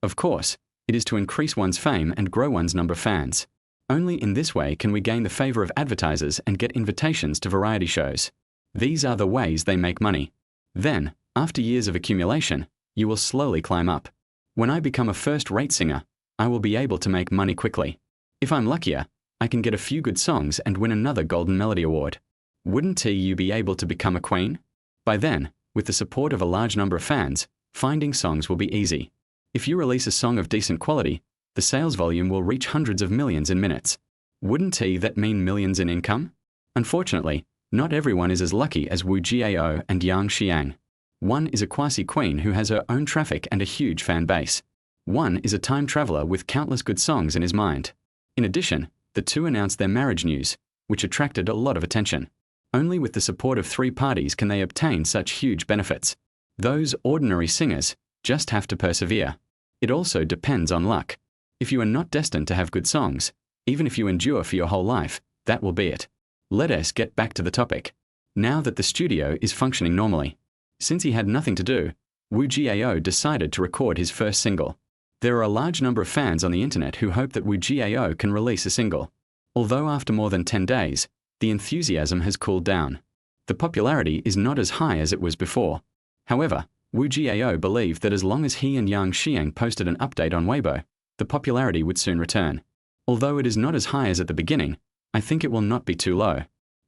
Of course, it is to increase one's fame and grow one's number of fans. Only in this way can we gain the favor of advertisers and get invitations to variety shows. These are the ways they make money. Then, after years of accumulation, you will slowly climb up. When I become a first-rate singer, I will be able to make money quickly. If I'm luckier, I can get a few good songs and win another Golden Melody Award. Wouldn't you be able to become a queen? By then, with the support of a large number of fans, finding songs will be easy. If you release a song of decent quality, the sales volume will reach hundreds of millions in minutes. Wouldn't that mean millions in income? Unfortunately, not everyone is as lucky as Wu Jiao and Yang Xiang. One is a quasi-queen who has her own traffic and a huge fan base. One is a time traveler with countless good songs in his mind. In addition, the two announced their marriage news, which attracted a lot of attention. Only with the support of 3 parties can they obtain such huge benefits. Those ordinary singers just have to persevere. It also depends on luck. If you are not destined to have good songs, even if you endure for your whole life, that will be it. Let us get back to the topic. Now that the studio is functioning normally, since he had nothing to do, Wu Jiao decided to record his first single. There are a large number of fans on the internet who hope that Wu Jiao can release a single. Although after more than 10 days, the enthusiasm has cooled down. The popularity is not as high as it was before. However, Wu Jiao believed that as long as he and Yang Xiang posted an update on Weibo, the popularity would soon return. Although it is not as high as at the beginning, I think it will not be too low.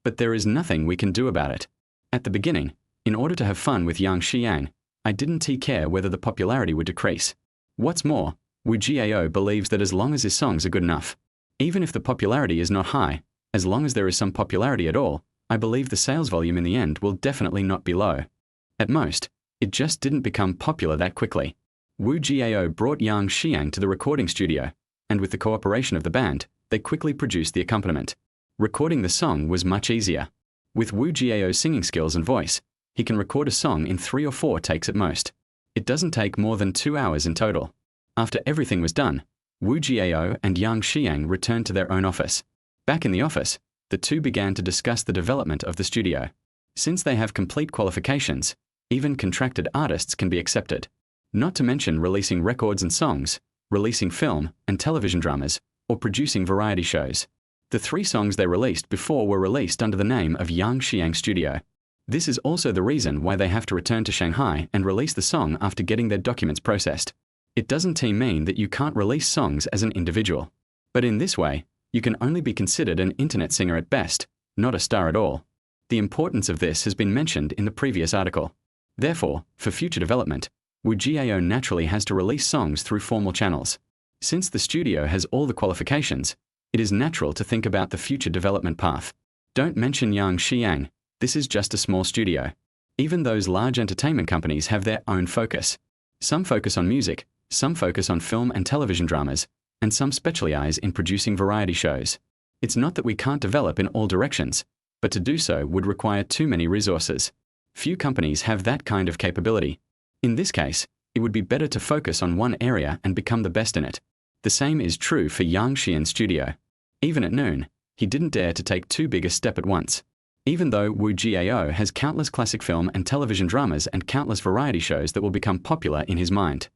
But there is nothing we can do about it. At the beginning, in order to have fun with Yang Xiang, I didn't care whether the popularity would decrease. What's more, Wu Jiao believes that as long as his songs are good enough, even if the popularity is not high, as long as there is some popularity at all, I believe the sales volume in the end will definitely not be low. At most, it just didn't become popular that quickly. Wu Jiao brought Yang Xiang to the recording studio, and with the cooperation of the band, they quickly produced the accompaniment. Recording the song was much easier. With Wu Jiao's singing skills and voice, he can record a song in 3 or 4 takes at most. It doesn't take more than 2 hours in total. After everything was done, Wu Jiao and Yang Xiang returned to their own office. Back in the office, the two began to discuss the development of the studio. Since they have complete qualifications, even contracted artists can be accepted. Not to mention releasing records and songs, releasing film and television dramas, or producing variety shows. The 3 songs they released before were released under the name of Yang Xiang Studio. This is also the reason why they have to return to Shanghai and release the song after getting their documents processed. It doesn't mean that you can't release songs as an individual. But in this way, you can only be considered an internet singer at best, not a star at all. The importance of this has been mentioned in the previous article. Therefore, for future development, Wu Jiao naturally has to release songs through formal channels. Since the studio has all the qualifications, it is natural to think about the future development path. Don't mention Yang Xiang, this is just a small studio. Even those large entertainment companies have their own focus. Some focus on music, some focus on film and television dramas, and some specialize in producing variety shows. It's not that we can't develop in all directions, but to do so would require too many resources. Few companies have that kind of capability. In this case, it would be better to focus on one area and become the best in it. The same is true for Yang Xian's studio. Even at noon, he didn't dare to take too big a step at once. Even though Wu Jiao has countless classic film and television dramas and countless variety shows that will become popular in his mind.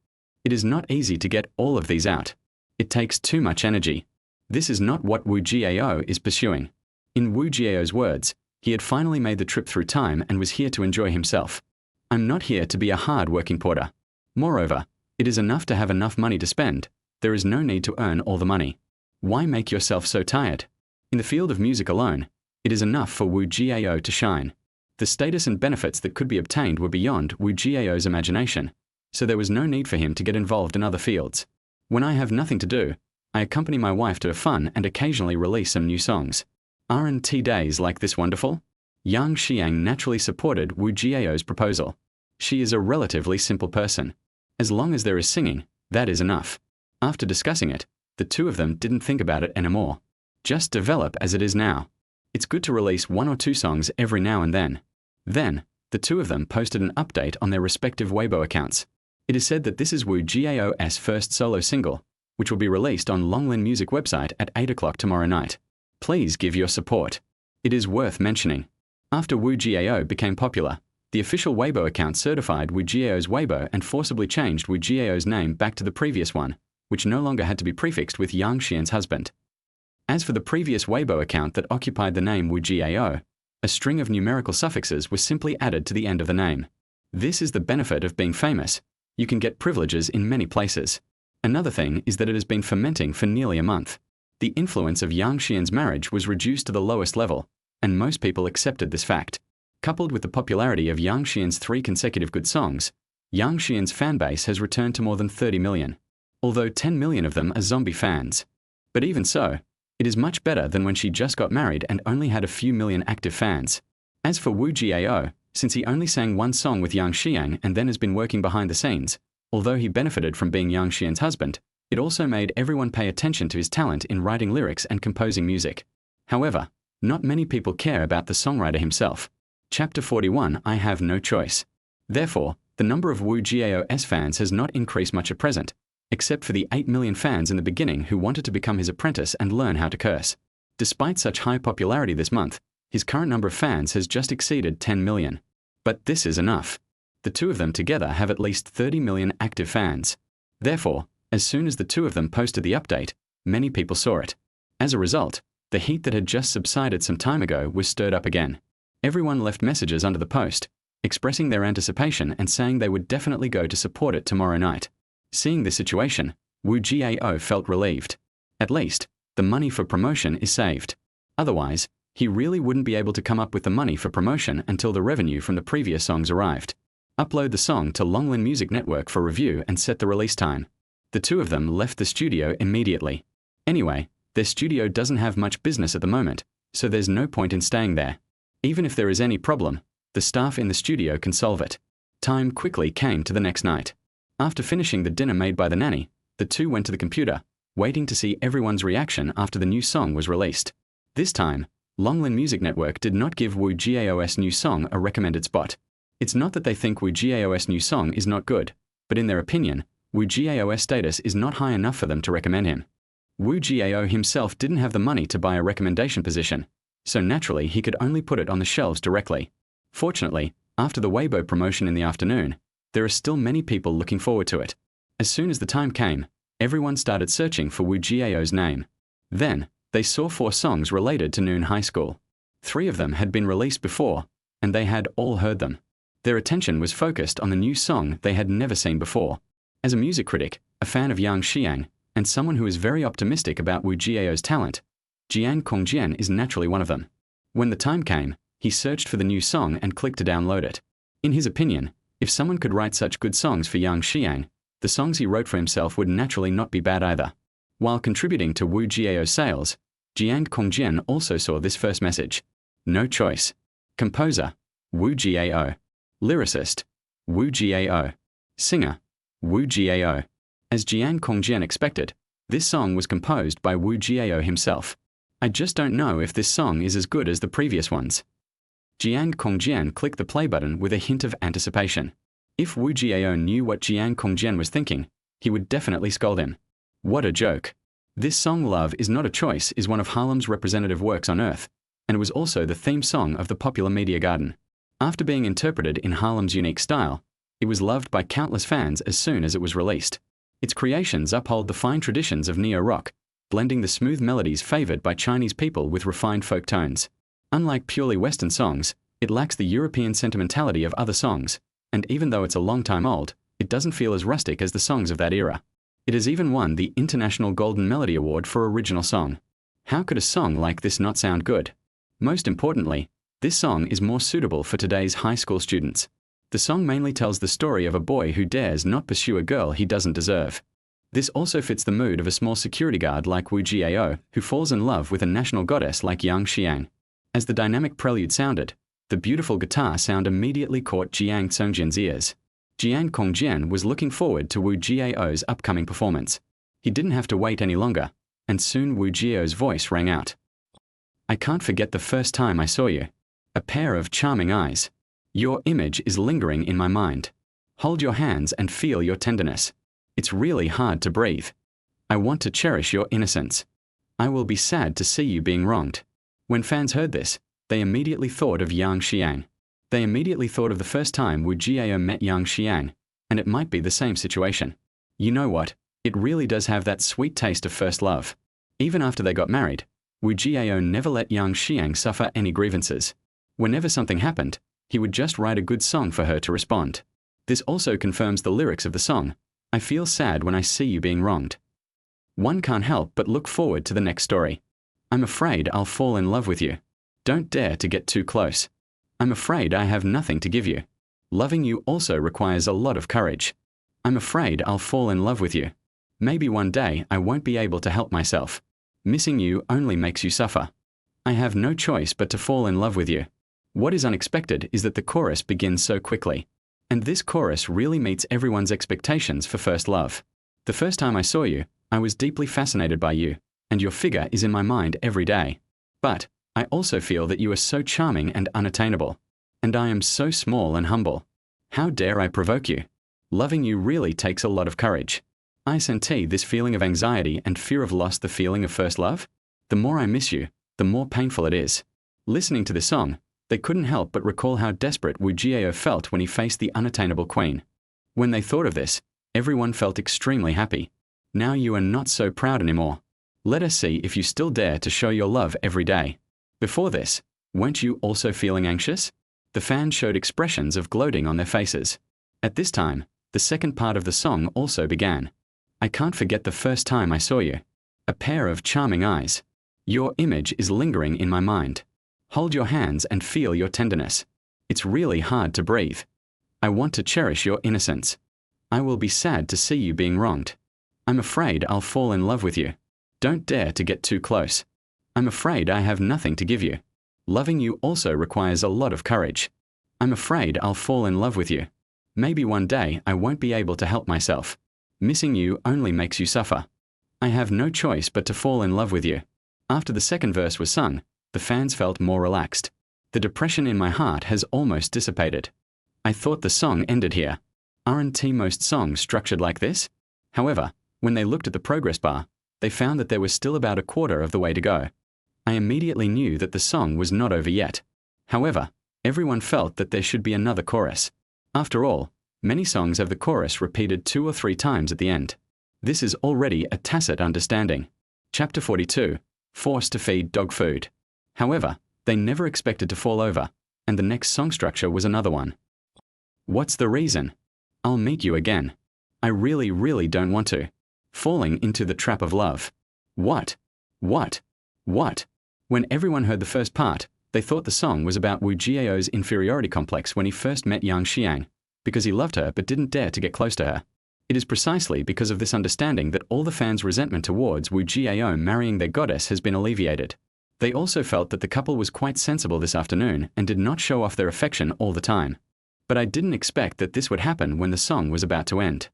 It is not easy to get all of these out. It takes too much energy. This is not what Wu Jiao is pursuing. In Wu Jiao's words, he had finally made the trip through time and was here to enjoy himself. I'm not here to be a hard-working porter. Moreover, it is enough to have enough money to spend. There is no need to earn all the money. Why make yourself so tired? In the field of music alone, it is enough for Wu Jiao to shine. The status and benefits that could be obtained were beyond Wu Jiao's imagination, so there was no need for him to get involved in other fields. When I have nothing to do, I accompany my wife to have fun and occasionally release some new songs. Aren't days like this wonderful? Yang Xiang naturally supported Wu Jiao's proposal. She is a relatively simple person. As long as there is singing, that is enough. After discussing it, the 2 of them didn't think about it anymore. Just develop as it is now. It's good to release 1 or 2 songs every now and then. Then, the 2 of them posted an update on their respective Weibo accounts. It is said that this is Wu Jiao's first solo single, which will be released on Longlin Music website at 8 o'clock tomorrow night. Please give your support. It is worth mentioning. After Wu Jiao became popular, the official Weibo account certified Wu Jiao's Weibo and forcibly changed Wu Jiao's name back to the previous one, which no longer had to be prefixed with Yang Xian's husband. As for the previous Weibo account that occupied the name Wu Jiao, a string of numerical suffixes was simply added to the end of the name. This is the benefit of being famous. You can get privileges in many places. Another thing is that it has been fermenting for nearly a month. The influence of Yang Xian's marriage was reduced to the lowest level, and most people accepted this fact. Coupled with the popularity of Yang Xian's 3 consecutive good songs, Yang Xian's fanbase has returned to more than 30 million, although 10 million of them are zombie fans. But even so, it is much better than when she just got married and only had a few million active fans. As for Wu Jiao, since he only sang 1 song with Yang Xiang and then has been working behind the scenes, although he benefited from being Yang Xian's husband, it also made everyone pay attention to his talent in writing lyrics and composing music. However, not many people care about the songwriter himself. Chapter 41, I have no choice. Therefore, the number of Wu Jiao's fans has not increased much at present, except for the 8 million fans in the beginning who wanted to become his apprentice and learn how to curse. Despite such high popularity this month, his current number of fans has just exceeded 10 million. But this is enough. The 2 of them together have at least 30 million active fans. Therefore, as soon as the 2 of them posted the update, many people saw it. As a result, the heat that had just subsided some time ago was stirred up again. Everyone left messages under the post, expressing their anticipation and saying they would definitely go to support it tomorrow night. Seeing this situation, Wu Jiao felt relieved. At least, the money for promotion is saved. Otherwise, he really wouldn't be able to come up with the money for promotion until the revenue from the previous songs arrived. Upload the song to Longlin Music Network for review and set the release time. The 2 of them left the studio immediately. Anyway, their studio doesn't have much business at the moment, so there's no point in staying there. Even if there is any problem, the staff in the studio can solve it. Time quickly came to the next night. After finishing the dinner made by the nanny, the 2 went to the computer, waiting to see everyone's reaction after the new song was released. This time, Longlin Music Network did not give Wu Jiao's new song a recommended spot. It's not that they think Wu Jiao's new song is not good, but in their opinion, Wu Jiao's status is not high enough for them to recommend him. Wu Jiao himself didn't have the money to buy a recommendation position, so naturally he could only put it on the shelves directly. Fortunately, after the Weibo promotion in the afternoon, there are still many people looking forward to it. As soon as the time came, everyone started searching for Wu Jiao's name. Then, they saw 4 songs related to Noon High School. 3 of them had been released before, and they had all heard them. Their attention was focused on the new song they had never seen before. As a music critic, a fan of Yang Xiang, and someone who is very optimistic about Wu Jiao's talent, Jiang Kongjian is naturally one of them. When the time came, he searched for the new song and clicked to download it. In his opinion, if someone could write such good songs for Yang Xiang, the songs he wrote for himself would naturally not be bad either. While contributing to Wu Jiao's sales, Jiang Kongjian also saw this first message. No choice. Composer, Wu Jiao. Lyricist, Wu Jiao. Singer, Wu Jiao. As Jiang Kongjian expected, this song was composed by Wu Jiao himself. I just don't know if this song is as good as the previous ones. Jiang Kongjian clicked the play button with a hint of anticipation. If Wu Jiao knew what Jiang Kongjian was thinking, he would definitely scold him. What a joke. This song Love Is Not a Choice is one of Harlem's representative works on earth, and it was also the theme song of the popular Media Garden. After being interpreted in Harlem's unique style, it was loved by countless fans as soon as it was released. Its creations uphold the fine traditions of neo-rock, blending the smooth melodies favored by Chinese people with refined folk tones. Unlike purely Western songs, it lacks the European sentimentality of other songs, and even though it's a long time old, it doesn't feel as rustic as the songs of that era. It has even won the International Golden Melody Award for Original Song. How could a song like this not sound good? Most importantly, this song is more suitable for today's high school students. The song mainly tells the story of a boy who dares not pursue a girl he doesn't deserve. This also fits the mood of a small security guard like Wu Jiao, who falls in love with a national goddess like Yang Xiang. As the dynamic prelude sounded, the beautiful guitar sound immediately caught Jiang Kongjian's ears. Jiang Kongjian was looking forward to Wu Jiao's upcoming performance. He didn't have to wait any longer, and soon Wu Jiao's voice rang out. I can't forget the first time I saw you. A pair of charming eyes. Your image is lingering in my mind. Hold your hands and feel your tenderness. It's really hard to breathe. I want to cherish your innocence. I will be sad to see you being wronged. When fans heard this, they immediately thought of Yang Xiang. They immediately thought of the first time Wu Jiao met Yang Xiang, and it might be the same situation. You know what? It really does have that sweet taste of first love. Even after they got married, Wu Jiao never let Yang Xiang suffer any grievances. Whenever something happened, he would just write a good song for her to respond. This also confirms the lyrics of the song, I feel sad when I see you being wronged. One can't help but look forward to the next story. I'm afraid I'll fall in love with you. Don't dare to get too close. I'm afraid I have nothing to give you. Loving you also requires a lot of courage. I'm afraid I'll fall in love with you. Maybe one day I won't be able to help myself. Missing you only makes you suffer. I have no choice but to fall in love with you. What is unexpected is that the chorus begins so quickly. And this chorus really meets everyone's expectations for first love. The first time I saw you, I was deeply fascinated by you, and your figure is in my mind every day. But I also feel that you are so charming and unattainable. And I am so small and humble. How dare I provoke you? Loving you really takes a lot of courage. I senti this feeling of anxiety and fear of loss, the feeling of first love. The more I miss you, the more painful it is. Listening to this song, they couldn't help but recall how desperate Wu Jiao felt when he faced the unattainable queen. When they thought of this, everyone felt extremely happy. Now you are not so proud anymore. Let us see if you still dare to show your love every day. Before this, weren't you also feeling anxious? The fans showed expressions of gloating on their faces. At this time, the second part of the song also began. I can't forget the first time I saw you. A pair of charming eyes. Your image is lingering in my mind. Hold your hands and feel your tenderness. It's really hard to breathe. I want to cherish your innocence. I will be sad to see you being wronged. I'm afraid I'll fall in love with you. Don't dare to get too close. I'm afraid I have nothing to give you. Loving you also requires a lot of courage. I'm afraid I'll fall in love with you. Maybe one day I won't be able to help myself. Missing you only makes you suffer. I have no choice but to fall in love with you. After the second verse was sung, the fans felt more relaxed. The depression in my heart has almost dissipated. I thought the song ended here. Aren't most songs structured like this? However, when they looked at the progress bar, they found that there was still about a quarter of the way to go. I immediately knew that the song was not over yet. However, Everyone felt that there should be another chorus. After all, many songs have the chorus repeated 2 or 3 times at the end. This is already a tacit understanding. Chapter 42, Forced to Feed Dog Food. However, they never expected to fall over, and the next song structure was another one. What's the reason? I'll meet you again. I really don't want to. Falling into the trap of love. What? When everyone heard the first part, they thought the song was about Wu Jiao's inferiority complex when he first met Yang Xiang, because he loved her but didn't dare to get close to her. It is precisely because of this understanding that all the fans' resentment towards Wu Jiao marrying their goddess has been alleviated. They also felt that the couple was quite sensible this afternoon and did not show off their affection all the time. But I didn't expect that this would happen when the song was about to end.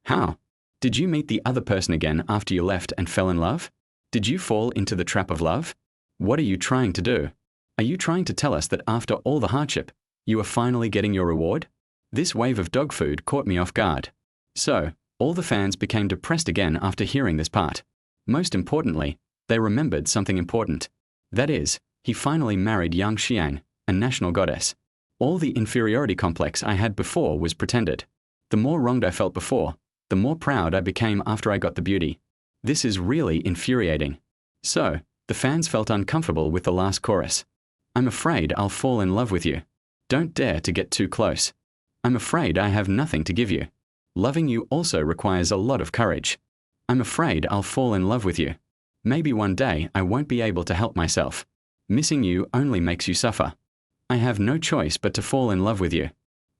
How? Did you meet the other person again after you left and fell in love? Did you fall into the trap of love? What are you trying to do? Are you trying to tell us that after all the hardship, you are finally getting your reward? This wave of dog food caught me off guard. So, all the fans became depressed again after hearing this part. Most importantly, they remembered something important. That is, he finally married Yang Xiang, a national goddess. All the inferiority complex I had before was pretended. The more wronged I felt before, the more proud I became after I got the beauty. This is really infuriating. So, the fans felt uncomfortable with the last chorus. I'm afraid I'll fall in love with you. Don't dare to get too close. I'm afraid I have nothing to give you. Loving you also requires a lot of courage. I'm afraid I'll fall in love with you. Maybe one day I won't be able to help myself. Missing you only makes you suffer. I have no choice but to fall in love with you.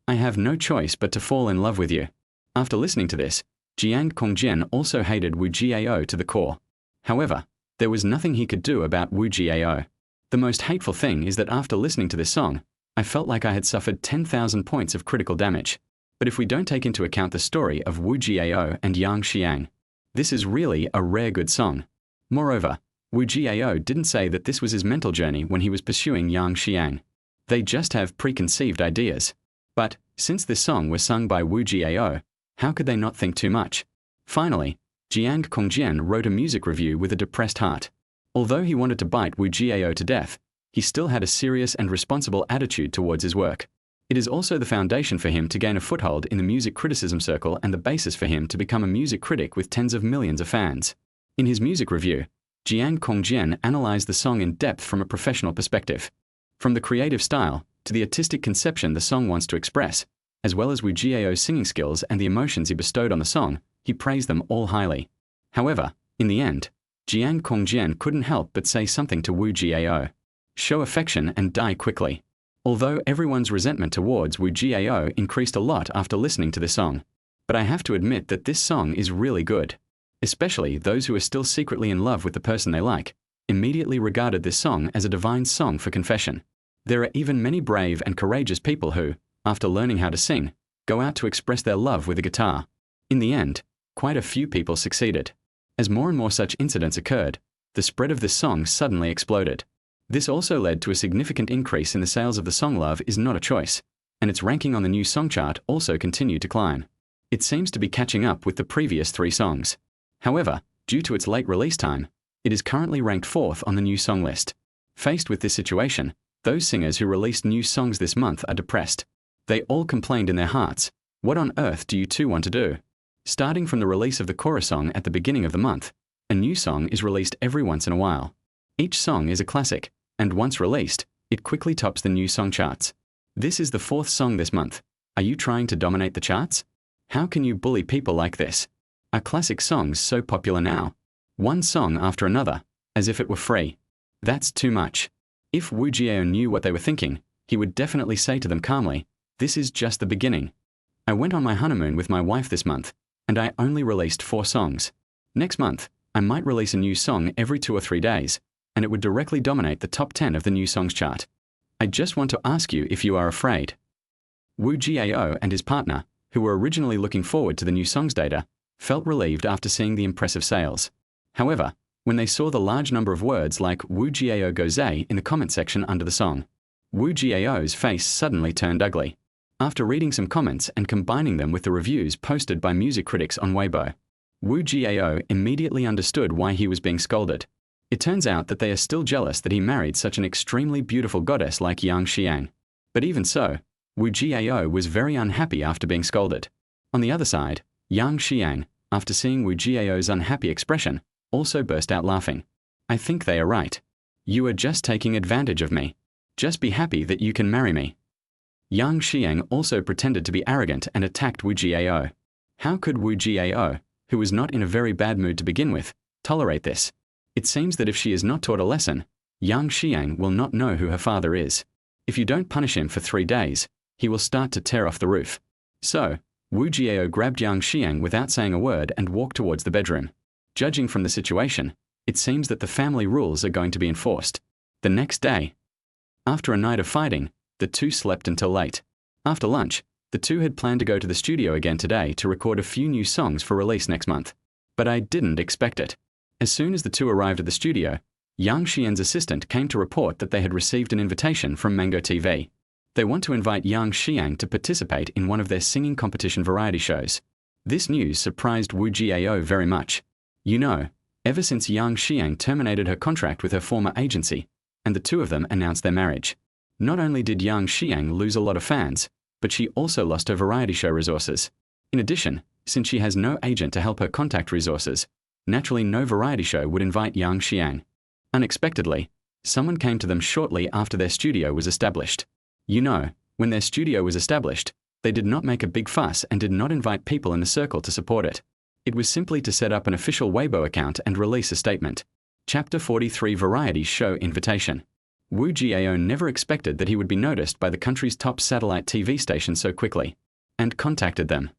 I have no choice but to fall in love with you. After listening to this, Jiang Kongjian also hated Wu Jiao to the core. However, there was nothing he could do about Wu Jiao. The most hateful thing is that after listening to this song, I felt like I had suffered 10,000 points of critical damage. But if we don't take into account the story of Wu Jiao and Yang Xiang, this is really a rare good song. Moreover, Wu Jiao didn't say that this was his mental journey when he was pursuing Yang Xiang. They just have preconceived ideas. But, since this song was sung by Wu Jiao, how could they not think too much? Finally, Jiang Kongjian wrote a music review with a depressed heart. Although he wanted to bite Wu Jiao to death, he still had a serious and responsible attitude towards his work. It is also the foundation for him to gain a foothold in the music criticism circle and the basis for him to become a music critic with tens of millions of fans. In his music review, Jiang Kongjian analyzed the song in depth from a professional perspective. From the creative style to the artistic conception the song wants to express, as well as Wu Jiao's singing skills and the emotions he bestowed on the song, he praised them all highly. However, in the end, Jiang Kongjian couldn't help but say something to Wu Jiao. Show affection and die quickly. Although everyone's resentment towards Wu Jiao increased a lot after listening to this song. But I have to admit that this song is really good. Especially those who are still secretly in love with the person they like, immediately regarded this song as a divine song for confession. There are even many brave and courageous people who, after learning how to sing, go out to express their love with a guitar. In the end, quite a few people succeeded. As more and more such incidents occurred, the spread of this song suddenly exploded. This also led to a significant increase in the sales of the song Love Is Not a Choice, and its ranking on the new song chart also continued to climb. It seems to be catching up with the previous 3 songs. However, due to its late release time, it is currently ranked 4th on the new song list. Faced with this situation, those singers who released new songs this month are depressed. They all complained in their hearts, what on earth do you two want to do? Starting from the release of the chorus song at the beginning of the month, a new song is released every once in a while. Each song is a classic, and once released, it quickly tops the new song charts. This is the 4th song this month. Are you trying to dominate the charts? How can you bully people like this? Are classic songs so popular now? One song after another, as if it were free. That's too much. If Wu Jiao knew what they were thinking, he would definitely say to them calmly, this is just the beginning. I went on my honeymoon with my wife this month, and I only released 4 songs. Next month, I might release a new song every 2 or 3 days, and it would directly dominate the top 10 of the new songs chart. I just want to ask you if you are afraid. Wu Jiao and his partner, who were originally looking forward to the new songs data, felt relieved after seeing the impressive sales. However, when they saw the large number of words like Wu Jiao Gozei in the comment section under the song, Wu Jiao's face suddenly turned ugly. After reading some comments and combining them with the reviews posted by music critics on Weibo, Wu Jiao immediately understood why he was being scolded. It turns out that they are still jealous that he married such an extremely beautiful goddess like Yang Xiang. But even so, Wu Jiao was very unhappy after being scolded. On the other side, Yang Xiang, after seeing Wu Jiao's unhappy expression, also burst out laughing. I think they are right. You are just taking advantage of me. Just be happy that you can marry me. Yang Xiang also pretended to be arrogant and attacked Wu Jiao. How could Wu Jiao, who was not in a very bad mood to begin with, tolerate this? It seems that if she is not taught a lesson, Yang Xiang will not know who her father is. If you don't punish him for 3 days, he will start to tear off the roof. So, Wu Jiao grabbed Yang Xiang without saying a word and walked towards the bedroom. Judging from the situation, it seems that the family rules are going to be enforced. The next day, after a night of fighting, the two slept until late. After lunch, the two had planned to go to the studio again today to record a few new songs for release next month. But I didn't expect it. As soon as the two arrived at the studio, Yang Xian's assistant came to report that they had received an invitation from Mango TV. They want to invite Yang Xiang to participate in one of their singing competition variety shows. This news surprised Wu Jiao very much. You know, ever since Yang Xiang terminated her contract with her former agency, and the two of them announced their marriage, not only did Yang Xiang lose a lot of fans, but she also lost her variety show resources. In addition, since she has no agent to help her contact resources, naturally no variety show would invite Yang Xiang. Unexpectedly, someone came to them shortly after their studio was established. You know, when their studio was established, they did not make a big fuss and did not invite people in the circle to support it. It was simply to set up an official Weibo account and release a statement. Chapter 43 Variety Show Invitation. Wu Jiao never expected that he would be noticed by the country's top satellite TV station so quickly, and contacted them.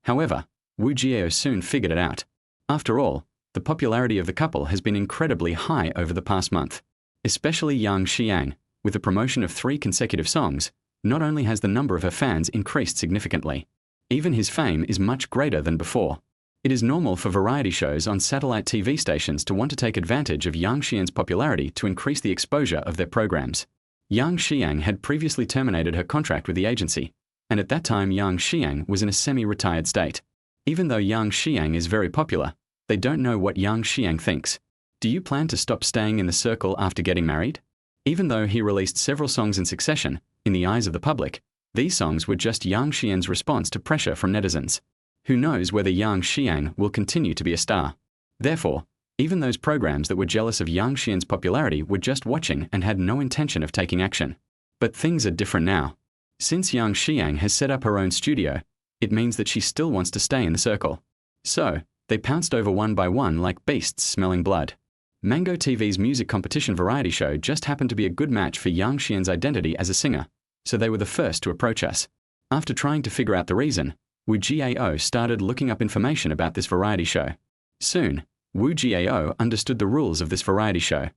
However, Wu Jiao soon figured it out. After all, the popularity of the couple has been incredibly high over the past month. Especially Yang Xiang, with the promotion of 3 consecutive songs, not only has the number of her fans increased significantly, even his fame is much greater than before. It is normal for variety shows on satellite TV stations to want to take advantage of Yang Xiang's popularity to increase the exposure of their programs. Yang Xiang had previously terminated her contract with the agency, and at that time Yang Xiang was in a semi-retired state. Even though Yang Xiang is very popular, they don't know what Yang Xiang thinks. Do you plan to stop staying in the circle after getting married? Even though he released several songs in succession, in the eyes of the public, these songs were just Yang Xiang's response to pressure from netizens. Who knows whether Yang Xiang will continue to be a star? Therefore, even those programs that were jealous of Yang Xiang's popularity were just watching and had no intention of taking action. But things are different now. Since Yang Xiang has set up her own studio, it means that she still wants to stay in the circle. So, they pounced over one by one like beasts smelling blood. Mango TV's music competition variety show just happened to be a good match for Yang Xian's identity as a singer, so they were the first to approach us. After trying to figure out the reason, Wu Jiao started looking up information about this variety show. Soon, Wu Jiao understood the rules of this variety show.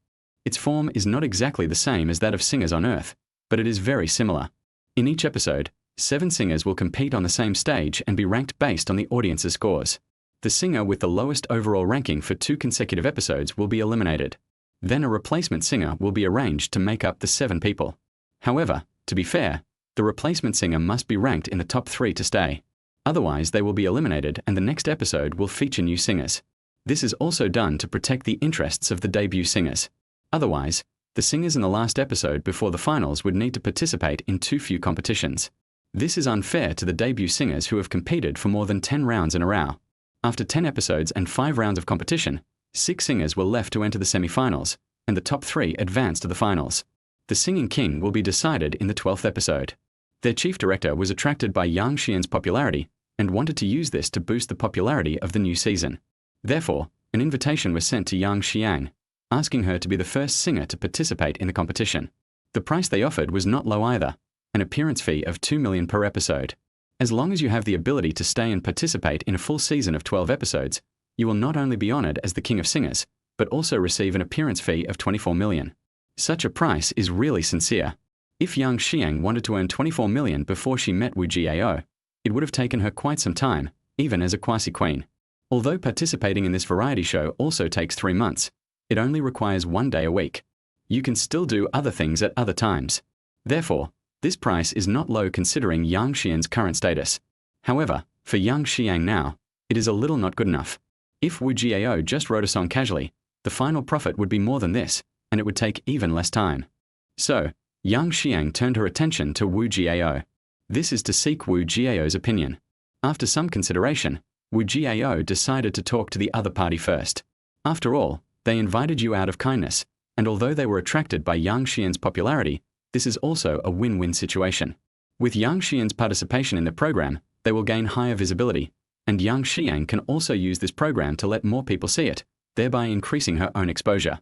Its form is not exactly the same as that of Singers on Earth, but it is very similar. In each episode, 7 singers will compete on the same stage and be ranked based on the audience's scores. The singer with the lowest overall ranking for 2 consecutive episodes will be eliminated. Then a replacement singer will be arranged to make up the 7 people. However, to be fair, the replacement singer must be ranked in the top 3 to stay. Otherwise, they will be eliminated and the next episode will feature new singers. This is also done to protect the interests of the debut singers. Otherwise, the singers in the last episode before the finals would need to participate in too few competitions. This is unfair to the debut singers who have competed for more than 10 rounds in a row. After 10 episodes and 5 rounds of competition, 6 singers were left to enter the semi-finals, and the top 3 advanced to the finals. The singing king will be decided in the 12th episode. Their chief director was attracted by Yang Xian's popularity and wanted to use this to boost the popularity of the new season. Therefore, an invitation was sent to Yang Xiang, asking her to be the first singer to participate in the competition. The price they offered was not low either, an appearance fee of 2 million per episode. As long as you have the ability to stay and participate in a full season of 12 episodes, you will not only be honored as the king of singers, but also receive an appearance fee of 24 million. Such a price is really sincere. If Yang Xiang wanted to earn 24 million before she met Wu Jiao, it would have taken her quite some time, even as a quasi-queen. Although participating in this variety show also takes 3 months, it only requires 1 day a week. You can still do other things at other times. Therefore, this price is not low considering Yang Xian's current status. However, for Yang Xiang now, it is a little not good enough. If Wu Jiao just wrote a song casually, the final profit would be more than this, and it would take even less time. So, Yang Xiang turned her attention to Wu Jiao. This is to seek Wu Jiao's opinion. After some consideration, Wu Jiao decided to talk to the other party first. After all, they invited you out of kindness, and although they were attracted by Yang Xian's popularity, this is also a win-win situation. With Yang Xian's participation in the program, they will gain higher visibility, and Yang Xiang can also use this program to let more people see it, thereby increasing her own exposure.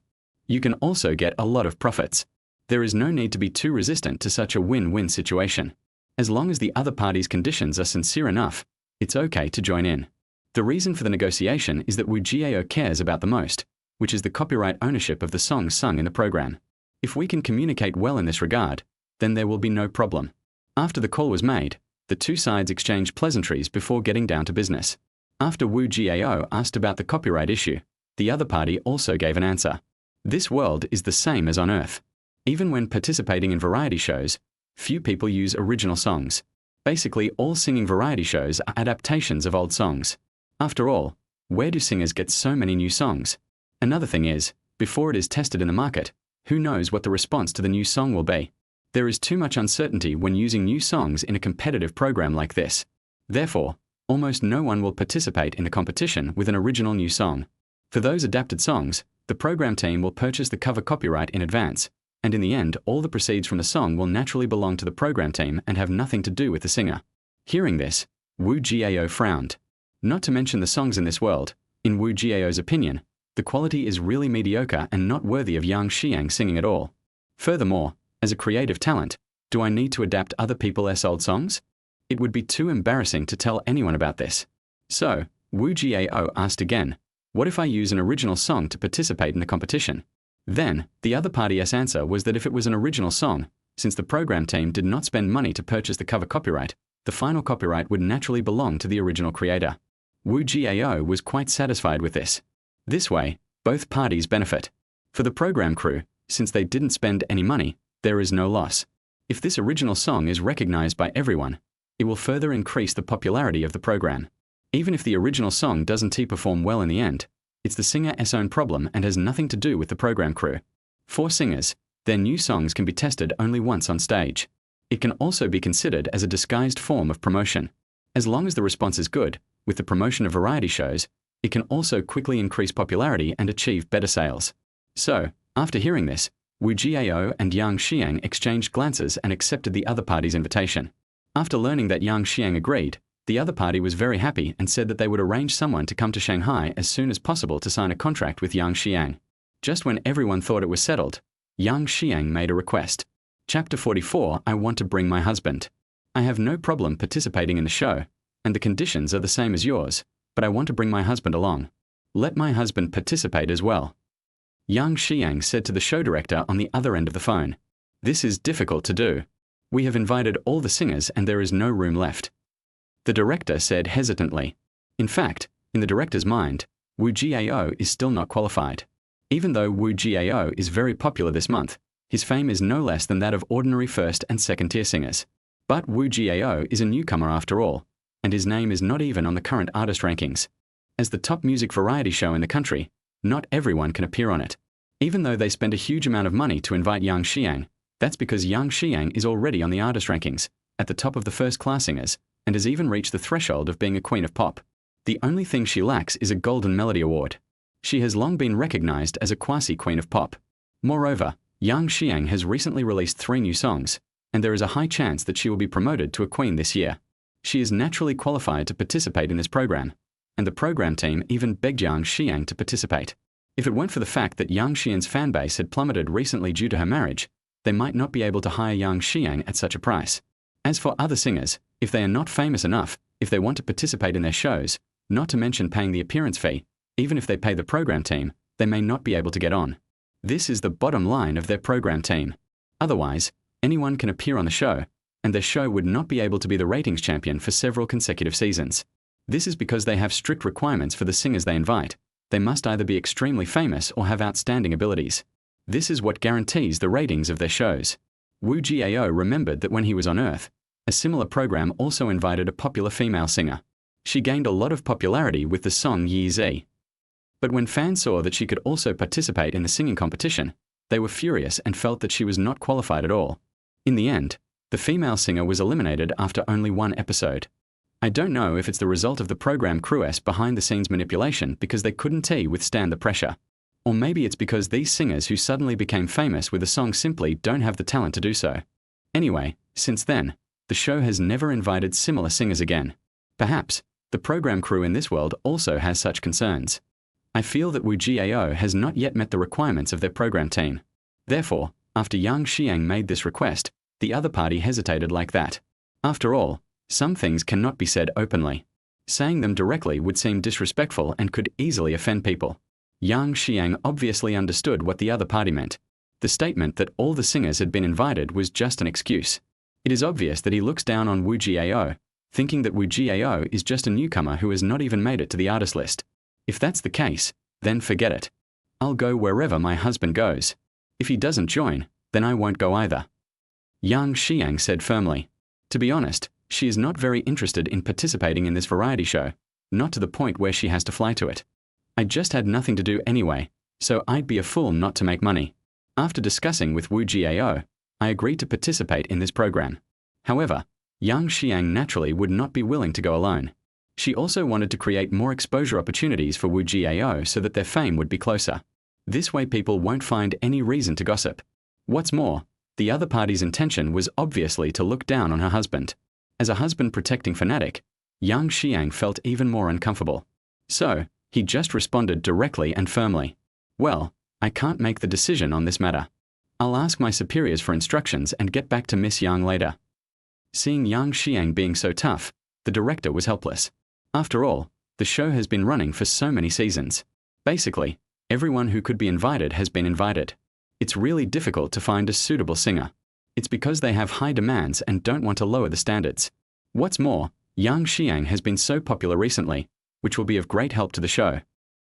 You can also get a lot of profits. There is no need to be too resistant to such a win-win situation. As long as the other party's conditions are sincere enough, it's okay to join in. The reason for the negotiation is that Wu Jiao cares about the most, which is the copyright ownership of the songs sung in the program. If we can communicate well in this regard, then there will be no problem. After the call was made, the two sides exchanged pleasantries before getting down to business. After Wu Jiao asked about the copyright issue, the other party also gave an answer. This world is the same as on Earth. Even when participating in variety shows, few people use original songs. Basically, all singing variety shows are adaptations of old songs. After all, where do singers get so many new songs? Another thing is, before it is tested in the market, who knows what the response to the new song will be? There is too much uncertainty when using new songs in a competitive program like this. Therefore, almost no one will participate in a competition with an original new song. For those adapted songs, the program team will purchase the cover copyright in advance, and in the end, all the proceeds from the song will naturally belong to the program team and have nothing to do with the singer. Hearing this, Wu Jiao frowned. Not to mention the songs in this world, in Wu Jiao's opinion, the quality is really mediocre and not worthy of Yang Xiang singing at all. Furthermore, as a creative talent, do I need to adapt other people's old songs? It would be too embarrassing to tell anyone about this. So, Wu Jiao asked again, what if I use an original song to participate in the competition? Then, the other party's answer was that if it was an original song, since the program team did not spend money to purchase the cover copyright, the final copyright would naturally belong to the original creator. Wu Jiao was quite satisfied with this. This way, both parties benefit. For the program crew, since they didn't spend any money, there is no loss. If this original song is recognized by everyone, it will further increase the popularity of the program. Even if the original song doesn't perform well in the end, it's the singer's own problem and has nothing to do with the program crew. For singers, their new songs can be tested only once on stage. It can also be considered as a disguised form of promotion. As long as the response is good, with the promotion of variety shows, it can also quickly increase popularity and achieve better sales. So, after hearing this, Wu Jiao and Yang Xiang exchanged glances and accepted the other party's invitation. After learning that Yang Xiang agreed, the other party was very happy and said that they would arrange someone to come to Shanghai as soon as possible to sign a contract with Yang Xiang. Just when everyone thought it was settled, Yang Xiang made a request. Chapter 44, I want to bring my husband. I have no problem participating in the show, and the conditions are the same as yours, but I want to bring my husband along. Let my husband participate as well. Yang Xiang said to the show director on the other end of the phone. This is difficult to do. We have invited all the singers and there is no room left. The director said hesitantly. In fact, in the director's mind, Wu Jiao is still not qualified. Even though Wu Jiao is very popular this month, his fame is no less than that of ordinary first and second tier singers. But Wu Jiao is a newcomer after all, and his name is not even on the current artist rankings. As the top music variety show in the country, not everyone can appear on it. Even though they spend a huge amount of money to invite Yang Xiang, that's because Yang Xiang is already on the artist rankings, at the top of the first-class singers, and has even reached the threshold of being a queen of pop. The only thing she lacks is a Golden Melody Award. She has long been recognized as a quasi-queen of pop. Moreover, Yang Xiang has recently released 3 new songs, and there is a high chance that she will be promoted to a queen this year. She is naturally qualified to participate in this program, and the program team even begged Yang Xiang to participate. If it weren't for the fact that Yang Xiang's fanbase had plummeted recently due to her marriage, they might not be able to hire Yang Xiang at such a price. As for other singers, if they are not famous enough, if they want to participate in their shows, not to mention paying the appearance fee, even if they pay the program team, they may not be able to get on. This is the bottom line of their program team. Otherwise, anyone can appear on the show, and their show would not be able to be the ratings champion for several consecutive seasons. This is because they have strict requirements for the singers they invite. They must either be extremely famous or have outstanding abilities. This is what guarantees the ratings of their shows. Wu Jiao remembered that when he was on Earth, a similar program also invited a popular female singer. She gained a lot of popularity with the song Yi Zi. But when fans saw that she could also participate in the singing competition, they were furious and felt that she was not qualified at all. In the end, the female singer was eliminated after only one episode. I don't know if it's the result of the program crew's behind-the-scenes manipulation because they couldn't withstand the pressure. Or maybe it's because these singers who suddenly became famous with a song simply don't have the talent to do so. Anyway, since then, the show has never invited similar singers again. Perhaps, the program crew in this world also has such concerns. I feel that Wu Jiao has not yet met the requirements of their program team. Therefore, after Yang Xiang made this request, the other party hesitated like that. After all, some things cannot be said openly. Saying them directly would seem disrespectful and could easily offend people. Yang Xiang obviously understood what the other party meant. The statement that all the singers had been invited was just an excuse. It is obvious that he looks down on Wu Jiao, thinking that Wu Jiao is just a newcomer who has not even made it to the artist list. If that's the case, then forget it. I'll go wherever my husband goes. If he doesn't join, then I won't go either. Yang Xiang said firmly. To be honest, she is not very interested in participating in this variety show, not to the point where she has to fly to it. I just had nothing to do anyway, so I'd be a fool not to make money. After discussing with Wu Jiao, I agreed to participate in this program. However, Yang Xiang naturally would not be willing to go alone. She also wanted to create more exposure opportunities for Wu Jiao so that their fame would be closer. This way people won't find any reason to gossip. What's more, the other party's intention was obviously to look down on her husband. As a husband-protecting fanatic, Yang Xiang felt even more uncomfortable. So, he just responded directly and firmly. Well, I can't make the decision on this matter. I'll ask my superiors for instructions and get back to Miss Yang later. Seeing Yang Xiang being so tough, the director was helpless. After all, the show has been running for so many seasons. Basically, everyone who could be invited has been invited. It's really difficult to find a suitable singer. It's because they have high demands and don't want to lower the standards. What's more, Yang Xiang has been so popular recently, which will be of great help to the show.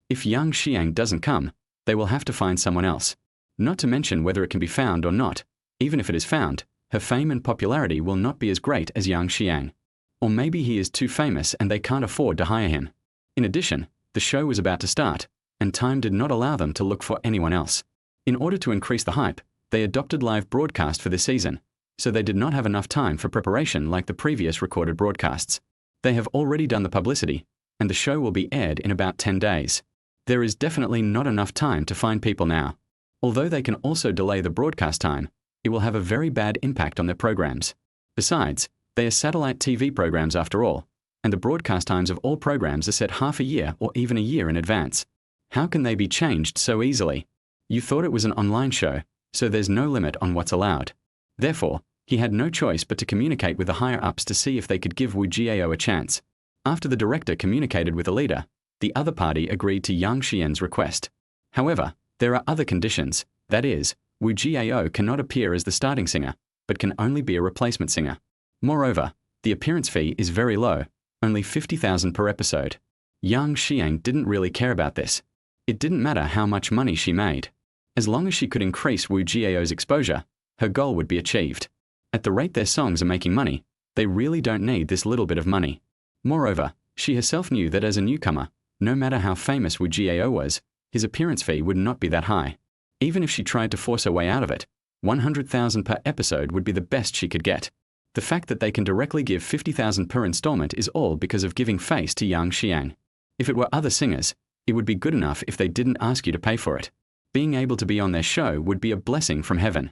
If Yang Xiang doesn't come, they will have to find someone else. Not to mention whether it can be found or not. Even if it is found, her fame and popularity will not be as great as Yang Xiang. Or maybe he is too famous and they can't afford to hire him. In addition, the show was about to start, and time did not allow them to look for anyone else. In order to increase the hype, they adopted live broadcast for this season, so they did not have enough time for preparation like the previous recorded broadcasts. They have already done the publicity, and the show will be aired in about 10 days. There is definitely not enough time to find people now. Although they can also delay the broadcast time, it will have a very bad impact on their programs. Besides, they are satellite TV programs after all, and the broadcast times of all programs are set half a year or even a year in advance. How can they be changed so easily? You thought it was an online show, so there's no limit on what's allowed. Therefore, he had no choice but to communicate with the higher-ups to see if they could give Wu Jiao a chance. After the director communicated with the leader, the other party agreed to Yang Xian's request. However, there are other conditions, that is, Wu Jiao cannot appear as the starting singer, but can only be a replacement singer. Moreover, the appearance fee is very low, only 50,000 per episode. Yang Xiang didn't really care about this. It didn't matter how much money she made. As long as she could increase Wu Jiao's exposure, her goal would be achieved. At the rate their songs are making money, they really don't need this little bit of money. Moreover, she herself knew that as a newcomer, no matter how famous Wu Jiao was, his appearance fee would not be that high. Even if she tried to force her way out of it, 100,000 per episode would be the best she could get. The fact that they can directly give 50,000 per installment is all because of giving face to Yang Xiang. If it were other singers, it would be good enough if they didn't ask you to pay for it. Being able to be on their show would be a blessing from heaven.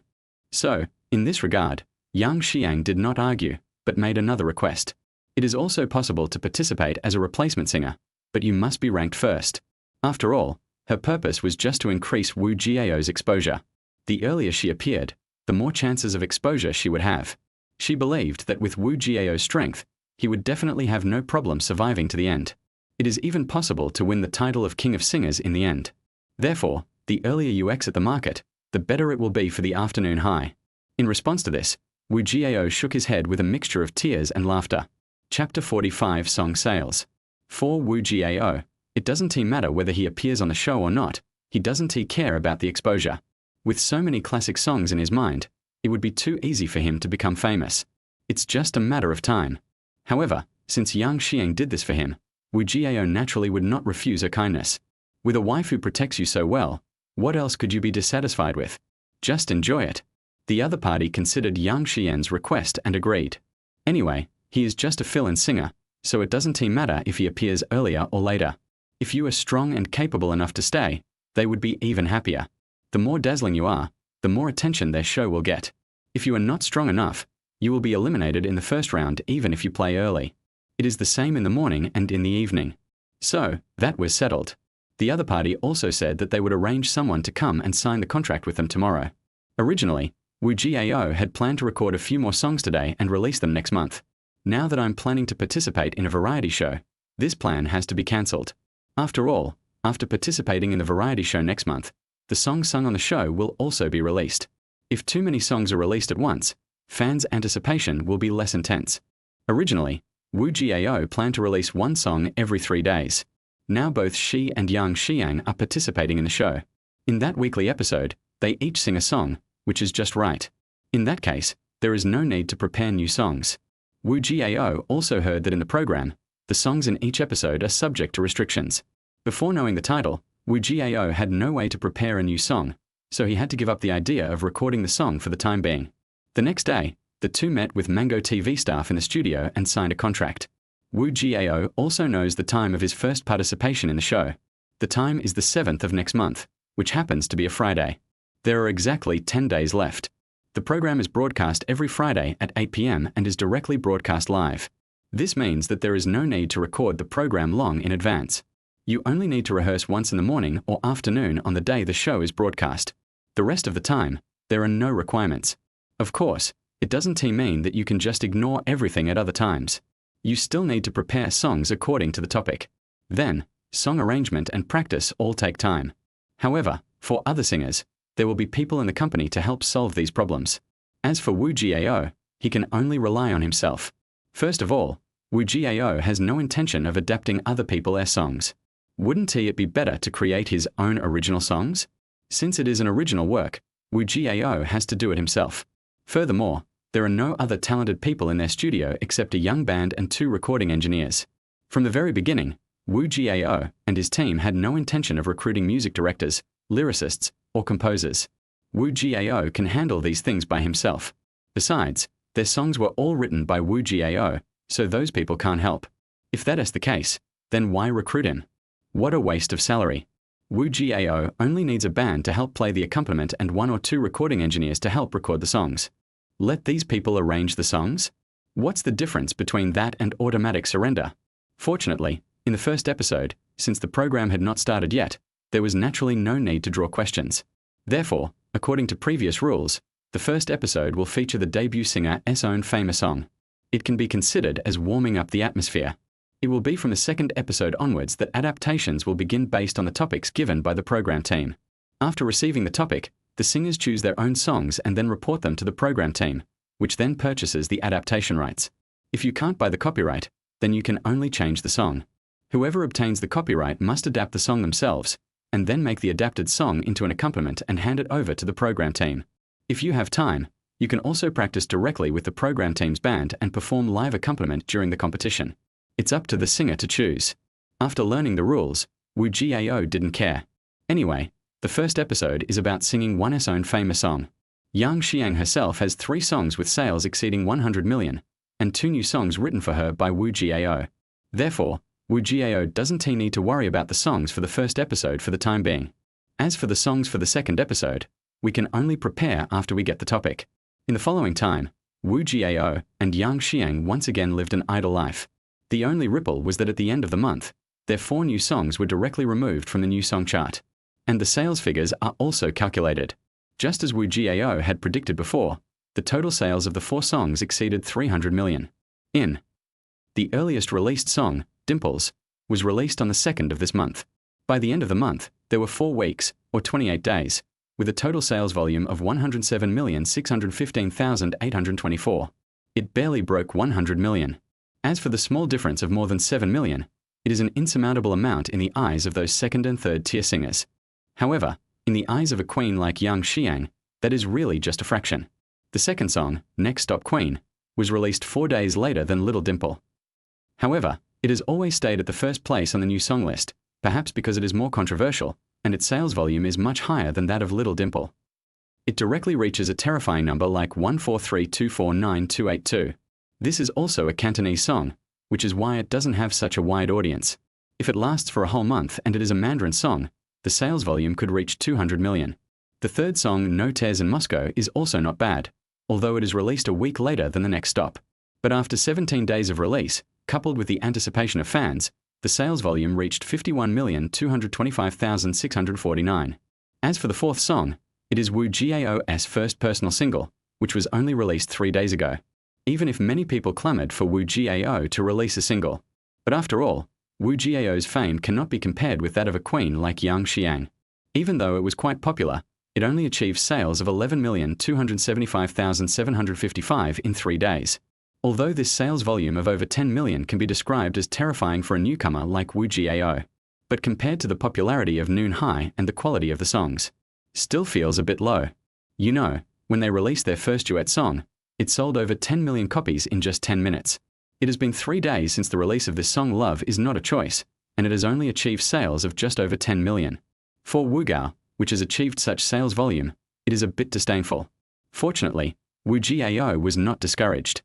So, in this regard, Yang Xiang did not argue, but made another request. It is also possible to participate as a replacement singer, but you must be ranked first. After all, her purpose was just to increase Wu Jiao's exposure. The earlier she appeared, the more chances of exposure she would have. She believed that with Wu Jiao's strength, he would definitely have no problem surviving to the end. It is even possible to win the title of King of Singers in the end. Therefore, the earlier you exit the market, the better it will be for the afternoon high. In response to this, Wu Jiao shook his head with a mixture of tears and laughter. Chapter 45 Song Sales. For Wu Jiao, it doesn't matter whether he appears on the show or not, he doesn't care about the exposure. With so many classic songs in his mind, it would be too easy for him to become famous. It's just a matter of time. However, since Yang Xiang did this for him, Wu Jiao naturally would not refuse her kindness. With a wife who protects you so well, what else could you be dissatisfied with? Just enjoy it. The other party considered Yang Xian's request and agreed. Anyway, he is just a fill-in singer, so it doesn't matter if he appears earlier or later. If you are strong and capable enough to stay, they would be even happier. The more dazzling you are, the more attention their show will get. If you are not strong enough, you will be eliminated in the first round even if you play early. It is the same in the morning and in the evening. So, that was settled. The other party also said that they would arrange someone to come and sign the contract with them tomorrow. Originally, Wu Jiao had planned to record a few more songs today and release them next month. Now that I'm planning to participate in a variety show, this plan has to be cancelled. After all, after participating in the variety show next month, the songs sung on the show will also be released. If too many songs are released at once, fans' anticipation will be less intense. Originally, Wu Jiao planned to release one song every 3 days. Now both Shi and Yang Xiang are participating in the show. In that weekly episode, they each sing a song, which is just right. In that case, there is no need to prepare new songs. Wu Jiao also heard that in the program, the songs in each episode are subject to restrictions. Before knowing the title, Wu Jiao had no way to prepare a new song, so he had to give up the idea of recording the song for the time being. The next day, the two met with Mango TV staff in the studio and signed a contract. Wu Jiao also knows the time of his first participation in the show. The time is the 7th of next month, which happens to be a Friday. There are exactly 10 days left. The program is broadcast every Friday at 8 p.m. and is directly broadcast live. This means that there is no need to record the program long in advance. You only need to rehearse once in the morning or afternoon on the day the show is broadcast. The rest of the time, there are no requirements. Of course, it doesn't mean that you can just ignore everything at other times. You still need to prepare songs according to the topic. Then, song arrangement and practice all take time. However, for other singers, there will be people in the company to help solve these problems. As for Wu Jiao, he can only rely on himself. First of all, Wu Jiao has no intention of adapting other people's songs. Wouldn't it be better to create his own original songs? Since it is an original work, Wu Jiao has to do it himself. Furthermore, there are no other talented people in their studio except a young band and 2 recording engineers. From the very beginning, Wu Jiao and his team had no intention of recruiting music directors, lyricists, or composers. Wu Jiao can handle these things by himself. Besides, their songs were all written by Wu Jiao, so those people can't help. If that is the case, then why recruit him? What a waste of salary. Wu Jiao only needs a band to help play the accompaniment and 1 or 2 recording engineers to help record the songs. Let these people arrange the songs? What's the difference between that and automatic surrender? Fortunately, in the first episode, since the program had not started yet, there was naturally no need to draw questions. Therefore, according to previous rules, the first episode will feature the debut singer's own famous song. It can be considered as warming up the atmosphere. It will be from the second episode onwards that adaptations will begin based on the topics given by the program team. After receiving the topic, the singers choose their own songs and then report them to the program team, which then purchases the adaptation rights. If you can't buy the copyright, then you can only change the song. Whoever obtains the copyright must adapt the song themselves, and then make the adapted song into an accompaniment and hand it over to the program team. If you have time, you can also practice directly with the program team's band and perform live accompaniment during the competition. It's up to the singer to choose. After learning the rules, Wu Jiao didn't care. Anyway, the first episode is about singing one's own famous song. Yang Xiang herself has 3 songs with sales exceeding 100 million, and 2 new songs written for her by Wu Jiao. Therefore, Wu Jiao doesn't need to worry about the songs for the first episode for the time being. As for the songs for the second episode, we can only prepare after we get the topic. In the following time, Wu Jiao and Yang Xiang once again lived an idle life. The only ripple was that at the end of the month, their 4 new songs were directly removed from the new song chart. And the sales figures are also calculated. Just as Wu Jiao had predicted before, the total sales of the 4 songs exceeded 300 million. The earliest released song, Dimples, was released on the 2nd of this month. By the end of the month, there were 4 weeks, or 28 days, with a total sales volume of 107,615,824. It barely broke 100 million. As for the small difference of more than 7 million, it is an insurmountable amount in the eyes of those second and third tier singers. However, in the eyes of a queen like Yang Xiang, that is really just a fraction. The second song, Next Stop Queen, was released 4 days later than Little Dimple. However, it has always stayed at the first place on the new song list, perhaps because it is more controversial, and its sales volume is much higher than that of Little Dimple. It directly reaches a terrifying number like 143249282. This is also a Cantonese song, which is why it doesn't have such a wide audience. If it lasts for a whole month and it is a Mandarin song, the sales volume could reach 200 million. The third song, No Tears in Moscow, is also not bad, although it is released a week later than the next stop. But after 17 days of release, coupled with the anticipation of fans, the sales volume reached 51,225,649. As for the fourth song, it is Wu Jiao's first personal single, which was only released 3 days ago, even if many people clamored for Wu Jiao to release a single. But after all, Wu Jiao's fame cannot be compared with that of a queen like Yang Xiang. Even though it was quite popular, it only achieved sales of 11,275,755 in 3 days. Although this sales volume of over 10 million can be described as terrifying for a newcomer like Wu Jiao, but compared to the popularity of Noon High and the quality of the songs, still feels a bit low. You know, when they released their first duet song, it sold over 10 million copies in just 10 minutes. It has been 3 days since the release of this song Love Is Not a Choice, and it has only achieved sales of just over 10 million. For Wu Gao, which has achieved such sales volume, it is a bit disdainful. Fortunately, Wu Jiao was not discouraged.